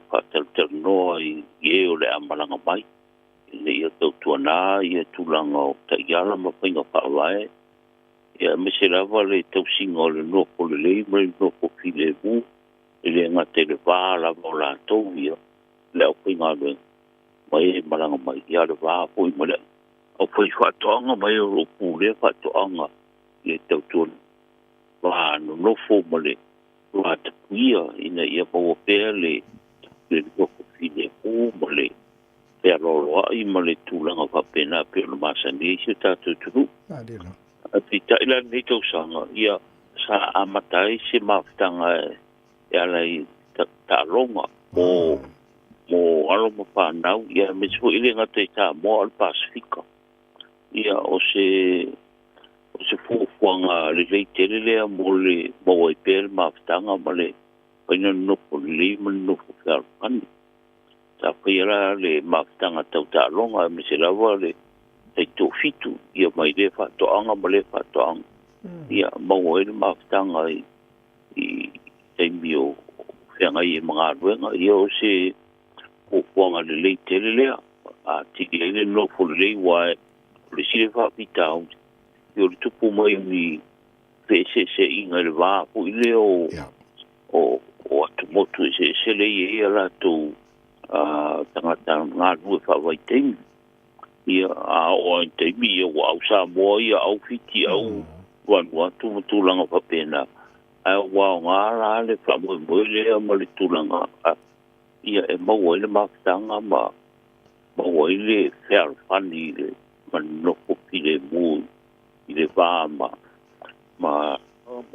pa tel no ai e o le amalanga mai le ia tau na ia tulanga o ta iala ma pinga pa vai ia me se lava le tau singa le no po le no po file bu ele nga te le va la vola to ia le o pinga le mai malanga mai ia le va po i mole o foi fa tonga mai o pu le fa tonga le tau va no fo mole va te ia ina ia po pele le no po file bu mole pero ai male tulanga fa pena pero masani se tatu tu pita ila ni to sanga ia sa amatai se maftanga ya lai ta longa mo alo mo pa nau ia me so ile ngate ta mo al pacifica ia o se fu fuanga le tele mo le mo i per maftanga male pena no poli no fu kan ta pira le maftanga tau ta longa me se lava le te to fitu ia mai le fa to anga male fa to anga ia mo le maftanga i te mio fenga i mga ruenga ia o se kuanga le tele a ti le no fo le wa le si fa pita yo le tupu mai ni se inga le va o ile o atu motu se le ia la to tangata ngā rua whawai teimi. Ia o teimi ia wa au sa moa ia au fiti au wanua tūlanga whapena. Ai wa ngā rā le whamoe moe lea ma le tūlanga. Ia e maua ele mawhitanga maua ele whēr whani le manoko ki le mūi i le wā ma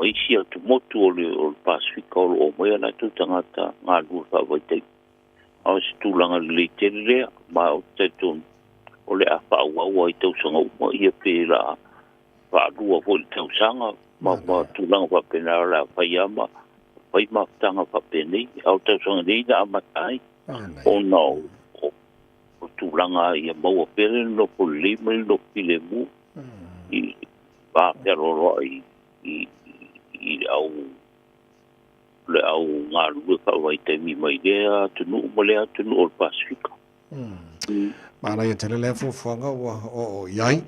isi atu motu o le Pasifika o moe ana tūtangata ngā rua whawai teimi. Au se tūlanga le tele lea, ma o te tūn o le a whaua i tausanga uma ia pēra whaarua o le tausanga, ma tūlanga whapena la whaiama, whai mawhtanga whapene, au tausanga nei na amatai, o nau, o tūlanga ia maua pere no po lima no pile mu, i whāperoro i au le au ngā rua whawai taimi mai lea tunu umalea tunu o Pasifika. Mana ia tele le fuanga o iai.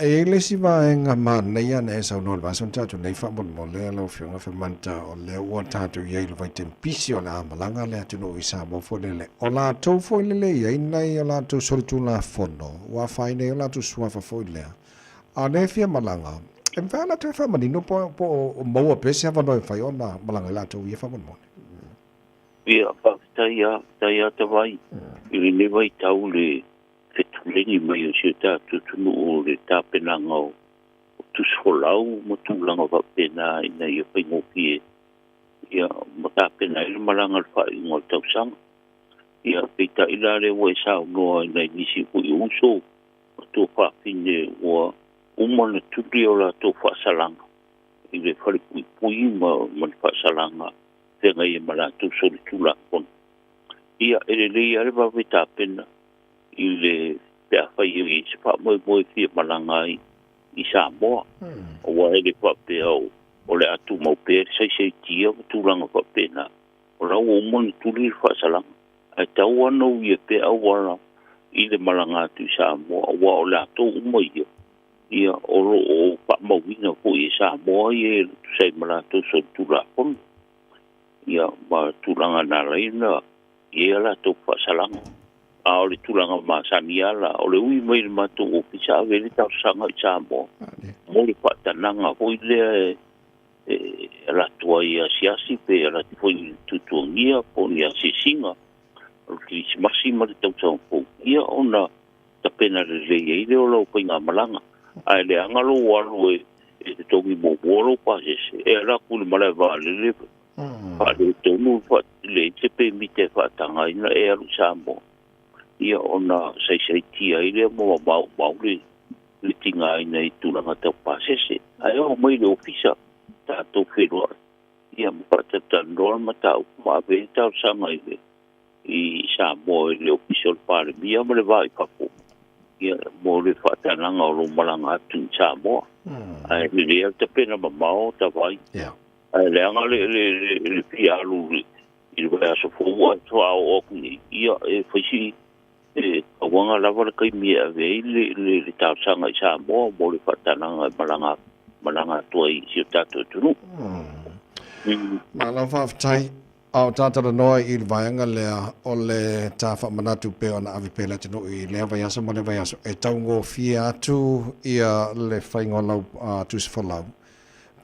E le si va nga ma nei ana e sau nol vason tatu nei fa mon le lo fianga fa manta o le o tatu iai lo vai tempisi o la malanga le tunu i sa mo fo le. O la tau fo le iai nei o la tu sol tu la fono. Wa fai nei o la tu sua fa fo le. A ne fia malanga. E vana te fa manino po mo pese ava no fai ona malanga la tu ia fa mon. Ia pa taia te vai. Ili ne vai tau le fetulengi mai o se tatu tunu o le tāpenanga o tusolau mo tūlanga wapena ina ia whaingopi e. Ia mo tāpena ili maranga whai ngō tausanga. Ia peita ila le wai sao noa ina nisi hui uso o tō whawhine o umana turi o la tō whaasalanga. I le whare pui ma whaasalanga whenga ia mara tō sori tūla kona. Ia ere lei are wawe tāpena i le pea whai i se wha moe fia malanga i Samoa. O wa ere whapea o le atu mau pea sei tia tūlanga whapena. O rau o umana turi whaasalanga. Ai tau anau ia pea wala i le malanga atu i Samoa. Wa o le ato uma ia. Ia oro o pa mawina ko i Samoa i e sei malato so tula kon. Ia ma tulanga na reina i ala to whaasalanga. A o le tulanga ma saniala o le ui mai mato o pisa vele tau sanga i Samoa. Mo le whaatananga hoi lea la tua ia siasi pe la foi tutuangia po ia sisinga o Krismasi ma le tautau po ia ona tapena le ile o lo pinga malanga ai le angalo walo e tongi mo wolo pa se e la kul mala va le pa le tonu fa le te pe mi te fa tanga ina e alu sambo ia ona sei tia ile mo ba le tinga ina i tulanga te pa se ai o mai le ofisa tato whiroa. Ia mpata ta norma tau mawe tau sanga iwe. I sa mo le official pare mia mo le vai papo. Ia mo le whatananga o lo malanga atu sa mo. Ai le lea te pena mamao ta vai. Ai le anga le pialu i le vai aso fōua toa o okuni. Ia e whaisi awanga lava le kai mia vei le tau sanga i sa mo le whatananga malanga tua i si o tātou tunu. Mana whawhtai, au tātara noa i vaianga lea o le tāwha manatu pe o na awi pēla tino i lea vai aso mo le vai aso. E tau ngō fia atu ia le whaingo lau tusi whalau.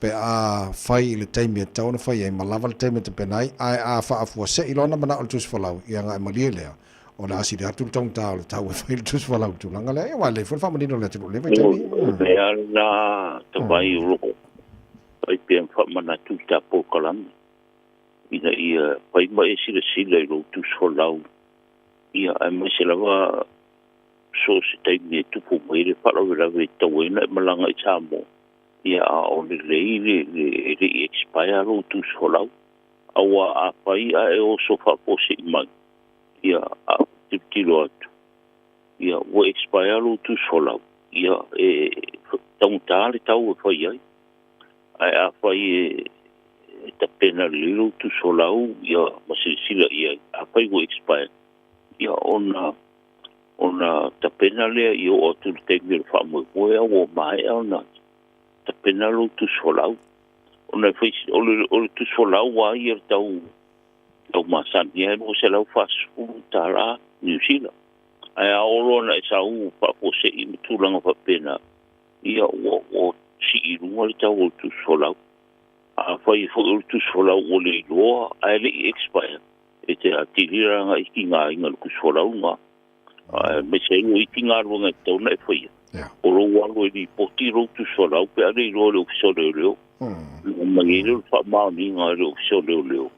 Pe a whai i le teimi e tau na whai e malawa le teimi te penai, ai a whaafua se i lona mana o le tusi whalau i anga e malia lea. O la asi de atu tong tau le tau e whai le tusi whalau tu langa lea. Ewa le whai manino le tino le vai teimi. Mea na te vai uroko. Pai pēn whamana tu ta pōkalami. Ina ia pai mai sila i lo tu solau. Ia ai mai se lawa so se taimi e tupu mai le whalawe tauena e malanga i tāmo. Ia a o le le expire lo tu solau. Awa a pai a e o so whapose i mai. Ia a tiptilo atu. Ia o expire lo tu solau. Ia e taunta le tau e whai ai. Ai a whai e ta pena lilo tu solau ia masirisila ia a whai go expire. Ia ona ta pena lea i o atu le teimi le whaamui moe o mai ona ta pena lo tu solau. Ona whai o le tu solau wa ia tau masani e mo se lau whasfu ta la New Zealand. Ai a orona e sau whapose i mitulanga whapena ia o si i runga le tau o tu solau. A whai o tu solau o le iloa a le expire. E te atiliranga i ki ngā inga luku solau ngā. Me se ilo i ki ngā runga e tau na e whai. O lo walo e ni poti ro tu solau pe a le iloa le ofisio leo leo. Mangi leo wha maoni ngā le ofisio leo leo.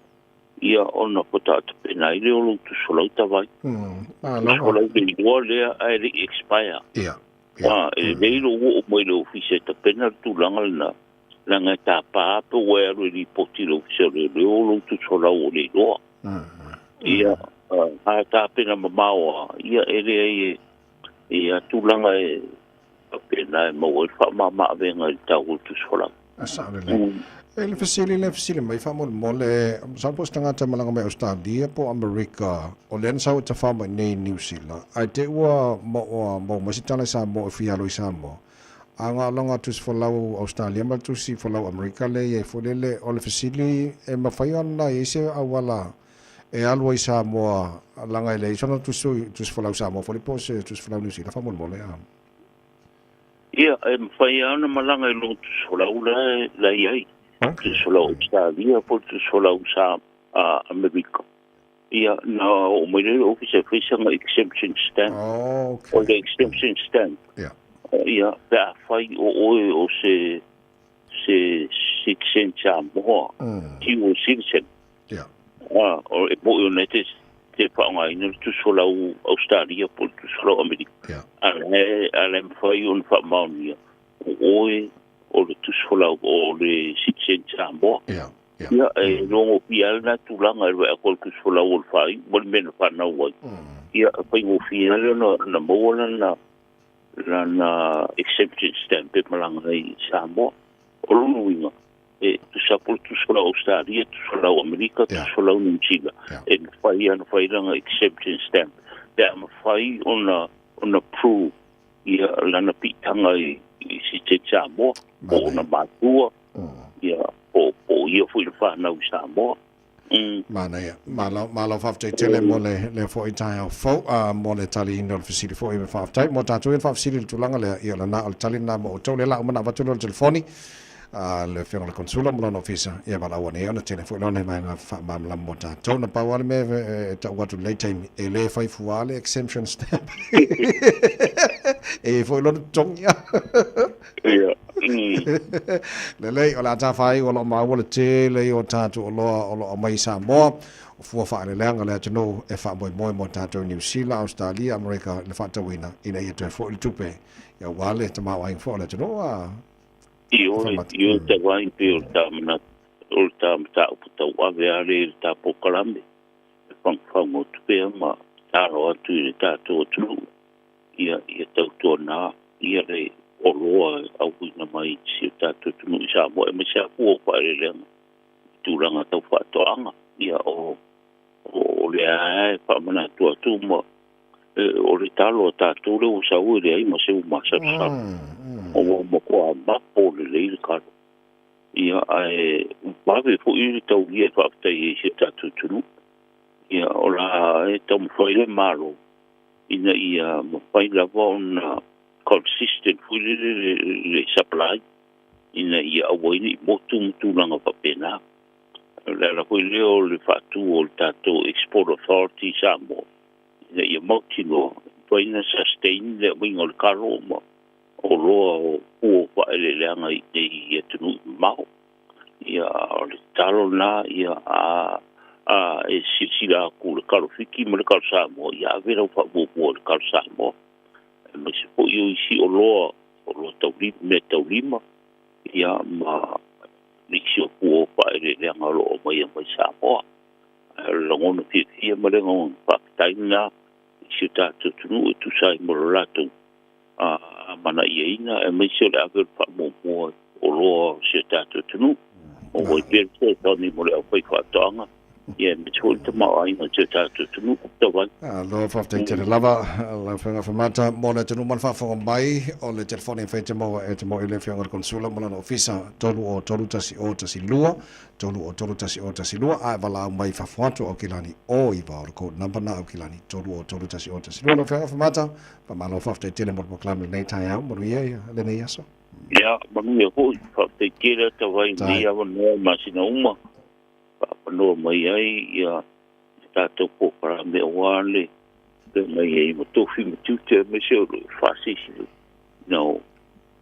Ia ona pota te pena i leo lo tu solau ta vai. Tu solau le iloa lea a le expire. Le ilo o mai le ofisia ta pena tu langa langa ta pa pe wero li poti lo ofisia le lo tu solau o le iloa. Ia a ta pena mamao ia ele ia tu langa e pena mo o fa mama venga i tau tu solau. Le fasili mai whamon mo le sampos tangata malanga mai Australia po Amerika o len sau ta whama nei New Zealand. Ai te ua mo masitala sa mo e fialo i sa mo. Anga longa tus folau Australia ma tusi folau Amerika le e folele o le fasili e mawhaion na e se awala e alua i sa mo langa i le i sona tus folau sa mo foli po se tus folau New Zealand whamon mo le am. Ia e mawhaiona malanga i lo tus folau la iai. Tu solau Australia po tu solau sa Amerika. Ia na o mai le office fishing exemption stamp. O le exemption stamp. Ia pa fai o se 6 cent mo. Ti o 6 cent. O e po United te pa ngai no tu solau Australia po tu solau Amerika. Ale fai un fa maunia. O le tusolau o le sitsencha mo. Ia e longo pial na tulanga e a kol tusolau o fai, bol men fa na wai. Ia pai mo fial na mo na exception stamp pe malanga i Samoa. O luinga e tu sapol tusolau Australia, tusolau Amerika, tusolau New Zealand. E fai langa exception stamp. Ia ma fai ona prove ia lana pitanga i si te Samoa o na matua ia o ia fui fa na Samoa Mana ia. Malo whaftai tele mo le fo i tai au fo, mo le tali ino le fasili fo i me whaftai. Mo tātou i whafasili le tulanga le ia la na o le tali na mo o tau le la umana watu le telefoni. Le whianga le konsula mo lana ofisa. Ia wala wane ia na tele fo i lona mai ngā whamamla mo tātou. Na pau ale me ta watu lei taimi. E le whai fuale exemption stamp. E fo i lona tongia. Ia. Le lei o la ta fai o lo maua le te le o tātou o lo mai Samoa. O fua wha le leanga le atano e wha moi mo tātou New Zealand, Australia, Amerika le wha tawina ina ia tue fo i tupe. Ia wale ta mau aing fo le atano a... Io te wai pe o ta mana o ta mata o ta wa veare ta pokalame. Whango tupe ma ta roa tu i tātou tu. Ia tau tōna ia le o roa au ina mai si tātou tunu i Samoa. E me sea kua whae le leanga. Tūranga tau whaatoanga. Ia o le ae whamana tua tūma. O le talo o tātou leo sau le ai ma seu masaru. O mo kua mapo le leile karo. Ia ae mawe fo i tau lia whaatai e si tātou tunu. Ia o la e tau mwhaile maro. Ina ia mwhaile na consistent fo le supply. Ina ia awaini motu mtulanga papena. La fo leo le fatu o le tātou Export Authority Samoa. Ina ia mautino paina sustain le wingo le karo ma. O roa o kuo whaele leanga i te i tunu mau. Ia le talo na ia e sisira ku le karo fiki ma le karo Samoa. Ia vera u whabuapua le karo Samoa. E me se po i si o roa taurima me taurima. Ia ma nisi o kuo whaele leanga roa mai Samoa. Langona fia ma le ngon whakataina i si tātou tunu e tu sai mo rato. Mana ia ina e mai se le aver whamomua o roa se tātou tunu. O wai pere se tani mo le au whai whatoanga. Ia me tōi te maa aina se tātou tunu. Tawai. Loa whaftai tere lava, la whenga whamata. Mo le tunu man whawhonga mai o le telefoni e whaite mo e te mo i le whianga konsula mo lana ofisa tolu o tolu tasi o tasi lua. Tolu o tolu tasi o tasi lua. Ae wala au mai whawhatu au kilani o i wa o code number na au kilani. Tolu o tolu tasi o tasi lua. La whenga whamata. Pamalo whaftai tere mo le klami nei tai au. Monu ia le nei aso. Ia, manu ia hoi. Whaftai tere tawai nei awa noa masina uma. Panoa mai ai ia tātou pōkara me wāle te mai ai matofi matute me se oro whasisi no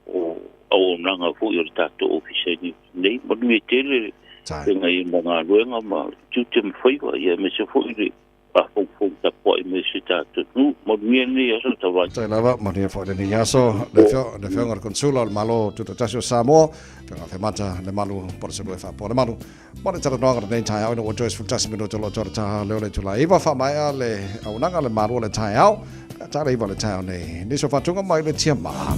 o nanga fo i tātou ofisa nei manu e tele te ngai mga ruenga ma tute me whaiwa ia me se fo i whafong tapua i me se tātou nu manu e nei aso tawai Tai lava, manu e fo i nei aso le whionga konsula le malo tutatasi o Samoa whionga whemata le malu poroselu e whapo le malu Mone tala noanga nei tai au no Joyce Futasi mino tolo tolo taha leo le tula iwa whamaia le aunanga le maru le tai au tala iwa le tai au nei niso whatunga mai le tia maha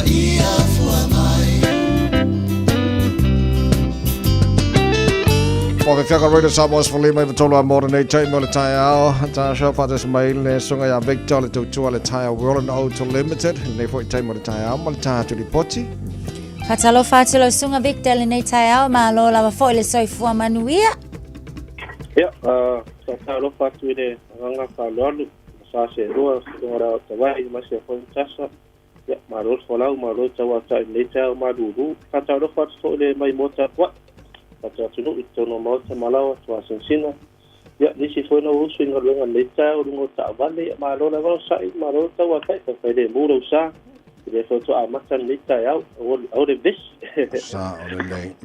ia fua mai. Wa fiaka radio Samoa for lima i tolo more nei chai mo le tai ao ta sha fa des mail le sunga ya Victor le tu le tai World Auto Limited nei fo tai mo le tai ao mo le ta tu di poti. Fatalo fatalo sunga Victor le nei tai ao ma lo la fo le soi fu manuia. Ya, fatalo fatu le ranga fa lo sa se ro ora tawai ma se fo tasa. Ya, ma lo fo la ma lo tawa tai nei tai ma du fatalo fatu le mai mota kwa. Kata tunu itu no mau semalau tua sensina. Ya nisi foi no uso ingat dengan leca urung tak balik malo na kalau sai malo tahu apa itu pada mula usah. Jadi foto amatan leca ya awal bis. Sa oleh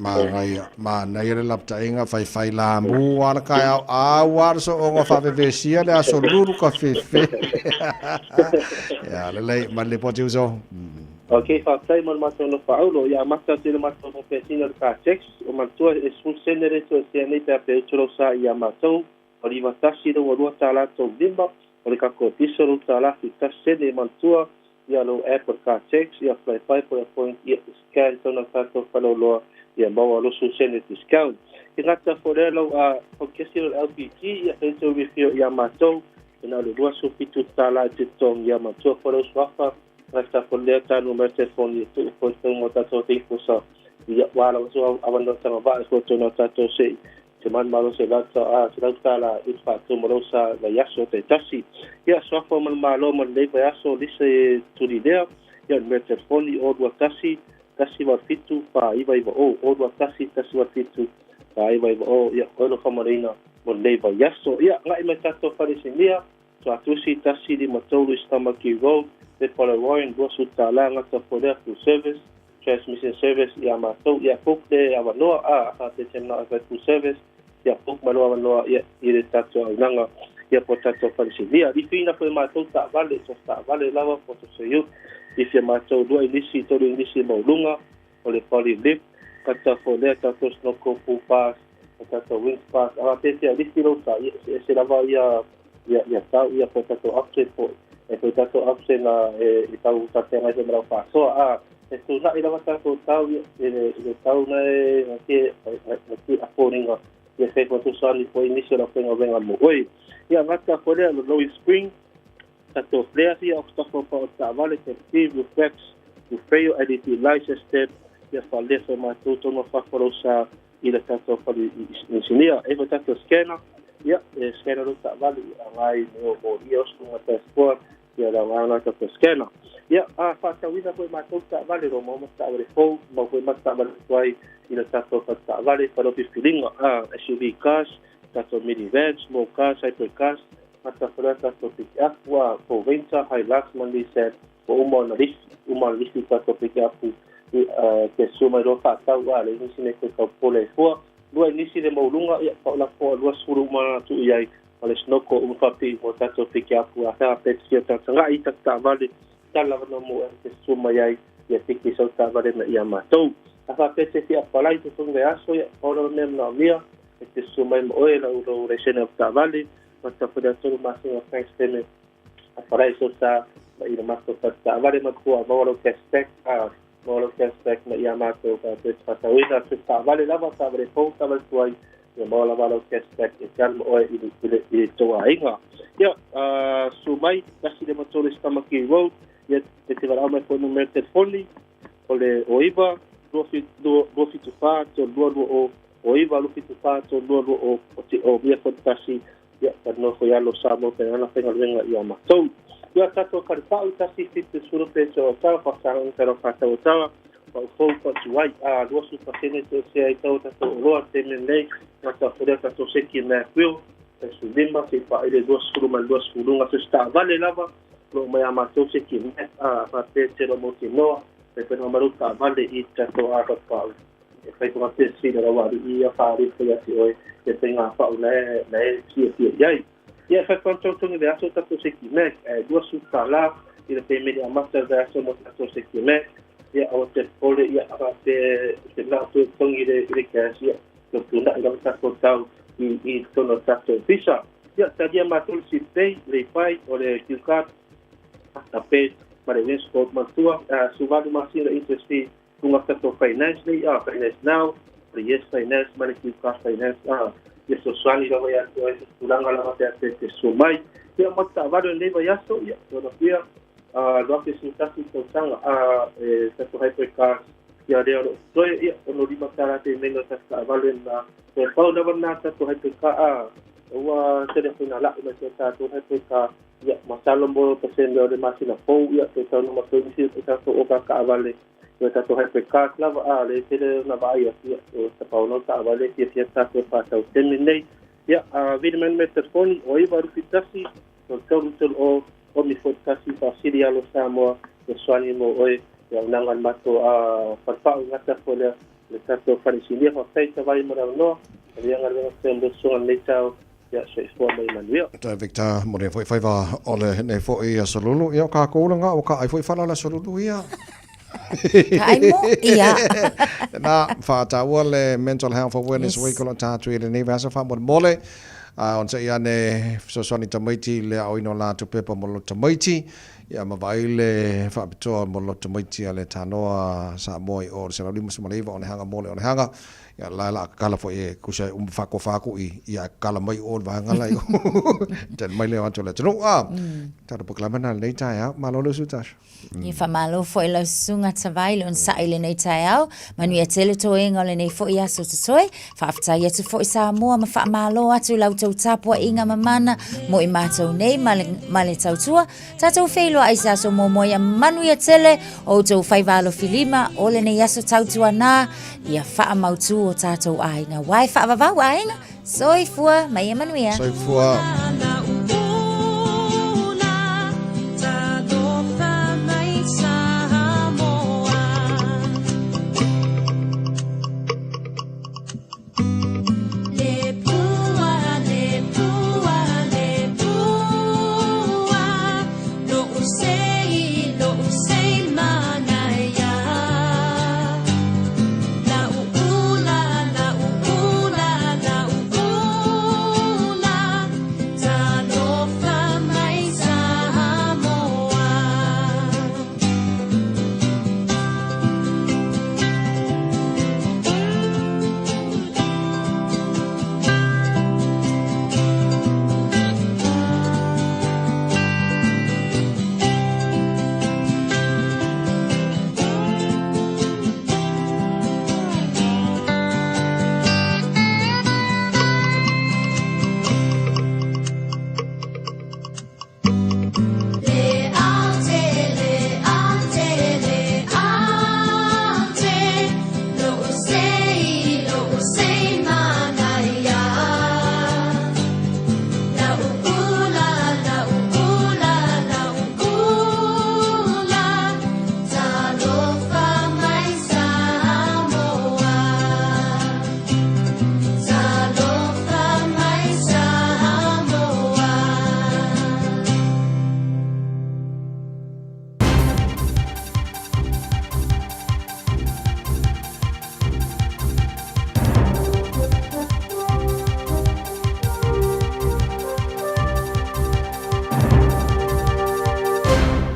ma nai le lapta inga fai la mu war kaya awar so ongo fa besia le aso luru ka fefe. Ya le le poti uso. Okay, fakta man masuk no Paulo ya masa tele masuk no pesina ka checks o mantua es full senere to sene pe pe utrosa ya matou oliva tashi do ro tala to dimba o ka ko tisoro tala ki tasene mantua ya lo app ka checks ya fly 5.point ya scan to no tato palo lo ya bawa lo su sene discount ingata forelo a o kesiro LPG ya to review ya matou na lo su fitu tala titong ya matua for swafa resta foleta numero telefoni tu posto mota sote fusa ya wala so avando sama ba so no tato se teman malo se lata la ispa tu morosa la yaso te tasi ya so fo mal malo mal le yaso lise tu idea ya numero telefoni o do tasi wa fitu pa iba o do tasi wa fitu pa iba o ya ko no famarina mal le yaso ya ngai me tato farisinia so atusi tasi di matolu stamaki road de Polaroid do sutala ngata poder to service transmission service ya matou ya pokle avanoa a te temna to service ya pok malo avanoa ya ire tato nanga ya potato fansilia di fina foi matou ta vale lava foto seyu di fia matou do inisi to inisi molunga ole poli lip kata poder tato no kopu pass kata wing pass a te di filo sa se lava ya tau ya potato upset e tato option na e tau tate ngai mera fa so e tu na ila tato tau e tau na ke aponinga e se ko tu sali foi início da penga venga mo oi ya ngata ko le no spring tato flare ya obstacle for ta vale que reflects you fail at the license step ya falde so ma tu to no fa forosa ila tato fa insinia e tato scanner ya scanner ta vale ai no ios com a passport ya la wana ka scanner ya fa ta wida ko ma to ta vale ro mo ta vale fo mo ko ma ta vale twai ila ta to ta vale para o feeling SUV cars ta to minivan small cars hyper cars mata fora ta to pick up wa for Venture Hilux mandi set o mo na list ta to pick up ke suma ro fa ta wa le ni sine ko pole fo dua inisi de molunga ya la fo dua suru ma tu yai ale snoko papi mo tato piki apu ata petsia tanga ita vale tala no mo ke suma yai ya piki so vale na ia matou ata petsia palai to tunga aso ya ora nem na mia ke suma mo ela uro resene vale mata poda todo masinga festene palai so sa ina mato vale ma ko avoro ke spec na ia matou ka petsa wina ta vale lava ta vale po ta vale tuai ya mola valo cashback e calmo o i to ainga ya sumai kasi de motor stamaki road ya te vara mai ko numero telefoni ole oiva do fitu fa to do o oiva lo fitu fa to do o via kasi ya no foi allo samo pe na tenga venga ya ma so ya tato karpa kasi fitu suru pe so ta fa sang pero fa ta o fo tuai do su pasene to se ai tau tato roa temene mata fora tato seki na quil su dimba se fa ile do su mal do su lunga se sta vale lava lo mai ama to seki fa te lo motino pe no maruta vale i tato pa e fai to te si da wa i fa ri fe ya si oi e tenga fa na si yai ia fa conto to ne aso tato seki me do su tala ile pe me ama da aso mo tato seki me ya o te pole ya te na to tongi de kasi ya to tunda ga ta ko tau i to no tato visa ya ta dia matul si pay le pai o le kilkat ta pe ma le wes ko matua suvadu masira interest fee kunga tato finance ni finance now yes finance ma le class finance yes so swali lo ya to es tulanga la mate te sumai ya mata vado le ya so ya no pia lo que se está sintonizando tato hypercar ya de so ya no di mata te menos hasta valen el pau na bana tato hypercar wa telefona la ma se tato hypercar ya masalo mo pasendo de masina po ya te tau no mato isi te tato o ka vale ya tato hypercar la le tele na ba ya ta pau no ta vale ya ya tato pa tau tenne ya vidman me telefon o i baru fitasi so tau o mi fotasi pa siria lo Samoa ya swali mo oi ya unangan mato parpa ngata fola le tato farisilia fa feita vai mara no ya ngarwa sendo so le tau ya se forma Manuel. Ta Victor mo foi va ole ne foi a solulu ia ka ko nga o ka ai foi fala la solulu ia. Ai mo ia. Na fa ta wole mental health awareness week on ta tu ile ne va sa fa mo mole on se ia ne so soni tamaiti le o ino la tu pepa mo lo tamaiti ia ma vai le fa beto mo lo tamaiti ale tanoa sa moi o se la limus mo leva on hanga mole on hanga ya la kala fo e kusa fako ia kala mai o va ngala yo ten mai le anto le no ta do proclamana le tai malo lo sutas Ni fa malo fo la sunga tavai on sa ile nei tai au manu ya tele to e ngole nei fo ia so toi fa afta ya tu fo sa mo ma fa malo atu la to tapo inga mamana mo I mato nei male tau tua ta to feilo ai sa so mo ya manu ya tele o to fai valo filima o le nei aso tau tua na ia fa mautu o tatou ainga wai fa va ainga soifua mai Emanuia soifua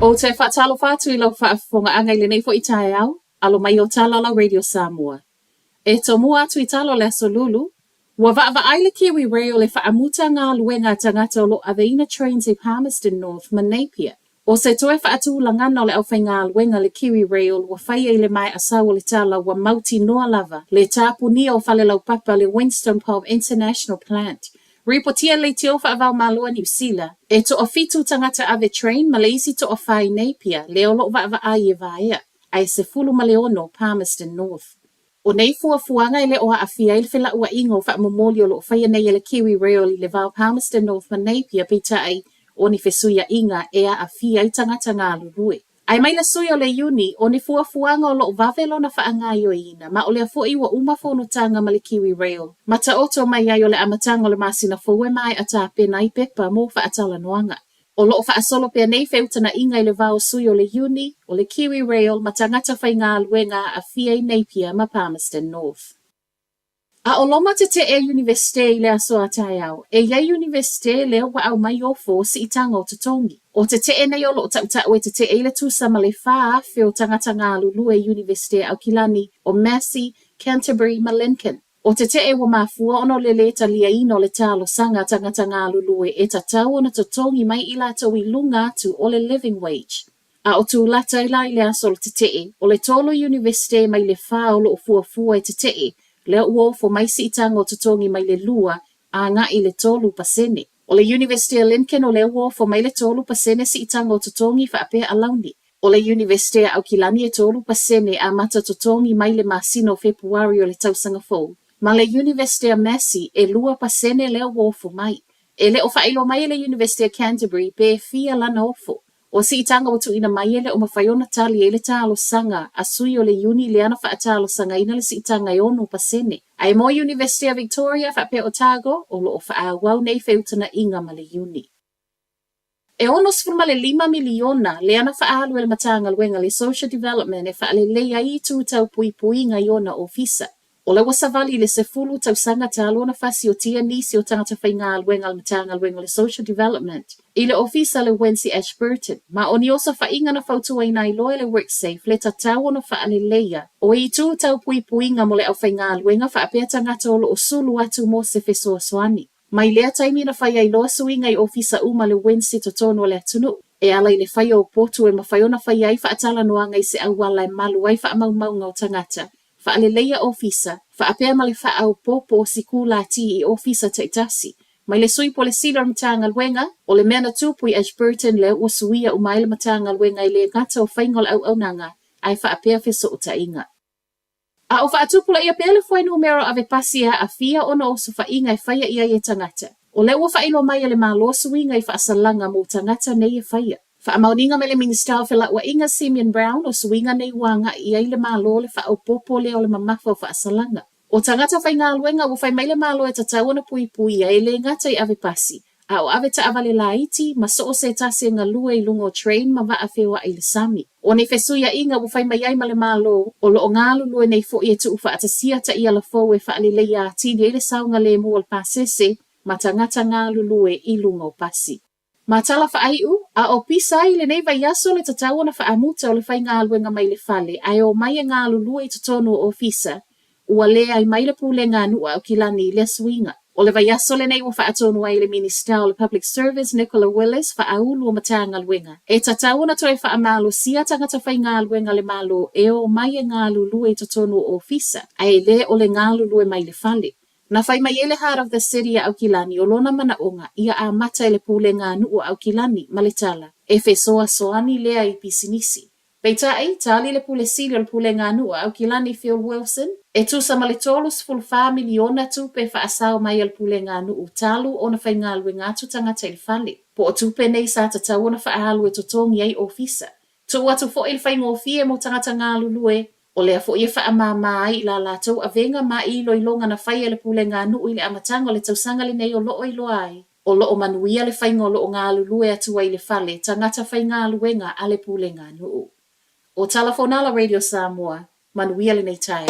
O te whaatalo whātu I lau whaafonga angai le nei fo I tae au, alo mai o Talala Radio Samoa. E to mua atu I talo le solulu, wa va aile kiwi reo le whaamuta ngā luenga tangata o lo aveina trains I Palmerston North ma Napier. O se toe whaatu langana o le au whai ngā luenga le kiwi reo wa whai e le mai asau le tala wa mauti noa lava le tāpu ni o whale lau papa le Winston Pub International Plant. Ripotia le te ofa avau malua New Zealand. E to o fitu tangata ave train ma le isi to o whai Napier le o lo va ai e vaea. Ai se fulu ma le ono Palmerston North. O nei fuafuanga I le oa a fia I le whela ua ingo wha momoli o lo whaia nei e le kiwi reo I le vau Palmerston North ma Napier pita ai o ni fesuia inga ea a fia I tangata ngā lurue. Ai mai le sui o le uni o ni fuafuanga o lo vavelo na whaangai o ina ma o le afoi wa umafono tanga ma le kiwi reo. Ma ta oto mai ai o le amatanga o le masina fowe mai a ta pena I pepa mo whaatala noanga. O lo whaasolo pia nei feutana inga I le vau sui o le uni o le kiwi reo ma tangata whai ngā luenga a fia I Napier ma Palmerston North. A o loma te e universite i le aso a tai au. E iai universite leo wa au mai o fo si itanga o tatongi. O te e nei o lo ta o te e le tu sama le faa fe o tangata ngā lulu e universite au kilani o Massey, Canterbury, ma Lincoln. O te e wa mafua ono le le ta lia ino le talo sanga tangata ngā lulu e ta tau o na tatongi mai i lato i lunga atu o le living wage. A o tu lata i la i le aso te e, o le tolo universite mai le faa o lo fua e te e, leo ua fo mai si itanga o tatongi mai le lua a ngā i le tolu pasene. O le University of Lincoln o leo ua fo mai le tolu pasene si itanga o tatongi fa apea alauni. O le University au kilani e tolu pasene a mata tatongi mai le masino Februari o le tausanga fou. Ma le University of Massey e lua pasene leo ua fo mai. E le o failo mai le University of Canterbury be fia lana ofo. O si itanga o tu ina mai ele o mawhaiona tali ele talo sanga a sui o le uni le ana wha talo sanga ina le si itanga i onu pasene. Ai mo University of Victoria wha pe Otago o lo o wha wau nei feutana inga ma le uni. E ono sfuma le 5 miliona le ana wha alu ele matanga luenga le social development e wha le leia i tu tau pui pui nga i ona ofisa. O le wasavali le se fulu tau sanga talo na fasi o tia nisi o tangata whainga luenga le matanga luenga le social development. I le ofisa le Wensi Ashburton, ma o ni osa whainga na whautua ina i loe le WorkSafe le tatau o na wha ale leia. O i tu tau pui pui nga mo le au whainga luenga wha apea tangata o lo o sulu atu mo se fesoa soani. Mai lea taimi na whaia i loa suinga i ofisa uma le Wensi to tono le atunu. E ala i le whaia o potu e ma whaiona whaia i wha atala noanga i se awala e malu ai wha amau maunga o tangata. Fa ale leia ofisa, fa apea ma le fa au popo si kula ti i ofisa te itasi. Mai le sui po le sila matanga luenga, o le mena tupu i Ashburton le ua suia o mai le matanga luenga i le ngata o whaingol au nanga, ai fa apea fiso o ta inga. A o fa atupu la ia pele foi numero ave pasia a fia ono o su fa inga i whaia ia i tangata. O le ua whailo mai le malo suinga i fa asalanga mo tangata nei i whaia. Fa amauninga me le minister fela ua inga Simeon Brown o suinga nei wanga i ai le malo le fa au popo le o le mamafa o fa asalanga. O tangata whai ngā luenga ua whai mai le malo e tatau na pui pui a ele ngata i ave pasi. A o ave ta avale la iti, ma so o se tasi ngā lua i lungo train ma va a whewa i le sami. O nei fesuia inga ua whai mai ai ma le malo, o lo o ngā lulua nei fo i e tu ufa atasia ta i ala fau e wha ale leia atini e le saunga le mua le pasese, ma tangata ngā lulua i lungo pasi. Ma tala whaaiu, a o pisa i le nei vai aso le tatau na whaamuta o le whai ngā luenga mai le fale, ai o mai ngā lulua i tutonu o ofisa, ua lea ai mai le pule ngā nua o kilani le suinga. O le vai aso le nei ua whaatonu ai le minister o le Public Service Nicola Willis whaaulu o matanga luenga. E tatau na toi whaamalo sia tangata whai ngā luenga le malo e o mai ngā lulua i tutonu o ofisa, ai le o le ngā lulua mai le fale. Na whai mai ele heart of the city a Aukilani o lona manaonga ia a mata ele pule ngā nuu a Aukilani maletala e fesoa soani lea i pisinisi. Peita ei tali le pule sili o le pule ngā nuu a Aukilani Phil Wilson e tu sa maletolus fulfa miliona tu pe wha asao mai ele pule ngā nuu talu o na whai ngā lue ngātu tangata ili fale. Po o tupe nei sa tatau o na wha ahalu e totongi ai ofisa. Tu watu fo ili whai ngofie mo tangata ngā lulue o lea fo ia wha mama ai la latou a venga ma i loilonga na whai ele pule ngā nuu i le amatanga o le tausanga le nei o loo i loa ai. O loo manuia le whai ngolo o ngā lulue atua i le fale tangata whai ngā luenga a le pule ngā nuu. O Talafonala Radio Samoa, manuia le nei tae.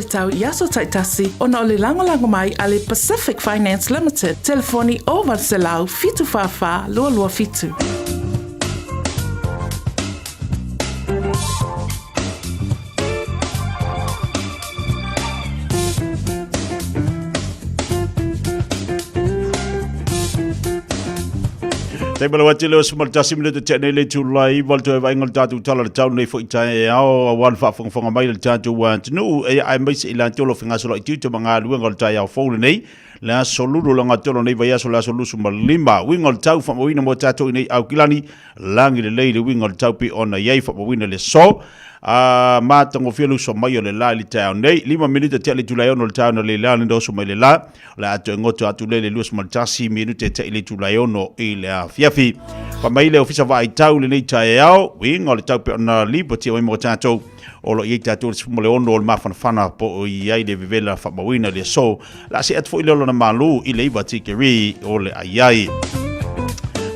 Tau Yaso Taitasi ona ole lango mai ale Pacific Finance Limited. Telefoni o Valselau fitu fafa lua fitu. Te mala wati leo sumal tasi minute te ne le tulai volto e vaingal tatu tala le tau nei fo itai ao wal fa fonga mai le tatu wa tnu e ai mai se ilan tolo finga solo itu te manga luengal tai ao fo nei la solulu langa tolo nei vai aso la solusu malima wingol tau fa moina mo tatu nei au kilani langi le leile wingol tau pi ona yai fa moina le so ma tango fielu so mai le la li tau nei 5 minute te le tulai ono le tau no le la ndo so mai le la atu ngoto atu le luas mal tasi minute te le tulai ono i le fiafi pa mai le ofisa vai tau le nei tai ao wingol tau pe ona liberty o mo tatu o lo i tatu mo le ono o mafana fana po i ai le vivela fa moina le so la se at fo ile na malu i le vatikeri o le ai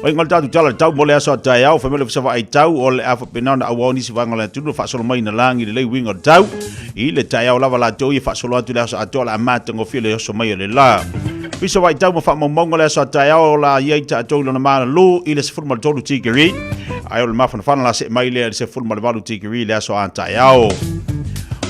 Oi ngol tatu tala tau mo le aso tai au family ofisa vai tau o le afa penana awoni si vanga le tunu fa solo mai na langi le wingol tau i le tai au lava la toi fa solo atu le aso atola amata ngo file so mai le la Fisa vai tau mo fa mongo le aso tai au la i tatu na malu i le se formal tolu tigeri ai o le mafana fana la se mai le se formal valu tigeri le aso tai au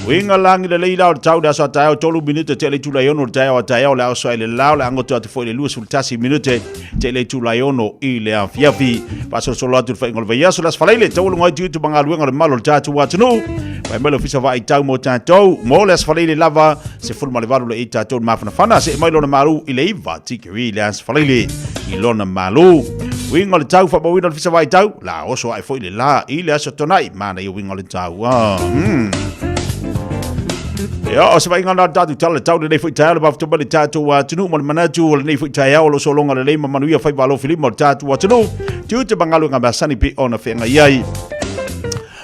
Winga langi le leila o tau da so tai tolu minute te le tula yono tai o la so ile la la ngo te foi le luas fultasi minute te le tula yono i le afiafi paso solo atu fa ngol veia so las falaile tau ngo tu banga luenga le malo tatu watunu vai melo fisa vai tau mo tatu mo las falaile lava se fulma le valu le tatu mafana fana se mai lo na malu i le iva tikiri le as falaile i lo na malu winga le tau fa bo wino fisa vai tau la o so ai foi le la i le aso tonai mana i winga le tau Ya, o se vai ngana tatu tala tau nei foi tai ba fto bali tatu wa tunu mo manatu nei foi tai o lo so longa le ma manuia fai valo filimo tatu wa tunu tu te bangalo ngaba sani pi ona fenga yai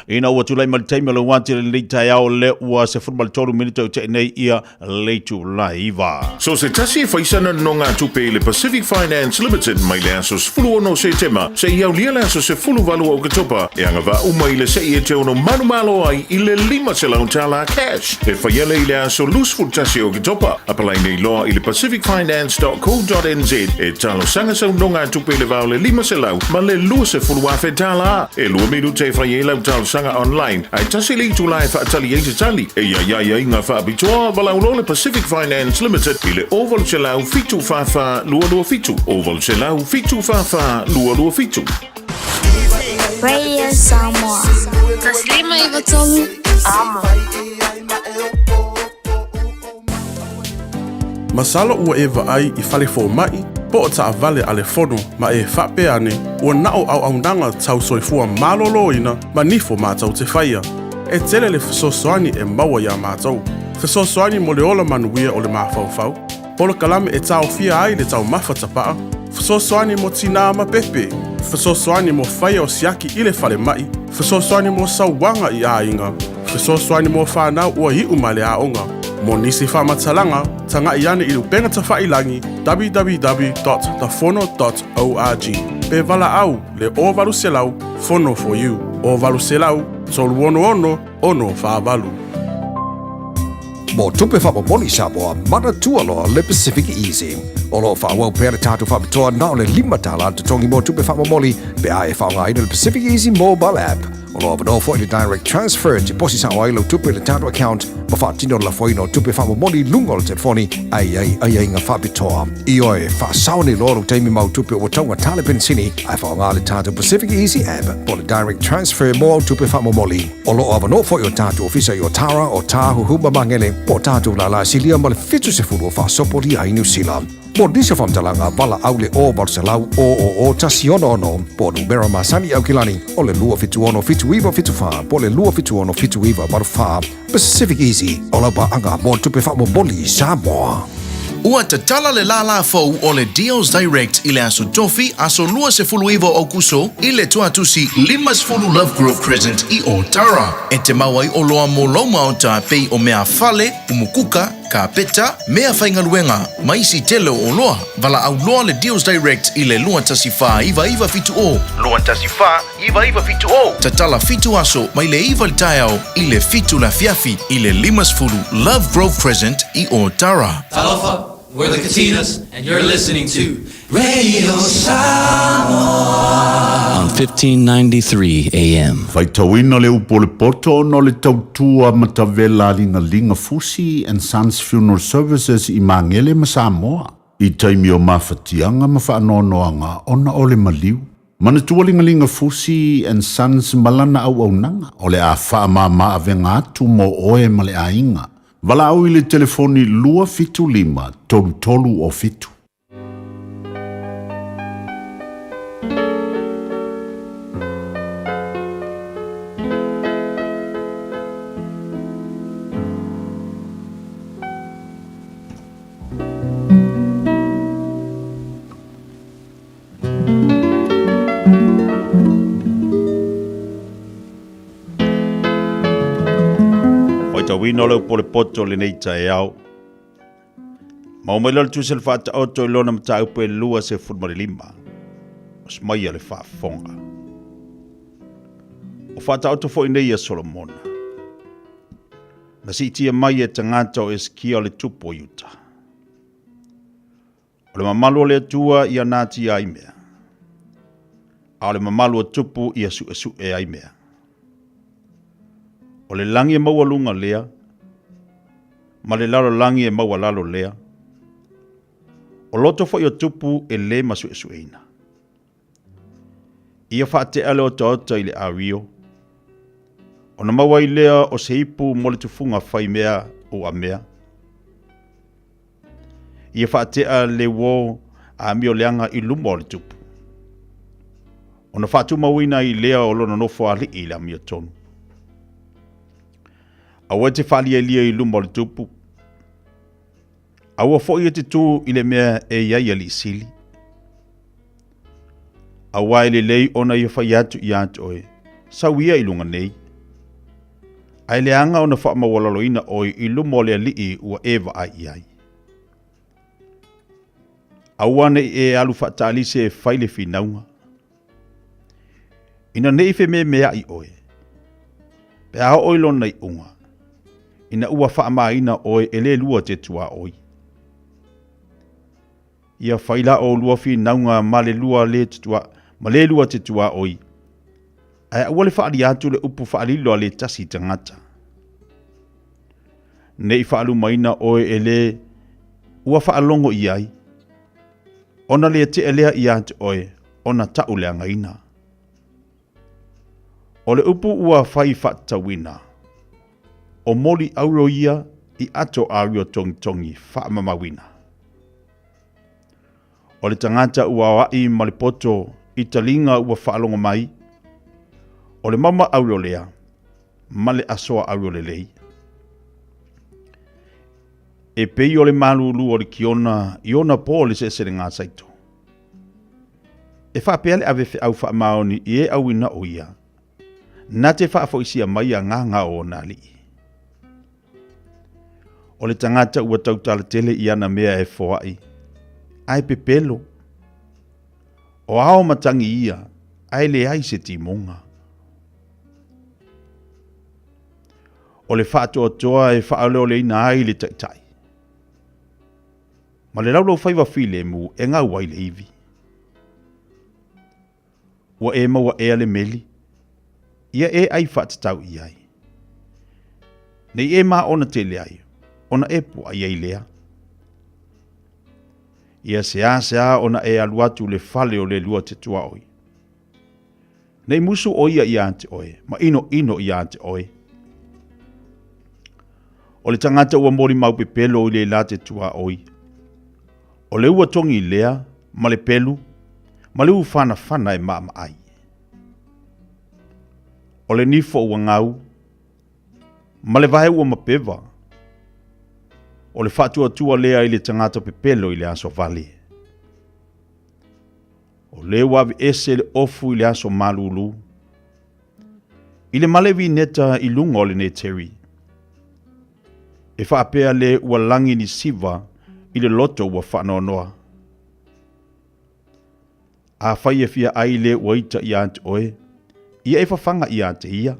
ina wa tulai mal time lo wanti le tai o le wa se football tolu minute te nei ia le tu laiva so se tasi fai sana nonga tupe le Pacific Finance Limited mai le asos fulu no se tema se iau lia le asos se fulu valu o katopa e anga va umai le se ie te ono manu malo ai i le 5 selaun tala cash e faiele i le aso lus ful tasi o katopa apalai nei loa i le pacificfinance.co.nz e talo sanga sa nonga tupe le vau le 5 selau ma le lua se fulu afe tala e lua miru te faiele au talo online ai tasi li tu lai fa tali e tali e ia nga fa bitua vala le Pacific Finance Limited i le oval selau fitu fa lua fitu oval selau fitu fa lua fitu Radio Samoa Taslima Ivatolu Amo Masalo ua e vaai i fale fo mai po o taa vale ale fono ma e whape ane ua nao au nanga tau soifua malolo ina ma nifo mātau te whaia. E tele le fesosoani e maua ia mātau. Fesosoani mo le ola manuia o le mawhauwhau. Polo kalame e tau fia ai le tau mawhatapaa. Fesosoani mo tina ma pepe. Fesosoani mo whaia o siaki i le fale mai. Fesosoani mo sauwanga i a inga. Fesosoani mo whanau ua i umale a onga. Mo nisi whamatalanga, tanga i ane i lupenga ta whailangi www.thefono.org. Pe vala au, le o valu selau, fono for you. O valu selau, tolu ono, ono whaavalu. Mo tupe whamamoli Samoa, mana tualoa le Pacific Easy. O lo whaua pere tātu whamatoa na o le 5 tala te tongi mo tupe whamamoli pe a e whaunga ina le Pacific Easy mobile app. O lo avano fo i le direct transfer te posi sa wailo tupe le tātu account ma whaatino la foino tupe whamamoli lunga o le telefoni ai ngā whapitoa. I oe whaasaone loro teimi mau tupe o taunga tale pensini ai whaunga le tātu Pacific Easy app po le direct transfer mo tupe whamamoli. O lo avano fo i o tātu ofisa i o Tara o Tāhu Huma Mangele po tātu la silia ma le fitu se furu whaasopori ai New Zealand. Mo disa whamtalanga wala aule o Barcelau o tasiono ono po numera masani au kilani o le lua fitu ono fitu iwa fitu wha po le lua fitu ono fitu iwa maru wha Pacific Easy o la ba anga mo tupe wha mo boli Samoa. Ua te tala le la fau o le Deals Direct i le aso tofi aso lua se fulu iwa o kuso i le tuatusi limas fulu Love Grove Crescent i o Tara. E te mawai o loa mo loma o ta pei o mea fale, umukuka, ka peta, mea whaingaluenga, maisi tele o loa. Vala au loa le Deals Direct i le lua tasi wha iwa fitu o. Lua tasi wha iwa fitu o. Ta tala fitu aso mai le iwa taiao i le fitu la fiafi i le limas fulu Love Grove Crescent i o Tara. Talofa, we're the Katinas, and you're listening to Radio Samoa on 1593 AM. Faitawina le upole poto no le tautua matavela linga Fusi and Sons Funeral Services i Mangele ma Samoa. I taimi o mawhatianga ma whaanoanoanga ona ole maliu. Manatua linga Fusi and Sons malana au nanga ole a whaamama avenga atu mo oe male a inga. Vala au i le telefoni lua fitu lima, tolu o fitu. Wino leo pole poto le nei tae au. Maumela le tusel whaata auto i lona mta upe lua se fulmari lima. Os maia le whaafonga. O whaata auto fo ineia Solomona. Na si tia mai e tangata o eskia le tupo yuta. O le mamalo le atua i anati a imea. A le mamalo tupu i asu e a imea. O le langi e maua lunga lea, ma le lalo langi e maua lalo lea. O loto fo i o tupu e le masu eina. Ia whaate ale o taota i le awio. O na maua i lea o se ipu mo le tufunga whai mea o a mea. Ia whaate ale wo a mio leanga i lumo o le tupu. O na whaatu mawina i lea o lona nofo ali i la mia tonu. Awa te whalia lia i lumo le tupu. Awa fo i te tū i le mea e iai ali sili. Awa i le lei ona i whai atu i atu oe. Sauia i lunga nei. Ai le anga ona wha mawalalo ina oe i lumo le ali ua ewa ai iai. Awa ne e alu whaatali se whaile whinaunga. Ina nei fe mea i oe. Pe aho oilo nei unga. Ina ua whaamaina oe ele lua te tua oi. Ia whaila o lua whinaunga ma le lua te tua oi. Ai ua le whaari atu le upu whaarilo le tasi tangata. Nei whaalu maina oe ele ua whaalongo i ai. Ona le te elea i atu oe, ona tau le angaina. O le upu ua whai whaatawina. O moli auro ia i ato ario tongi whaamamawina. O le tangata ua wai malipoto i talinga ua whaalongo mai. O le mama auro lea, male asoa auro le lei. E pei o le malulu o le kiona, iona po le sesere ngā saito. E whaapea le ave au whaamaoni i e au ina o ia. Na te whaafoisia mai a ngā o nali. O le tangata ua tautala tele i ana mea e foai. Ai pepelo. O ao matangi ia, ai le ai se timonga. O le whaatoa e whaoleo le ina ai le taitai. Ma le laulau whaiwa while mu e ngau wai le iwi. Wa e maua ea le meli. Ia e ai whaatatau i ai. Nei e maa ona te le ai. Ona e po ai ai lea. Ia sea ona e aluatu le whale o le lua te tua oi. Nei musu o ia i ante oe. Ma ino i ante oe. O le tangata ua mori mau pe pelo o le la te tua oi. O le ua tongi lea, ma le pelu, ma le ufana e maa ai. O le nifo ua ngau, ma le vahe ua mapeva. O le fatua tua lea i le tangata pe pelo i le aso vale. O le wavi ese le ofu i le aso malulu. I le malevi neta i lunga o le neteri. E whaapea le ua langi ni siva i le loto ua whanonoa. A whai e fia ai le ua ita i ante oe, ia e whawhanga i ante ia.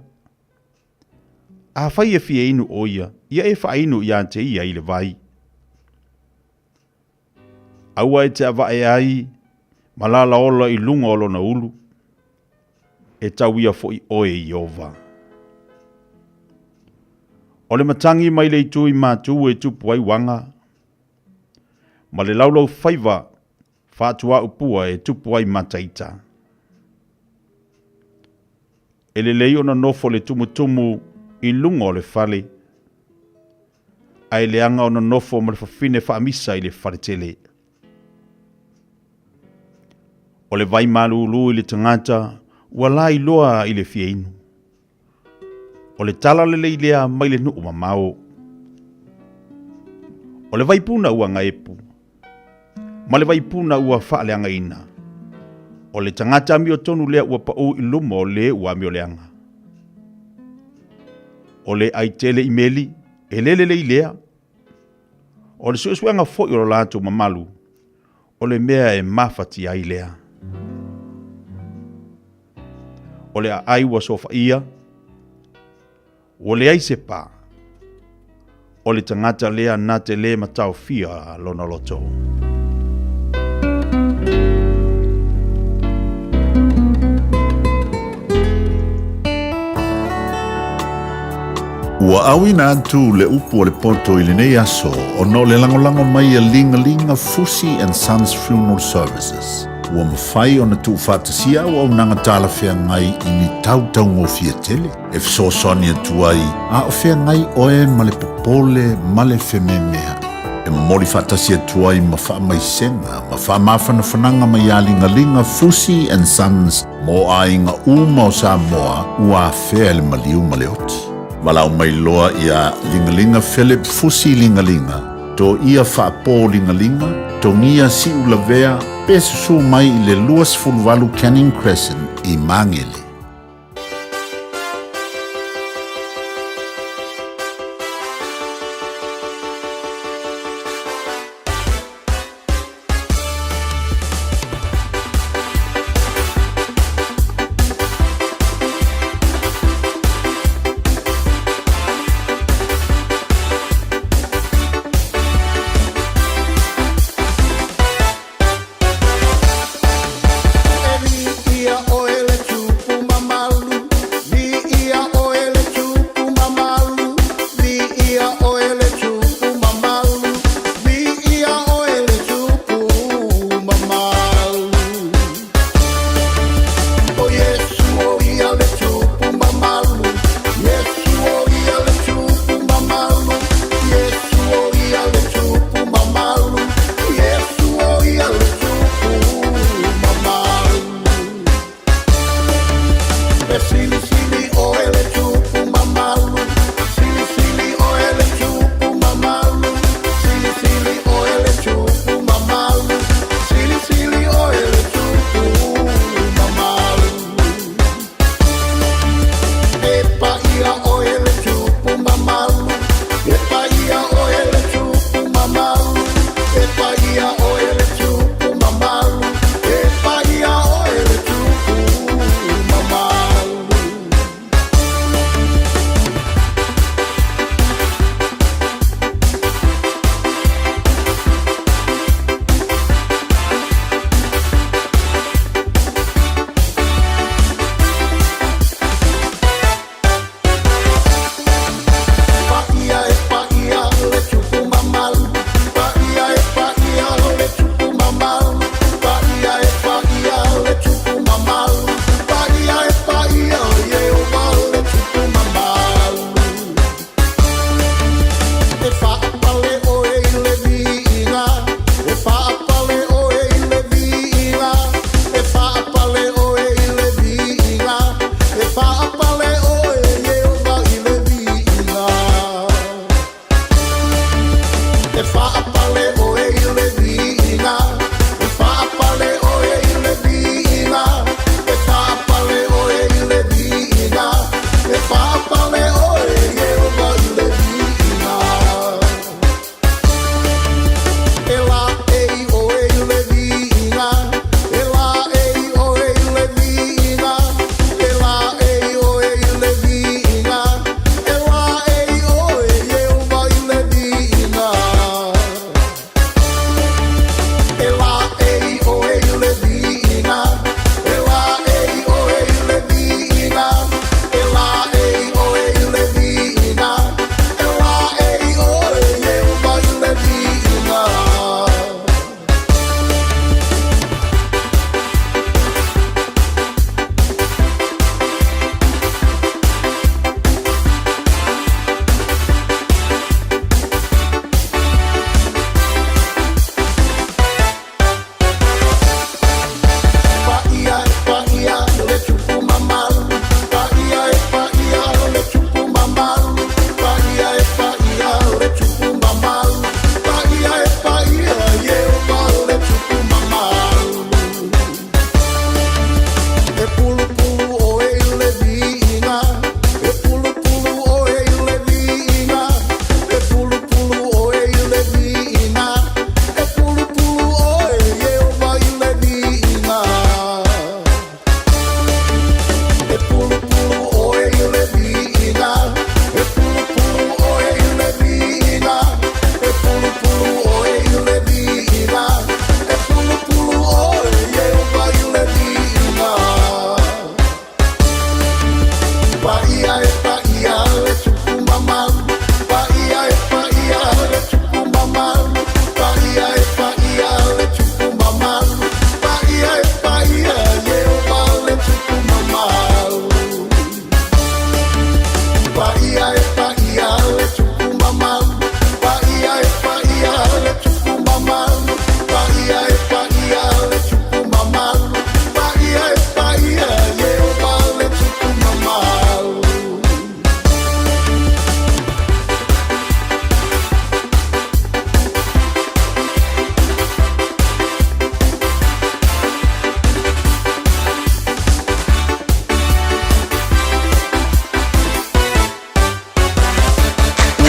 A whai e fia inu o ia e wha inu i ante ia i le vai. Aua e te awa e ai, malala ola i lunga olo na ulu, e tau ia fo i oe i ova. O le matangi mai le itu i mātu e tupu ai wanga. Ma le laulau whaiva, whātua upua e tupu ai mataita. E le lei ona nofo le tumutumu i lunga o le whale. Ai le anga ona nofo ma le whawhine whaamisa i le whare tele. O le vai malulu i le tangata, ua lai loa i le fieinu. O le tala le leilea mai le nuu mamao. O le vaipuna ua ngaepu. Ma le vaipuna ua whaaleanga ina. O le tangata mi o tonu lea ua pau i luma o le ua mi o leanga. O le aitele i meli, e le leilea. O le suesuanga fo i o lato mamalu. O le mea e mafati ai lea. O le ai ua sofa ia. O le ai se pā. O le tangata lea nā te le matau fia lona loto. Ua awina atu le upu o le poto i le nei aso o no le langolango mai a linga Fusi and Sons Funeral Services. Ua mawhai o na tu whātasia o au nanga tāla whea ngai i ni tau ngofia tele. E fsosoni atu ai, a o whea ngai oe ma le popole ma le whememea. E mori whātasia atu ai ma wha mai senga, ma wha mawhana whananga mai a linga Fusi and Sons mo a inga uma o Samoa ua whea le maliu ma le oti. Walau mai loa ia lingalinga Philip Fusi lingalinga. To ia whaapo lingalinga, to ngia si ulavea, pesusu mai i le luas fulvalu Canning Crescent i Mangele. Ia oe le tupu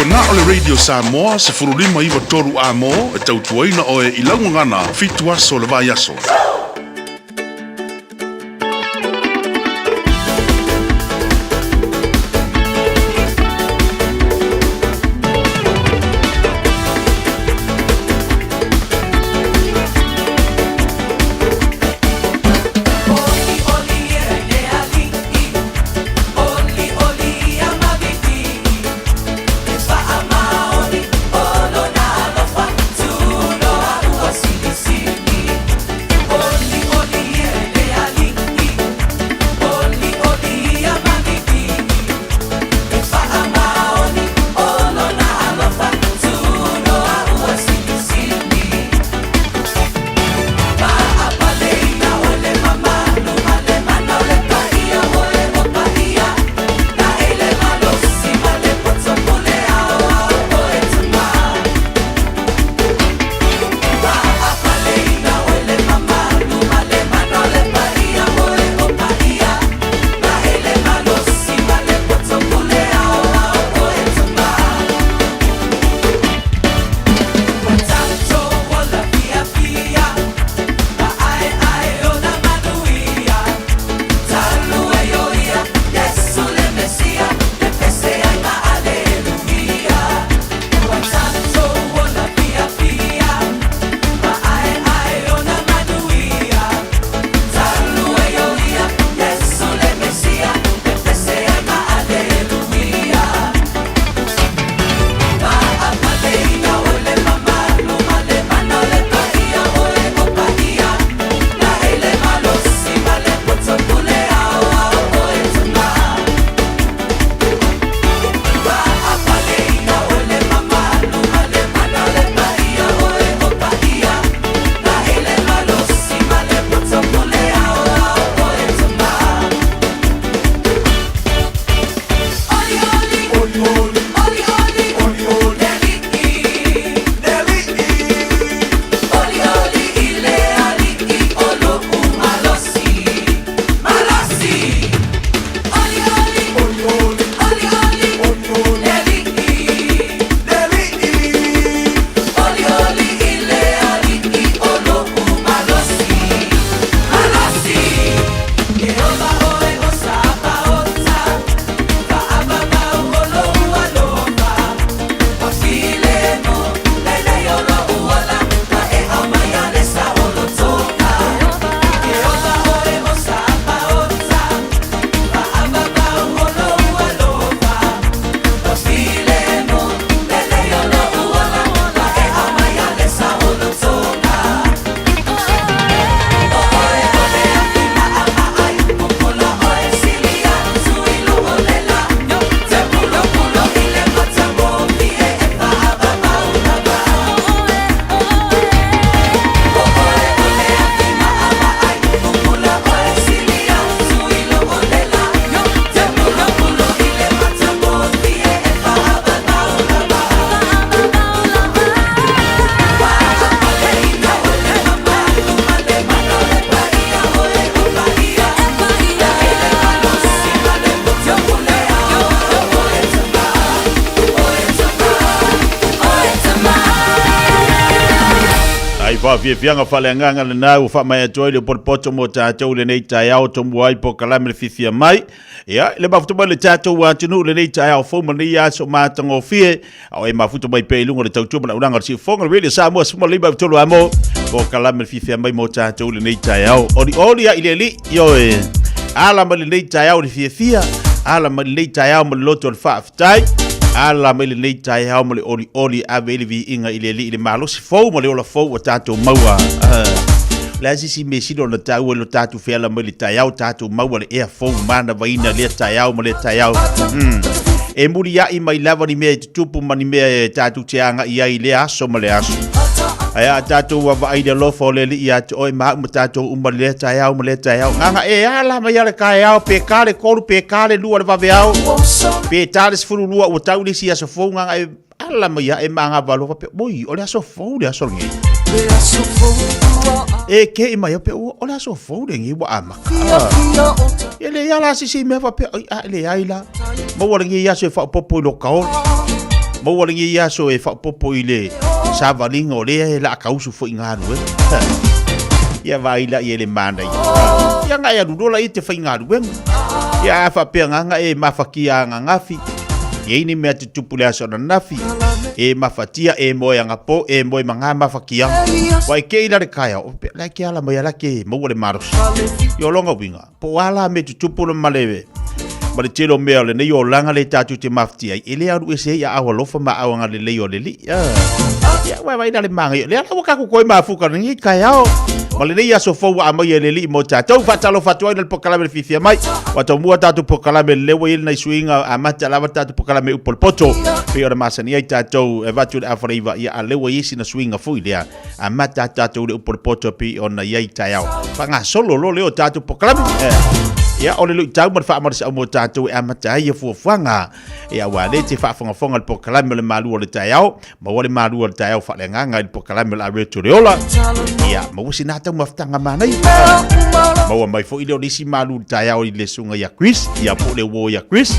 ngā o le Radio Samoa se furulima iwa toru a mo e tautuaina o e ilaungangana fitu aso le vai aso. Fianga whaleanganga le nau wha mai atoi le porpoto mo tātou le nei tai au tomu ai po kalame le fifia mai. Ia, le mafuta mai le tātou atunu le nei tai au fōma ni aso mātango fie. Au e mafuta mai pe ilunga le tautua mana uranga si whonga le rele Samoa suma le mafuta amo. Po kalame le fifia mai mo tātou le nei tai au. Oli a ile li, yo e. Ala ma le nei tai au le fia. Ala ma le nei tai au ma le loto le whaafitai. Ala mai le nei tai hau male oli ave ili vi inga ili ili malosi fau male ola fau wa tātou maua. La sisi me sino na tau lo tātou whela mai le tai hau tātou maua le ea fau mana vaina le tai hau male tai hau. E muri ya i mai lava ni mea tupu mani mea tātou te anga i ai le aso male aso. Aya tātou wa vaida lofo le li ia oi maa tātou uma le tai hau male tai hau. Nganga e ala mai ale kai hau pe kare koru pe kare lua le vave hau. Pe tale sfuru lua o tau le si aso fau nganga e ala mai e manga valo pe moi ole aso fau le aso ngi. E ke i mai pe ole aso fau le ngi wa amaka. Ele ya la si me fa pe le aila. Mo wa ngi ya se fa popo lo kaol. Mau walingi ia so e whapopo i le savalinga o lea e la kausu fo inga anu ia vaila i le mana ia ngai anurola i te whainga anu ia whapea nganga e mawhakia ngafi ia ini mea te tupu lea sona nafi e mawhatia e moe angapo e moe manga mawhakia wai ke ila re kaya o pe lai ke ala mai ala ke mau le maros i longa winga po ala me te tupu le malewe ma le telo mea le nei o langa le tatu te maftia i le anu ese ia awa lofa ma awanga le leo le li ia wai na le manga le ala wakaku koe mafuka ringi kaya o ma le nei aso fau a mai le li mo tatou fatalo fatua i le pokalame le fifia mai wato mua tatu pokalame le lewe il na isuinga a mata lava tatu pokalame upol poto pe ora masani ai tatou e vatu le afreiva ia a lewe isi na suinga fui lea a mata tatou le upol poto pe ona iai taiao panga solo lo leo tatu pokalame ia ole lu tau mar fa mar sa mo tatu e amata ia fuafanga ia wale te fa fonga le pokalame le malu le taiao ma wale malu le taiao fa le nganga le pokalame la reto reola ia ma usi nata maftanga manai ma mai fo ile olisi malu le taiao i le sunga ia Chris ia po le wo ia Chris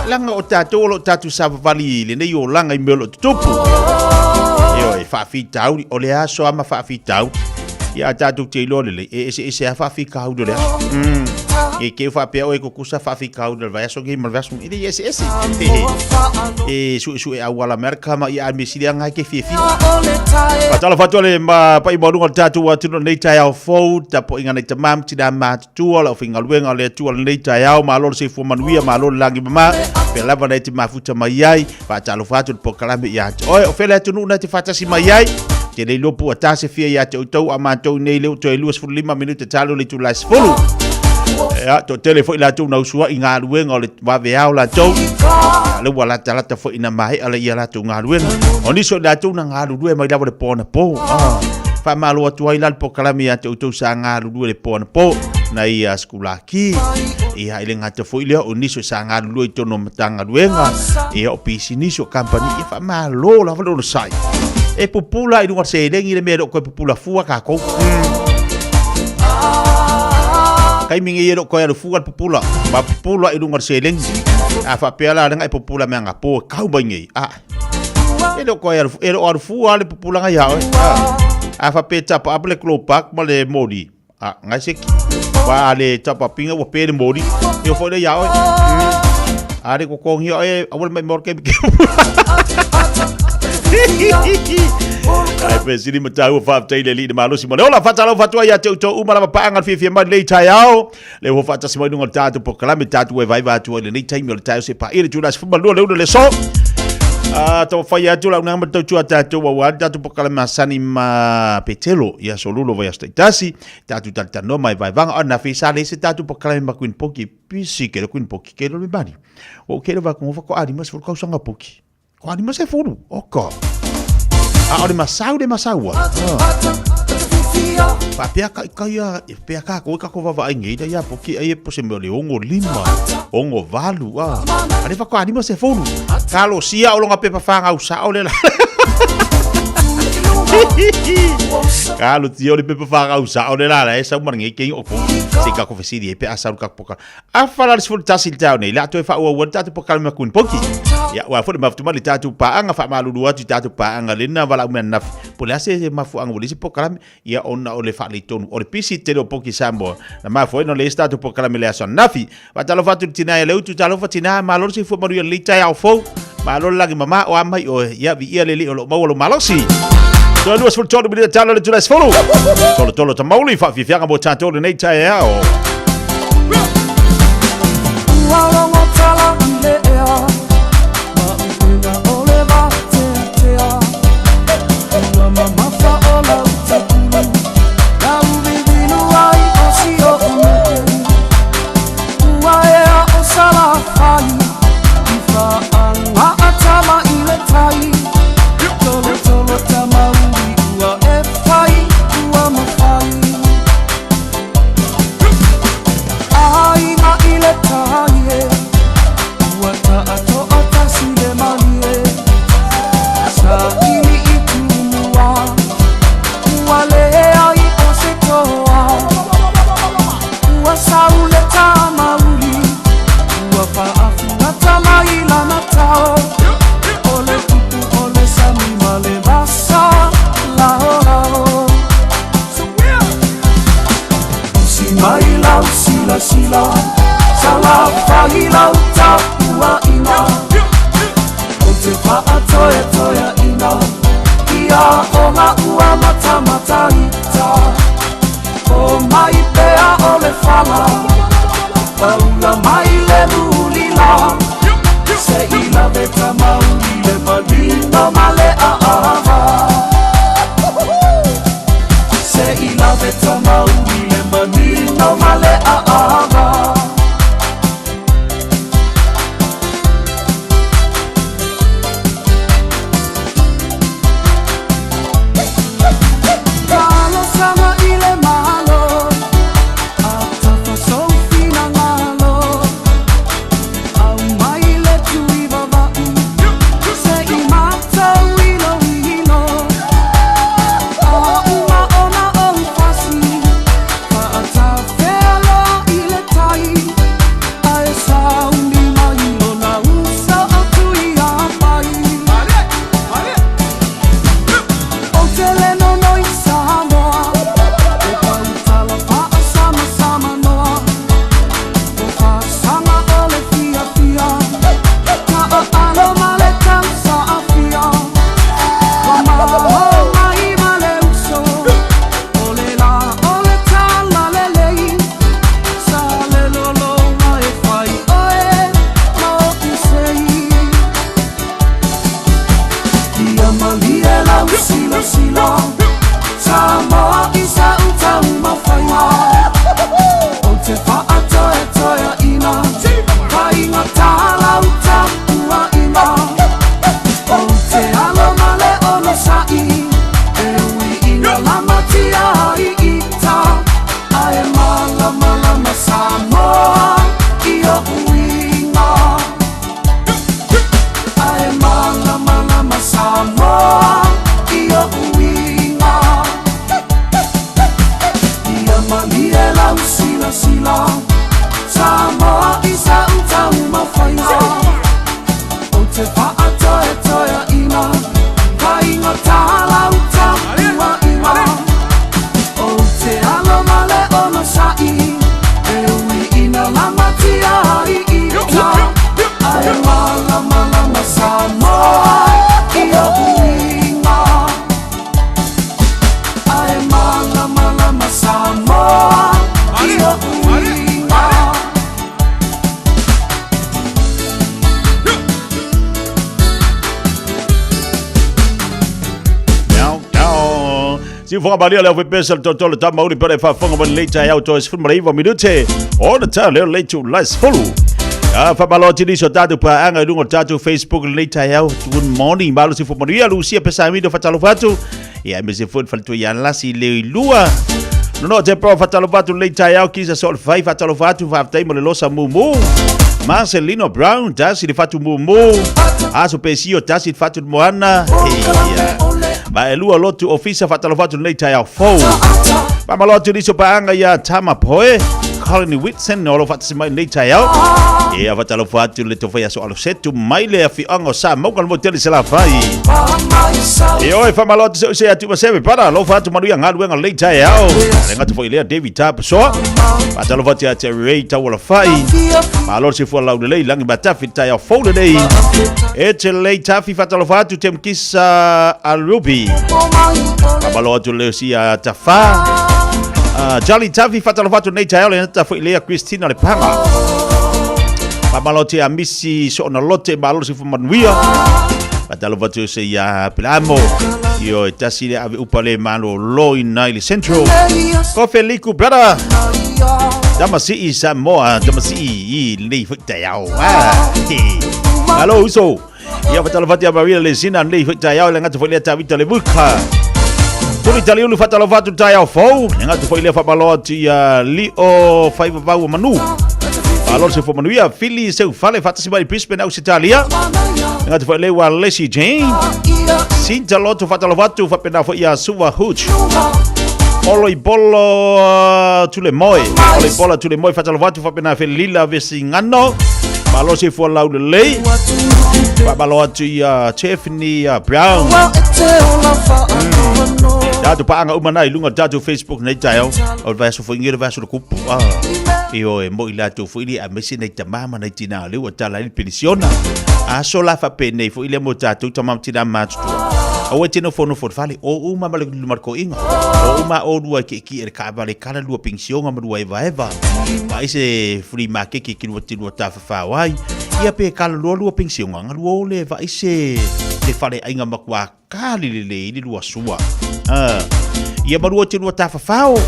langa o tatu sa vali le nei o langa i melo tupu ia e fa fitau o le aso ama fa fitau ia tatu te lole e se fa fika haudo le e ke fa pe o e kusa fa fika haudo vai so game verso ide ese e su e awala merka ma ia misilia nga ke fifi patala fatole ma pa i bonunga tatu wa tuno nei tai au fo ta po inga nei tamam tida ma tu ola finga luenga le tu ola nei tai au ma lo se fo manuia ma lo langi ma pe lava nei te mafuta mai ai patala fatole po kalame ia o fele tu na te fatasi mai ai te le lopu atase fia ia te utau a mātou nei leo toi luas fulu 5 minuta talo le tu las fulu. Ea, to telefo ila tu na usua i ngā ruenga o le waweao la tau. Le wala talata fo ina mahi ala ia la tu ngā ruenga. O niso la tu na ngā ruenga mai lawa le pōna pō. Wha malo atu ai lal po kalami a te utau sa ngā ruenga le pōna pō. Na ia skula ki. Ia ile ngata fo ilea o niso sa ngā ruenga i tono matanga ruenga. Ia o pisi niso company. Ia wha malo la wala sai. E pupula i runga se lengi le mea koe pupula fua ka kou. Kai mingi e koe alu fua pupula. Ma pupula i runga se lengi. A whapea la renga e pupula mea ngā pō kau baingi. E koe alu fua le pupula ngai hao. A whapea tapa apale klopak ma le modi. Ngai seki. Wa le tapa pinga wa pere modi. E o fo le hao. A re kokongi e awal mai morke bike. Ai pe sini matau fa tai le li malo simone ola fatalo fatua ya te to uma ma paanga fifia ma le taiao le ho fata simone ngol tatu po kalame tatu e vai va tu le tai mi le tai se pa ile tu las fuma lo le so to fa ya tu la ngam to tu tatu wa tatu po kalame sani ma petelo ya solulo vai sta tasi tatu tata no mai vai vanga ona fi sale se tatu po kalame ma kuin poki pisi ke kuin poki ke lo me bani o ke va ko ko ari mas for ko sanga poki ko ani mas e furu oko ore masau de masaua. Papea kaia e pea ka ko va ngi da ya poki ai po se mele ongo 5 ongo valu ale fa ko anima se fonu kalo sia o longa pepa fanga usa o le kalo tio le pepa fanga usa o le la e sa maringi ke o se ka ko fesidi e pe asa ka poka a fala le sul tasil tau nei la to fa o wata to poka me kun poki ya wa fo ma ftuma le tatu pa anga fa malu dua tatu pa anga le na vala men na pola se ma fu anga bolisi poka ya ona o le fa le tonu o le pisi te lo poki sambo na ma fo no le statu poka me le aso nafi wa talo fa tu tina le tu talo fa tina ma lo se fo maru le tai au fo ma lo lagi mama o amai o ya vi ia le li o lo mo lo malosi so luas fo tolo bi talo le tu las folo tolo to mauli fa fi fianga bo tanto le nei tai au ita o ngā ua mata ita o mai pea o le whala paula mai le lulila se ila veta mauli le manino male a ava se ila veta mauli le manino male a ava Maria le special total tama uli pare fa fonga ban leita ya auto es fun mariva minute all the time le leito lies full fa malo tini so tatu pa anga dungo tatu Facebook leita ya good morning malo si fu Maria Lucia pesa mi do fatalo fatu ya me se fu faltu ya lasi le lua no te pro fatalo fatu leita ya kisa sol 5 fatalo fatu fa time le losa mumu Marcelino Brown tasi le fatu mumu aso pesio tasi fatu moana ba elua lotu ofisa fatalo fatu leita ya fo ba malotu diso pa anga ya tama poe Colony Whitson no lo fatu mai leita ya e fatalo fatu le tofa ya so alo setu mai le afi anga sa mo kan motel sela fai e oi fa malotu se atu sebe para lo fatu maru yang ngalu nga leita ya lenga to ile David Tap so fatalo fatu ya reita wala fai malo se fo lau le langi bata fita ya fo le dei e te leita fi fatalo fatu temkisa alubi Kabalo tu leo si tafa Jali tafi fatalo fatu nei tayo le tafu ilea Christina le panga Kabalo te amisi so na lote malo si fumanuia Fatalo fatu se ya pilamo Yo tasi le ave upale malo lo inaili central Kofe liku brother Damasi i Samoa Damasi i nei futayao Hello uso Ia fatalo fatu ya Maria le sina nei futayao le ngata fuile tavita le buka Tuli tali ulu fatalo fatu tayao fau ngata fuile fapalo ya Leo 5 vau manu Alor se fomanuia fili se fale fatasi mai Brisbane au Italia ngata fuile wa Leslie Jane Sinta loto fatalo fatu fapena fo ia Suva Hooch Oloi bolo tule moi Oloi bola tule moi fatalo fatu fapena fe lila vesi ngano Malo se fo lau le lei Babalo atu ya Tiffany Brown Datu paanga umana ilunga datu Facebook nei tayo o vaso fo ingira vaso kupu io e mo ila tu fo ili a mesi nei tamama nei tina le o tala il pensiona a sola fa pene fo ile mo tatu tamam tina match Au e tino fono fale o uma male marco inga. O uma o lua ki e ka vale kala lua pensionga ma lua eva. Vai se free market ki lua tino tafa fawai. Ia pe kala lua pensionga nga lua le vai se fale ainga makwa kali le lua sua. Ia ma lua tino tafa fao.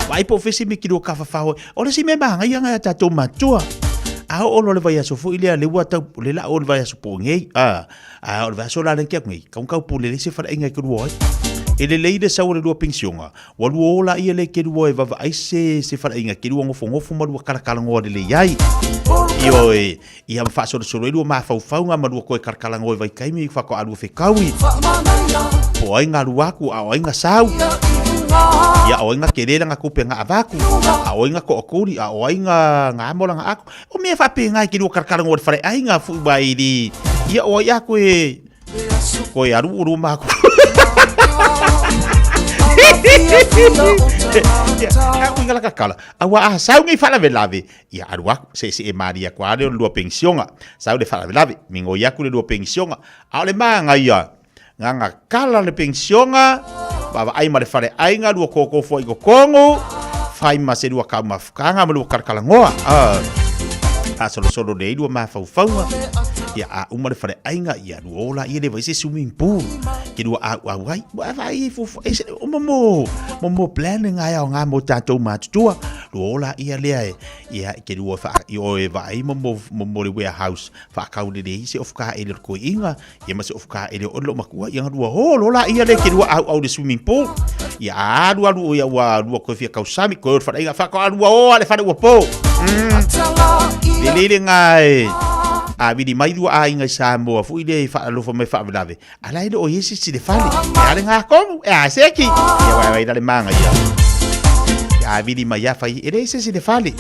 Vai po fesi me ki lua kafa fao. Ora si me manga ia nga tatou matua. A o le vai aso fo ile le wata le la o le vai aso po ngei o le vai aso la lenke ngei kau pule le se fa inga ku wo ele le ide sa o le do pensionga wa lu la ia le ke wo va ai se fa inga ke wo ngofo ma lu kala kala ngo le yai io ia fa so so le ma fa nga ma lu ko kala kala ngo vai kai mi fa ko alu fe kawi o ai nga lu aku a ai nga sau ia o inga kerera nga kupe nga avaku a o inga ko okuri a o inga nga mola nga aku o me fa pe nga ki do karkara ngor fare ai nga fu bai di ia o ia ko aru ma ku aku inga la kakala awa sau ngai fala velave ia aru aku se maria kwa le lo pensionga sau de fala velave mingo ia ku le lo pensionga a le manga ia nga kala le pensionga baba ai mare fare ai nga lua koko fo i kongo fai ma se lua ka mafkanga ma lua karkala ngoa solo de lua ma fau ia a umare fare ai nga ia lua ola ia le vai se swimming pool ki lua a wai vai fu o mo planning ai nga mo tatou matua lua ola ia le ia ki lua fa i o vai mo le warehouse fa ka de se of ka ele ko inga ia ma se of ka ele o lo makua ia lua ola ia le ki lua au de swimming pool ia lua ia lua ko fia kausami ko fa inga fa ko lua o le fa de po le ngai a vidi mai dua a inga Samoa fu ide fa lo fa me fa velave ala ide o yesi si de fali ale nga kom a seki ia vai dale manga ia a vidi mai ya fa ide si de fali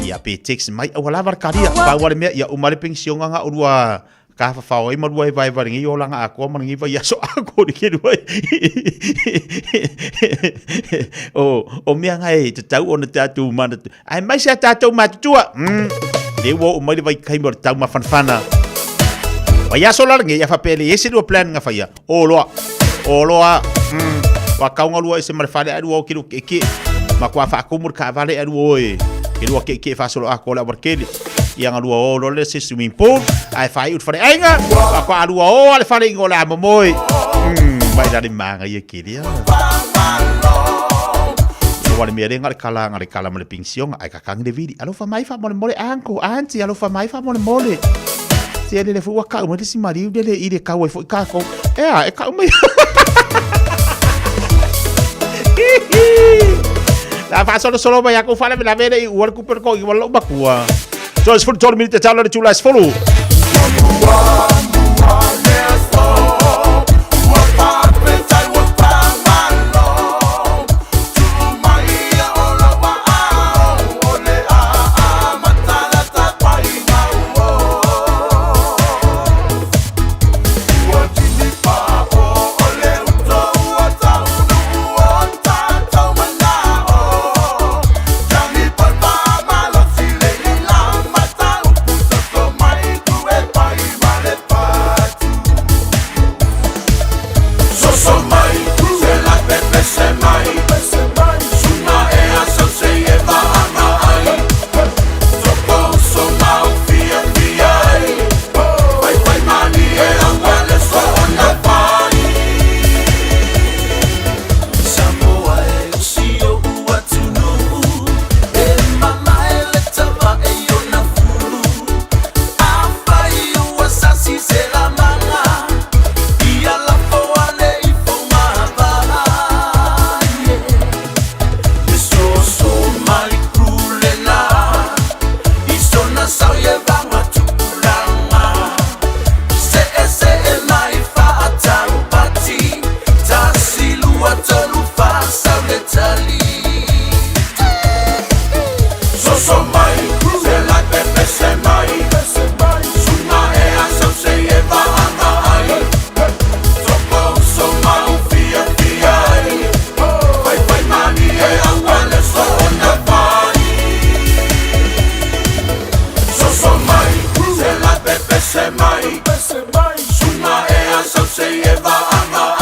ia pe text mai o la barkaria pa wale me ia o mare pension nga o lua ka fa fa o ma lua vai ngi o langa a ko ma ngi vai so a ko de ke o me nga e te tau ona tatu mana ai mai sa tatu matua le wo mai vai kai mor tau ma fanfana vai aso la nge ya fa pele ese do plan nga fa ya o loa wa ka nga lua ese mar fa le adu o ki ke ma kwa fa ko mur ka vale adu o ke lua ke fa so a ko la barkeli yang adu o lo le se swimming pool ai fa ut fa ai nga wa ka adu o le fa le ngola mo moi vai da di manga ye ke dia wale me renga kala male pension ai kakang de vidi alo fa mai fa mole anko anti alo fa mai fa mole se ele fu waka mo desi mari dele ide ka fo ka ko e ka mai la fa solo ba ya ko fa la vede i wal ku per ko i wal ba ku so es for 12 minutes talo de chula es follow Suna e a sau se e va anga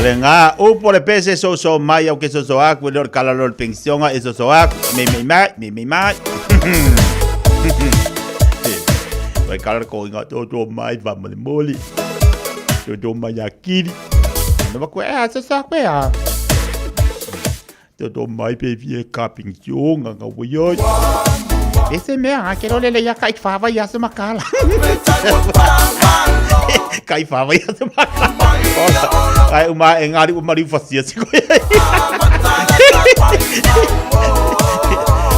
Ale nga upo le pese so mai au ke so ak we lor kala lor pension a so ak me mai Vai kala ko nga to mai va mo moli to mai akiri no ba ko so ko ya to mai pe vie kaping nga wo yo ese me a que le ya kai fava ya se makala kai fava ya se makala ai uma engari uma ri fasia se ko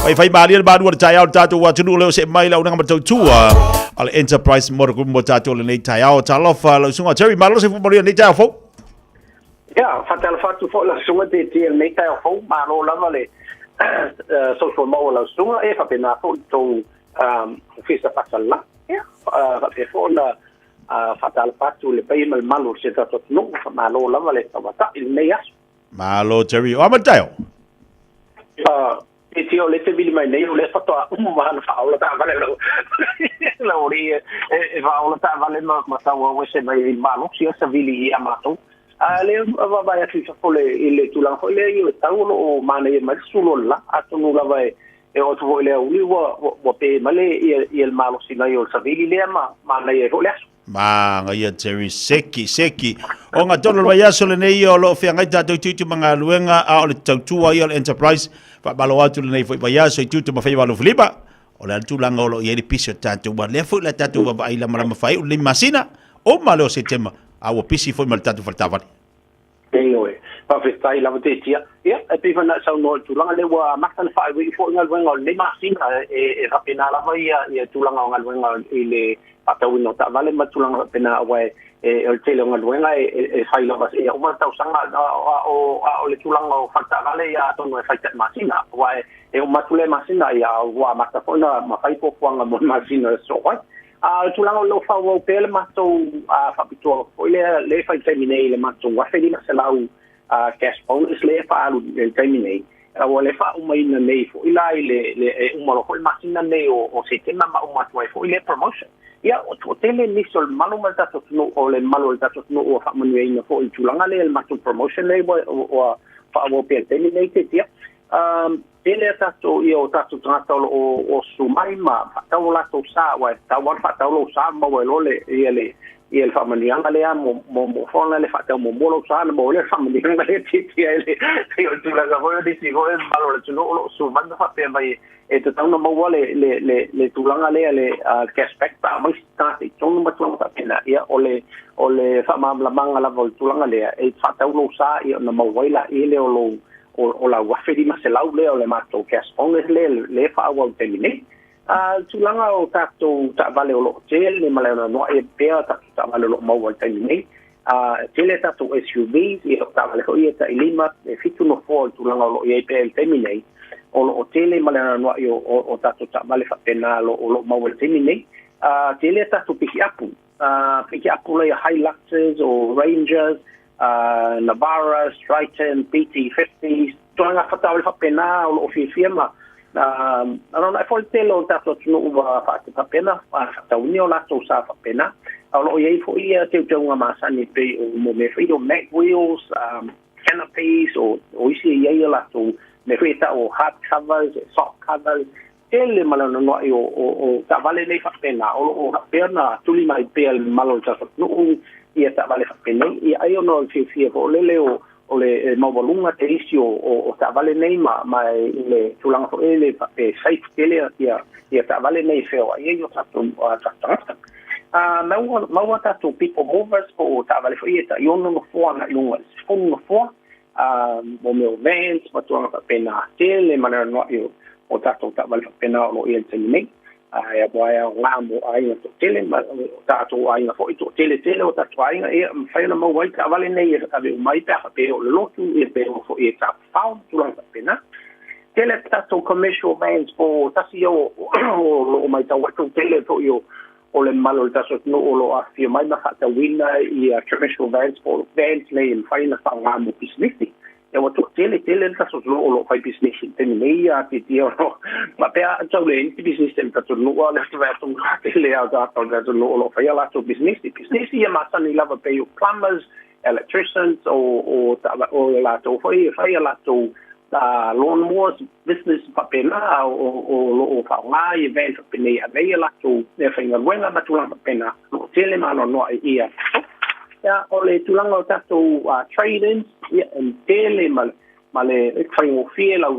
ai fai mari ba du chai au tatu wa tunu le se mai la una ma tua al enterprise mo ko mo tatu le nei tai au talo fa lo sunga Jerry malo se fu mo nei tai fo ya fatal fatu fo la sunga te nei tai fo ma lo la vale social mo la sunga e fa pena fo to fisa pasalla ya fa pe fo la fatal fatu le pai mal malo se tatu no ma lo la vale ta ta il nei as malo Jerry o ma tai e tio le te vili mai nei le fatto ma fa la ta vale lo la ori e va la ta vale ma ta wo se mai malo si sa vili amato le va vai a fisa fole il tulang fole io taulo o mane ma sulo la atunu la vai e o tu le uli wo pe male il malo si mai o sa vili le ma nei fole ma ngai Jerry seki o nga tolo vai aso le nei o lo fe ngai ta tu manga luenga a o le tautua i enterprise fa balo atu le nei foi vai aso i tu ma fai balo flipa o le tu langa o lo i piso tatu wa le fu la tatu va ai la mala fai o le masina o malo se tema a o pisi foi mal tatu faltava Anyway, pa festai la vote tia. Ya, e pe na sa no tu langa le wa makan fa wi fo ngal wenga le masina e fa pena la vai ya tu langa ngal wenga ile pata wino ta vale ma tu langa pena wa e el tele ngal wenga e sai la bas e o ma ta sanga o le tu langa o fa ta vale ya to no fa ta masina wa e o ma tu le masina ya wa ma ta fo na ma fai po nga mo masina so wa tu langa lo fa wo pele ma to fa pito le fa termine le ma to wa fe di ma selau cash bonus le fa lu termine o le fa uma ina nei fo ila le uma lo fo masina nei o se tema ma uma to fo ile promotion ya o to tele ni sol malu ma ta to no o le malu ta to no o fa manu ina fo tu langa le ma to promotion le o fa wo pe termine te tia ele tato io tato trato o sumai ma fatau la to sa wa tau fatau lo sa ma wa le ele il famani anga le mo fona le fatau mo lo sa mo le famani anga le titi ele io tu la ga voglio di si go el valore tu lo su banda fa pe vai e to tau no mo le tu langa le cashback pa ma sta ti tonu ma tu pa pena ia ole fama la manga la vol tu langa le e fatau lo sa io no mo vai la ele o la wafe di maselau le o le mato cash onges le fa wa termine tu langa o tato ta vale o lo tel le malena no e pea ta vale lo mo wa termine tele tato SUVs e ta vale ho ia ta ilima e fitu no fo tu langa lo e pea termine o lo tele malena no o tato ta vale fa pena lo mo wa termine tele tato piki apu le Hiluxes o Rangers Navara, Triton, PT50s, toanga fatawal fa pena o firma. Ano na fo telo tato no uva fa pena, fa unio la to sa fa pena. Alo ye fo ia te tonga masani pe o mo me fo Mac wheels, canopies o isi ye la to me feta o hard covers, soft covers. Ele malano no o ta vale nei fa pena o pena tuli mai pe malo tato no ia ta vale pena ia ai no fia o le mavolunga te isi o ta vale nei mai le tulanga fo ele pe safe tele ia ta vale nei feo ai yo tato mau tato people movers o ta vale fo ia ta yo no fo na lunga fo no fo mo meu vans ma tuanga pena tele mana no io o tato ta vale pena o ia te nei ya boya ngamo ai to tele ma tato ai na foi to tele o tato ai e fai na mo wai ka vale nei ka be mai pa pe o lo tu e pe o fo e ta found tu la pena tele tato commercial vans for tasio o mai ta wa to tele to yo o le malo tato no o lo a fi mai na ta wina i commercial vans for vans nei in fai na fa ngamo business e o to tele ta so lo fai business te nei a ti o ma pe a tau le business tem ta no o le fa to tele a ta to lo fai la to business ia ma sa ni lava pe plumbers electricians o la to foi la to lawn mowers business papena o fa nga event pene ave la to ne finga wenga matula pena tele mano no ia ya ole tulanga tato trading and tele male fingo fie la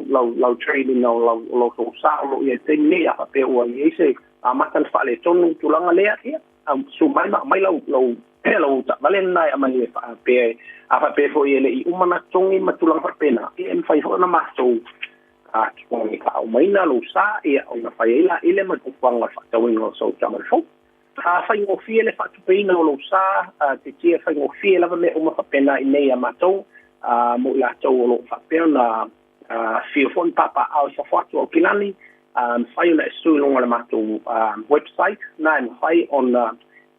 trading lo to sa lo ia tene ya pe o ia se amatan fa le tonu tulanga le ia su mai lo hello valena amali fa pe fo ele I umana tongi matulang pena em fai ho na maso kong ka mai na lo sa e ona fai ila ile matupang fa tawing so tamal fo fai ngo fiele fa tu pena lo sa te tia fai ngo fiele va me uma pena nei amato mo la to lo fa pena fio fon papa au sa foto kilani fai na su lo ngala mato website na fai on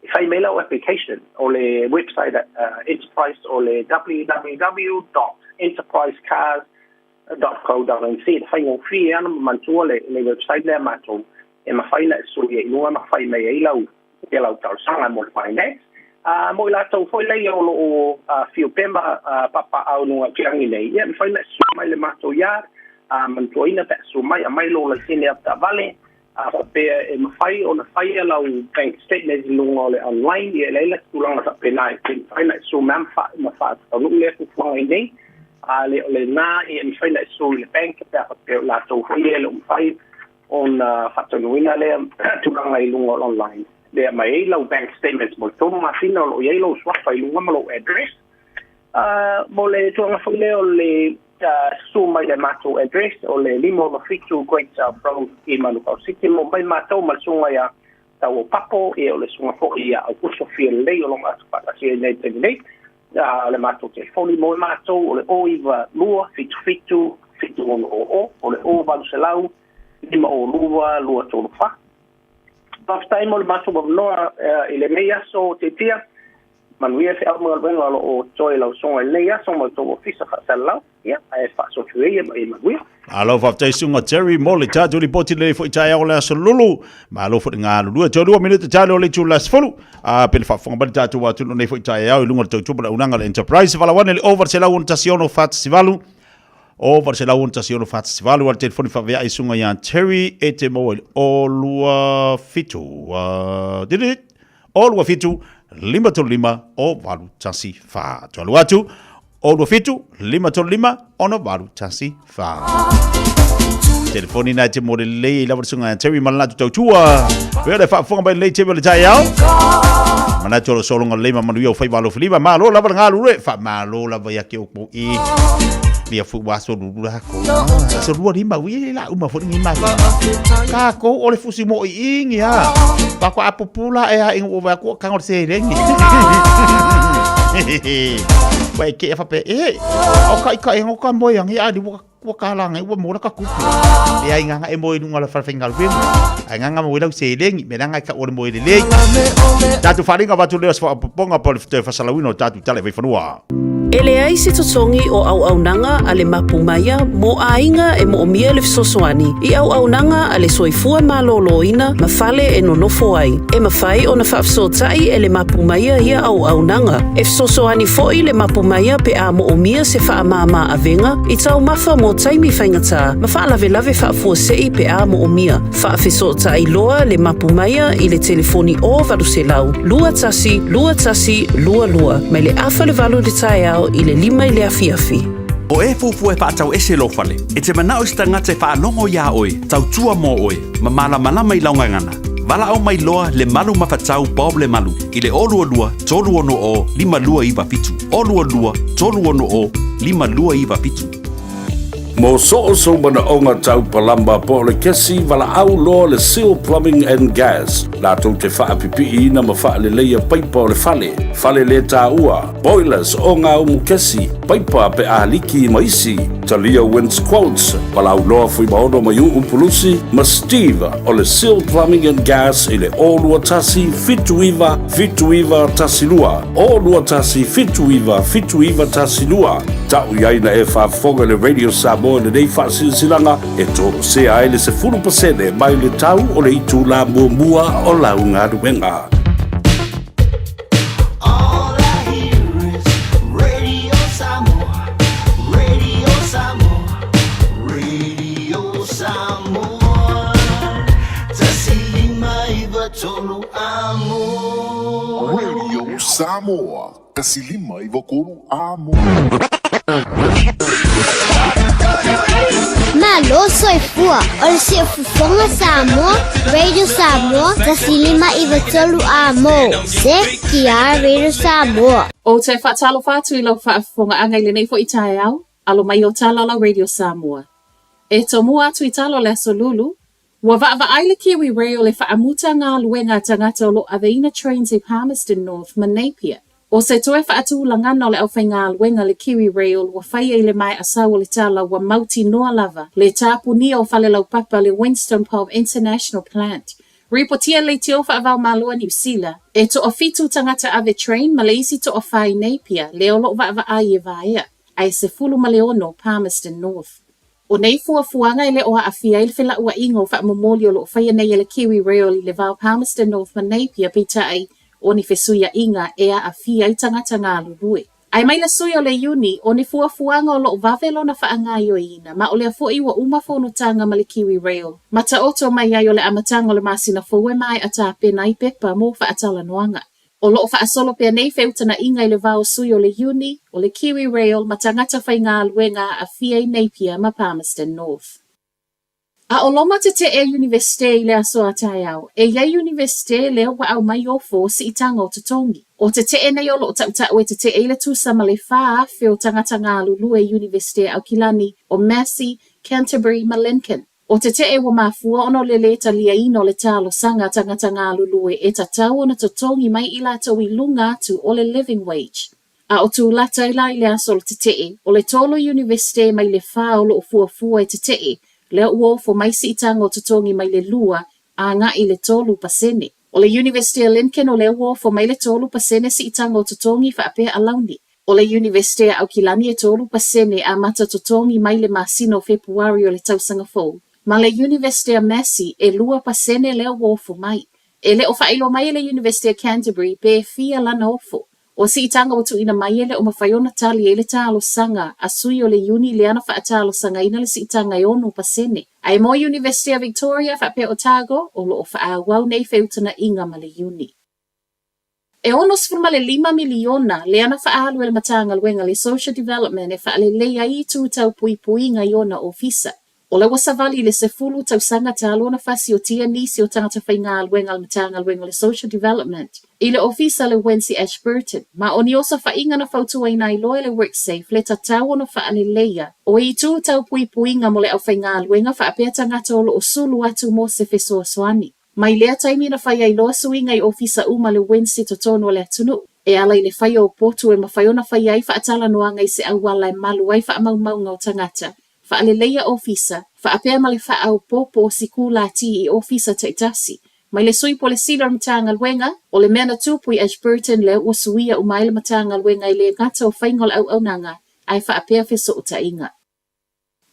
if I mail out application or the website at enterprise or the www.enterprisecars.co.nz fai ngo free ana mantua le website le mato e ma fai na so ye no ma fai me e lau tal sanga mo finance mo la to foi le o fio pemba papa au no kirangi nei ye fai na so mai le mato ya mantua ina pe so mai lo le sine apta vale pe e mafai o na fai lau bank statement lungo le online ye le tulanga sa pena fai na so mam fa ma fa no le fu fai nei le na e mafai na so le bank pe la to ye le fai on fa to wina le tulanga lungo online le mai lau bank statements mo to ma fina lo ye lo swap fai lungo mo address mo le tulanga fai le su mai le mato address o le limo mafitu Great Pro I Manukau City mo mai mato malsunga ya tau papo e o le sunga fo ia au kuso fiel le o longa pata si nei nei le mato telefoni mo mato o le oiva lua fitu on o le o vanselau lima o lua tolu fa paftai mo le mato mo noa ile meia so te tia manuia fe au mo venga o toi la songa le so mo to ofisa fa sala ya e fa so tuia e manuia alo fa tai sunga Terry Molly tatu li poti le fo itai ola so lulu ma lo fo nga lu to 2 minute talo le tu las folu pel fa fonga ba tatu wa tu ne fo itai au lunga to tu ba unanga le enterprise fa la wan le over se la un tasiono fat sivalu over se la un tasiono fat sivalu al telefoni fa via sunga ya Terry ete mo o lua fitu did it all wa fitu lima to lima o valu tasi fa to lu atu o lua fitu lima to lima ono valu tasi fa telefoni na te mo le la versunga Terry malna tu tua vele fa fonga ba le te le tai au mana to so longa le ma manu yo fa valu lima ma lo la nga lu fa ma lo la va ya ke o I dia fu wa so lu la ko so lu ri ma wi la uma fo ni ma ka ko o le fusi mo I ngia pa ko apopula e ha ing o va ko ka ngor se rengi Wai ke fa pe o ka e ngoka mo yang ia di wa ka la ngai wa mo la ka ku ia nga e mo nu ngala fa fingal vim nga mo la se lengi me nga ka o mo le le tatu faringa va tu le fa ponga por te fa salawino tatu tale vai fanua Ele ai se totongi o au nanga ale mapumaya mo ainga e mo mia le sosoani I au nanga ale soifua maloloina mafale e nonofo ai e mafai ona faafsotai ele mapumaya ia au nanga e sosoani foi le mapumaya pe a mo mia se fa mama avenga I tau mafa mo taimi faingata mafa lave faafua sei pe a mo mia faafesotai loa le mapumaya I le telefoni o valuselau lua tasi lua mai le afa le valu le tai I le lima I le afiafi. O e fufu e whaatau ese lo fale. E te manao sta ngate whaanongo ia oe, tau tua mo oe, ma malama I laungangana. Vala au mai loa le malu mawhatau Bob le malu. I le olua tolu ono o, lima lua iwa fitu. Olua tolu ono o, lima lua iwa fitu. Mo so mana onga tau palamba po le kesi vala au loa le Seal Plumbing and Gas. La tau te wha pipi na ma wha le leia paipa o le fale. Fale le tā ua. Boilers o ngā umu kesi. Paipa pe a liki maisi. Talia Wins Quotes. Vala au loa fui maono mai umpulusi. Ma Steve o le Seal Plumbing and Gas i le olua tasi fituiva tasi lua. Olua tasi fituiva tasi lua. Tau iaina e whafonga le Radio Samoa le nei whasilanga e tōro se ai le se 10% mai le tau o le itu la mua o lau ngā ruenga. tolu amo. Radio Samoa. Kasilima ivokuru amo. Malo soifua, o se fufonga Samoa, Radio Samoa, Kasilima ivokuru amo. Se kia Radio Samoa. O te whaatalo whātu I lau whaafonga angai le nei fo I tae au, alo mai o tala la Radio Samoa. E to mua atu I talo le so lulu, wa va aile kiwi reo le whaamuta ngā luenga tangata o lo Aveina Trains I Palmerston North, ma Napier. O se toe whaatu langana o le au whai ngā luenga le kiwi reo wa whai e le mai asau o le tala wa mauti noa lava, le tāpu ni o whale lau papa le Winston Pub International Plant. Ripotia le te ofa avau malua New Zealand, e to o fitu tangata ave train ma le isi to o whai Napier, le olo va ai e vaea, ai se fulu ma le ono Palmerston North. O nei fuanga I le oa awhia I le whila ua ingo wha momoli o lo whaia nei le kiwi reo I le vau Palmerston North ma Napier pita ai o ni fesuia inga ea awhia I tangata ngā lulue. Ai mai la sui o le uni o ni fuanga o lo vavelo na whaangai o ina ma o le afoi wa umafono tanga ma le kiwi reo. Ma ta oto mai ai o le amatanga o le masina foue mai a ta pena I pepa mo wha atala noanga. O lo wha asolo pia nei feutana inga I le vau sui o le uni o le kiwi reo ma tangata whai ngā luenga a fia I Napier ma Palmerston North. A o loma te e universite I le aso a tai au, e iei universite leo wa au mai o fo si I tanga o te tongi. O te nei o lo tau e te e le tusa ma le wha fe o tangata ngā lulu e universite au kilani o Massey, Canterbury ma Lincoln. O te wa mafua ono le leta lia ino le talo sanga tangata ngā lulu e tatau ona to tongi mai I lato I lunga atu o le living wage. A o tu lata I lai le aso le te o le tolo universite mai le wha o lo fua e te leo ua fo mai si itanga o tutongi mai le lua a ngā I le tolu pasene. O le University of Lincoln o leo ua fo mai le tolu pasene si itanga o tutongi wha apea alauni. O le University au kilani e tolu pasene a mata tutongi mai le masino Februari o le tausanga fou. Ma le University of Massey e lua pasene leo ua fo mai. E leo whailo mai le University of Canterbury be fia lana ofo. O si itanga o tuina mai ele o mawhaiona tali ele talo sanga a sui o le uni le ana whaatalo sanga ina le si itanga I onu pasene. Ai mo University of Victoria whape Otago o lo o whaawau nei feutana inga ma le uni. E ono sfurma le 5 miliona le ana whaalu ele matanga luenga le social development e whaale leia I tu tau pui puinga I ona ofisa. O le wasavali le sefulu tau sanga talo na fasi o tia nisi o tangata whainga luenga le matanga luenga le social development. I le ofisa le Wensi Ashburton, ma o ni osa whainga na whautua ina I loe le WorkSafe le tatau ona whaale leia. O I tu tau pui puinga mo le au whainga luenga whaapea tangata o lo o sulu atu mo se fesoa soani. Mai lea taimi na whai ai loa suinga I ofisa uma le Wensi to tono le atunu. E ala I le whai o potu e mawhaiona whai ai whaatala noanga I se awala e malu ai whaamau tangata. Whaale leia ofisa, whaapea ma le whaau popo o siku la ti I ofisa taitasi. Mai le sui po le sila matanga luenga, o le mea na tupui Ashburton le ua suia o mai le matanga luenga I le ngata o whaingol au nanga, ai whaapea feso o tainga.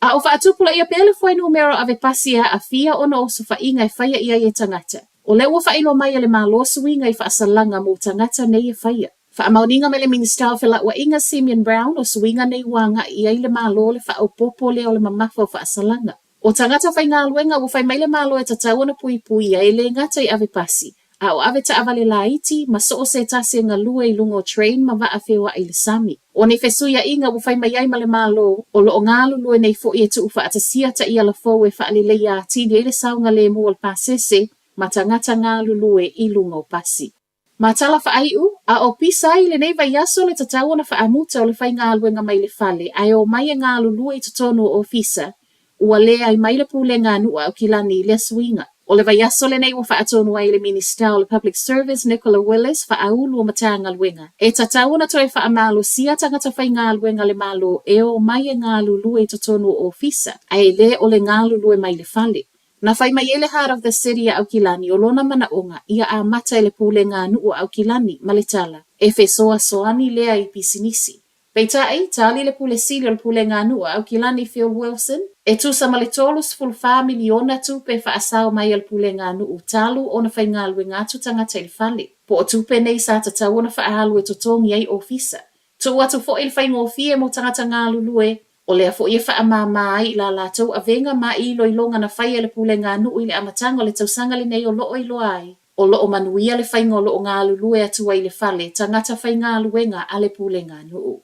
A o whaatupula ia pele fwai numero ave pasia a fia ono o su whainga I whaia ia e tangata. O le ua whailo mai le malo suinga I whaasalanga mo tangata nei e whaia. Whaamauninga me le minister whela ua inga Simeon Brown o suinga nei wanga I ai le malo le whaau popo le o le mamafa o whaasalanga. O tangata whai ngā luenga ua whai mai le malo e tatau ana pui pui e le ngata I ave pasi. A o ave ta avale la iti, ma so o se tase ngā lua I lungo train ma va a whiwa I le sami. O ne fesuia inga ua whai mai ai ma le malo, o lo o ngā lulue nei fo I e tu ufa atasia ta I ala fau e whaale leia atini e le saunga le mua le pasese, ma tangata ngā lulue I lungo pasi. Ma tala whaaiu, a o pisa I le nei vai aso le tatau ana whaamuta o le whai ngā luenga mai le fale, ai o mai ngā lulue I totono o ofisa, ua le ai mai le pule ngā nua o kilani le suinga. O le vai aso le nei ua whaatonu ai le minister o le public service Nicola Willis whaaulu o matanga luenga. E tatau na toi whaamalo sia tangata whai ngā luenga le malo e o mai ngā lulue I totono o ofisa, ai le o le ngā lulue mai le fale. Na whai mai ele heart of the city au kilani o lona mana onga ia a mata le pule ngā nua au kilani ma le tala. E fesoa soani lea I pisinisi. Peita ai tali le pule sili o le pule ngā nua au kilani Phil Wilson. E tu sa ma le tolus full miliona tu pe whaasao mai le pule ngā nua talu o na whai ngā lue ngā tu tangata le fale. Po o tupe nei sa tatau o na whaahalu e totongi ai ofisa. Tu atu fo il whai ngofie mo tangata ngā lulue. O lea fo ia wha mama ai la lātou a venga ma I loilonga na whai ele pule ngā nuu I le amatanga o le tausanga le nei o loo I loa ai. O loo manuia le whainga o loo ngā lulue atua i le whale, tangata whainga luenga a le pūlenga nuu.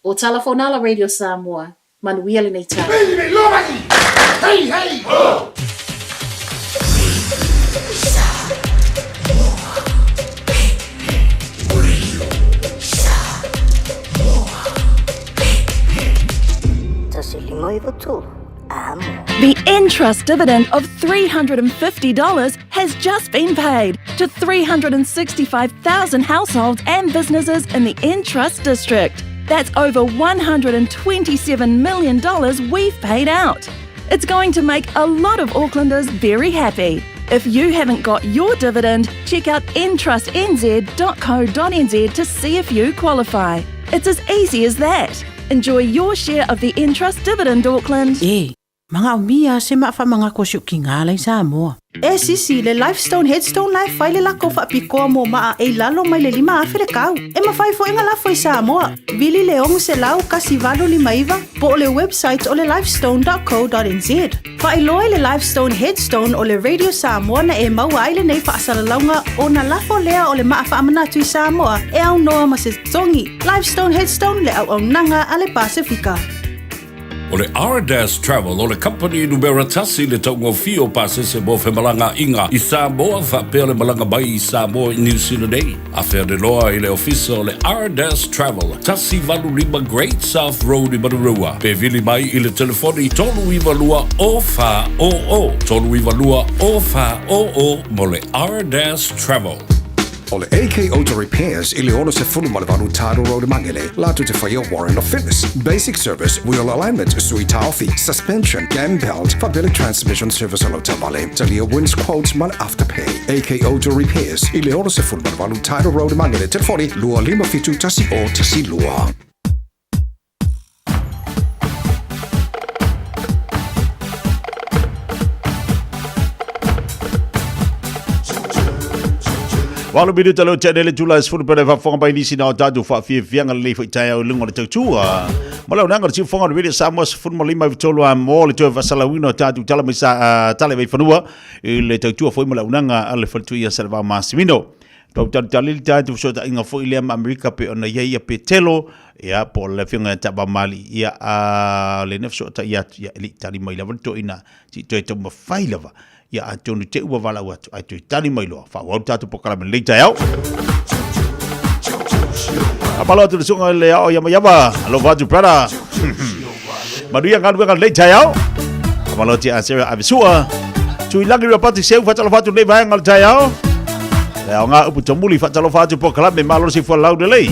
O Talafonala Radio Samoa, manuia le nei tā. Hey, hey, ho! The Entrust dividend of $350 has just been paid to 365,000 households and businesses in the Entrust district. That's over $127 million we've paid out. It's going to make a lot of Aucklanders very happy. If you haven't got your dividend, check out entrustnz.co.nz to see if you qualify. It's as easy as that. Enjoy your share of the Entrust dividend, Auckland. Mga umia se maafa mga kosyuk kingalay sa Samoa. Sisi le Lifestone Headstone Life fai le lako fa piko mo maa e lalo mai le lima afere kau. Mafai fo inga la foi Samoa. Vili leong se lau kasi valo lima iwa po le website o le lifestone.co.nz. Fa iloi le Lifestone Headstone o le Radio Samoa na e maua ai le nei fa asalaunga o na lafo lea o le maafa amanatu i Samoa e au noa ma se tongi. Lifestone Headstone le au nanga a le Pasifika. O le R-Dash Travel o le company numero tasi le taungo fio pasese mo fe malanga inga i Samoa fa pea le malanga mai i Samoa i New Zealand ei. A fea de loa i le ofisa o le R-Dash Travel tasi valu lima Great South Road i Marurua. Pe vili mai i le telefoni tolu iwa lua o fa o o. Tolu iwa lua o fa o o mo le R-Dash Travel. O le AK Auto Repairs, ili ono se fulu malevanu Taro Road Mangele, latu te whaia warrant of fitness. Basic service, wheel alignment, sui taufi, suspension, gam belt, fabili transmission service alo tamale. Talia wins quotes man afterpay. AK Auto Repairs, ili ono se fulu malevanu Taro Road Mangele, telefoni, lua lima fitu tasi o tasi lua. Walu bidu talo channel July sfuru pele fa fonga bai nisi na tatu fa fie fianga le fa taya o lungo le tautua. Malau nanga le fonga le Samoa sfuru mo lima vitolo a mo le to vasala wino tatu tala misa tale bai fanua le tautua foi malau nanga ale faltu ia salva masimino. Tau tali tatu so ta inga foi le America pe ona ia pe telo ia po le fianga taba mali ia le nefso ta ia li tali mai la vanto ina ti to ma failava. Ya atonu te ua wala watu ai tui tani mai loa wha wau tatu pokala me leita yau apalo atu le sunga le au yama alo watu prada maduia ngadu wenga leita yau apalo te asera avisua tui langi rapati seu fatalo watu le vaenga leita yau le au ngā upu tamuli fatalo watu pokala me malo si fua lau de lei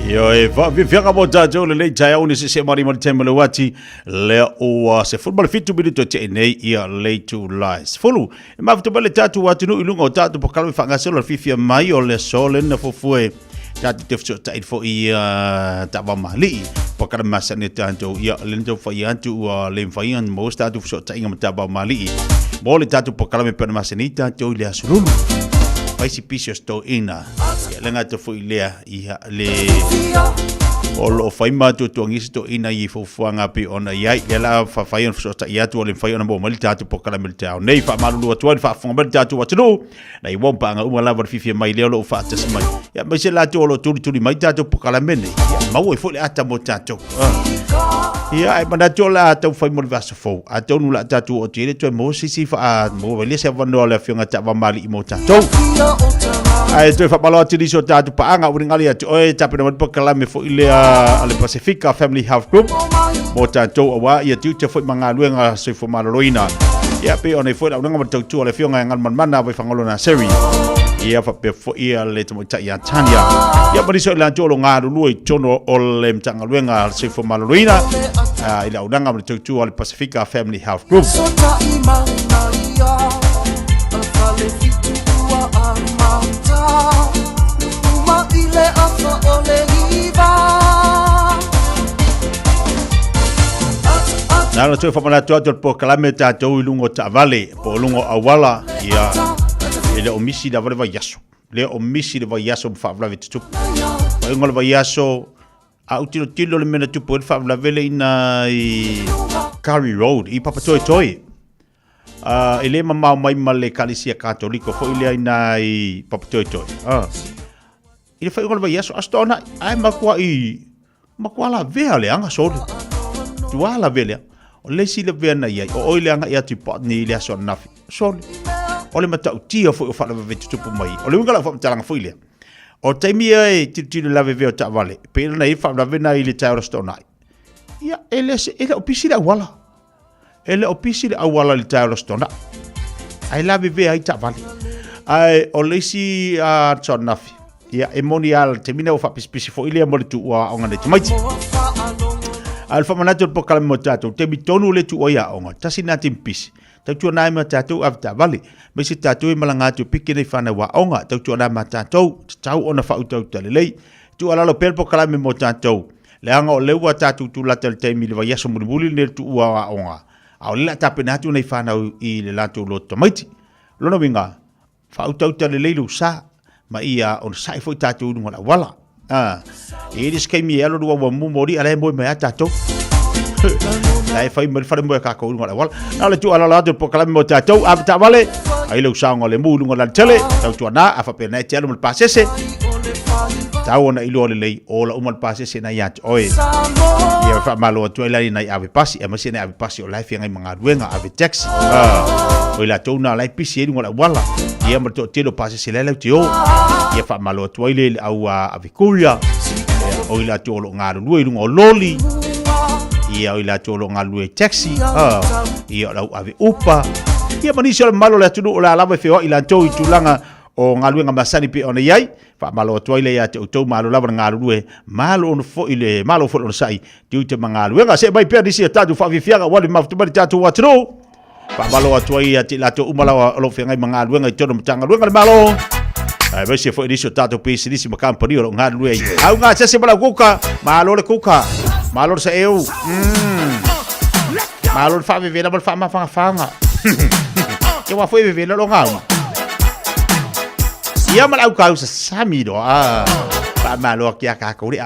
Yo e va viaga mo tatou le lei tai au ni se mari mari tema le wati le o se football fitu minuto te nei ia lei to lies fulu e ma futu bale tatou watu no ilunga o tatou po kalwe fanga solo fifia mai o le sole na fofue tatou te futu tai fo ia tava mali po kalwe masane tatou ia le ndo fa ia tu le mfaian mo tatou futu tai ngam tava mali mo le tatou po kalwe pe masane tatou le asululu Paisi pisio sto ina ia lenga te fo ilea ia le o lo fai matu to ngisi to ina i fo fuanga pe ona ia le la fa fai on so ta ia to le fai ona mo malita to pokala milita nei fa malu to fa fonga milita to watu na i wompa nga uma lava fifi mai le lo fa tes mai ia mai se la to lo tuli mai ta to pokala mene ia mau e fo le ata mo ta to ia ai mana to la to fai mo va so fo a to nu la ta to o tele to mo si fa mo le se va no le fianga ta va mali mo ta to ai to fa palo ti so ta to pa anga uring ali atu oi ta pe no pokala me fo ile ale Pacifica Family Health Group mo tanto awa ia tu te foi manga luenga se fo maloloina ia pe ona foi la nga tu tu ale fionga ngal manmana vai fangolo na seri ia fa pe fo ia le to ta ia tania ia pa diso la tolo nga lu i tono o le mtanga luenga se fo maloloina ila unanga mo tu ale Pacifica Family Health Group Nala tu fa mana tu po kalame ta tu lungo ta vale po lungo awala ia ele o misi da vale va yaso le o misi da va yaso fa vla vitu pa ngol va yaso a utilo le mena tu po fa vla vele ina i Curry Road I papa toi ele mama mai male kalisia katoliko fo ile ina I papa toi ile fa ngol va yaso astona ai makwa la vea le anga so tu ala vele o le si le vena ia o oile anga ia tu pot ni le so nafi sol o le mata utia fo fa le vetu tu mai o le ngala fo talanga fo ile o taimia e ti le lave veo ta vale pe na I fa la vena ile ta rostona ia ele o pisile wala ele o pisile awala le ta rostona ai lave vea ai ta vale ai o le si a so nafi ia e monial termina o fa pisi fo ile mo tu wa onga de mai Alfa manato po kala mo tato te bitonu le tu oya onga tasina timpis tau na ma tato afta vale me si tato malanga tu pikine fana wa onga tau na ma tato tau ona fa utou tele tu ala lo pel po kala mo tato le anga o le wa tato tu la tel te mi le va yaso mulbuli le tu wa onga au la tapena tu nei fana I le lato lo tomaiti lo no winga fa utou tele lu sa ma ia on sai foi tato no wala Eles que me elo do mo mori ala mo me atato. Lai fai me fare mo ka ko ngala wal. Na le tu ala la do pokala mo tato abta vale. Ai lo sa ngole mu ngala tele. Tau tu na afa pe na tele mo pasese. Tau na ilo le lei o la umal pasese na yat oi. Ia fa malo tu ila na ave pasi e masine ave pasi o life ngai manga duenga ave taxi. O la tu na lai pisi ngala wala. Ia mo to telo pasese le tio. Ia fa malo tu ile au ave kuria. O ila tu lo ngaru lu o loli. Ia o ila tu lo ngalu taxi. Ia la ave upa. Ia manisi o malo la tu la lava feo ila to itulanga o ngalu nga masani pe ona yai fa malo to ile ya to malo lava ngalu malo on fo ile malo fo on sai tu te mangalu nga se bai pe disi tatu fa fianga wali maftu bari tatu watro fa malo to ia ti la to umala lo fenga mangalu nga to mtanga lu nga malo ai vai se fo disi tatu pe disi ma company o ngalu ai au nga se bala kuka malo le kuka malo se eu malo fa vivela bal fa ma fanga que wa foi viver lo ngau ia malau kau sa sami do pa malo kia ka ko ri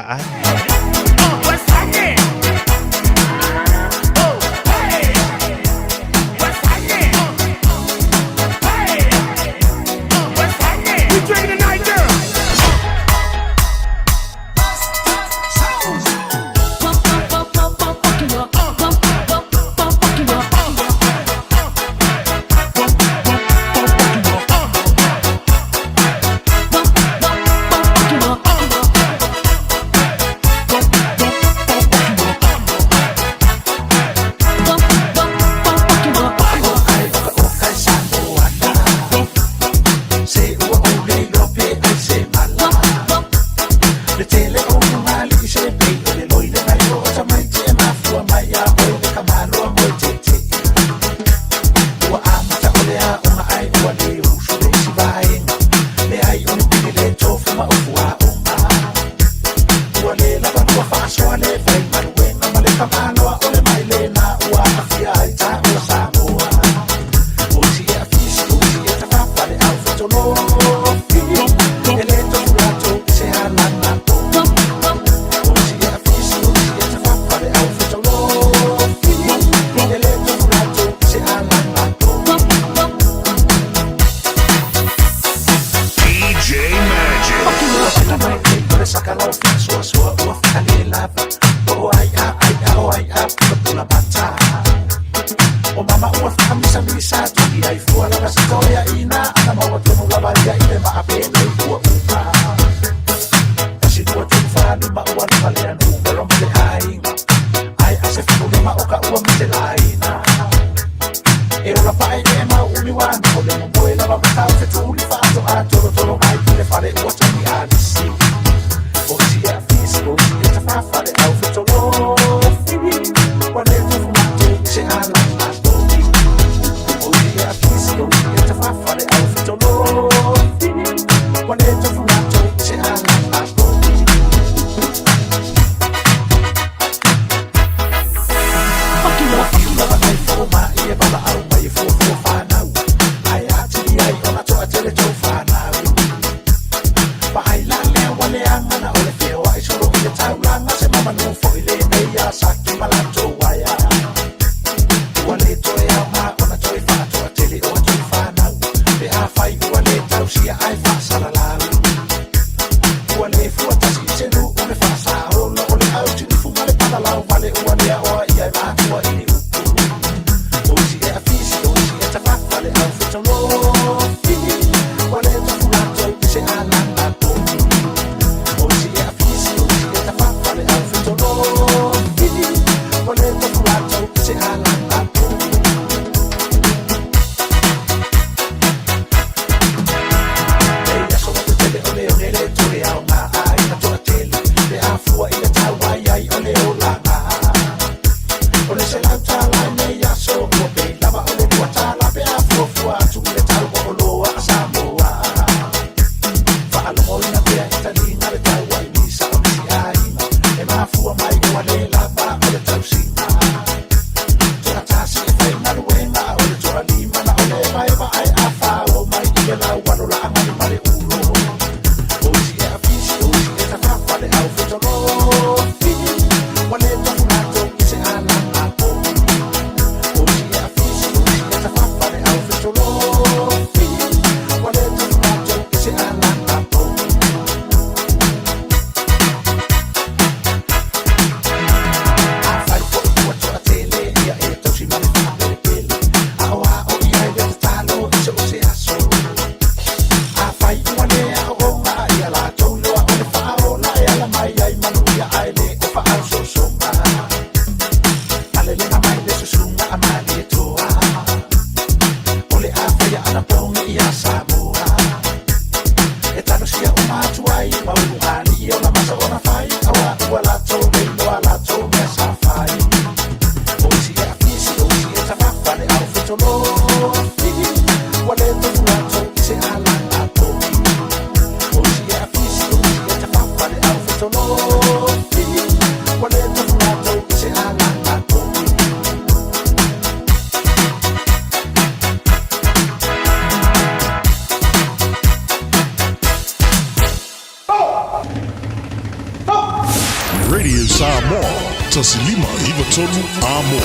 Radio Samoa, tasilima iwa tonu amo.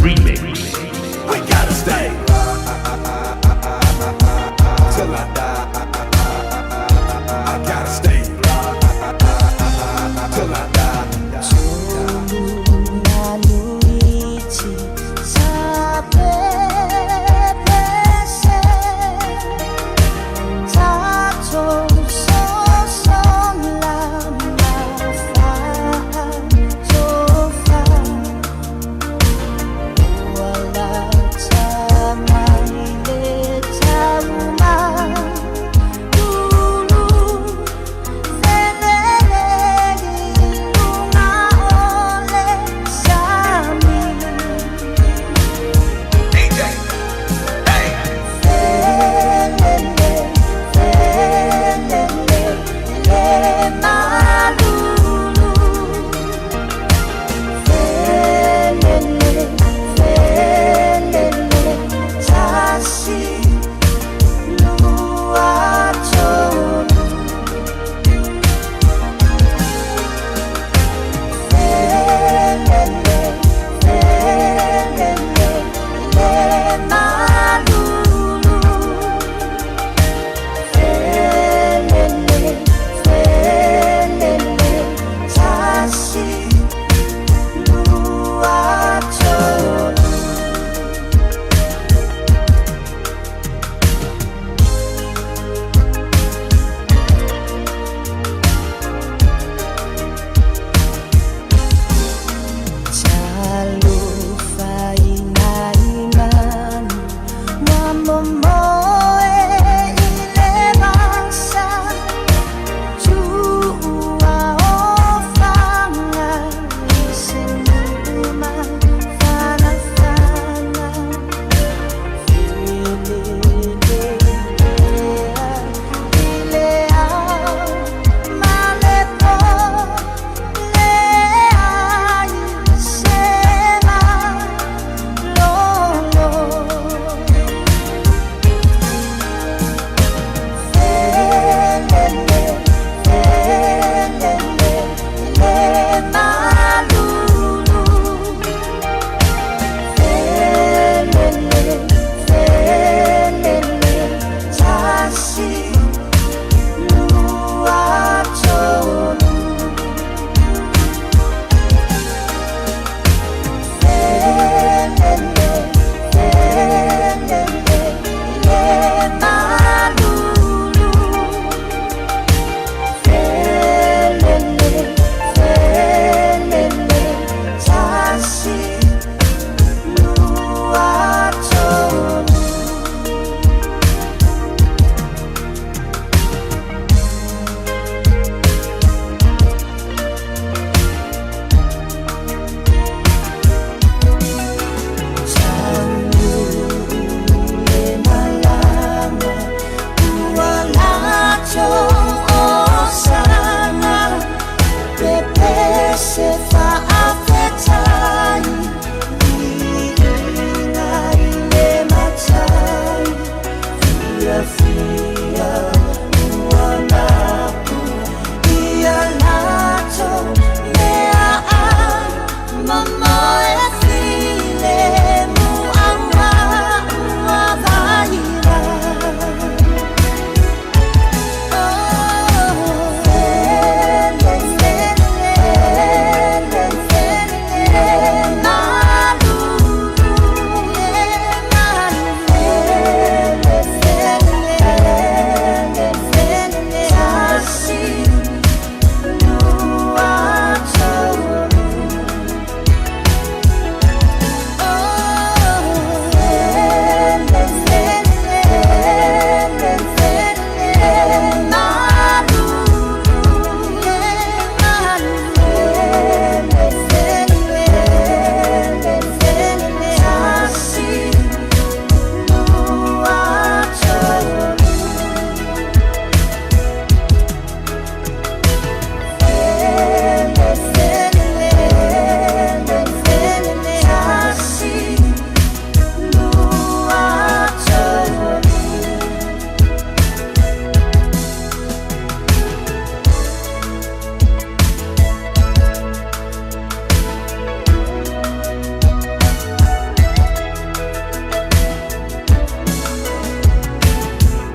Remix. I gotta stay till I die. I gotta stay till I die. Wala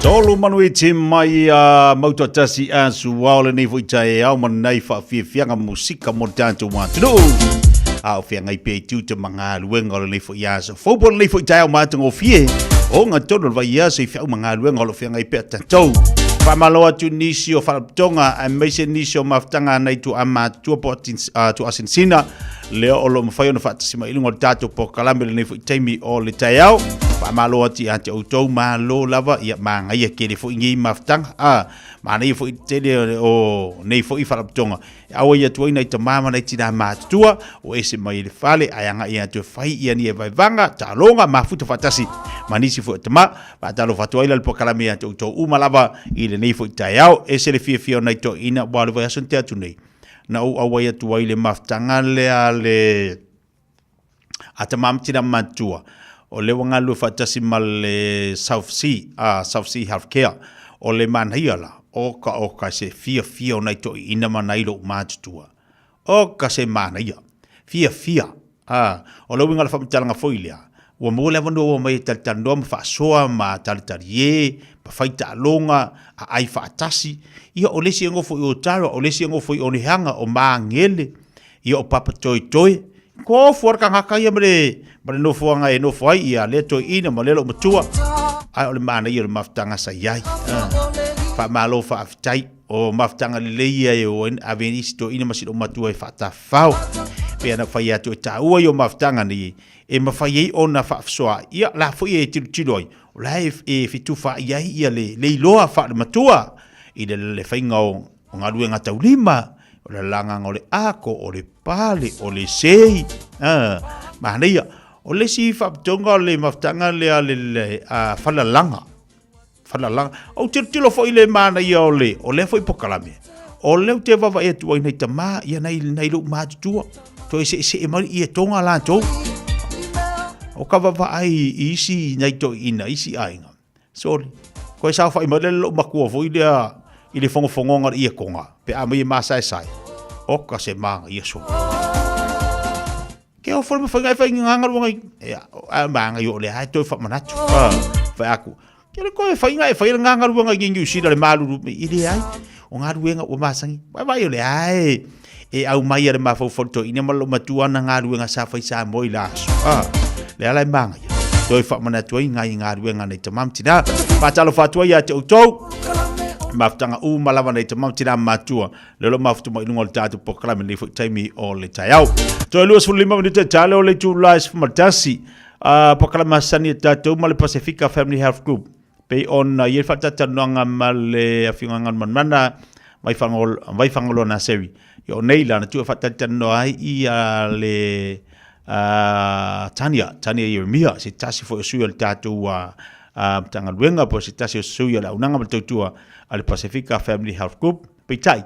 Tolu manui te mai mautua tasi a suwao le nei fo i tae au manai whaafianga musika mo tanto wātunu. Au whianga i pēi tiu te mga luenga le nei fo i asa. Faupo le nei fo i tae au mātanga o fie. O ngā tono le vai i asa i whiau mga luenga le whianga i pēi tantou. Whamaloa tu nisi o whalatonga a meise nisi o maftanga nei tu ama tua po tu asinsina. Leo o lo mawhai o na whaatasima ilunga o tātou po kalame le nei fo i taimi o le tae au. Whamaloa ti ante o tau maa lo lava ia maa ngai a kere fo i ngi maftanga. Maa nei fo i tele o nei fo i whalatonga. Awa ia tuaina i ta mama nei tina mātua o ese mai le whale ayanga ia tu whai ia ni e vai vanga ta longa mafuta whatasi. Manisi fo i tama, whatalo whatuaila le po kalame ante o tau umalava i le nei fo i tae au. Ese le fia nei to ina wale vai asun te atu nei. Na u awa ia tuai le maftanga lea le ata mamtina mātua. O le wanga lu whatasi ma le South Sea Healthcare. O le manhiala. O ka se fia o nei to ina manailo mātutua. O ka se manhia. Fia. O le winga le whamtalanga foilea. Ua mo le wanu o mai talitanoa ma whaasoa ma talitarie, pa whaita alonga, a ai whaatasi. Ia o lesi ngofo i o tara, o lesi ngofo i o nehanga o maa ngele. Ia o papa toi. Ko fuarka ngaka ia mare no fuanga e no fuai ia le toi ina ma lelo matua. Ai o le mana ia le maftanga sa iai. Fa malo fa aftai o maftanga le ia e o avenisi toi ina masiro matua e fata fau. Pe ana fai atu e taua i o maftanga ni e mawhai ei o na whaafsoa. Ia la fui e tiroi. O la e fitu wha iai ia le iloa wha le matua. I le whainga o ngā rue ngā tau lima. O le langa o le ako, o le pale, o le sei. Mahana ia. O le si whaaptonga o le maftanga lea le whalalanga. O tilo fo i le mana ia o le fo i pokalame. O leo te wawa e tuai nei tama ia nei lu mātutua. To e se e mari i e tonga la tau. O ka wawa ai isi nei to ina, isi ainga. Sorry. Ko e sa wha i mare lo makua fo i le fongonga i e konga. Pe a mai e maa sai. O ka se maa i e so. Ke o forma whaingai nganga ruangai. A maa ngai o le hai toi wha manatu. Whai aku. Ke le koe whaingai nganga ruangai i New Zealand le maaluru me i le ai. O ngā ruenga o maasangi. Vai o le ai. E au mai ale mafau foto ina malo matuana ngā ruenga sa whai sa moi la aso. Le alai manga ia. Toi wha manatu ai ngai ngā ruenga nei tamamtina. Patalo fatua ia te utau. Maftanga malawa nei tamamtina matua. Lelo maftu mo inunga le tātu pokalame nei taimi o le taiau. Toi luas fulima minute tale o le tu lais fumatasi. Pokalama sani e tātu ma le Pacifica Family Health Group. Pei on ye fatata noanga ma le afinga manmana mai fangolo na sewi. Yo neila na tu fatata no ai I le Tania Yeremia se tasi fo suya le tatu tanga luenga po se tasi suya la unanga ma tautua ale Pacifica Family Health Group pei tai.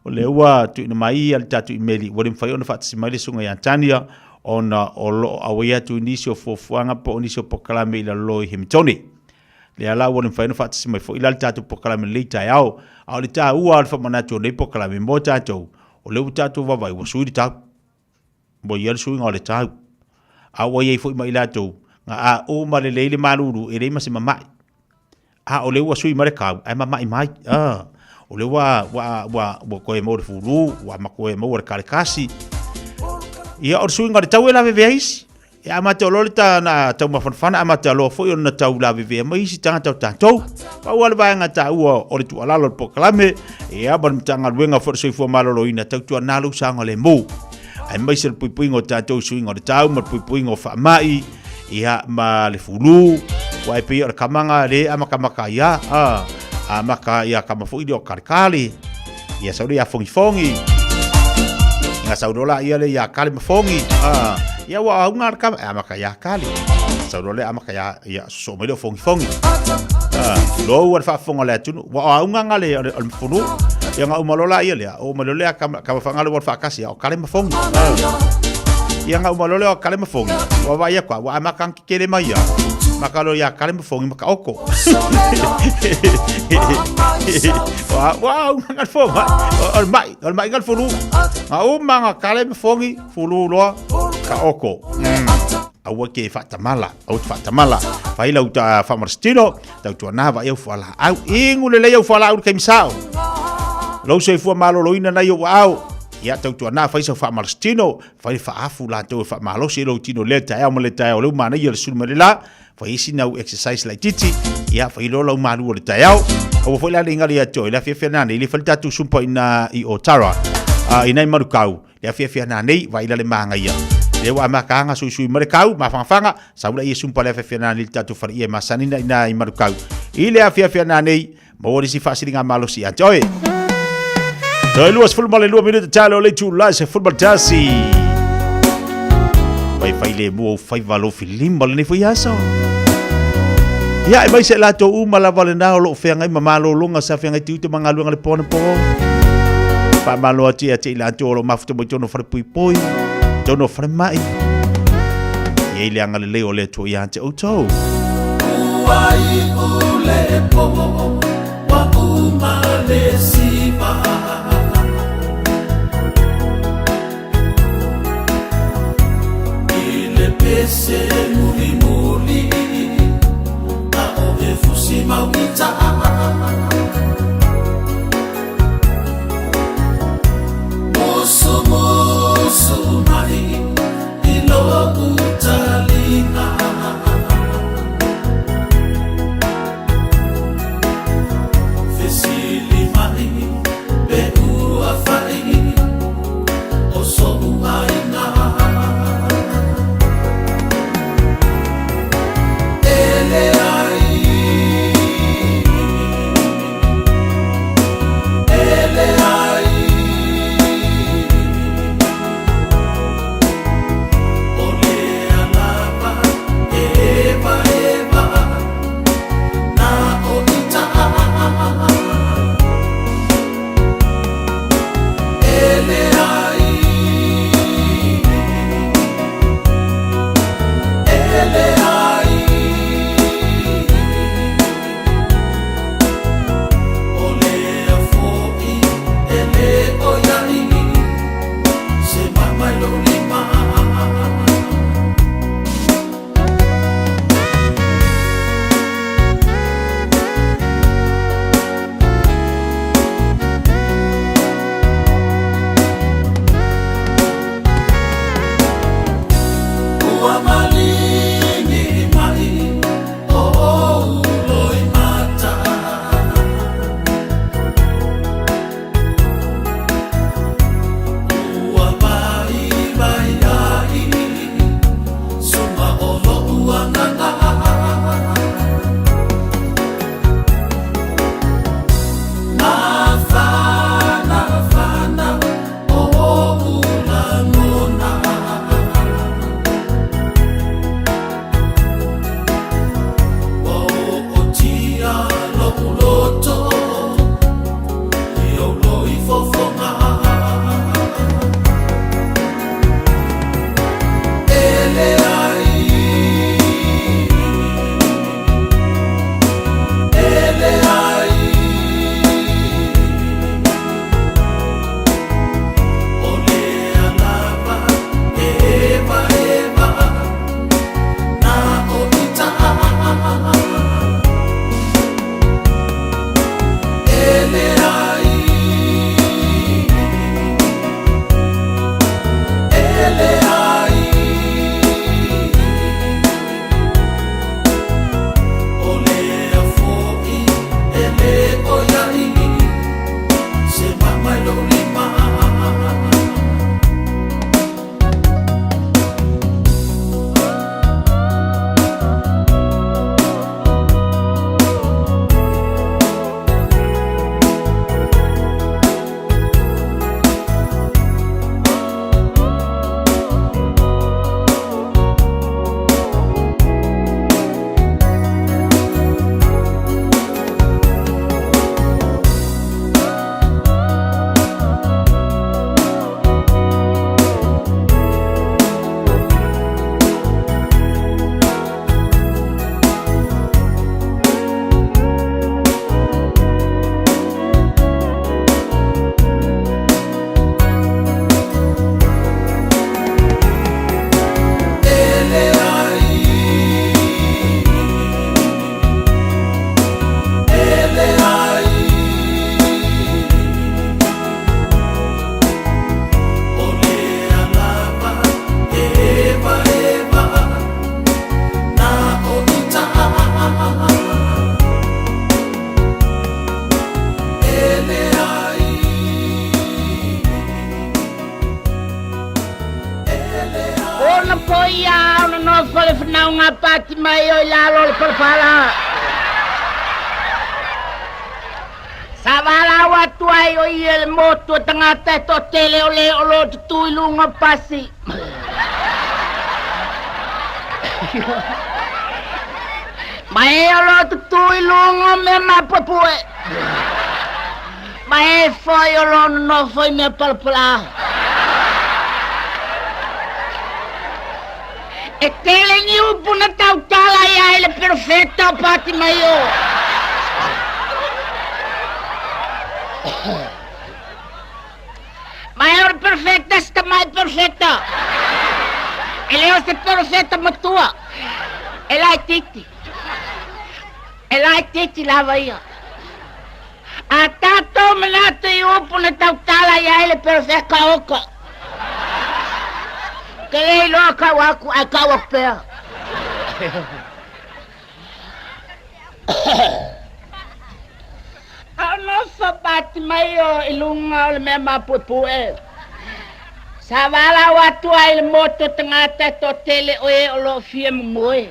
O le ua tu ina mai ale tatu imeli wale mfai ona fatasi mai le sunga ya Tania ona o lo awea tu inisio fo fuanga po inisio po kalame ila loi himitoni. Le ala wale mfai ona fatasi mai fo ila le tatu po kalame le tai au le ta ua alfa manatu le po kalame mo tatu o le utatu vavai wa sui tau bo yel sui ngale tau awa ye foi mai lato nga o male le maluru e le masima mai o le wa sui mare kau ai mai o le wa ko e mo fulu wa ma ko e mo kalkasi ia o sui ngale tau la veveis e amate o lolita na tau mafanfana amate lo foi ona tau la veve mai si tanga tau pa wala ba nga tau o le tu ala lo pokalame e aban tanga luenga for soi fo malolo ina tau tu na lu sanga le mo ai mai se pui ngo tau sui ngo tau ma pui ngo fa mai ia ma le fulu wa pe o kamanga le amaka ia amaka ia kama fo idio karkali ia sauri ya fongi nga saudola ia le ya kali fongi ia wa ungar kam amaka ya kali saudole amaka ya so me fongi lo wa fa fonga le tunu wa unga le al funu ia nga umalola ia le o malole ka fanga le wa fa kasi o kali fongi ia nga umalola o kali fongi wa va ia kwa wa amaka kele mai ia makalo ya kali fongi maka oko wa unga fonga al mai gal funu nga umanga kali fongi fulu lo ka oko aua ke whaatamala, au te whaatamala. Whai lau ta whamarastino, tau tua nā wa iau whala au, ingu le au whala au kai misao. Lau se fua malo loina na iau au, ia tau tua nā whai sa whamarastino, whai whaafu la tau whaamalo se lau tino le tae au ma le tae au, lau mana ia le sulu marila, whai isi nau exercise lai titi, ia whai lo lau maru o le tae au, au whai la ingari ato, ila fia nane, ili whai tatu sumpa ina i Otara, ina i marukau, ila fia nane, wai la le maanga ia. Le wa makanga sui marukau, mafanga, saula ia sumpa le fia nane, ili tatu whai ia masanina ina i marukau. Ile fia nane, mawari si whaasiringa malo si ato, Toi luas football e 2 minutos talo le tu la se football tasi. Vai fai le mo fai valo filim bal ni foi aso. Ya e mai se la to uma la vale na lo fe ngai mamalo longa sa fe ngai tu te manga longa le pone po. Pa malo ati la to lo mafuto mo tono fre pui pui. Tono fre mai. Ye le anga le o le to ya te auto. Uai ule po wa uma le sipa. Ese muli a ove fusi mauita moso mai ilo utalina fesili mai be uafai oso uaina pati mai o lalo le palpala. Savala watu ai o ia le moto tangata to tele o le o lo tuilunga pasi. Mai o lo tuilunga me mapapue. Mai foi o lo no foi me palpala. E tele ni upuna tautala ia ele perfetta pati mai o. Maior perfecta sta mai perfecta. Ele é perfecta matua. Ela é titi. Ela é titi lava ia. A tato menato eu pune tautala ia ele perfecta oka. Que ele loca waku akawa pea. Ano sa pati mayo ilunga o me mapupue. Sa wala watu ay moto tangata to tele oe o lo fia moe.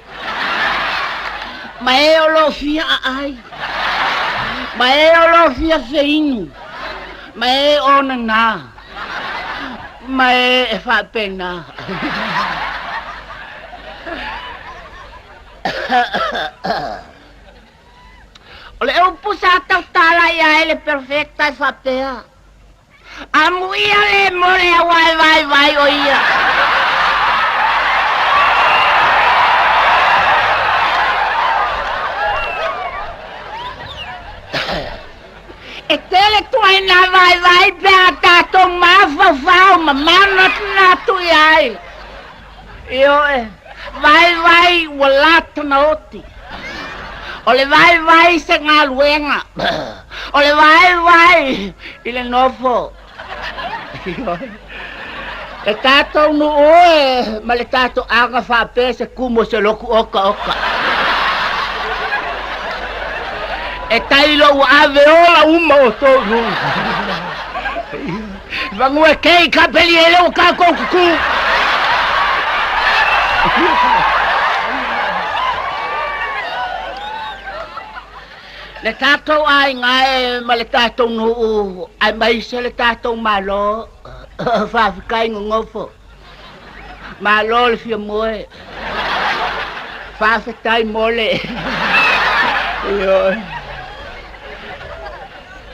Mae o lo fia ai. Mae o lo fia feinu. Mae o na. Mae e fa pena. Ole eu pusa tautala ia ele perfecta e fapea. Amu ia le more a vai o ia. E tele tu ai na vai pea tato mafafau mamana na tu iai. Io vai walato na oti. Ole vai se ngaluenga. Ole vai ile nofo. E tato no oe, ma le tato anga fa pese kumo se loku oka. E tailo ave ola uma o tonu. Vangue kei kapeli ele o kako kuku. Le tato ai ngai ma le tato no ai mai se le tato malo fa kai ngofo malo le fia moe fa tai mole yo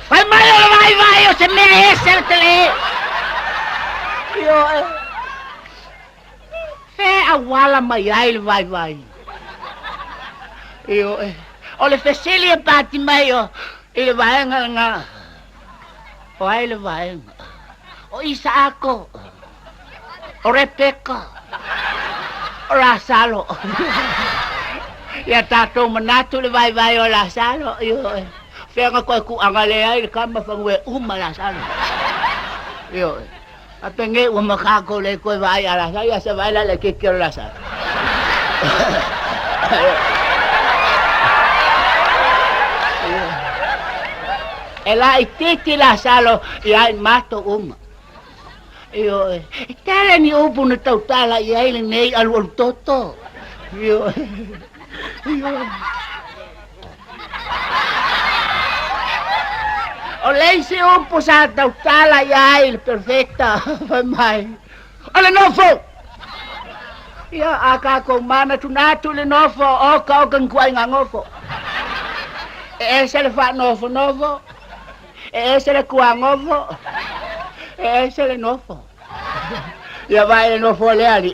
fai vai o se me ese tele yo fe awala mai ai vai yo o le fesili pati mai o ile vaenga nga o ai le vaenga o Isaako o Rebeka o Lasalo ya tato manatu le vai o Lasalo yo fenga ko ku angale ai kama fangwe Lasalo yo apenge o makako le ko vai ala ya se vai la le que quiero Lasalo ela ititi Lasalo ia mato uma. Io tele ni upu na tautala ia ile nei alu toto. Io o lei se upu sa tautala ia ile perfecta mai. Ala nofo. Ia aka ko mana tunatu le nofo o ka kan kuai ngofo. Se le fa nofo. Ese le kuangovo. Ese le nofo. Ya va el nofo le ali.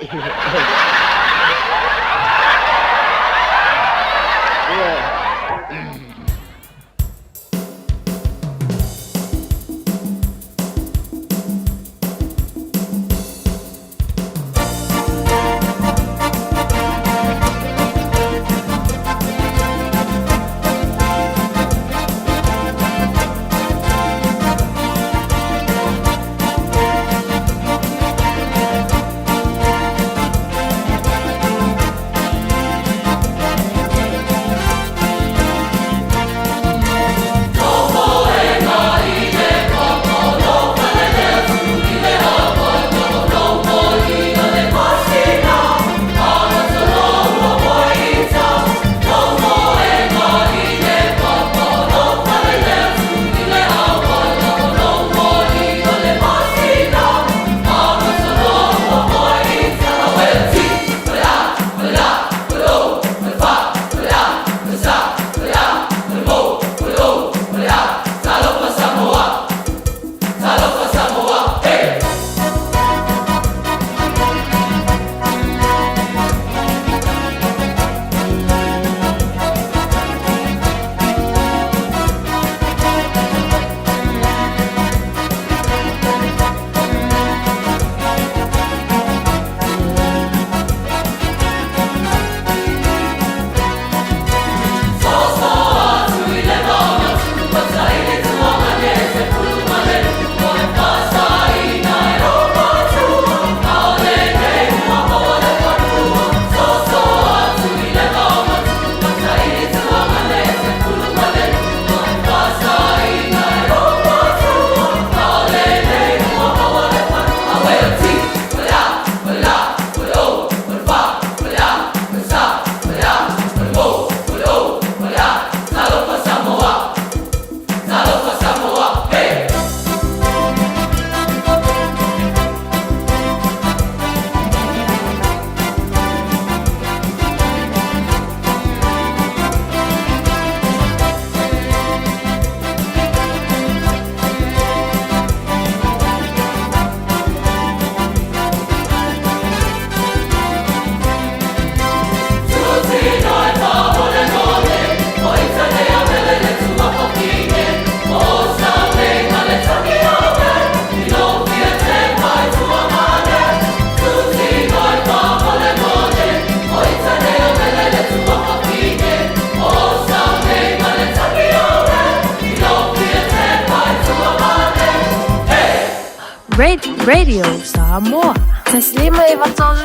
Radio Samoa. Taslima iwatolu.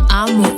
Amo.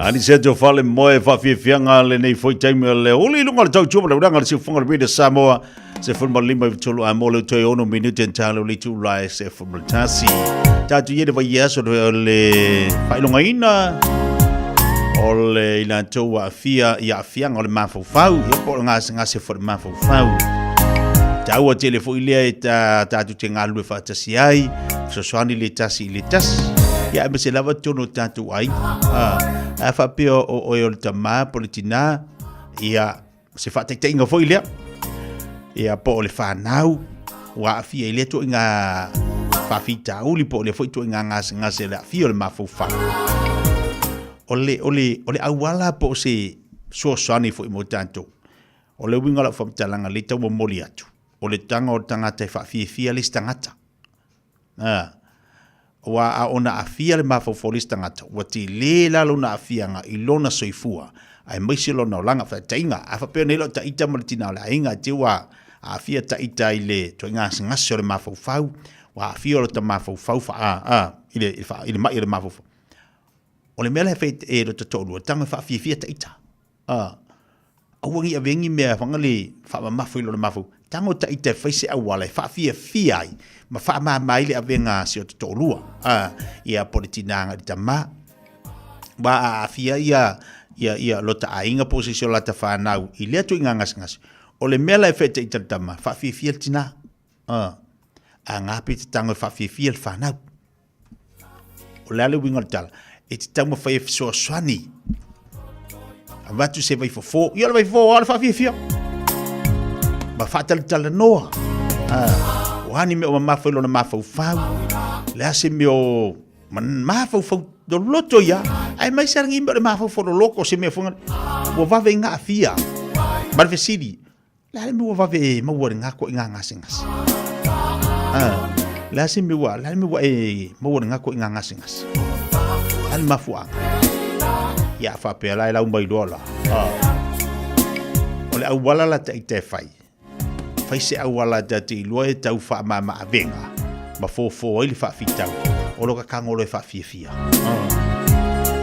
Ani se jo fale moe fa fianga le nei foi time le oli lunga le tau chuma le ranga le sifonga le de Samoa se forma limba vitolo a mole toi ono minute en talo le tu lai se forma tasi ta tu yede vai yeso le fai lunga ina ole ila to a fia ia fianga le mafo fau ia po nga se for mafo fau ta o telefo ile ta tu tenga lu fa tasi ai so swani le tasi ia me se lava tono tatu ai a fa pio o el tama politina ia se fa te inga foi le ia po le fa nau wa fi ile to inga Fafita uli po le foi tu ngase la fio le mafufa. Ole awala po se so sani foi mo tanto. Ole winga la fam talanga le tau moli atu. Ole tanga o tangata fa fia le tangata. Wa a ona afia le mafufa le tangata. Wa ti le la lona afianga ilona soifua. Ai mai se lona langa fa tainga. Afa pe nei lo ta ita maltina la inga te wa afia ta ita ile to ngase le mafufa. Wa afia lo ta mafufa fa ile mai le mafufa. O le mele feit e ro tolu tanga fa fia ta ita awangi avengi me fangale fa mafu lo mafu tango ta ita fa se awala fa fia ai ma fa mai le avenga se tolu ia politina nga tama ba fia ia lo ta ainga posisio la ta fa nau ile tu ngas o le mele feit ita tama fa fia tina anga pit tango fa fia fa nau o le winga tal e te tau mawhai e so swani. A watu se vai fofo. Ia vai fofo, ala whawhiawhia. Ma whatalutala noa. Wahani me o mawhai lona mawhau whau. Lea se me o mawhau whau do loto ia. Ai mai sarangi me o mawhau whau loko se me whunga. Ua wawe ngā whia. Marwe siri. Lea me ua wawe mawari ngā ko i ngā ngasi. Lea se me ua e mawari ngā ko i ngā ngasi. Al mafuang ya fa pe la umbai dola ole awala la te fai se awala da te loe tau fa ma avenga ma fo ile fa fitau o lo ka kango le fa fia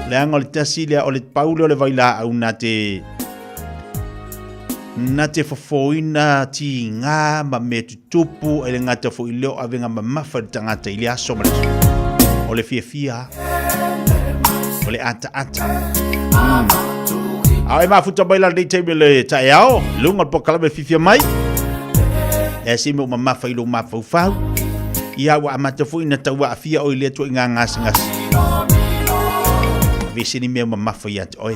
le angol tasilia ole paulo le vaila au na te fofoina ti nga ma me tupu ele ngata fo ile avenga ma mafa tangata ile aso ma ole fia ole ata. Ai mafuta baila de table ta yao, lunga po kala fifia mai. E si mo mama fa ilo ma fa. Ia wa amata fu ina tawa afia o ile to ngas. Vesini me mama fa ya oi.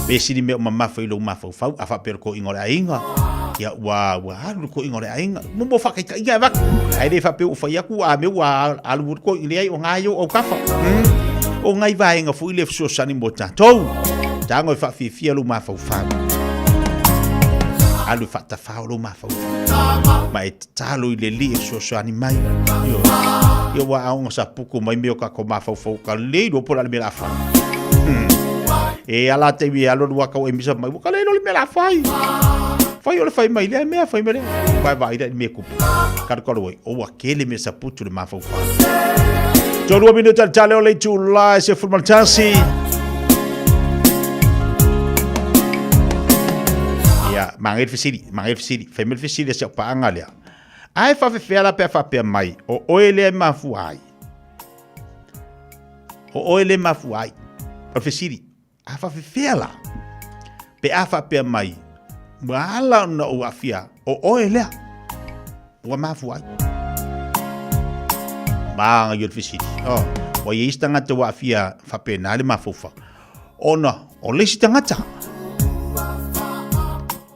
Vesini me mama fa ilo ma fa afa per ko ingora inga. Ya wa ko ingora inga. Mo fa ka inga va. Ai de fa pe u fa ya ku a me wa alu ko ile o ngayo o kafa. O ngai vai nga fu ile so sani mota tou tango fa fia lu ma fa alu fa ta fa lu ma fa mai talo ile li so sani mai yo wa ang sa puku mai me ka ko ma fa ka le do por al me la fa e ala te vi alo wa ka o emisa mai ka le no me la fa yo le fa mai le me fa me vai me ku ka ko o wa ke le me sa putu le ma fa Cho 2 minuti al tale o le July se formaltasi. Ya, mangil fisiri. Femil fisiri se paanga lea. Ai fa fefela pe fa pe mai. O oele mafuai. O fisiri. A fa fefela. Pe a fa pe mai. Wala na o afia. O oele. O mafuai. Bang yul fisiri. O ye istanga te wa fia fa pena le mafufa. Ona, o le istanga ta.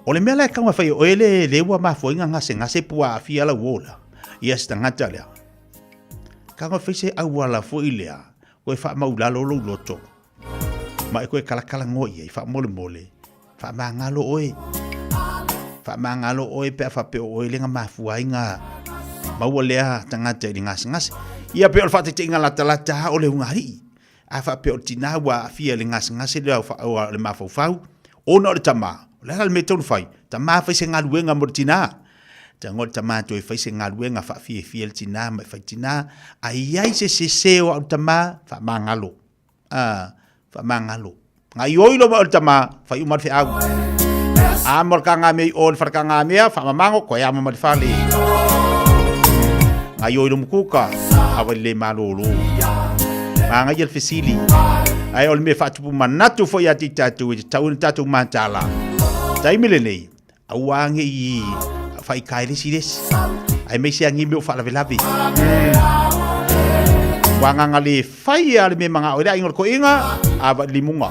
O le mela ka fa o ele le wa mafu ngase pua fia la wola. Ia istanga ta le. Ka fa se awala fo ilea. O fa maula lo loto. Ma ko kala ngoi fa mole. Fa mangalo oe. Pe fa pe o ele nga mafu nga. Mawalea tangata di ngas. Ia pe o fa te tinga la o le ngari. A fa pe o tina wa fia le ngas le fa o le mafau. Ona le tama. Le al meton fai. Tama fa se ngaluenga mortina. Tango tama to fa se ngaluenga fa fia le tina ma fa tina. Ai se o tama fa mangalo. Fa mangalo. Ngai oilo ma o tama fa umar fe au. Amor kanga me o fa kanga me fa mamango ko ya ma fali. Ayo ilum kuka awale malolo manga yel fisili ay ol me fatu manatu fo ya titatu tatu mantala dai milene awange yi fai kaile sides ay me siangi me fa lavi wanga ngali fai al me manga ora ingol ko inga aba limunga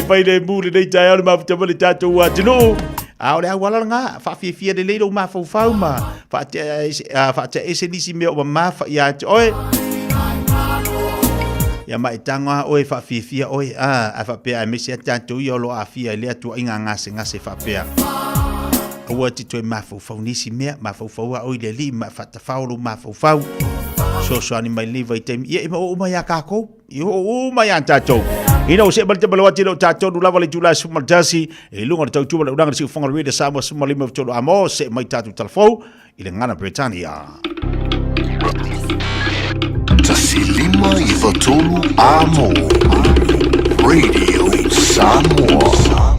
pai de bule de tayal ma tatu wa tino A ole au wala nga, whawhiawhia le leiro ma whau ma, whaatea ese nisi mea o ma ia oe. Ia mai tanga oe whawhiawhia oe, a whapea e mesi a tātou i olo a whia i lea tua inga ngase whapea. Ua tito e ma whau nisi mea, ma whau a oi le li, ma whatawhaoro ma whau. So ani mai liva i teimi, ia ima o mai a kako, i o mai a tātou. Ina o se balite balawati lo tātou nu lava le tula sumaltasi, e lunga le tautua le uranga le siu whangar rede Samoa sumalima vitolo amo, se mai tātou talafou, i le ngana Britannia. Tasilima i vatolu amo. Radio Samoa.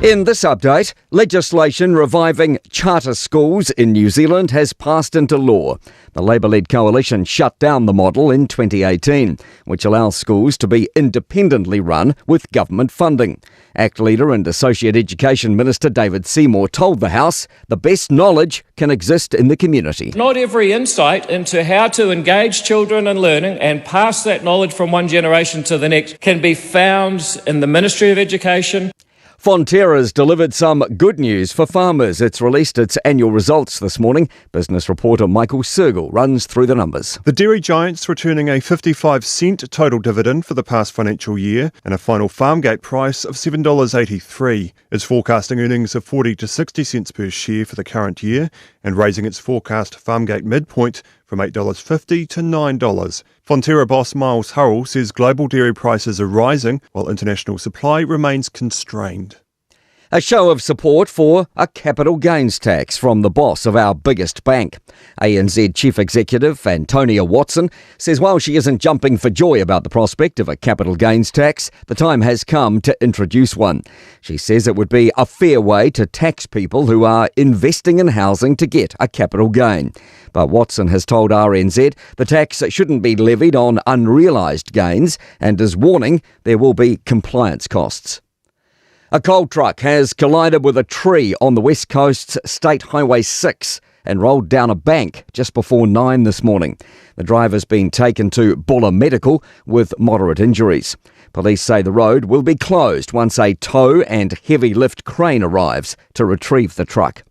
In this update, legislation reviving charter schools in New Zealand has passed into law. The Labour-led coalition shut down the model in 2018, which allows schools to be independently run with government funding. ACT leader and Associate Education Minister David Seymour told the House the best knowledge can exist in the community. Not every insight into how to engage children in learning and pass that knowledge from one generation to the next can be found in the Ministry of Education. Fonterra's delivered some good news for farmers. It's released its annual results this morning. Business reporter Michael Sergel runs through the numbers. The dairy giant's returning a 55-cent total dividend for the past financial year and a final farm gate price of $7.83. It's forecasting earnings of 40 to 60 cents per share for the current year and raising its forecast farm gate midpoint from $8.50 to $9. Fonterra boss Miles Hurrell says global dairy prices are rising while international supply remains constrained. A show of support for a capital gains tax from the boss of our biggest bank. ANZ Chief Executive Antonia Watson says while she isn't jumping for joy about the prospect of a capital gains tax, the time has come to introduce one. She says it would be a fair way to tax people who are investing in housing to get a capital gain. But Watson has told RNZ the tax shouldn't be levied on unrealised gains and is warning there will be compliance costs. A coal truck has collided with a tree on the West Coast's State Highway 6 and rolled down a bank just before 9 this morning. The driver's been taken to Buller Medical with moderate injuries. Police say the road will be closed once a tow and heavy lift crane arrives to retrieve the truck.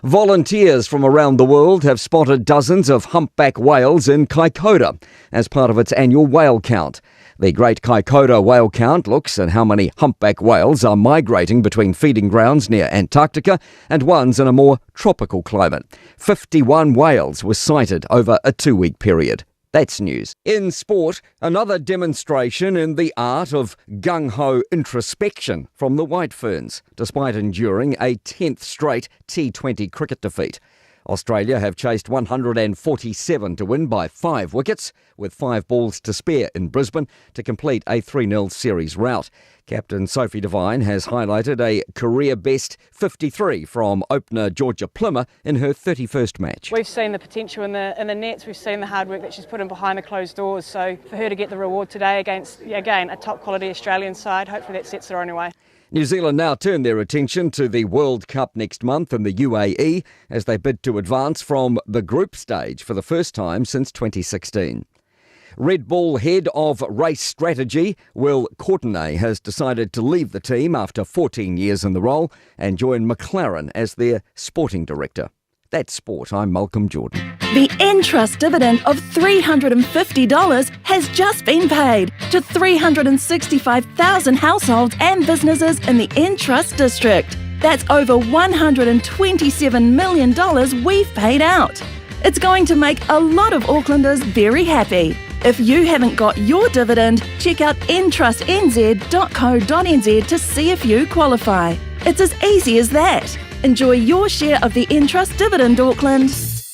Volunteers from around the world have spotted dozens of humpback whales in Kaikoura as part of its annual whale count. The Great Kaikoura Whale Count looks at how many humpback whales are migrating between feeding grounds near Antarctica and ones in a more tropical climate. 51 whales were sighted over a 2-week period. That's news. In sport, another demonstration in the art of gung-ho introspection from the White Ferns, despite enduring a 10th straight T20 cricket defeat. Australia have chased 147 to win by 5 wickets, with 5 balls to spare in Brisbane to complete a 3-0 series rout. Captain Sophie Devine has highlighted a career-best 53 from opener Georgia Plummer in her 31st match. We've seen the potential in the nets, we've seen the hard work that she's put in behind the closed doors, so for her to get the reward today against, again, a top-quality Australian side, hopefully that sets her on her way. New Zealand now turn their attention to the World Cup next month in the UAE as they bid to advance from the group stage for the first time since 2016. Red Bull head of race strategy, Will Courtenay, has decided to leave the team after 14 years in the role and join McLaren as their sporting director. That's sport. I'm Malcolm Jordan. The Entrust dividend of $350 has just been paid to 365,000 households and businesses in the Entrust district. That's over $127 million we've paid out. It's going to make a lot of Aucklanders very happy. If you haven't got your dividend, check out entrustnz.co.nz to see if you qualify. It's as easy as that. Enjoy your share of the Entrust dividend, Auckland.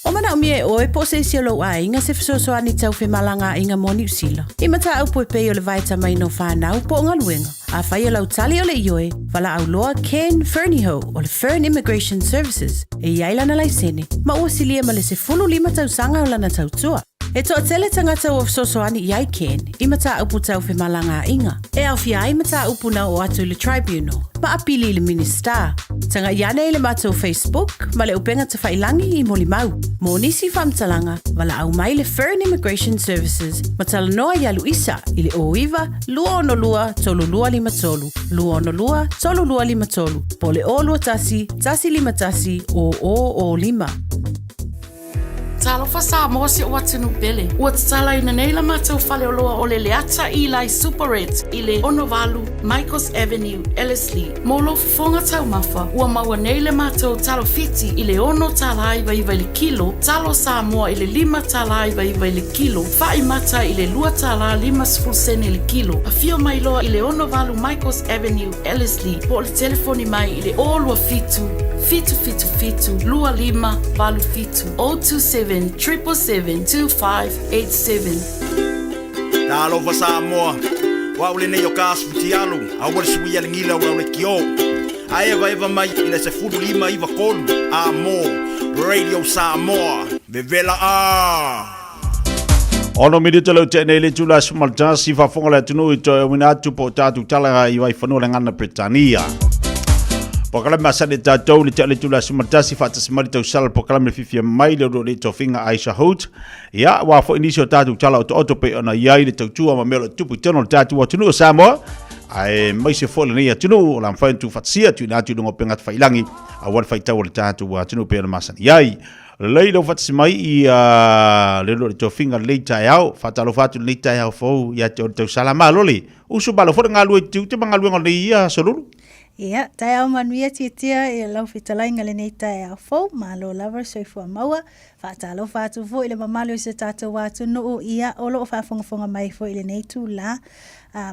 O mana o mie oe po se isi o lo a inga se fisosoani tau whemalanga inga mo New Zealand. I mata au po pe o le vaita mai no whanau po o ngaluenga. A whai o lau tali o le ioe, wala au loa Ken Fernieho o le Fern Immigration Services. E iaila na laisene, ma ua silia ma le se 15 tau sanga o lana tau tua. E toa tele tangata o sosoani iai ken, I mata upu tau whi malanga inga. E au fia ai mata upu na o atu le tribunal, ma apili le minister. Tanga iane i le matou Facebook, ma le upenga te whailangi I moli mau. Mo nisi whamtalanga, wala au mai le Fern Immigration Services, ma tala noa I alu isa, I le oiwa, lua ono lua, tolu lua lima tolu. Lua ono lua, tolu lua lima tolu. Po le o lua tasi, tasi lima tasi, o lima. Talo fa Samoa si o atinu pele. Ua tala ina neila mātou whale o loa o le leata I lai Super Red I le Onovalu, Michaels Avenue, Ellerslie. Molo fifonga tau mafa, ua maua neile mātou talo fiti I le ono tala aiwa iwa le kilo, talo Samoa I le 5 tala aiwa iwa le kilo, whai mata I le 2 tala 5 sene le kilo. A fio mai loa I le Onovalu, Michaels Avenue, Ellerslie. Po le telefoni mai I le olua fitu, lua lima, valu fitu, 027-777-2587. Talo fa Samoa, wa ule nei o kasu tialu, a wale sui ale ngila ura ule kio. A eva mai I le se furu lima iwa kolu, a mo, Radio Samoa, vevela a. Ono midi talo tene le tula sumalta si fa fonga le tunu to wina tu po tatu tala I wai fanu le ngana Britania. Pokala masane tatou le tele tula sumaltasi fata simari tau sal pokala me fifia mai le ro le tofinga Aisha Hout ya wa fo inisio tatu tala o pe ona yai le tau tua ma melo tupu tono tatu wa tunu Samoa ai mai se fo le nei tunu la mfa tu fatsia tu na tu ngo penga failangi a wal fai tau le tatu wa tunu pe ona masane yai leilo fatsimai I le ro le tofinga le taiao fatalo fatu le taiao fo ya tau salama loli usu balo fo ngalu tu te ngalu ngol ia solulu. Ia, tai au manuia tiatia I lau whitalainga le nei tai au fau, malo lover soifua maua, whaatalo whaatu fo I le mamalo I se tātou wātu no ia, olo o whaafongafonga mai fo I le nei tū la,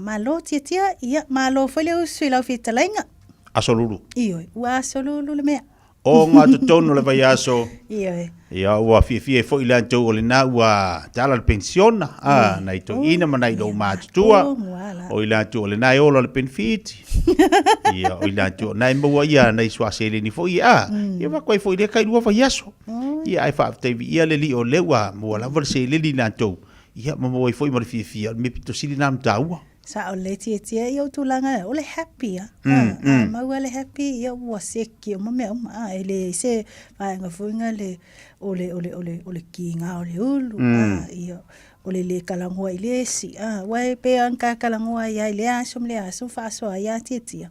malo tiatia, ia, malo fo I le usu I lau whitalainga. Asolulu. Ioi, ua asolulu le mea. O ngā tutono le vai aso. Ioi. Ia ua fie fo I le antou o le na ua tala le pensiona, nai to ina ma nai do mātutua, o I le antou o le nai ola le penfiti. Ia o I le antou nai maua ia nai suasele ni fo ia, ia wakoi fo I le kairua vai aso. Ia ai whaaftevi ia le li o lewa, mua lava le se le li na antou. Ia mamoi fo I ma le fie, me pito sili na mtaua. Sa o le tia I o tūlanga, o le happy, maua le happy, ia ua seki, o mamea uma, ele se vaenga fuinga le, o le kinga o le ulu, ia, o le kalangua I le si, wai pe anka kalangua ia I le asom, whaasoa ia tia.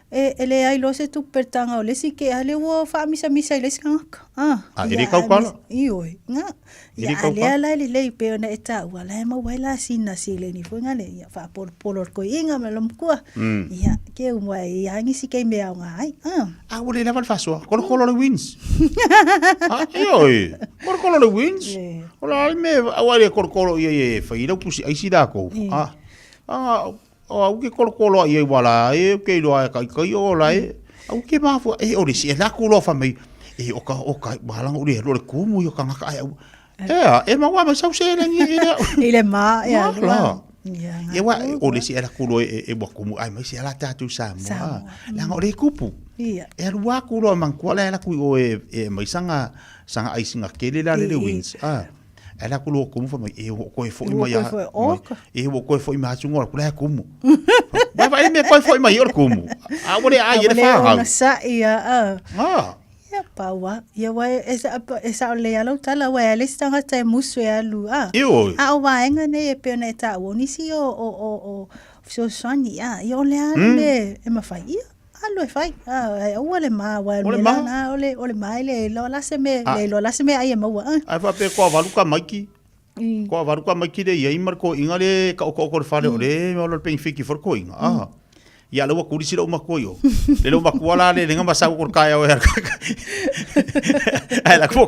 Ele ai lo se tu pertanga o le si ke ale wo fa misa I le skanga. Iri kau kala? Ioi, nga. Ia ale ala le pe ona eta wala ma wala sina sile ni fo ngale ia fa por ko inga me lomkua. Ia ke umai ia ngi si ke me au ngai. Ole lava le faso. Kolo le wins. Ioi. Kolo le wins. Ola me awale kolo ia fa ira pusi ai si da ko. O au ke kolo ia wala ke lo ai kai ola au ke mafu o le si la kulo fa mai o ka wala o le kumu yo ka ngaka ai ma wa ma sau se le ile ma ya ia wa o le si la kulo wa kumu ai mai si ala tatu Samoa la o le kupu ia wa kulo man ko la ku o mai sanga ai singa ke le wins ela kulo como foi ko foi mai o ko foi mais um hora kula como vai me foi mai o como agora ai ele fala sa ia ia pawa ia vai esa le alo tala wa ele stanga tai musu e alu o vaenga ne pe na ta o nisi o so soni ia le ale e ma fai Allo e fai, ole ma wa na ole mai le lo la se me ai ma wa. Ai fa pe ko valu ka maiki. Ko valu ka maiki de ia marco ingale ka ko fale ole me lo pen fiki for ko inga. Ya lo ku disi lo ma ko yo. Le lo ma ko la le nga masa ko ka ya o her. Ai la ko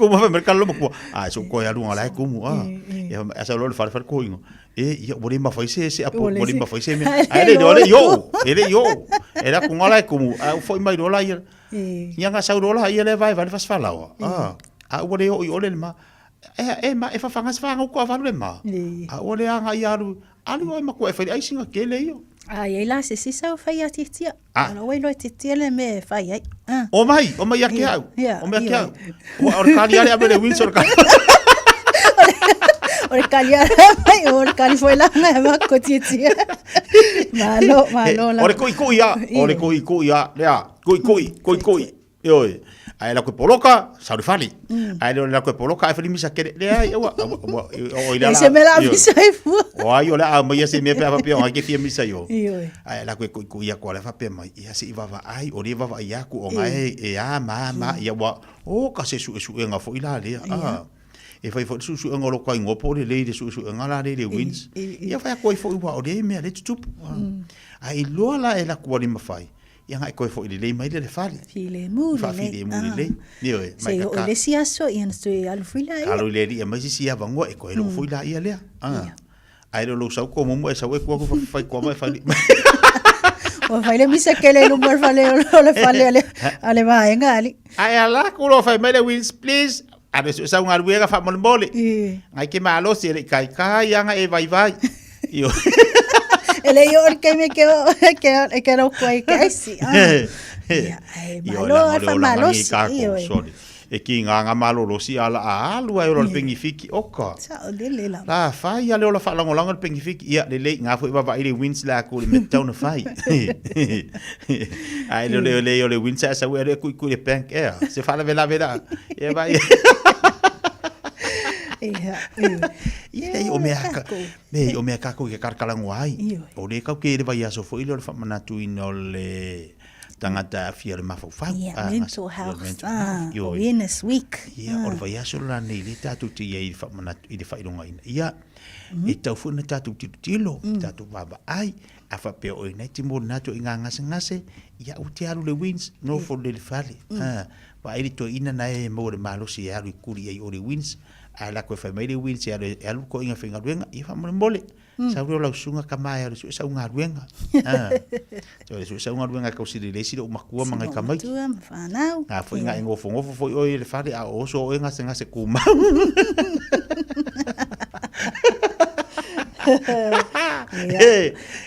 mo mercado lo ma ko. So ko ya lu ala ko mo ya asa lo far ko inga. Ia bori ma foi se bori ma foi se me ele yo era com ala como foi mai rola ia nga sa rola ia le vai fas fala bori ole ma ma fa fanga ko va le ma ole anga ia alu ma ko fa ai singa ke le yo ai la se sa fa ia titia ala we lo titia le me fa ai o mai ia ke au o me ke au o ka ia le Windsor ka O le kali mai o le kali foi la ngai ma ko tia. Malo la. O le kui ia, lea, kui. Ioi. Ai la koe poloka, sauri fali. Ai la koe poloka, ai fali misa kere. Lea, iwa. Se me la misa e fu. O ai o le a mai se me pe apa pe o ke fia misa yo. Ioi. Ai la koe ia ko le fa pe mai. Ia se iwa ai, o le iwa ia ku o ngai e a ma ia wa. O ka se su nga fo ila le. E fai fo su ngolo ko ngopo le le su ngala le wins. Ia fa ko fo iwa o le me le tup. Ai lo la e la ko ni mafai. Ia ngai koe fo i le mai le fale. File mu le. Nio e mai ka. Se o le sia so ia sto e alu fila ia. Alu le ia mai sia vango e koe lo fo ila ia le. Ai lo sa ko mo e sa we ko fai ko mai fale. O fai le misa ke le lumar fale o le fale ale vai ngali. Ai ala ko lo fai mai le wins please. Ada sa un aluega fa mole. Ai ke malo si le kai ia nga e vai. Io. Ele yo que me que no fue que sí. Malo e ki nga malo lo si ala alu ai lo pengifiki oka. Sa dele la. La fai ale lo fa longo pengifiki ia le nga foi va ile wins la ko le metau na fai. Ai le wins sa we ku le bank air. Se fa la vera. E vai. O mea kako ke karkalango ai. O le kau ke le vai aso fo ile le whamanatu ino le tangata fia le mafau. Mental health. Awareness week. O le vai aso la nei le tatu te ia i le whamanatu i le whailonga ina. Ia, e tau funa tatu tilo, tatu waba ai, a whapea o ina ti mo nato i ngā ngase, ia o te alu le wins, no fo le whale. Wa ele to ina na e mo le malo si alu i kuri ai o le wins, a la koe whai mai le wins, e alu ko inga whinga ruenga, i wha mole. Sa uro lau sunga ka mai alu su e sa unga ruenga. So e su e sa unga ruenga kau siri leisi le umakua mangai ka mai. Tua mwhanau. Nga fo inga e ngofo fo i oi le whale, a oso o inga se ngase kumau.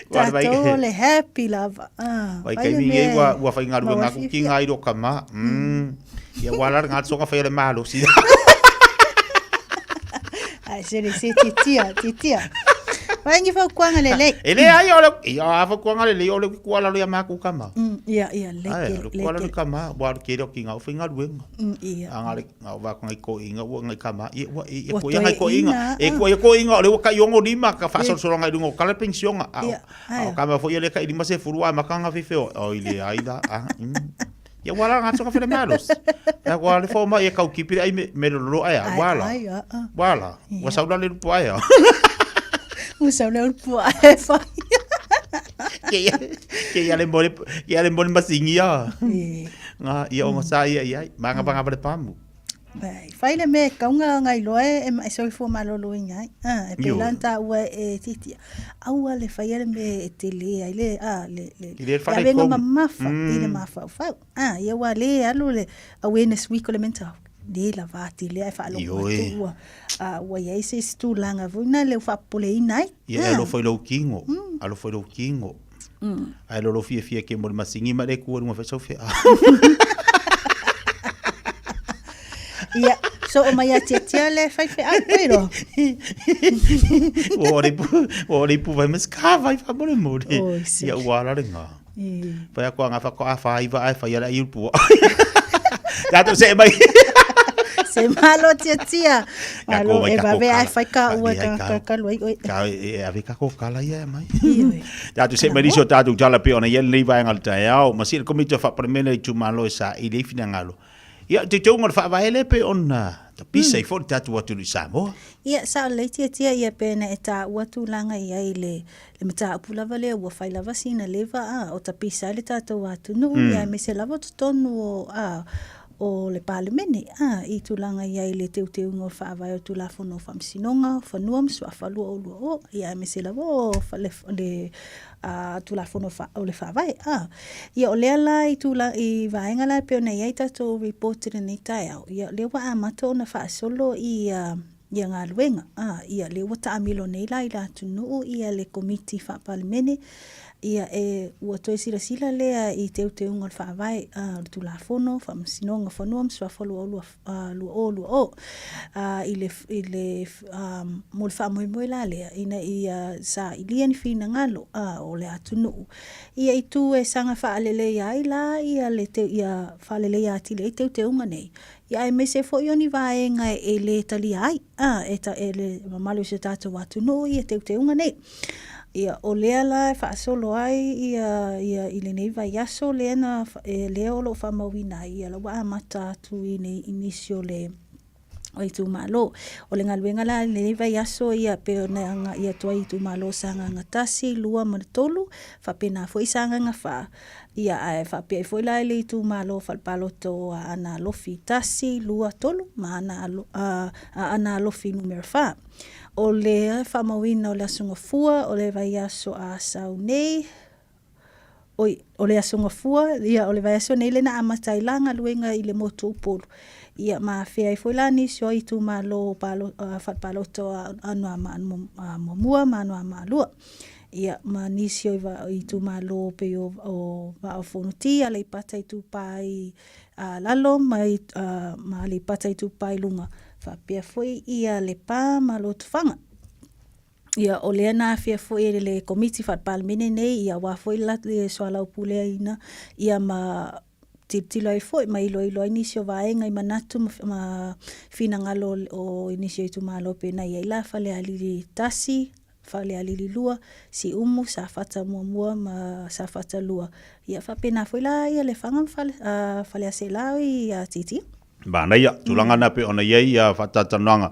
Tato le happy lava. Vai kai mi e wa whai ngā ruenga ku ki ngā iro ka ma. Ia walar ngā tsoka whai le malo si. Ai se titia. Vai ngi fa kuanga le le. Ele ai ole. Ia fa kuanga le le ole ku ala le ma ku kama. Ia le. Ku ala le kama, wa ke ro ki ngā whai ngā ruenga. Ia. Angale ngā wa ko ngai ko inga wa ngai kama. Ia wa e ko ngai ko inga. E ko inga le ka yongo lima ka fa so ngai dungo kala pensionga. Au kama fo ile ka lima se furua makanga fifeo. O ile ai da. Ia wala ngā tsoka while malos. Ia wala le fōma ia kau kipiri ai me lolo ai. Wala. Wala. Wa saula le lupu ai. Wa saula le lupu ai whai. Ke ia le mole masingi ia. Ngā ia o ngasa ia. Manga panga pare pamu. Whai le me kaunga ngai loe e mai soi fō malolo ingai. E pelanta ua e titia. Aua le whai le me e te le ai le. Le venga mamafa. I le mafau. Ia wa le alu le awareness week o le mental. Le la vati le ai whaalo matua. Ua iai se stu langa vuina le whapole inai. Ia alo whai lau kingo. Alo whai lau kingo. Ai lolo fia ke mole masingi ma le kua runga whai sau fia. Ia, so o mai tia le fai fe ai pero. O ripu vai mas ka vai fa mole mole. Ia wala renga. Vai a ko nga fa ko a fa ai fa ia i pu. Ya to se mai. Se malo tia. Malo e va ve ai fa ka ua ka loi. Ka e ave ka ko kala ia mai. Ya to se mai so tatu jala pe ona ia nei vai ngal tai au, ma si ko mi to fa premene tu malo sa i le fina ngalo. Ia te tonga fa vaele pe ona ta pisa I fo tatu watu ni Samoa. Ia sa le tia ia pena e ta watu langa ia le mata pula vale o fai lava sina leva o ta pisa le tatu watu no ia me se lava tonu o le palemene I tu langa ia le teu ngo fa vai o tu la fono fam sinonga fa nuam so fa lu o ia me se lava o fa le tu la fono fa o le fa vai ia o le ala I tu la I vaenga la pe ona ia tato reported ni tai ia le wa amato na fa solo I ia ngā luenga. Ia le wata amilo nei lai la tunu ia le komiti whapalemene, ia ua toi sila lea i teu unga le whaavai, tu la fono, whamasinonga whanua, mswafa lua o. I le mole whaamoemoe la lea, ina ia sa ilia ni whina ngalo, o le atunu. Ia i tu sanga whaalele ai la, ia le teu, ia whaalele ati le teu unga nei. Ia e mese fo ioni vaenga le tali ai, e le mamalu se tātou atunu, ia teu unga nei. Ia o lea la whaasolo ai ia i le nei vai aso lea na lea o lo whamawina ia la waa mata tu i nei inisio le o i tu malo. O le ngaluenga la le nei vai aso ia peo na anga ia tua i tu malo sanga ngatasi lua manatolu whapena fo i sanga nga wha. Ia ai whapea i fo i lai le i tu malo whalpalo to ana lofi tasi lua tolu ma ana lofi numero wha. O le whamawina o le asunga fua, o le vai aso a sau nei. O le asunga fua, ia o le vai aso nei le na amatai langa luenga i le moto upolu. Ia maa whea i foilani sio i tu malo whatpalo to anua mamua, ma anua malua. Ia ma nisio i tu malo pe o whaofonuti, a le pata i tu pai lalo, ma le pata i tu pai lunga. Whapea foi ia le pā malo tufanga. Ia o lea nā whia foi le komiti whatpalemene nei, ia wā foi la le soalau pulea ina, ia ma tilo ai foi, ma ilo inisio vaenga i manatu ma whina ngalo o inisio i tu malo pena ia ila whale alili tasi, whale alili lua, si umu, sa whata mua ma sa whata lua. Ia whapena foi la ia le whangam whale ase lau i titi. Bana ia, tulanga na pe ona iei ia whatatananga.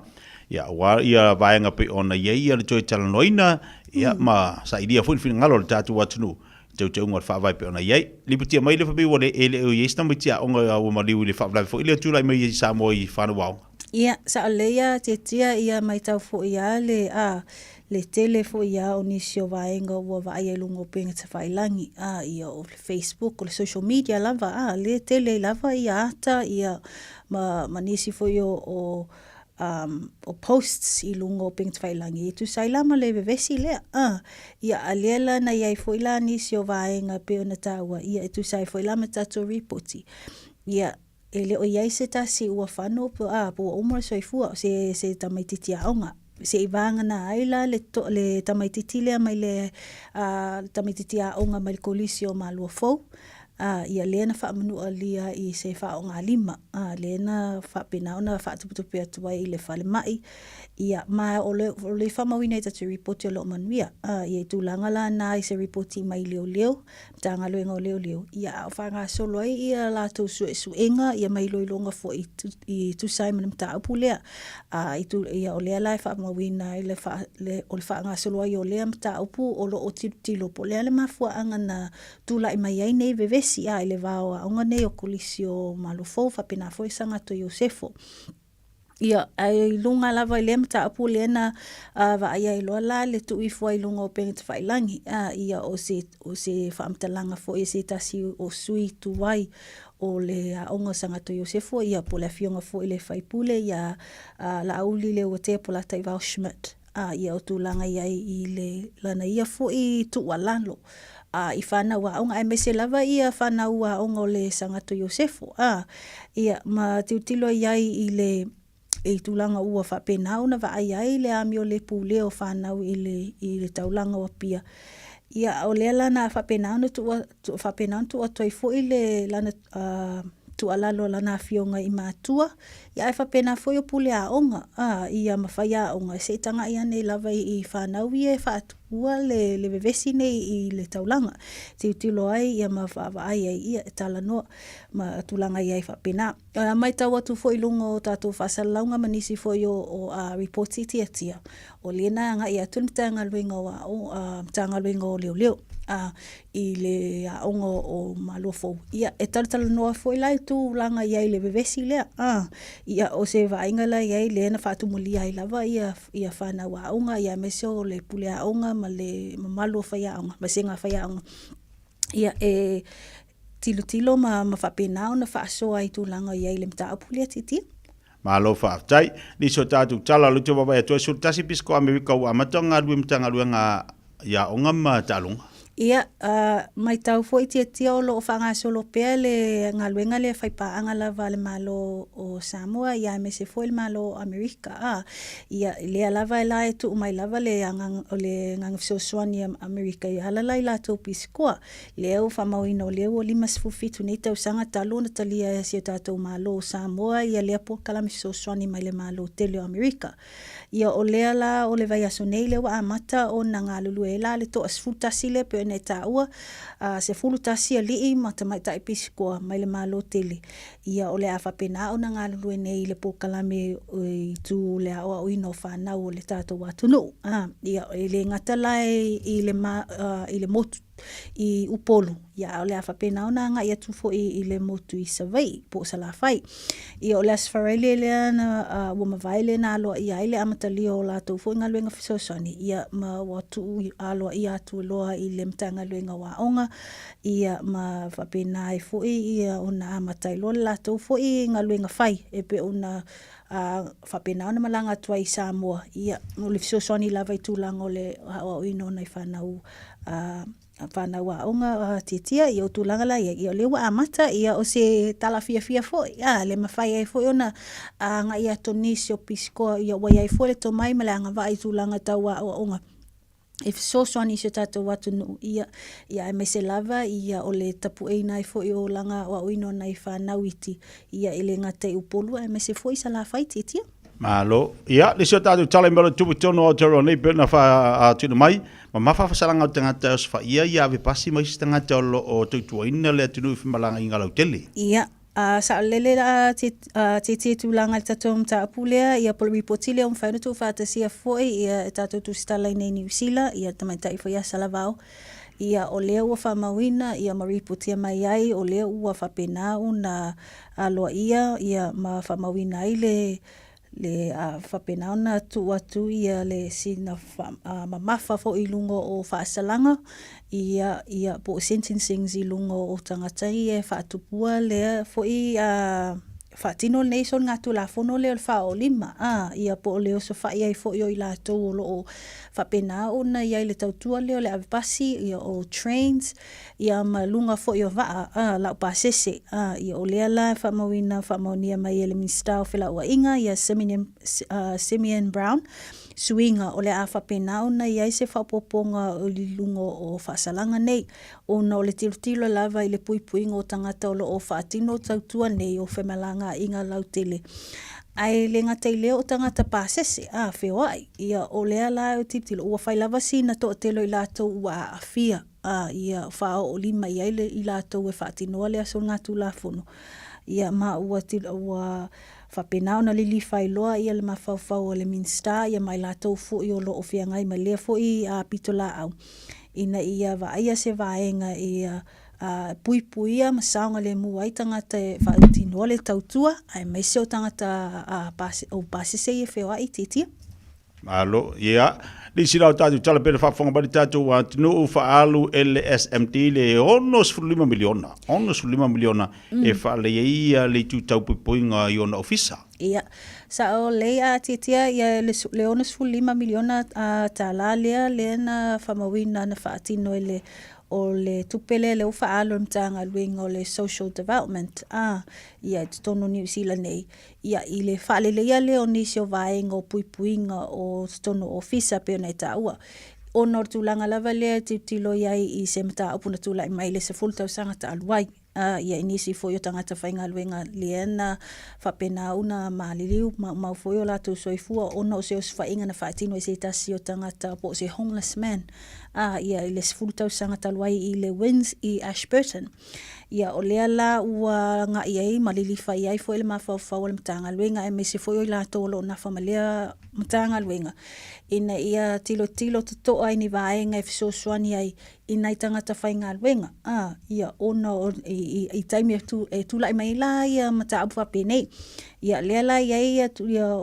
Ia ia vaenga pe ona iei ia le toi talanoina, ia ma sa idia fuin ngalo le tātu atunu. Te unga whaavai pe ona iei. Liputia mai le whabi wale ele o iei stamai tia onga o maliu le whaavai fo ile tūlai mai iei sa mo i whanu wau. Ia, sa leia te tia ia mai tau fo ia le tele fo ia o nisio vaenga ua vai e lungo penga te whailangi. Ia o le Facebook, o le social media lava, le tele lava ia ata, ia ma nisi fo ia o posts i lungo penga te whailangi. Tu sai lama le vevesi lea. Ia aliela na iai fo ila nisio vaenga pe ona taua. Ia tu sai fo ila matato reporti. Ia ele o iai se tasi ua whano po umra soifua se tamaititi aonga. Se ivanga na aila le tamaititi lea mai le tamaititi aonga mai le kolisio ma lua fau. Ia lena whaamanua lia i se whaonga lima. Lena whapena ona whaatuputupia tuai i le whale mai. Ia ma o le whamawina i tatu reporti o lo manuia. Ia i tūlanga la nā i se reporti mai leo. Tanga luenga o leo. Ia o whanga solo ai ia lātou suenga. Ia mai loilonga fo i tusai manam tāupu lea. Ia o lea lai whamawina i o le whanga solo ai o lea mtaupu o lo o tilo po lea le mafua anga na tūla i mai ai nei vevesi. Ia ele vao aonga nei o kolisio malofo whapena foi sanga to Iosefo. Ia ai lunga lava i lea mta apu lena va ai ai loa la le tu i foi lunga o penga te whailangi. Ia o se whaamtalanga fo e se tasi o sui tuwai o le aonga sanga to Iosefo. Ia po le fionga fo i le whaipule ia la auli le o te pola tai vao Schmidt. Ia o tūlanga iai i le lana ia fo i tu walalo. I whana ua aunga, e mese lava ia whana ua aunga o le sangato Iosefo. Ia ma tiutilo iai i le tūlanga ua whapenau na wa ai le ami o le pūleo whanau i le taulanga wa pia. Ia o le lana whapenau na whapenau tu atoi fo i le lana tu alalo lana fionga i mātua. Ia e whapena fo i o pule a onga. Ia mawhai a onga. Se tanga ia nei lava i whanau i e whaatua le vevesi nei i le taulanga. Te utilo ai ia mawhaawa ai ia e tala noa ma tulanga ia i whapena. Mai tau atu fo i lungo o tātou whasalaunga manisi fo i o reporti tia. O lena anga ia tunitanga luenga o leo. I le aonga o malofo. Ia e talatala noa fo i lai tu langa iai le vevesi lea. Ia o se vaingala iai le na whaatumuli ai lava ia whanau aonga. Ia meso le pule aonga ma le mamalo whai aonga. Ma senga whai aonga. Ia e tilo ma whapenao na whaasoa ai tu langa iai le mta apulia titi. Malo whaatai, ni so tātou tala luto wabai atua sultasi pisko Amerika o amatonga luim tanga luenga ia ongam talunga. Ia, mai tau fo i tia o loo whanga solo pea le ngaluenga le whaipaanga lava le malo o Samoa, ia me se fo il malo o Amerika. Ia le lava la e tu mai lava le ngang fisosoani Amerika i halalai la tau piskoa. Leo whamauino leo o 5 nei tau sanga talo na talia si o tātou malo o Samoa, ia lea po kalami fisosoani mai le malo tele o Amerika. Ia o lea la o le vai aso nei leo a mata o na ngā lulu e la le to asfutasi le pe nei taua se fulu tasi ali mata mai tai pisikoa mai le malo tele. Ia o le a whapena o na ngā lulu nei le po kalame i tu le a o ino whanau o le tātou atunu. Ia le ngatalai i le motu i upolu. Ia o le a whapena o na ngā ia tufo i le motu i savai po salawhai. Ia o le asfarele le ana wamawai le na aloa ia ile amatali o la tau fo inga luenga fisosani. Ia ma watu aloa ia atu loa i le mtanga luenga wa onga. Ia ma whapena e fo ia o na amatai loa la tau fo i inga luenga whai. E pe o na whapena o na malanga atua i Samoa. Ia o le fisosani lava i tūlanga o le hawa o ino nei whanau whanau a onga titia i o tūlanga la ia o lewa amata ia o se tala fia foi le mawhai ai foi ona nga ia tonisi o pisikoa ia wai ai foi le to mai malanga vai tūlanga tau a onga e fisosoani se tātou watu nu ia me se lava ia o le tapu e nai foi o langa o ino nei whanau iti ia ele ngata i upolu me se foi sa la whai titia. Malo, ia, le sio tātou tala mbala tupu tono o tero nei pēna wha tino mai, ma mawha whasalanga o tangata os wha ia ave pasi mai si tangata o tautua ina le atinu i whimalanga i ngalau tele. Ia, sa lele la te tūlanga tātou mta apulea, ia polo ripotile o mwhainu tu whātasia foi, ia tātou tu stala nei New Zealand, ia tamaitai foi a salavao. Ia o lea ua whamauina, ia maripotia mai ai, o lea ua whapenau na aloa ia ma whamauina ai le whapenau na tu atu ia le sina mamafa fo i lungo o whaasalanga ia po sentencing i lungo o tangata e whaatupua lea fo i whaatino nei son ngā tu la fono leo le wha o lima ia po leo so wha iai fo i o i la tau o lo whapenau na iai le tautua leo le avipasi ia o trains ia ma lunga fo i o vaa lau pasese ia o lea la whamaunia mai ele minister o whila ua inga ia Simeon Brown suinga o le a whapenau na iai se whapoponga o li lungo o whaasalanga nei o na o le tilo lava i le puipuinga o tangata o lo o whaatino tautua nei o whemalanga inga lau tele. Ai le ngata i leo o tangata pasese, whewai, ia o lea la o tiptilo, ua whai lava si na to o telo i lātou ua a awhia, ia whao o lima i aile i lātou e whaatinoa lea so ngā tū la fono. Ia ma ua whapenau na lili whailoa ia le mawhauwhau o le minsta, ia mai lātou fo i o lo o whiangai ma lea fo i pitola au. Ina ia vaia se vaenga ia puipuia masaonga le muai tangata e whaatinoa le tautua, ai mai se o tangata o pasese i e whewa i titia. Malo, ia. Lisi rau tātou tala pēna whaafonga bari tātou tino u whaalu LSMT le onos 5 miliona. Onos 5 miliona e whaale ia le tūtau puipuinga i ona ofisa. Ia, sa o lea titia ia le onos 5 miliona tā lea na whamawina na whaatino ele o le tupele le ufa alo mtanga luenga o le social development ia tono New Zealand nei ia i le whaale le ia le o nisi o vaenga o puipuinga o tono ofisa pe nei taua o nor tūlanga lava lea tilo iai i se mta apuna tūla i mai le se fultau sanga ta aluai ia inisi foi o tangata whainga luenga leena whapena una maaliliu mau foi o latu soifua ona o se os whainga na whaatino i se tasi o tangata po se homeless man ia i le sefultau sanga taluai i le Winds i Ashburton ia o lea la ua nga iai malili whai ai foi le mawhauwhau le mtanga luenga e me se foi o latu o lo na whamalea mtanga luenga ina ia tilo to ai ni vaenga e fisosuani ai ina i tangata whainga luenga ia ona i taimi e tula i mai la ia mata apu apene ia lea la ia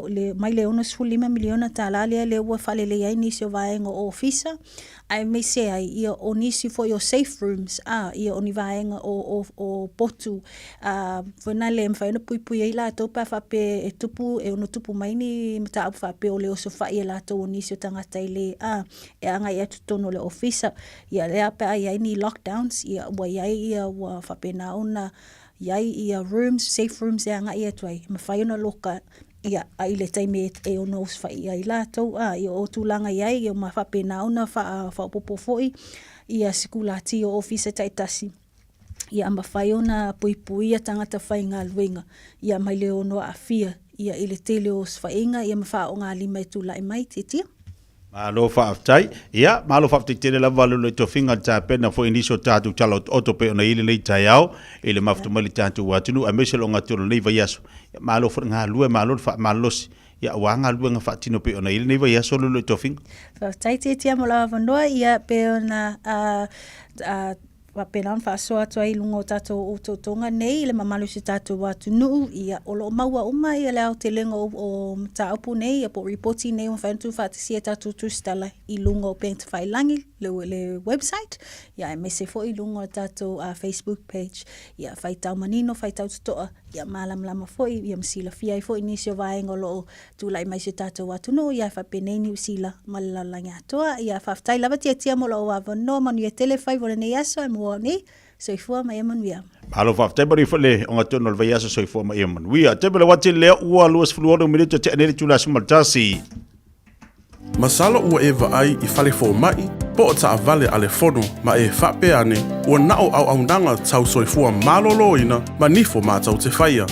le mai le onos 5 miliona ta la le ua whale le ai nisi o vaenga o ofisa ai me se ai ia o nisi for your safe rooms ia o ni vaenga o potu fona le mfa no pui ai la to pa fa pe e tupu e no tupu mai ni mata fa pe o le o sofa ia la to o nisi o tangata ile e anga ia tutono le officer ia le apa ai ni lockdowns ia wa ia wa fa pe na ona ia rooms safe rooms e anga ia tuai ma fa no loka ia ai le taime e o nos fa ia la to ia o tulanga ia ma fa pe na ona fa popo foi ia sikulati o officer taitasi ia ma fa ona pui ia tangata fa inga luenga ia mai le ono afia ia ile tele o fa inga ia ma fa o nga lima tu lai mai titia Malo fa aftai ia malo fa aftai tele la valu le tofinga ta pena fo inicio tatu chalo otope ona ile le taiao ile maftu mali tatu watunu a meselo nga tolo nei vayaso malo fa nga lue malo fa malos ia wanga lue nga fa tino pe ona ile nei vayaso le tofinga fa titia mo la vandoa ia pe ona wa penan fa so atoi lungo tato o tonga nei le mamalu si tato watu nuu ia olo maua uma ia le te lenga o taupu nei po reporti nei on fantu fa si tato tu stala I lungo pent fai langi le website ia me se fo I lungo tato Facebook page ia fai tau manino fai tau toa ia malam lama fo ia msila fia fo inisio vaenga lo tu lai mai si tato watu nuu ia fa peneni usila malalanga toa ia fa tai lava tia mo lo wa no manu ia tele fai vole nei aso ni soifua mai manuia Halo fa tebari fole onga tono le vaiasa soifua mai manuia tebele wati le ua luas fluoro minuto te anele tula sumaltasi Masala ua e vaai I fale fo mai po o taa vale ale fono ma e whape ane ua nao au nanga tau soifua malolo ina ma nifo mātau te whaia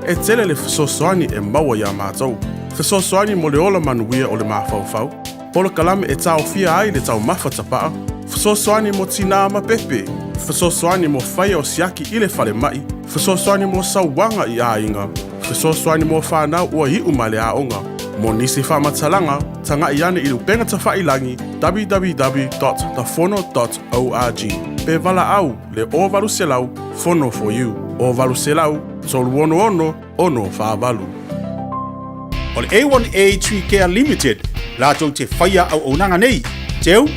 e tele le fesosoani e maua ia mātau fesosoani mo le ola manuia o le mawhauwhau polo kalame e tau fia ai le tau mawhatapaa fesosoani mo tina ma pepe fesosoani mo whaia o siaki I le fale mai fesosoani mo sauwanga I ainga fesosoani mo whanau ua hiu ma le aonga mo nisi whamatalanga tanga I ane I lupenga ta whailangi www.thefono.org pe vala au le o valu selau fono for you o valu selau tolu ono whaavalu O le A1A Tree Care Limited lato te whaia au onanga nei teu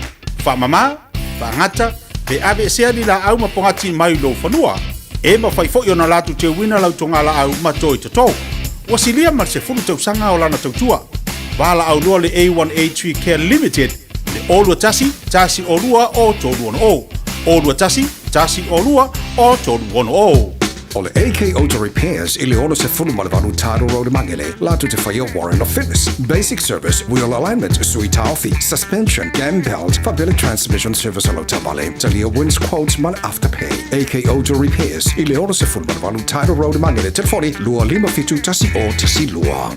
whamama whangata pe ave seani la au mapongati mai lo whanua e ma whai fo na latu te wina lau tonga la au matoi tatou wasilia mar se fulu tau sanga o lana tautua wala au lua le A1A Tree Care Limited le olua tasi olua o tolu ono o olua tasi olua o tolu ono o O le AK Auto Repairs I le ono se fulu malevanu Taro Road Mangele latu te whaia warrant of fitness basic service wheel alignment sui taofi suspension cam belt fabile transmission service alo tabale talia wins quotes mal afterpay AK Auto Repairs I le ono se fulu malevanu Taro Road Mangele telefoni lua lima fitu tasi o tasi lua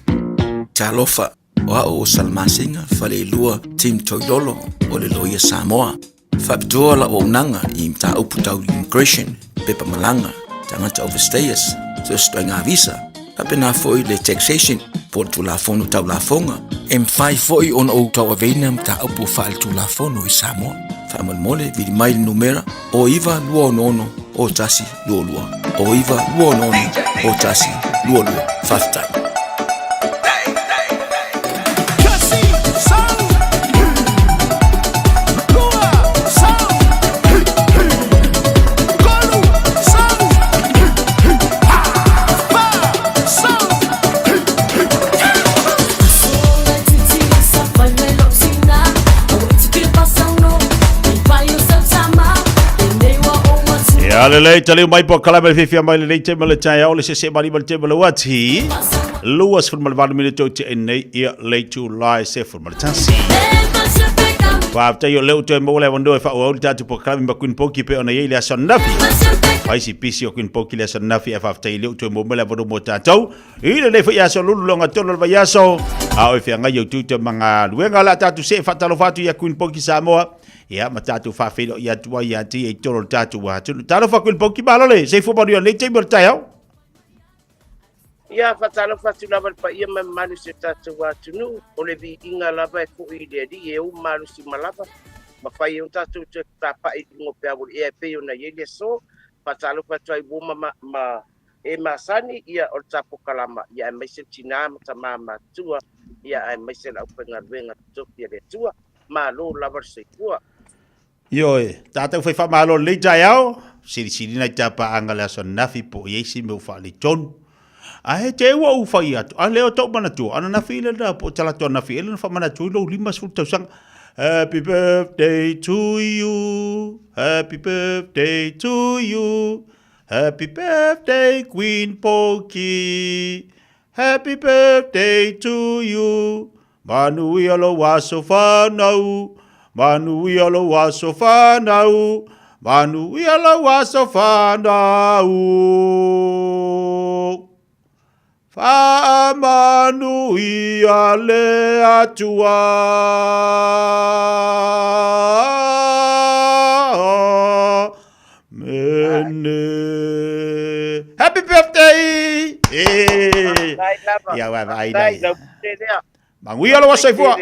Talofa wa o salmasinga fale lua team toilolo o le loia Samoa fabitoa la o nanga I mta uputau immigration pepa malanga tangata overstayers so stoinga visa apena foi le taxation por tu la fono tau la fonga M5 foi on o tau avena mta upu fal tu la fono I Samoa famal mole vidi mai numera o iva luo nono o tasi luo o iva luo nono o tasi luo faftai Ale lei tali mai po kala mai fifia mai lei te mele tai ole se mari mele te mele wati luas fur mal van minute te nei ia lei to lie se fur mal tansi va te yo leu te mo le wando fa o tatu po kala mai kun poki pe ona ile son nafi vai si pisi o kun poki le son nafi fa te leu te mo le wando mo tatu ile le fa ya so lulu longa tono va ya so a o fia ngai yo tu te manga luenga la tatu se fa talo fatu ya kun poki Samoa ia matatu fa felo ia tua ia ti e toro tatu wa talo fa kun poki balole se fo bario le te mortao ia fa talo fa tu lava pa ia me malu se tatu wa tunu o le vi inga lava ko I de di e o malu si malava ma fa ia tatu te ta pa I ngo pe avul e pe ona ye so fa talo fa tu ai buma ma e masani ia o tapo kalama ia me se tina ma mama tua ia me se la penga venga to ia de tua ma lo lava se tua Ioe, tātou whai whamalo le jai au, siri nei tāpa angale aso nafi po iesi me ufa le tonu. A he te ua uwhai atu, a leo tau manatua, ana nafi ile na po talatua nafi ile na whamanatua ilo lima sfuru tau sang. Happy birthday to you, happy birthday to you, happy birthday Queen Poki, happy birthday to you, manui alo waso whanau, manui alo waso whanau, manui alo waso whanau. Whamanui ale atua. Mene. Happy birthday! Ia wa vai dai. Mangui alo wasai fua.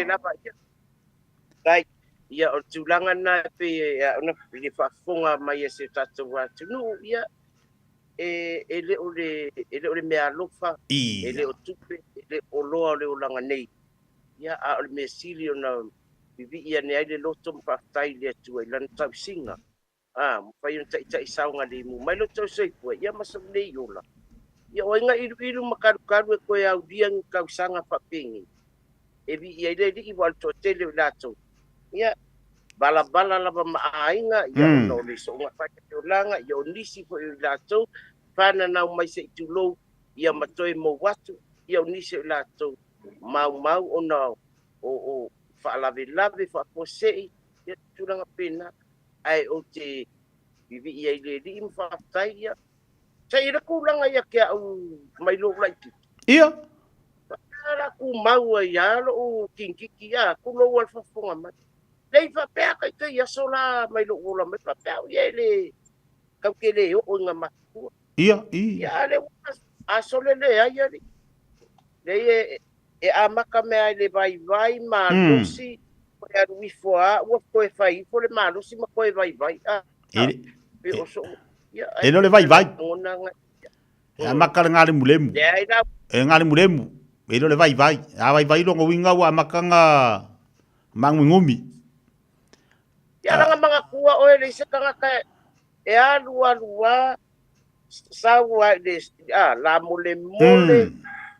Dai. Ia o tulanga na pe ona le fafonga mai se tatu wa tunu ia ele ole me alofa ele o tupe ele o loa le olanga nei ia a ole me sili ona vivi ia ne ai le loto mfatai le tu ile tau singa mo fai un tai saunga le mu mai lo tau sei po ia masam nei yola ia o inga iru makaru ko ia udiang kau sanga papingi e vi ia le di wal to tele lato ia bala lava maainga ia no le so nga fa ke olanga ia o nisi po lato fana na mai se tulo ia matoi mo watu ia o nisi lato mau ona o fa lave fa posei ia tulanga pena ai o te vivi ia le di fa taia sai ra kulanga ia ke au mai lo lai ia ra ku mau ia lo kinkiki ia ku lo wal fa fonga mai lei fa pea kai te ia sola mai lo ola mai fa pea ia le kau ke le o nga maku ia le a sole le ia le amaka me ai le vai ma lusi o ia wi foa o ko e fai po le ma lusi ma ko e vai e o so ia e no le vai e amaka ngale mulemu e ngale mulemu e no le vai a vai lo winga wa makanga mangungumi ia nga mga kuwa o le se kanga ka e alua sawa de la mole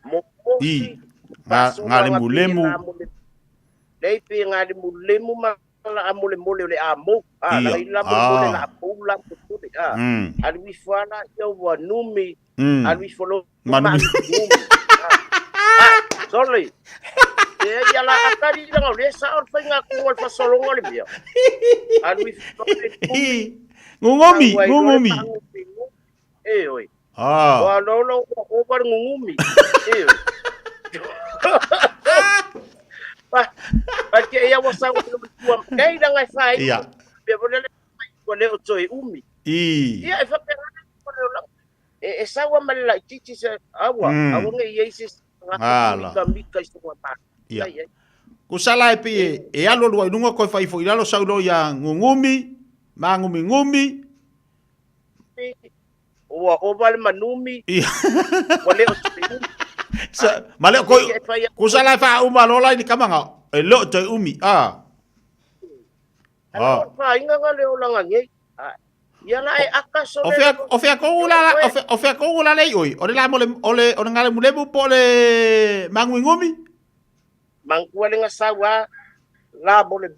mo kosi ngale mulemu le pe ngale mulemu ma la mole le amo la ila mole la pula puti alwi fala yo wa numi alwi folo sorry ya la akari nga le sa or fa nga ko fa solongo le bia alwi ngumi oi wa lo o par ngumi pa ke ya wa sa ko kai da nga fa ia be bo le ko le o toi umi ia fa pe e sa wa mal la chichi sa awa nga yesis nga mika sto pa ia ko sala e alo lo nunga ko fai fo ilalo saulo ya ngumi ngumi o vale manumi wale o male ko sala fa uma lola ni kamanga e lo te umi fa inga le o langa ngai ia la e akaso o fe ko ula le oi o la mole o ngale mulemu po le mangumi mangkua le sawa la bole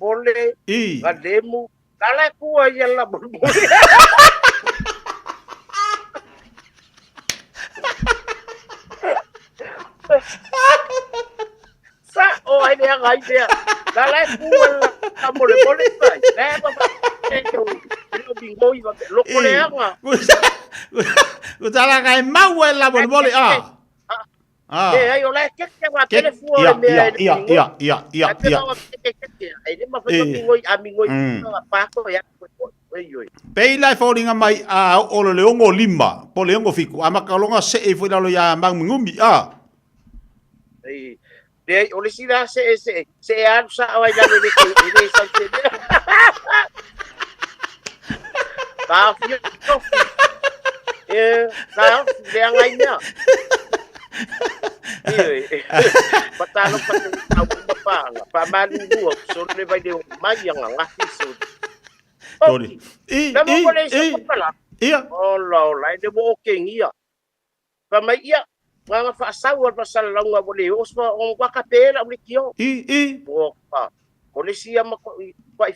ga demu kala kuwa ia la bole sa o ai dia ngai dia kala kuwa la bole sai leva eto lo bingo iba lo coleanga ko tala kai mau la bole ai olha que va telefone ia ele ma fa amigo pa ko ya pei lai foringa mai a o le ongo lima po le ongo fiku ama kalonga se e foi lo ya mangumi de ole sira se a sa ai da le que sa se ba fio na de ngai na patalo pa malu so le vai de mai yang ngati so Tori. Na mo le sa pala. Ia. Ola, de mo king ia. Pa mai ia. Nga fa sawa pa sa longa mo le os pa on wa kapela mo kio. Bo pa. Polisia ma ko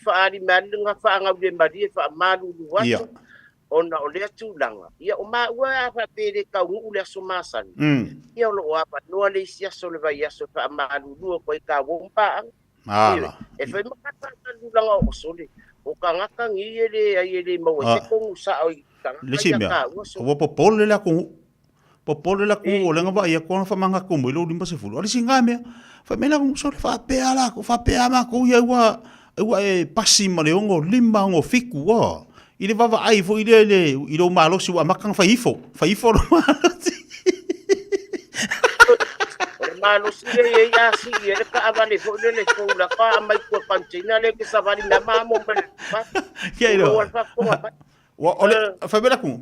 fa ari man nga fa nga de mari fa malu wa. Ia. Ona o le tulanga. Ia o ma wa fa pele ka u le sumasan. Ia lo wa pa no le sia so le vai aso fa malu lu ko ka wompa. Ala. E fa makata tulanga o sole. O ka ngaka ngi ele mo se ko sa o Lesi mea, o popole la ku o lenga ba ia kona fa manga ku mo lo limba se fulu. Ali singa mea, fa mena ku so fa pea la ku fa pea ma ku ia wa e pasi ma le ongo limba ngo fiku wa. Ile va ai fo ile lo malo si wa makang fa ifo lo malo. Malo si le ya si ele ka avale fo le ko la ka mai ko pantina le ke sa vali na mamo pe. Ke ilo. Wa ole fa bela ku.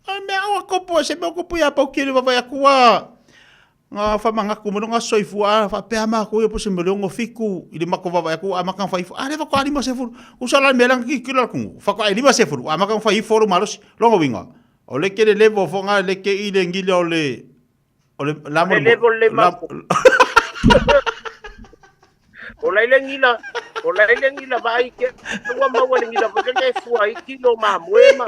Me awa kopo se me kopo ya pa kile va ya kuwa. Nga fa manga ku mo nga soifu a fa pe ama ku po se me longo fiku ile mako va ya ku ama kan fa ifu. Ale va ko ali ma se fu. Usala me lang ki kilo ku. Fa ko ali ma se fu. Ama kan fa ifu lo malos longo winga. Ole ke le levo fo nga le ke ile ngile ole la mo. Le ma. Ola ile ngila vai ke tua ma wale ngila pa ke fu ai kilo ma muema.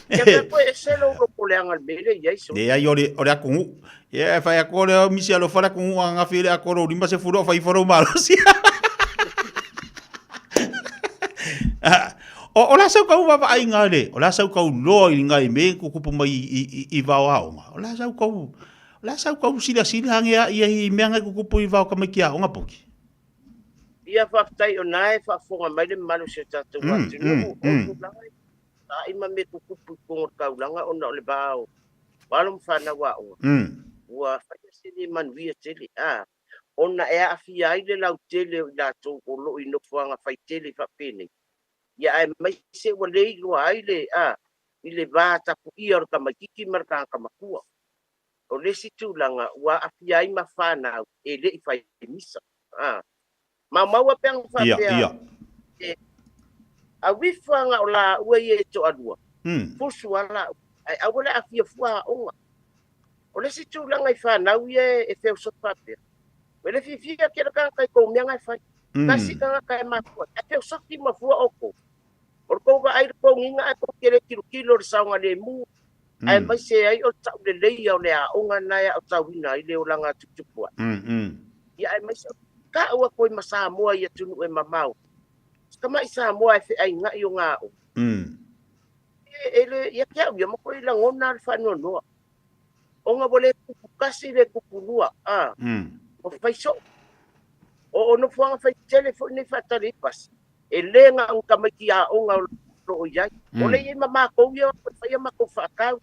Ke ko ese lo pole ang albele ya iso. De ai ore aku. Ya fa ya ko le misi alo fara ku nga file akoro limba se furo fa iforo malo si. O la sa ka wa ai ngale. O la sa ka lo i ngai me ku ku mai i va wa. O la sa ka La sa ko sila hangea ia I meanga ko kupu I vau ka mai kia o nga poki. Ia fa tai o nai fa fonga mai le malu se tatu wa tinu. Ta ima me ko kupu ko ka ulanga ona o le bao. Walum fa na wa o. Wa fa se ni man via tele a. Ona e afia I le lau tele la to ko lo I no fanga fa tele fa pene. Ia ai mai se wa le lo ai le a. I le va ta pu ia ka mai kiki marka ka makua. O le situlanga wa afiai mafana e le I fai misa. Ma maua peng fa pea. A wifanga o la ua ye to adua. Fusu ala ai awala afia fua onga. O le situlanga I fana ye e feu so fa pea. Wele fifia ke ka kai ko mianga fai. Kasi ka kai ma fua. E feu so ki ma fua oko. O ko va ai ko nginga ko kere kilo saunga le mu. Ai mai se ai o tau le lei o le a onga nai o tau hina I le o langa tutupu. Ia ai mai se ka ua koi masa moa ia tunu e mamau. Kama I sa moa e fe ai ngai o ngā o. Ele ia kia uia mo koi la ngona al whanua noa. Onga wale kupu kasi le kupu lua. O faiso. O no fuanga fai telefoni fataripas. E le nga ang kamaki a onga o iai. O le i mamako ia fai mako whakau.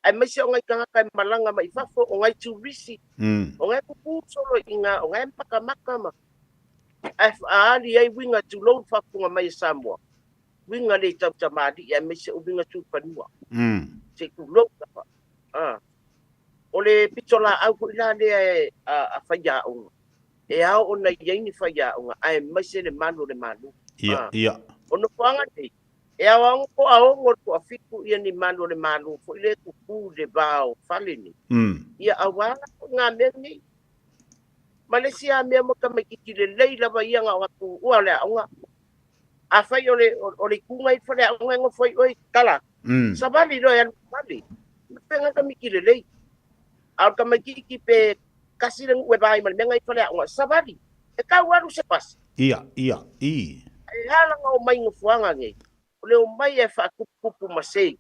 Ai mai se o ngai kanga kai malanga mai fafo o ngai turisi. O ngai kupu solo inga o ngai mpakamaka ma. Ai ali ai winga tu lo fafunga mai Samoa. Winga le tau tamadi ai mai se o winga tu panua. Se ku lo pa. O le pitola au ko ila le a faya o. E au ona ia ni faya o ai mai se le manu. Ia. O no panga nei. E awang ko ao ngor ko afiku ia ni manu le manu fo ile ku de bao faleni. Ia awala nga mengi. Malaysia me mo ka makiki le leila ba ia nga ku wala nga. A fai ole kunga I fale nga ngo foi oi kala. Sabali lo yan bali. Penga ka mikile lei. Al ka makiki pe kasi lang webai man nga I fale nga sabali. E ka waru se pas. Ia. Ai hala nga o mai ngofuanga ngai. Le o mai e fa kupu masei.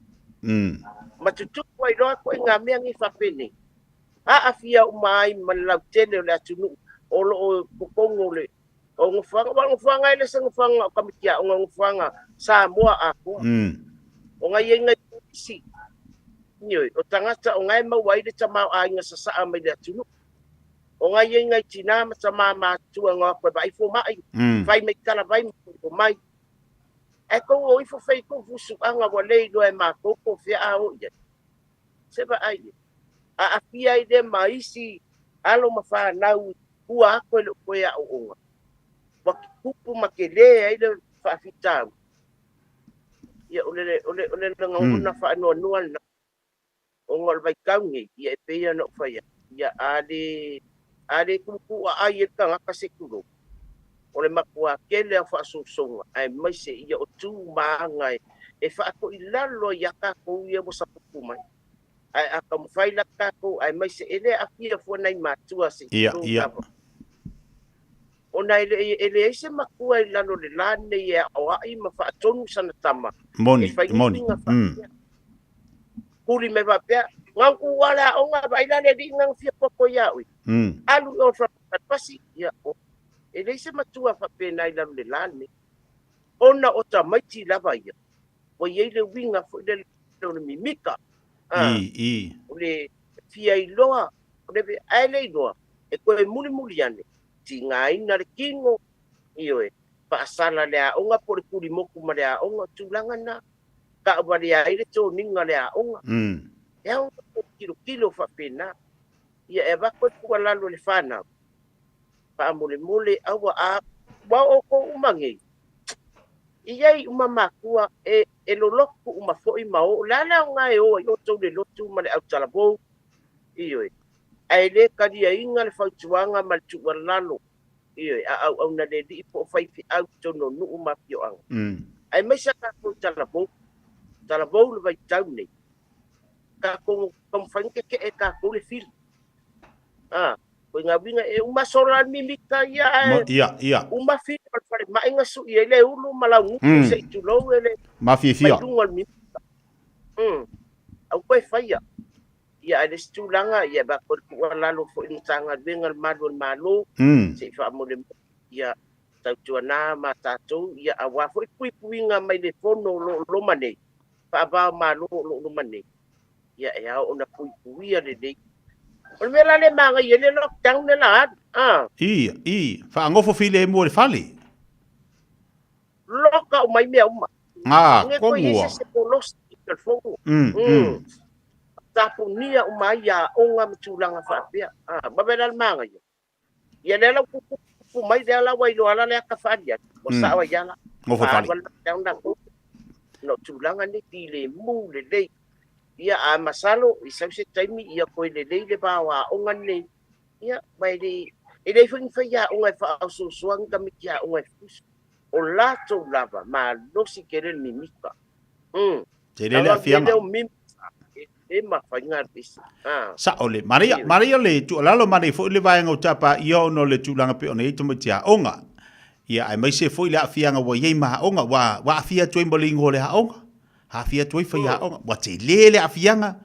Matutu ko I roa ko nga meangi fa pene. A afia o mai malau tele le atunu o lo kukongo le. O ngufanga ile sa ngufanga kamikia o ngufanga Samoa ako. O nga yenga si. Nyoy o tangata o nga mawai le tama ai nga sa mai le atunu. O nga yenga China sa mama tua nga ko ba ifo mai. Vai me kala vai mo mai. E ko o ifo fai ko fusu anga wale do e mako ko fia o ia. Seba ai. A afia ide maisi alo mafa nau ua ko le ko ya o. makele ai le whaafitau. Ia ole nganguna whaanoa na o ngal vai kaungi ia e peia no whaia. Ia ale kuku a ai e tanga kasekuro. Ole makua kele a whaasosonga ai maise ia o tū maangai e whaako i lalo ia kako ia mo sapuku mai. Ai aka mwhaila kako ai maise ele a kia fuanai mātua se kapa. Ona ele eise makua i lalo le lane ia o ai ma whaatonu sana tama. Moni. Kuri me wapea. Ngangu wala o ngā baila le di ngang fia poko iaui. Alu o whakatpasi ia o. Ele eise matua whapena i lalo le lane. Ona o ta maiti lava ia. O iei le winga fo i le mimika. Ole fia i loa. Ole ve aile i loa. E koe muli ane. Ti ngā ina le kingo. Ioe. Paasala le aonga po le kuri moku ma le aonga. Tūlanga na. Ka ua le aile tō ninga le aonga. E aonga po kilo whapena. Ia e wako kua lalo le whanau. Pa mole awa a. Wa oko umangi. Iai umamakua e loloku umafoi mao. Lala o ngai o i o tau le lotu ma le au talabou. Ioe. Ai le karia inga le whautuanga ma le tuwa lalo. Ioe, au na le li po whaifi au tono nuu mapio anga. Ai maisa ka ko talabou. Talabou le vai tau nei. Ka ko whainke ke e ka ko le fili. Ko ngā winga e umasola mimika ia. Ia. Umafili palpare mainga su ia le ulu malau nguku se itulou ele. Mafia. Au koe whaia. Ia ele stulanga ia bakor kua lalo fo inu tanga vengal malo. Se whaamole ia tautua nā ma tātou ia awa fo i puinga mai le fono lo mane. Whaabao malo lo mane. Ia e au ona puia le dei. Ole mela le manga ia le lockdown le la. Ia. Whaangofo file e mua le whale. Loka o mai mea uma. Komua. Nge se polos i ka fongo. Tapunia o mai ia onga mtulanga whapea. Babela le manga ia. Ia le lau kuku mai le ala wai lo ala le aka wharia. O sawa iala. Ngofo whale. No tulanga ne ti le mu le lei. Ia a masalo i sau se taimi ia koe le lei le bawa onga nei. Ia mai le e le fwing whaia onga e wha au suanga mikia onga e fusu. O lato lava ma losi kere ni mika. Te lele a fianga. E ma whainga risi. Sa ole. Maria le tu alalo mare fo le vaenga o tapa ia ono le tulanga pe ona ito mitia onga. Ia ai mai se fo ile a fianga wa yei maha onga wa a fia tui mbolingo le ha onga. Ha fia tui whaia onga. Wa te lele a fianga.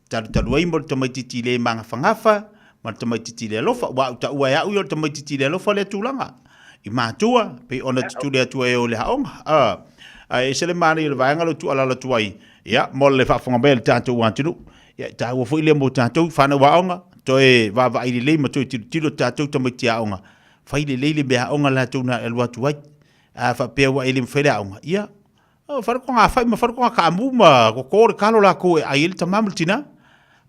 Taru ai mo tamaititi le manga whangafa. Ma tamaititi le lofa. Wa uta ua ya uyo tamaititi le lofa le tulanga. I mātua. Pe ona tutu le atua e o le ha onga. E se le mani le vaenga lo tu alala tuai. Ia, mo le whaafonga mea le tātou wāntinu. Ia, tā ua fwile mo tātou whana waonga. Toi wawa i le lei ma toi tiro tātou tamaiti aonga. Whaile leile mea aonga la tau na elwa tuai. Whapea wa ele mwhere aonga. Ia, wharakonga whai ma wharakonga ka amu ma kokore kalo la koe a ele tamamul tina.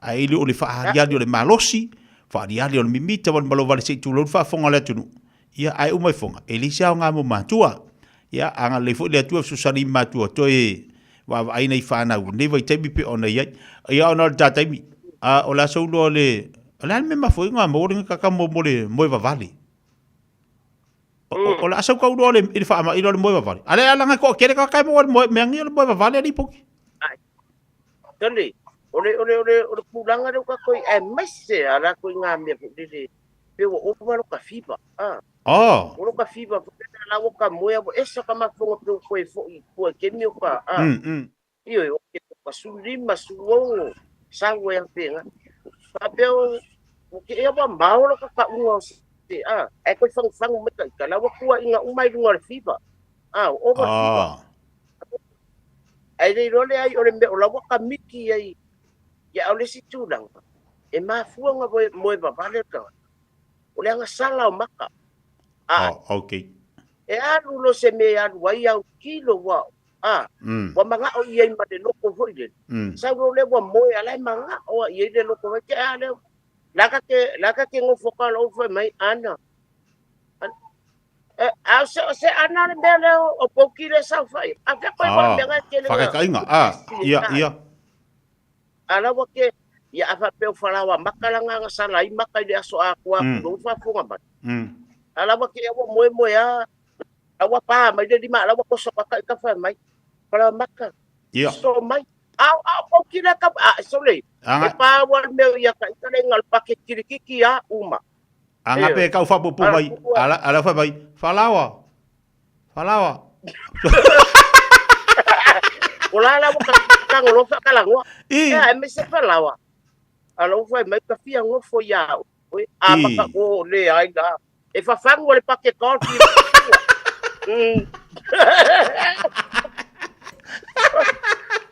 A ele o le whaariali o le malosi. Whaariali o le mimita wan malo vale se tūlou whaafonga la tunu. Ia, ai umai fonga. Ele se aonga mo mātua. Ia, anga le fo le atua susani mātua. Toi wa aina I whanau. Ne vai taimi pe ona iai. Ia ona le tātaimi. O la saulo le... O la me mafoi ngā mōringa kaka mo le moe wawali. O la asau kau roa le ili whaama ilo le moe wawali. Ale alanga ko kere kakai mo le meangi le moe wawali ali poki. Tali. Ole pulanga reo kakoi e maise ala koi ngā mea pukile. Peo opa lo ka fiba. Olo ka fiba. La woka moya bo esa ka mafonga pro koe foi koe kemi o ka io o ke pa sulima suo sawe ya penga papel o ke e ba maolo ka unga se e koe fang me ka la woka inga umai lunga fiba o ba fiba ai le role ai o le me o la woka miki ai ya ole si tulang e ma fuanga mo ba vale ka o le nga sala o maka okay. E alu lo se me alu wai au kilo wa. Wa manga o iei ma de loko foi le. Sa ro le wa moe ala manga o iei de loko ke ale. Laka ke ngo foka lo foi mai ana. Se ana le mele o poki le sa fai. A fe ko ba me ga ke le. Whakakainga. Ia. Ala wa ke ia afa pe fala wa makalanga nga sala I maka le aso a kwa do fa funga ba. Ala wa ke wa mo ya. Awa pa mai de ma ala wa ko so ka fa mai. Para maka. Ia. So mai. Au poki le ka so le. E pa wa me ya ka le ngal paket kirikiki ya uma. Anga pe kau fa pupu mai. Ala fa mai. Falawa. Ola la ka ngolo fa kala ngo. E me se falawa. Ala fa mai ka fia ngo fo ya. Oi a pa ko le ai da. E fa fango le paket ko.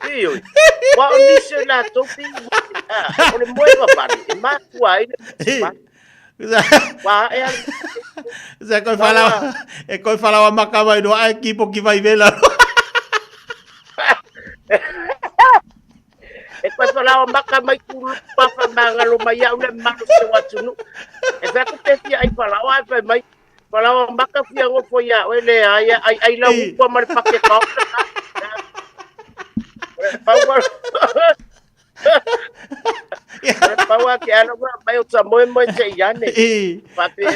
Io. Wa ni se la topi. Ole moi va pa. E ma kuai. Sa koi falawa maka mai no ai kipo ki vai vela. E koi falawa maka mai ku pa fa mangalo mai au le maku se watunu. E fa ku te fia ai falawa fa mai. Falawa maka fia ngo fo ya ele ai la u pa mal paket ko. Power. Pawa ke ano ba may sa mo sa iyan eh. Pati.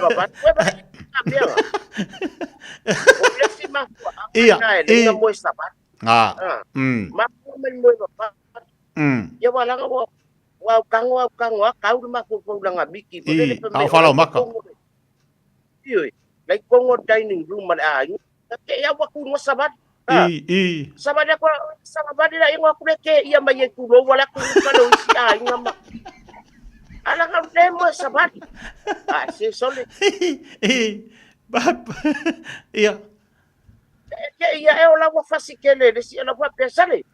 Ba ba. Si ma. Iya. Iya mo sa ba. Ma men mo ba. Ya wala ka wa kang kau ma ko lang abiki. Au falaw maka. Iyo. Like kongo dining room man ayo. Kaya wa ko mo sabat. Sabada ko sabada la yung ako ke iya may tulo wala ko kalo siya nga ma. Ala ka demo sabat. Si solid. Bap. Iya. Ke iya wala ko fasikele si ala ko pesale.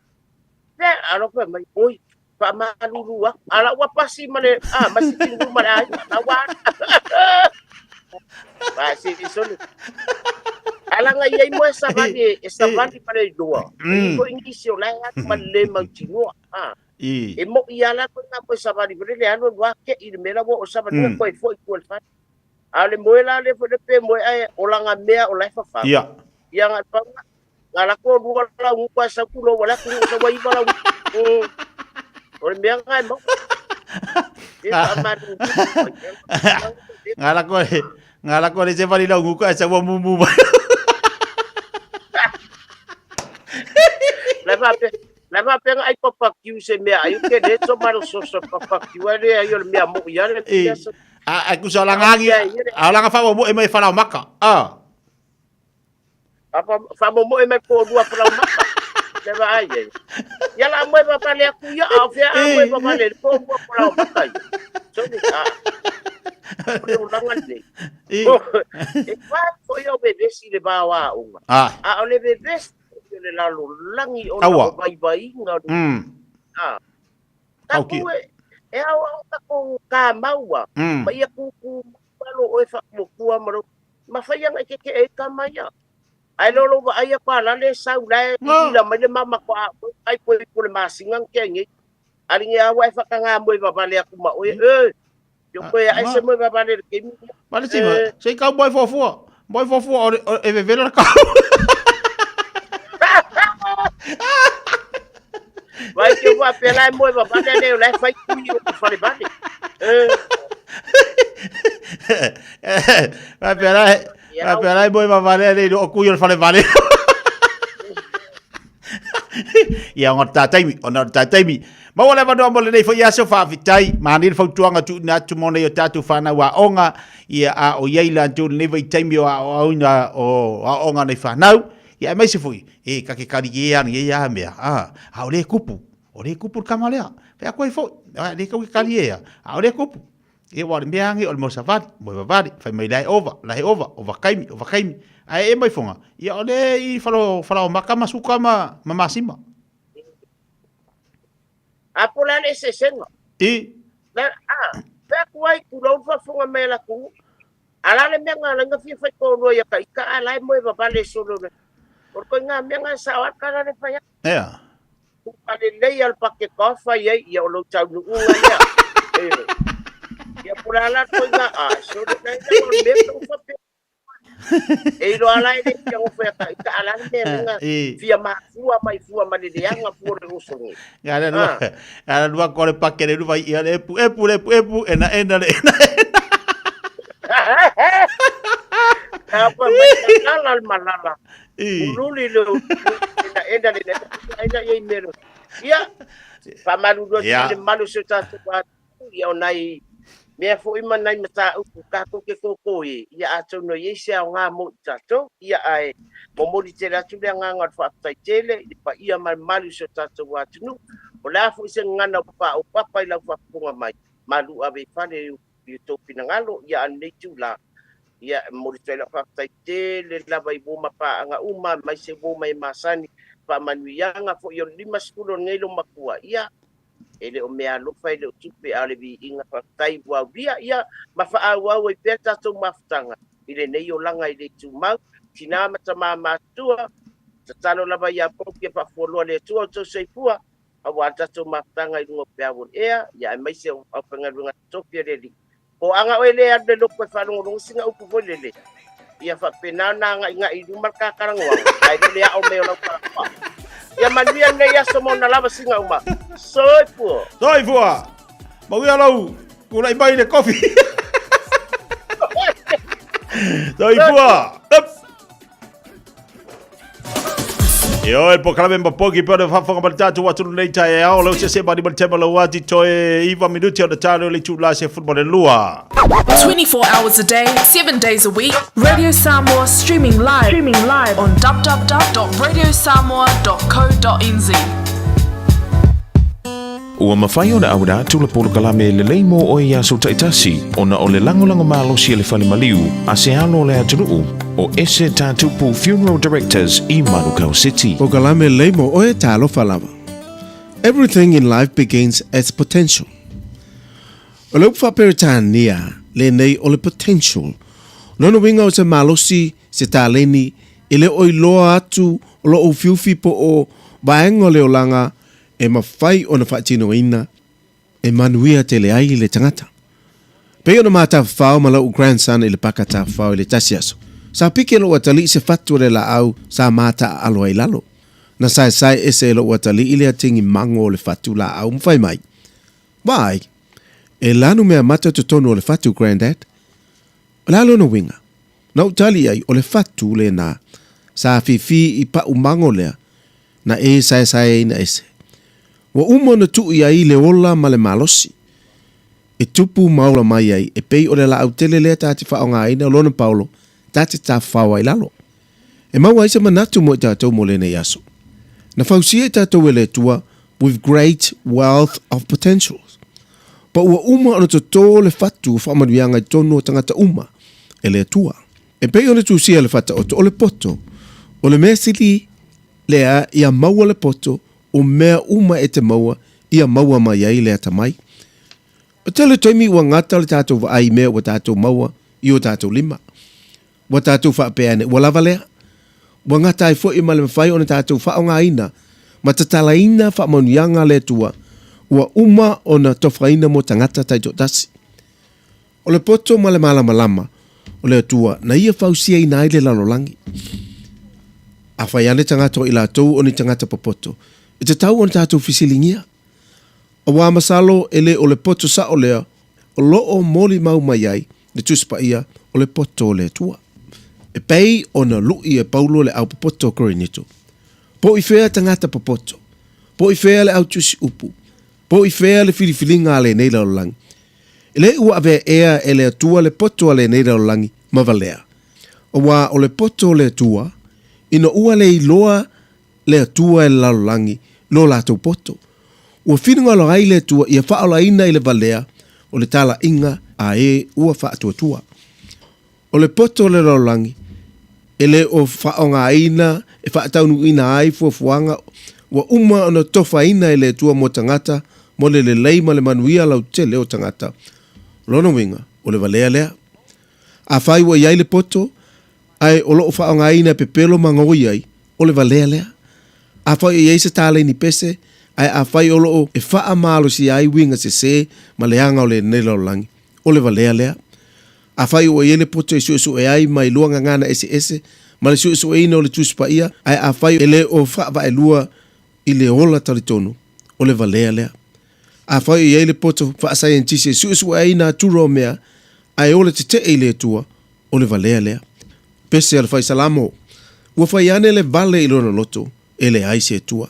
Pe ala ko may oy pa maluluwa. Ala wa pasi male masikin rumah awan. Si solid. Ala nga yai mo sabadi para dua. Ko ingisyo la malle magtinua. E mo iala ko na po sabadi pero le ano wa ke ilmela wo sabadi ko foi fa. Ale mo la le fo de pe mo ai olanga mea olai fa fa. Iya. Yang apa ngala ko dua la un kwa sa kulo wala ko sa wai bala. Ol mea ngai mo. Ngala ko le se vali la un kwa sa wo mumu. Leva pe ai papakiu se mea ai ke de so maro so papakiu ale ai o mea mo ia le piasa aku sa langangi ala fa mo e mai fa maka apa fa mo e mai ko dua fa maka leva ai ya la mo pa pale aku ya afia mo pa pale ko fa maka so ni o langan ni e fa ko yo bebe si le bawa uma o le bebe le lalu langi o na bai nga Aku e au tako ka maua mai aku palo o fa mo kua maro ma fa yang ke e ka maya ai lo ba ai pa la le sa la ila mai le mama ko ai ko le masingang ke ngi ari nga wa fa ka nga mo ba bale aku ma oi yo ko ai se mo ba bale ke mi bale si ma sei ka boy fofo e ve velo ka Vai que eu vou apelar moi va pas aller là fai cuio pour faire les balles. Apelar moi va aller o cuio for les balles. Ia ngota taimi. Ma wala va do mole nei foi aso fa vitai, ma ni fa tuanga tu na tu mone yo tatu fana wa onga ia a o yeila tu nei vai taimi o ona o onga nei fa nau. Ia mai se foi e ka ke kari ia ni ia mea ha o le kupu kamalea pe ko fo le ka kari ia ha o le kupu e wa mea ngi o mo savat mo va fa mai lai over kaimi ai e mai fonga ia o le I falo makama suka ma masima apola le se senga pe ko ai ku lo fa fonga me la ku ala le mea nga fi fa ko ro ia ka ala mo va le solo porque nga menga sa kala le fa ya pale le al pakke kofa ya lo chau nu ya ya po Kurala ko nga so na ito beto fa e lo ala ile yang oferta ita ala ne nga via mafua mai fua manilianga por rusongi Ngala dua kore pakere lu vai ia epu ena apa malala ululi lo enda ye mero ia pamalu do malu sota ia nai me fo ima nai mata uku ka ko ke ko ia ato no yesia nga mo tato ia ai momori tela tu nga fa tai tele pa ia malu sota to watu ola fo se ngana pa o papa ila fa punga mai malu ave fale to pinangalo ia ane tula ia momori tela fa tai tele la bai boma pa nga uma mai se boma masani pa manuianga fo yo 5 skulo ngelo makua ia ele o mea lofa ele o tupe ale vi inga whaktai wau ria ia mawha wau e peta tau mawhtanga ile nei o langa ile tu mau tina mata mātua ta talo lava ia poke pa fuolua le tua tau seipua awa tatu mawhtanga ilunga peawon ea ia e maise au pengarunga topia leli ko anga o ele ade loko e whanongonongo singa upu voi lele ia whapenana nga ilumar kakarangwang ai lele au meo lau karakwa ia manuia nei aso mo na lava singa uma soipua mau ia lau kulai mai le kofi soipua Yo el pokalame mbapoki pale fafonga batatu watu nei tai ao lo se badi batema lo wati toe iva minuti o tano le tula se football lua 24 hours a day, 7 days a week. Radio Samoa streaming live on www.radiosamoa.co.nz. Ua mawhai o na aura tula polo kalame le leimo o ia so taitasi o na o le lango malo si le whale maliu a se alo le atunuu o ese tātupu Funeral Directors i Manukau City. O kalame leimo o e talo whalama. Everything in life begins as potential. O leu whaperitania le nei o le potential. Nono winga o se malosi se tāleni i le oi loa atu o lo o fiufi po o baengo leo langa e mawhai o na whaatino ina e manuia te le ai le tangata. Pei o na mata whao ma lau grandson i le pakata whao i le tasi aso. Sa pike lo atali se fatu le la au sa mata alo ai lalo. Na sai ese lo atali i le atingi mango o le fatu la au mwhai mai. Wai, e lanu mea mata totono o le fatu granddad. Lalo no winga. Na utali ai o le fatu le na sa fifi i pa umango lea na e sai na ese. Wa umo na tu ia i le ola ma le malosi. E tupu maula mai ai, e pei o le la au tele lea tati wha o ngā ina o lona paulo, tati ta whawa i lalo. E maua isa manatu mo i tātou mo le nei aso. Na whausia i tātou e le tua, with great wealth of potentials. Pa ua uma ana to tō le fatu whamanuianga i tono o tangata uma, e le tua. E pei o le tūsia le fata o to o le poto, o le mea sili lea ia maua le poto, o mea uma e te maua, ia maua mai ai lea tamai. O tele toimi ua ngata le tātou wa ai mea wa tātou maua, i o tātou lima. Wa tātou whaapeane, wa lava lea. Wa ngata ai fo i male mawhai o na tātou whaonga ina, ma tatala ina whaamanuianga le tua, ua uma o na tofraina mo tangata taito tasi. O le poto ma le malama, o le tua, na ia whausia ina ai le lalolangi. A whaiane tangata o ila tau o ni tangata popoto. E te tau on tātou fisilingia. O wā masalo ele o le poto sa o lea, o loo moli mau mai ai, le tuspa ia o le poto o le tua. E pei o na lui e paulo le au popoto korinito. Po i whea tangata popoto. Po i whea le au tusi upu. Po i whea le filifilinga le neila o langi. E le ua ave ea e le atua le poto le neila o langi, mavalea. O wā o le poto le tua, ino ua le iloa le atua e lalolangi, lo lato poto. Ua whirunga lo ai le tua, ia whaola ina i le valea, o le tala inga a e ua whaatua tua. O le poto le lalolangi, ele o whaonga ina, e whaataunu ina ai fuafuanga, ua uma ona tofa ina i le tua mo tangata, mo le leima le manuia lau tele o tangata. Lono winga, o le valea lea. A whai ua iai le poto, ai o loo whaonga ina pepelo mangoi ai, o le valea lea. A whai e eisa tāle ni pese, ai a whai o loo e wha malo si ai winga se ma leanga o le nela o langi, o le valea lea. A whai o ele poto e su e ai mai lua ngangana ese, ma le su e ina o le tuspa ia, ai a whai ele o wha e lua i le ola taritonu, o le valea lea. A whai i ele poto wha asai en tisi su e ina turo o mea, ai ole te e le tua, o le valea lea. Pese al whai salamo, ua whai ane le vale i lona loto, e le aise tua.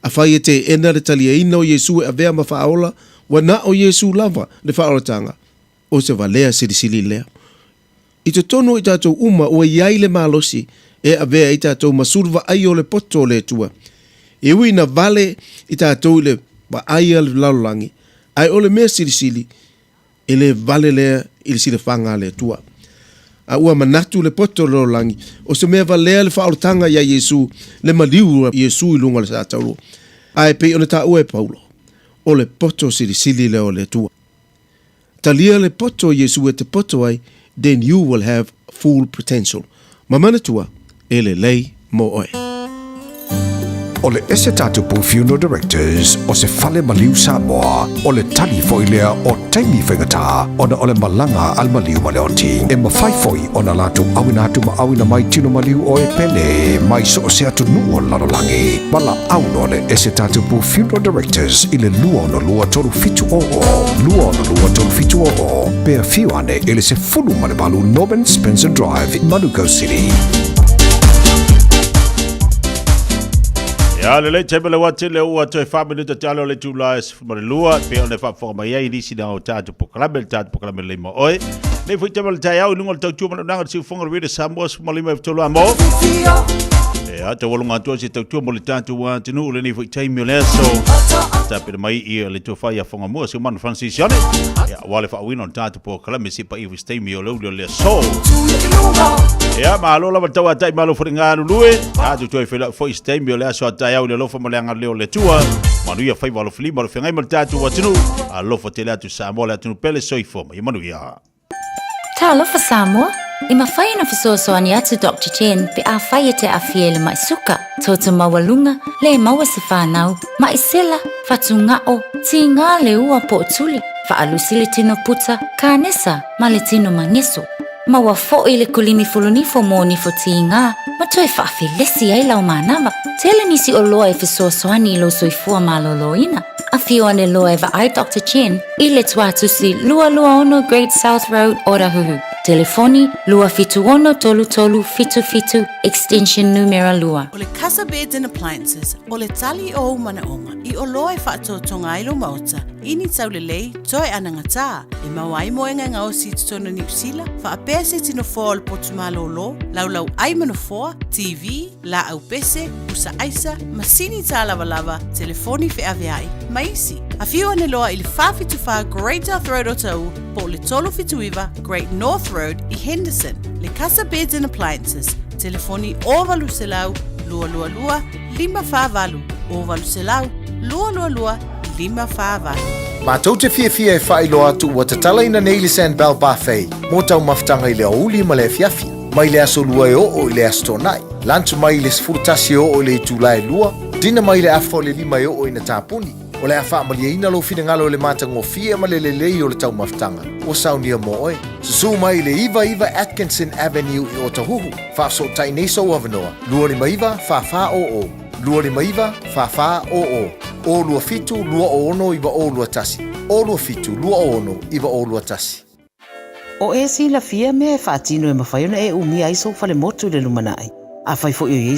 A whai e te ena le talia ina o Yesu e avea ma whaola, wa na o Yesu lava le whaolatanga, o se valea sirisili lea. I te tono i tātou uma o iai le malosi e avea i tātou masurva ai o le poto le tua. E ui na vale i tātou le wa ai al laulangi, ai o le mea sirisili e le vale lea i le sile whanga le tua. A ua manatu le poto laulangi o se mea valea le whaolatanga ia Yesu le maliu Yesu i lunga le tātou. Ai pe o le tā ue Paulo o le poto sirisili leo le tua. Talia le poto Yesu e te poto ai, then you will have full potential. Mamana tua, e le lei mo oe. O le ese tatu pu funeral directors o se fale maliu Samoa o le tali foilea o taimi whengata o na o le malanga al maliu maleoti e mawhai foi o na latu awina atu ma awina mai tino maliu o e pene mai so o se atu nuo lalolangi mala auno le ese tatu pu funeral directors i le lua no lua toru fitu o lua no lua toru fitu o pea fiu ane ele se fulu male balu Norman Spencer Drive in Manukau City. Ya le tebe le wate le ua te fa minuta talo le tula es ma lua pe on le fa forma ia i disi na o tatu poklame le mo oi le fu tebe le taiau lungo le tau ma nanga si fonga rede sambos ma lima tolo amo ya te wolunga to si tau mo le tatu wa tinu le ni fu taimi le so ta pe mai i le to fa ia fonga mo si man Francis ya wale fa win on tatu poklame si pa i fu taimi o le so ya ma lo la tau tai ma lo fringa lue a tu toi fela foi taimi le so tai au le lofa mo le anga le tua manu ia fai valo fli mo fengai mo tatu wa tinu a lofa te la tu Samoa la tinu pele soi fo i manu ia ta lofa Samoa i mawhai na fisosoani atu Dr. Chen pe a whai te a fiele mai suka toto mawalunga le maua se whanau mai sela fatu ngao ti ngā le ua po tuli fa alusi le tino puta kānesa ma le tino mangeso maua fo i le kulimi fulunifo mo ni fo ti ngā ma toi whaafi lesi ai lau manawa tele nisi o loa e fisosoani i lo soifua maloloina a fio ane loa e va ai Dr. Chen i le tuatusi lua ono Great South Road Orahuhu. Telefoni lua fitu ono tolu fitu extension numero lua. O le Casa Beds and Appliances o le tali o umanaonga i o loa e whaatotonga ai lo maota ini tau le lei toi anangata e mawai moenga ngao si tutono New Zealand wha a pese tino fōa o le potumalo lo lau ai manofoa TV la au pese usa aisa masini ta lava telefoni fe aveai maisi a fio ane loa i le whawhitu wha Great North Road o tau po le tolo fituiva Great North Road i Henderson le Casa Beds and Appliances telefoni o valu selau lua 5 o valu selau lua 5 Mātou te fia e whaelo atu ua te tala ina Neili Sandbell Buffet mō tau mawhtanga i le auli ma le fiafia mai le aso lua e o i le asto nai lunch mai le sfurtasi o i le itulai lua dina mai le afo le 5 o i na tāpuni o le awha amalia ina lo fina ngalo le mātango fia ma le lelei o le tau mawhtanga o saunia mo oi susu mai le Iva Atkinson Avenue i Otahuhu whaaso tai neso avanoa lua 5 whawha o lua 5 whawha o lua fitu lua o ono iwa o lua tasi o lua fitu lua o ono iwa o lua tasi o e si la fia me e whaatino e mawhaiona e umia iso fale motu le lumanai a whai fo i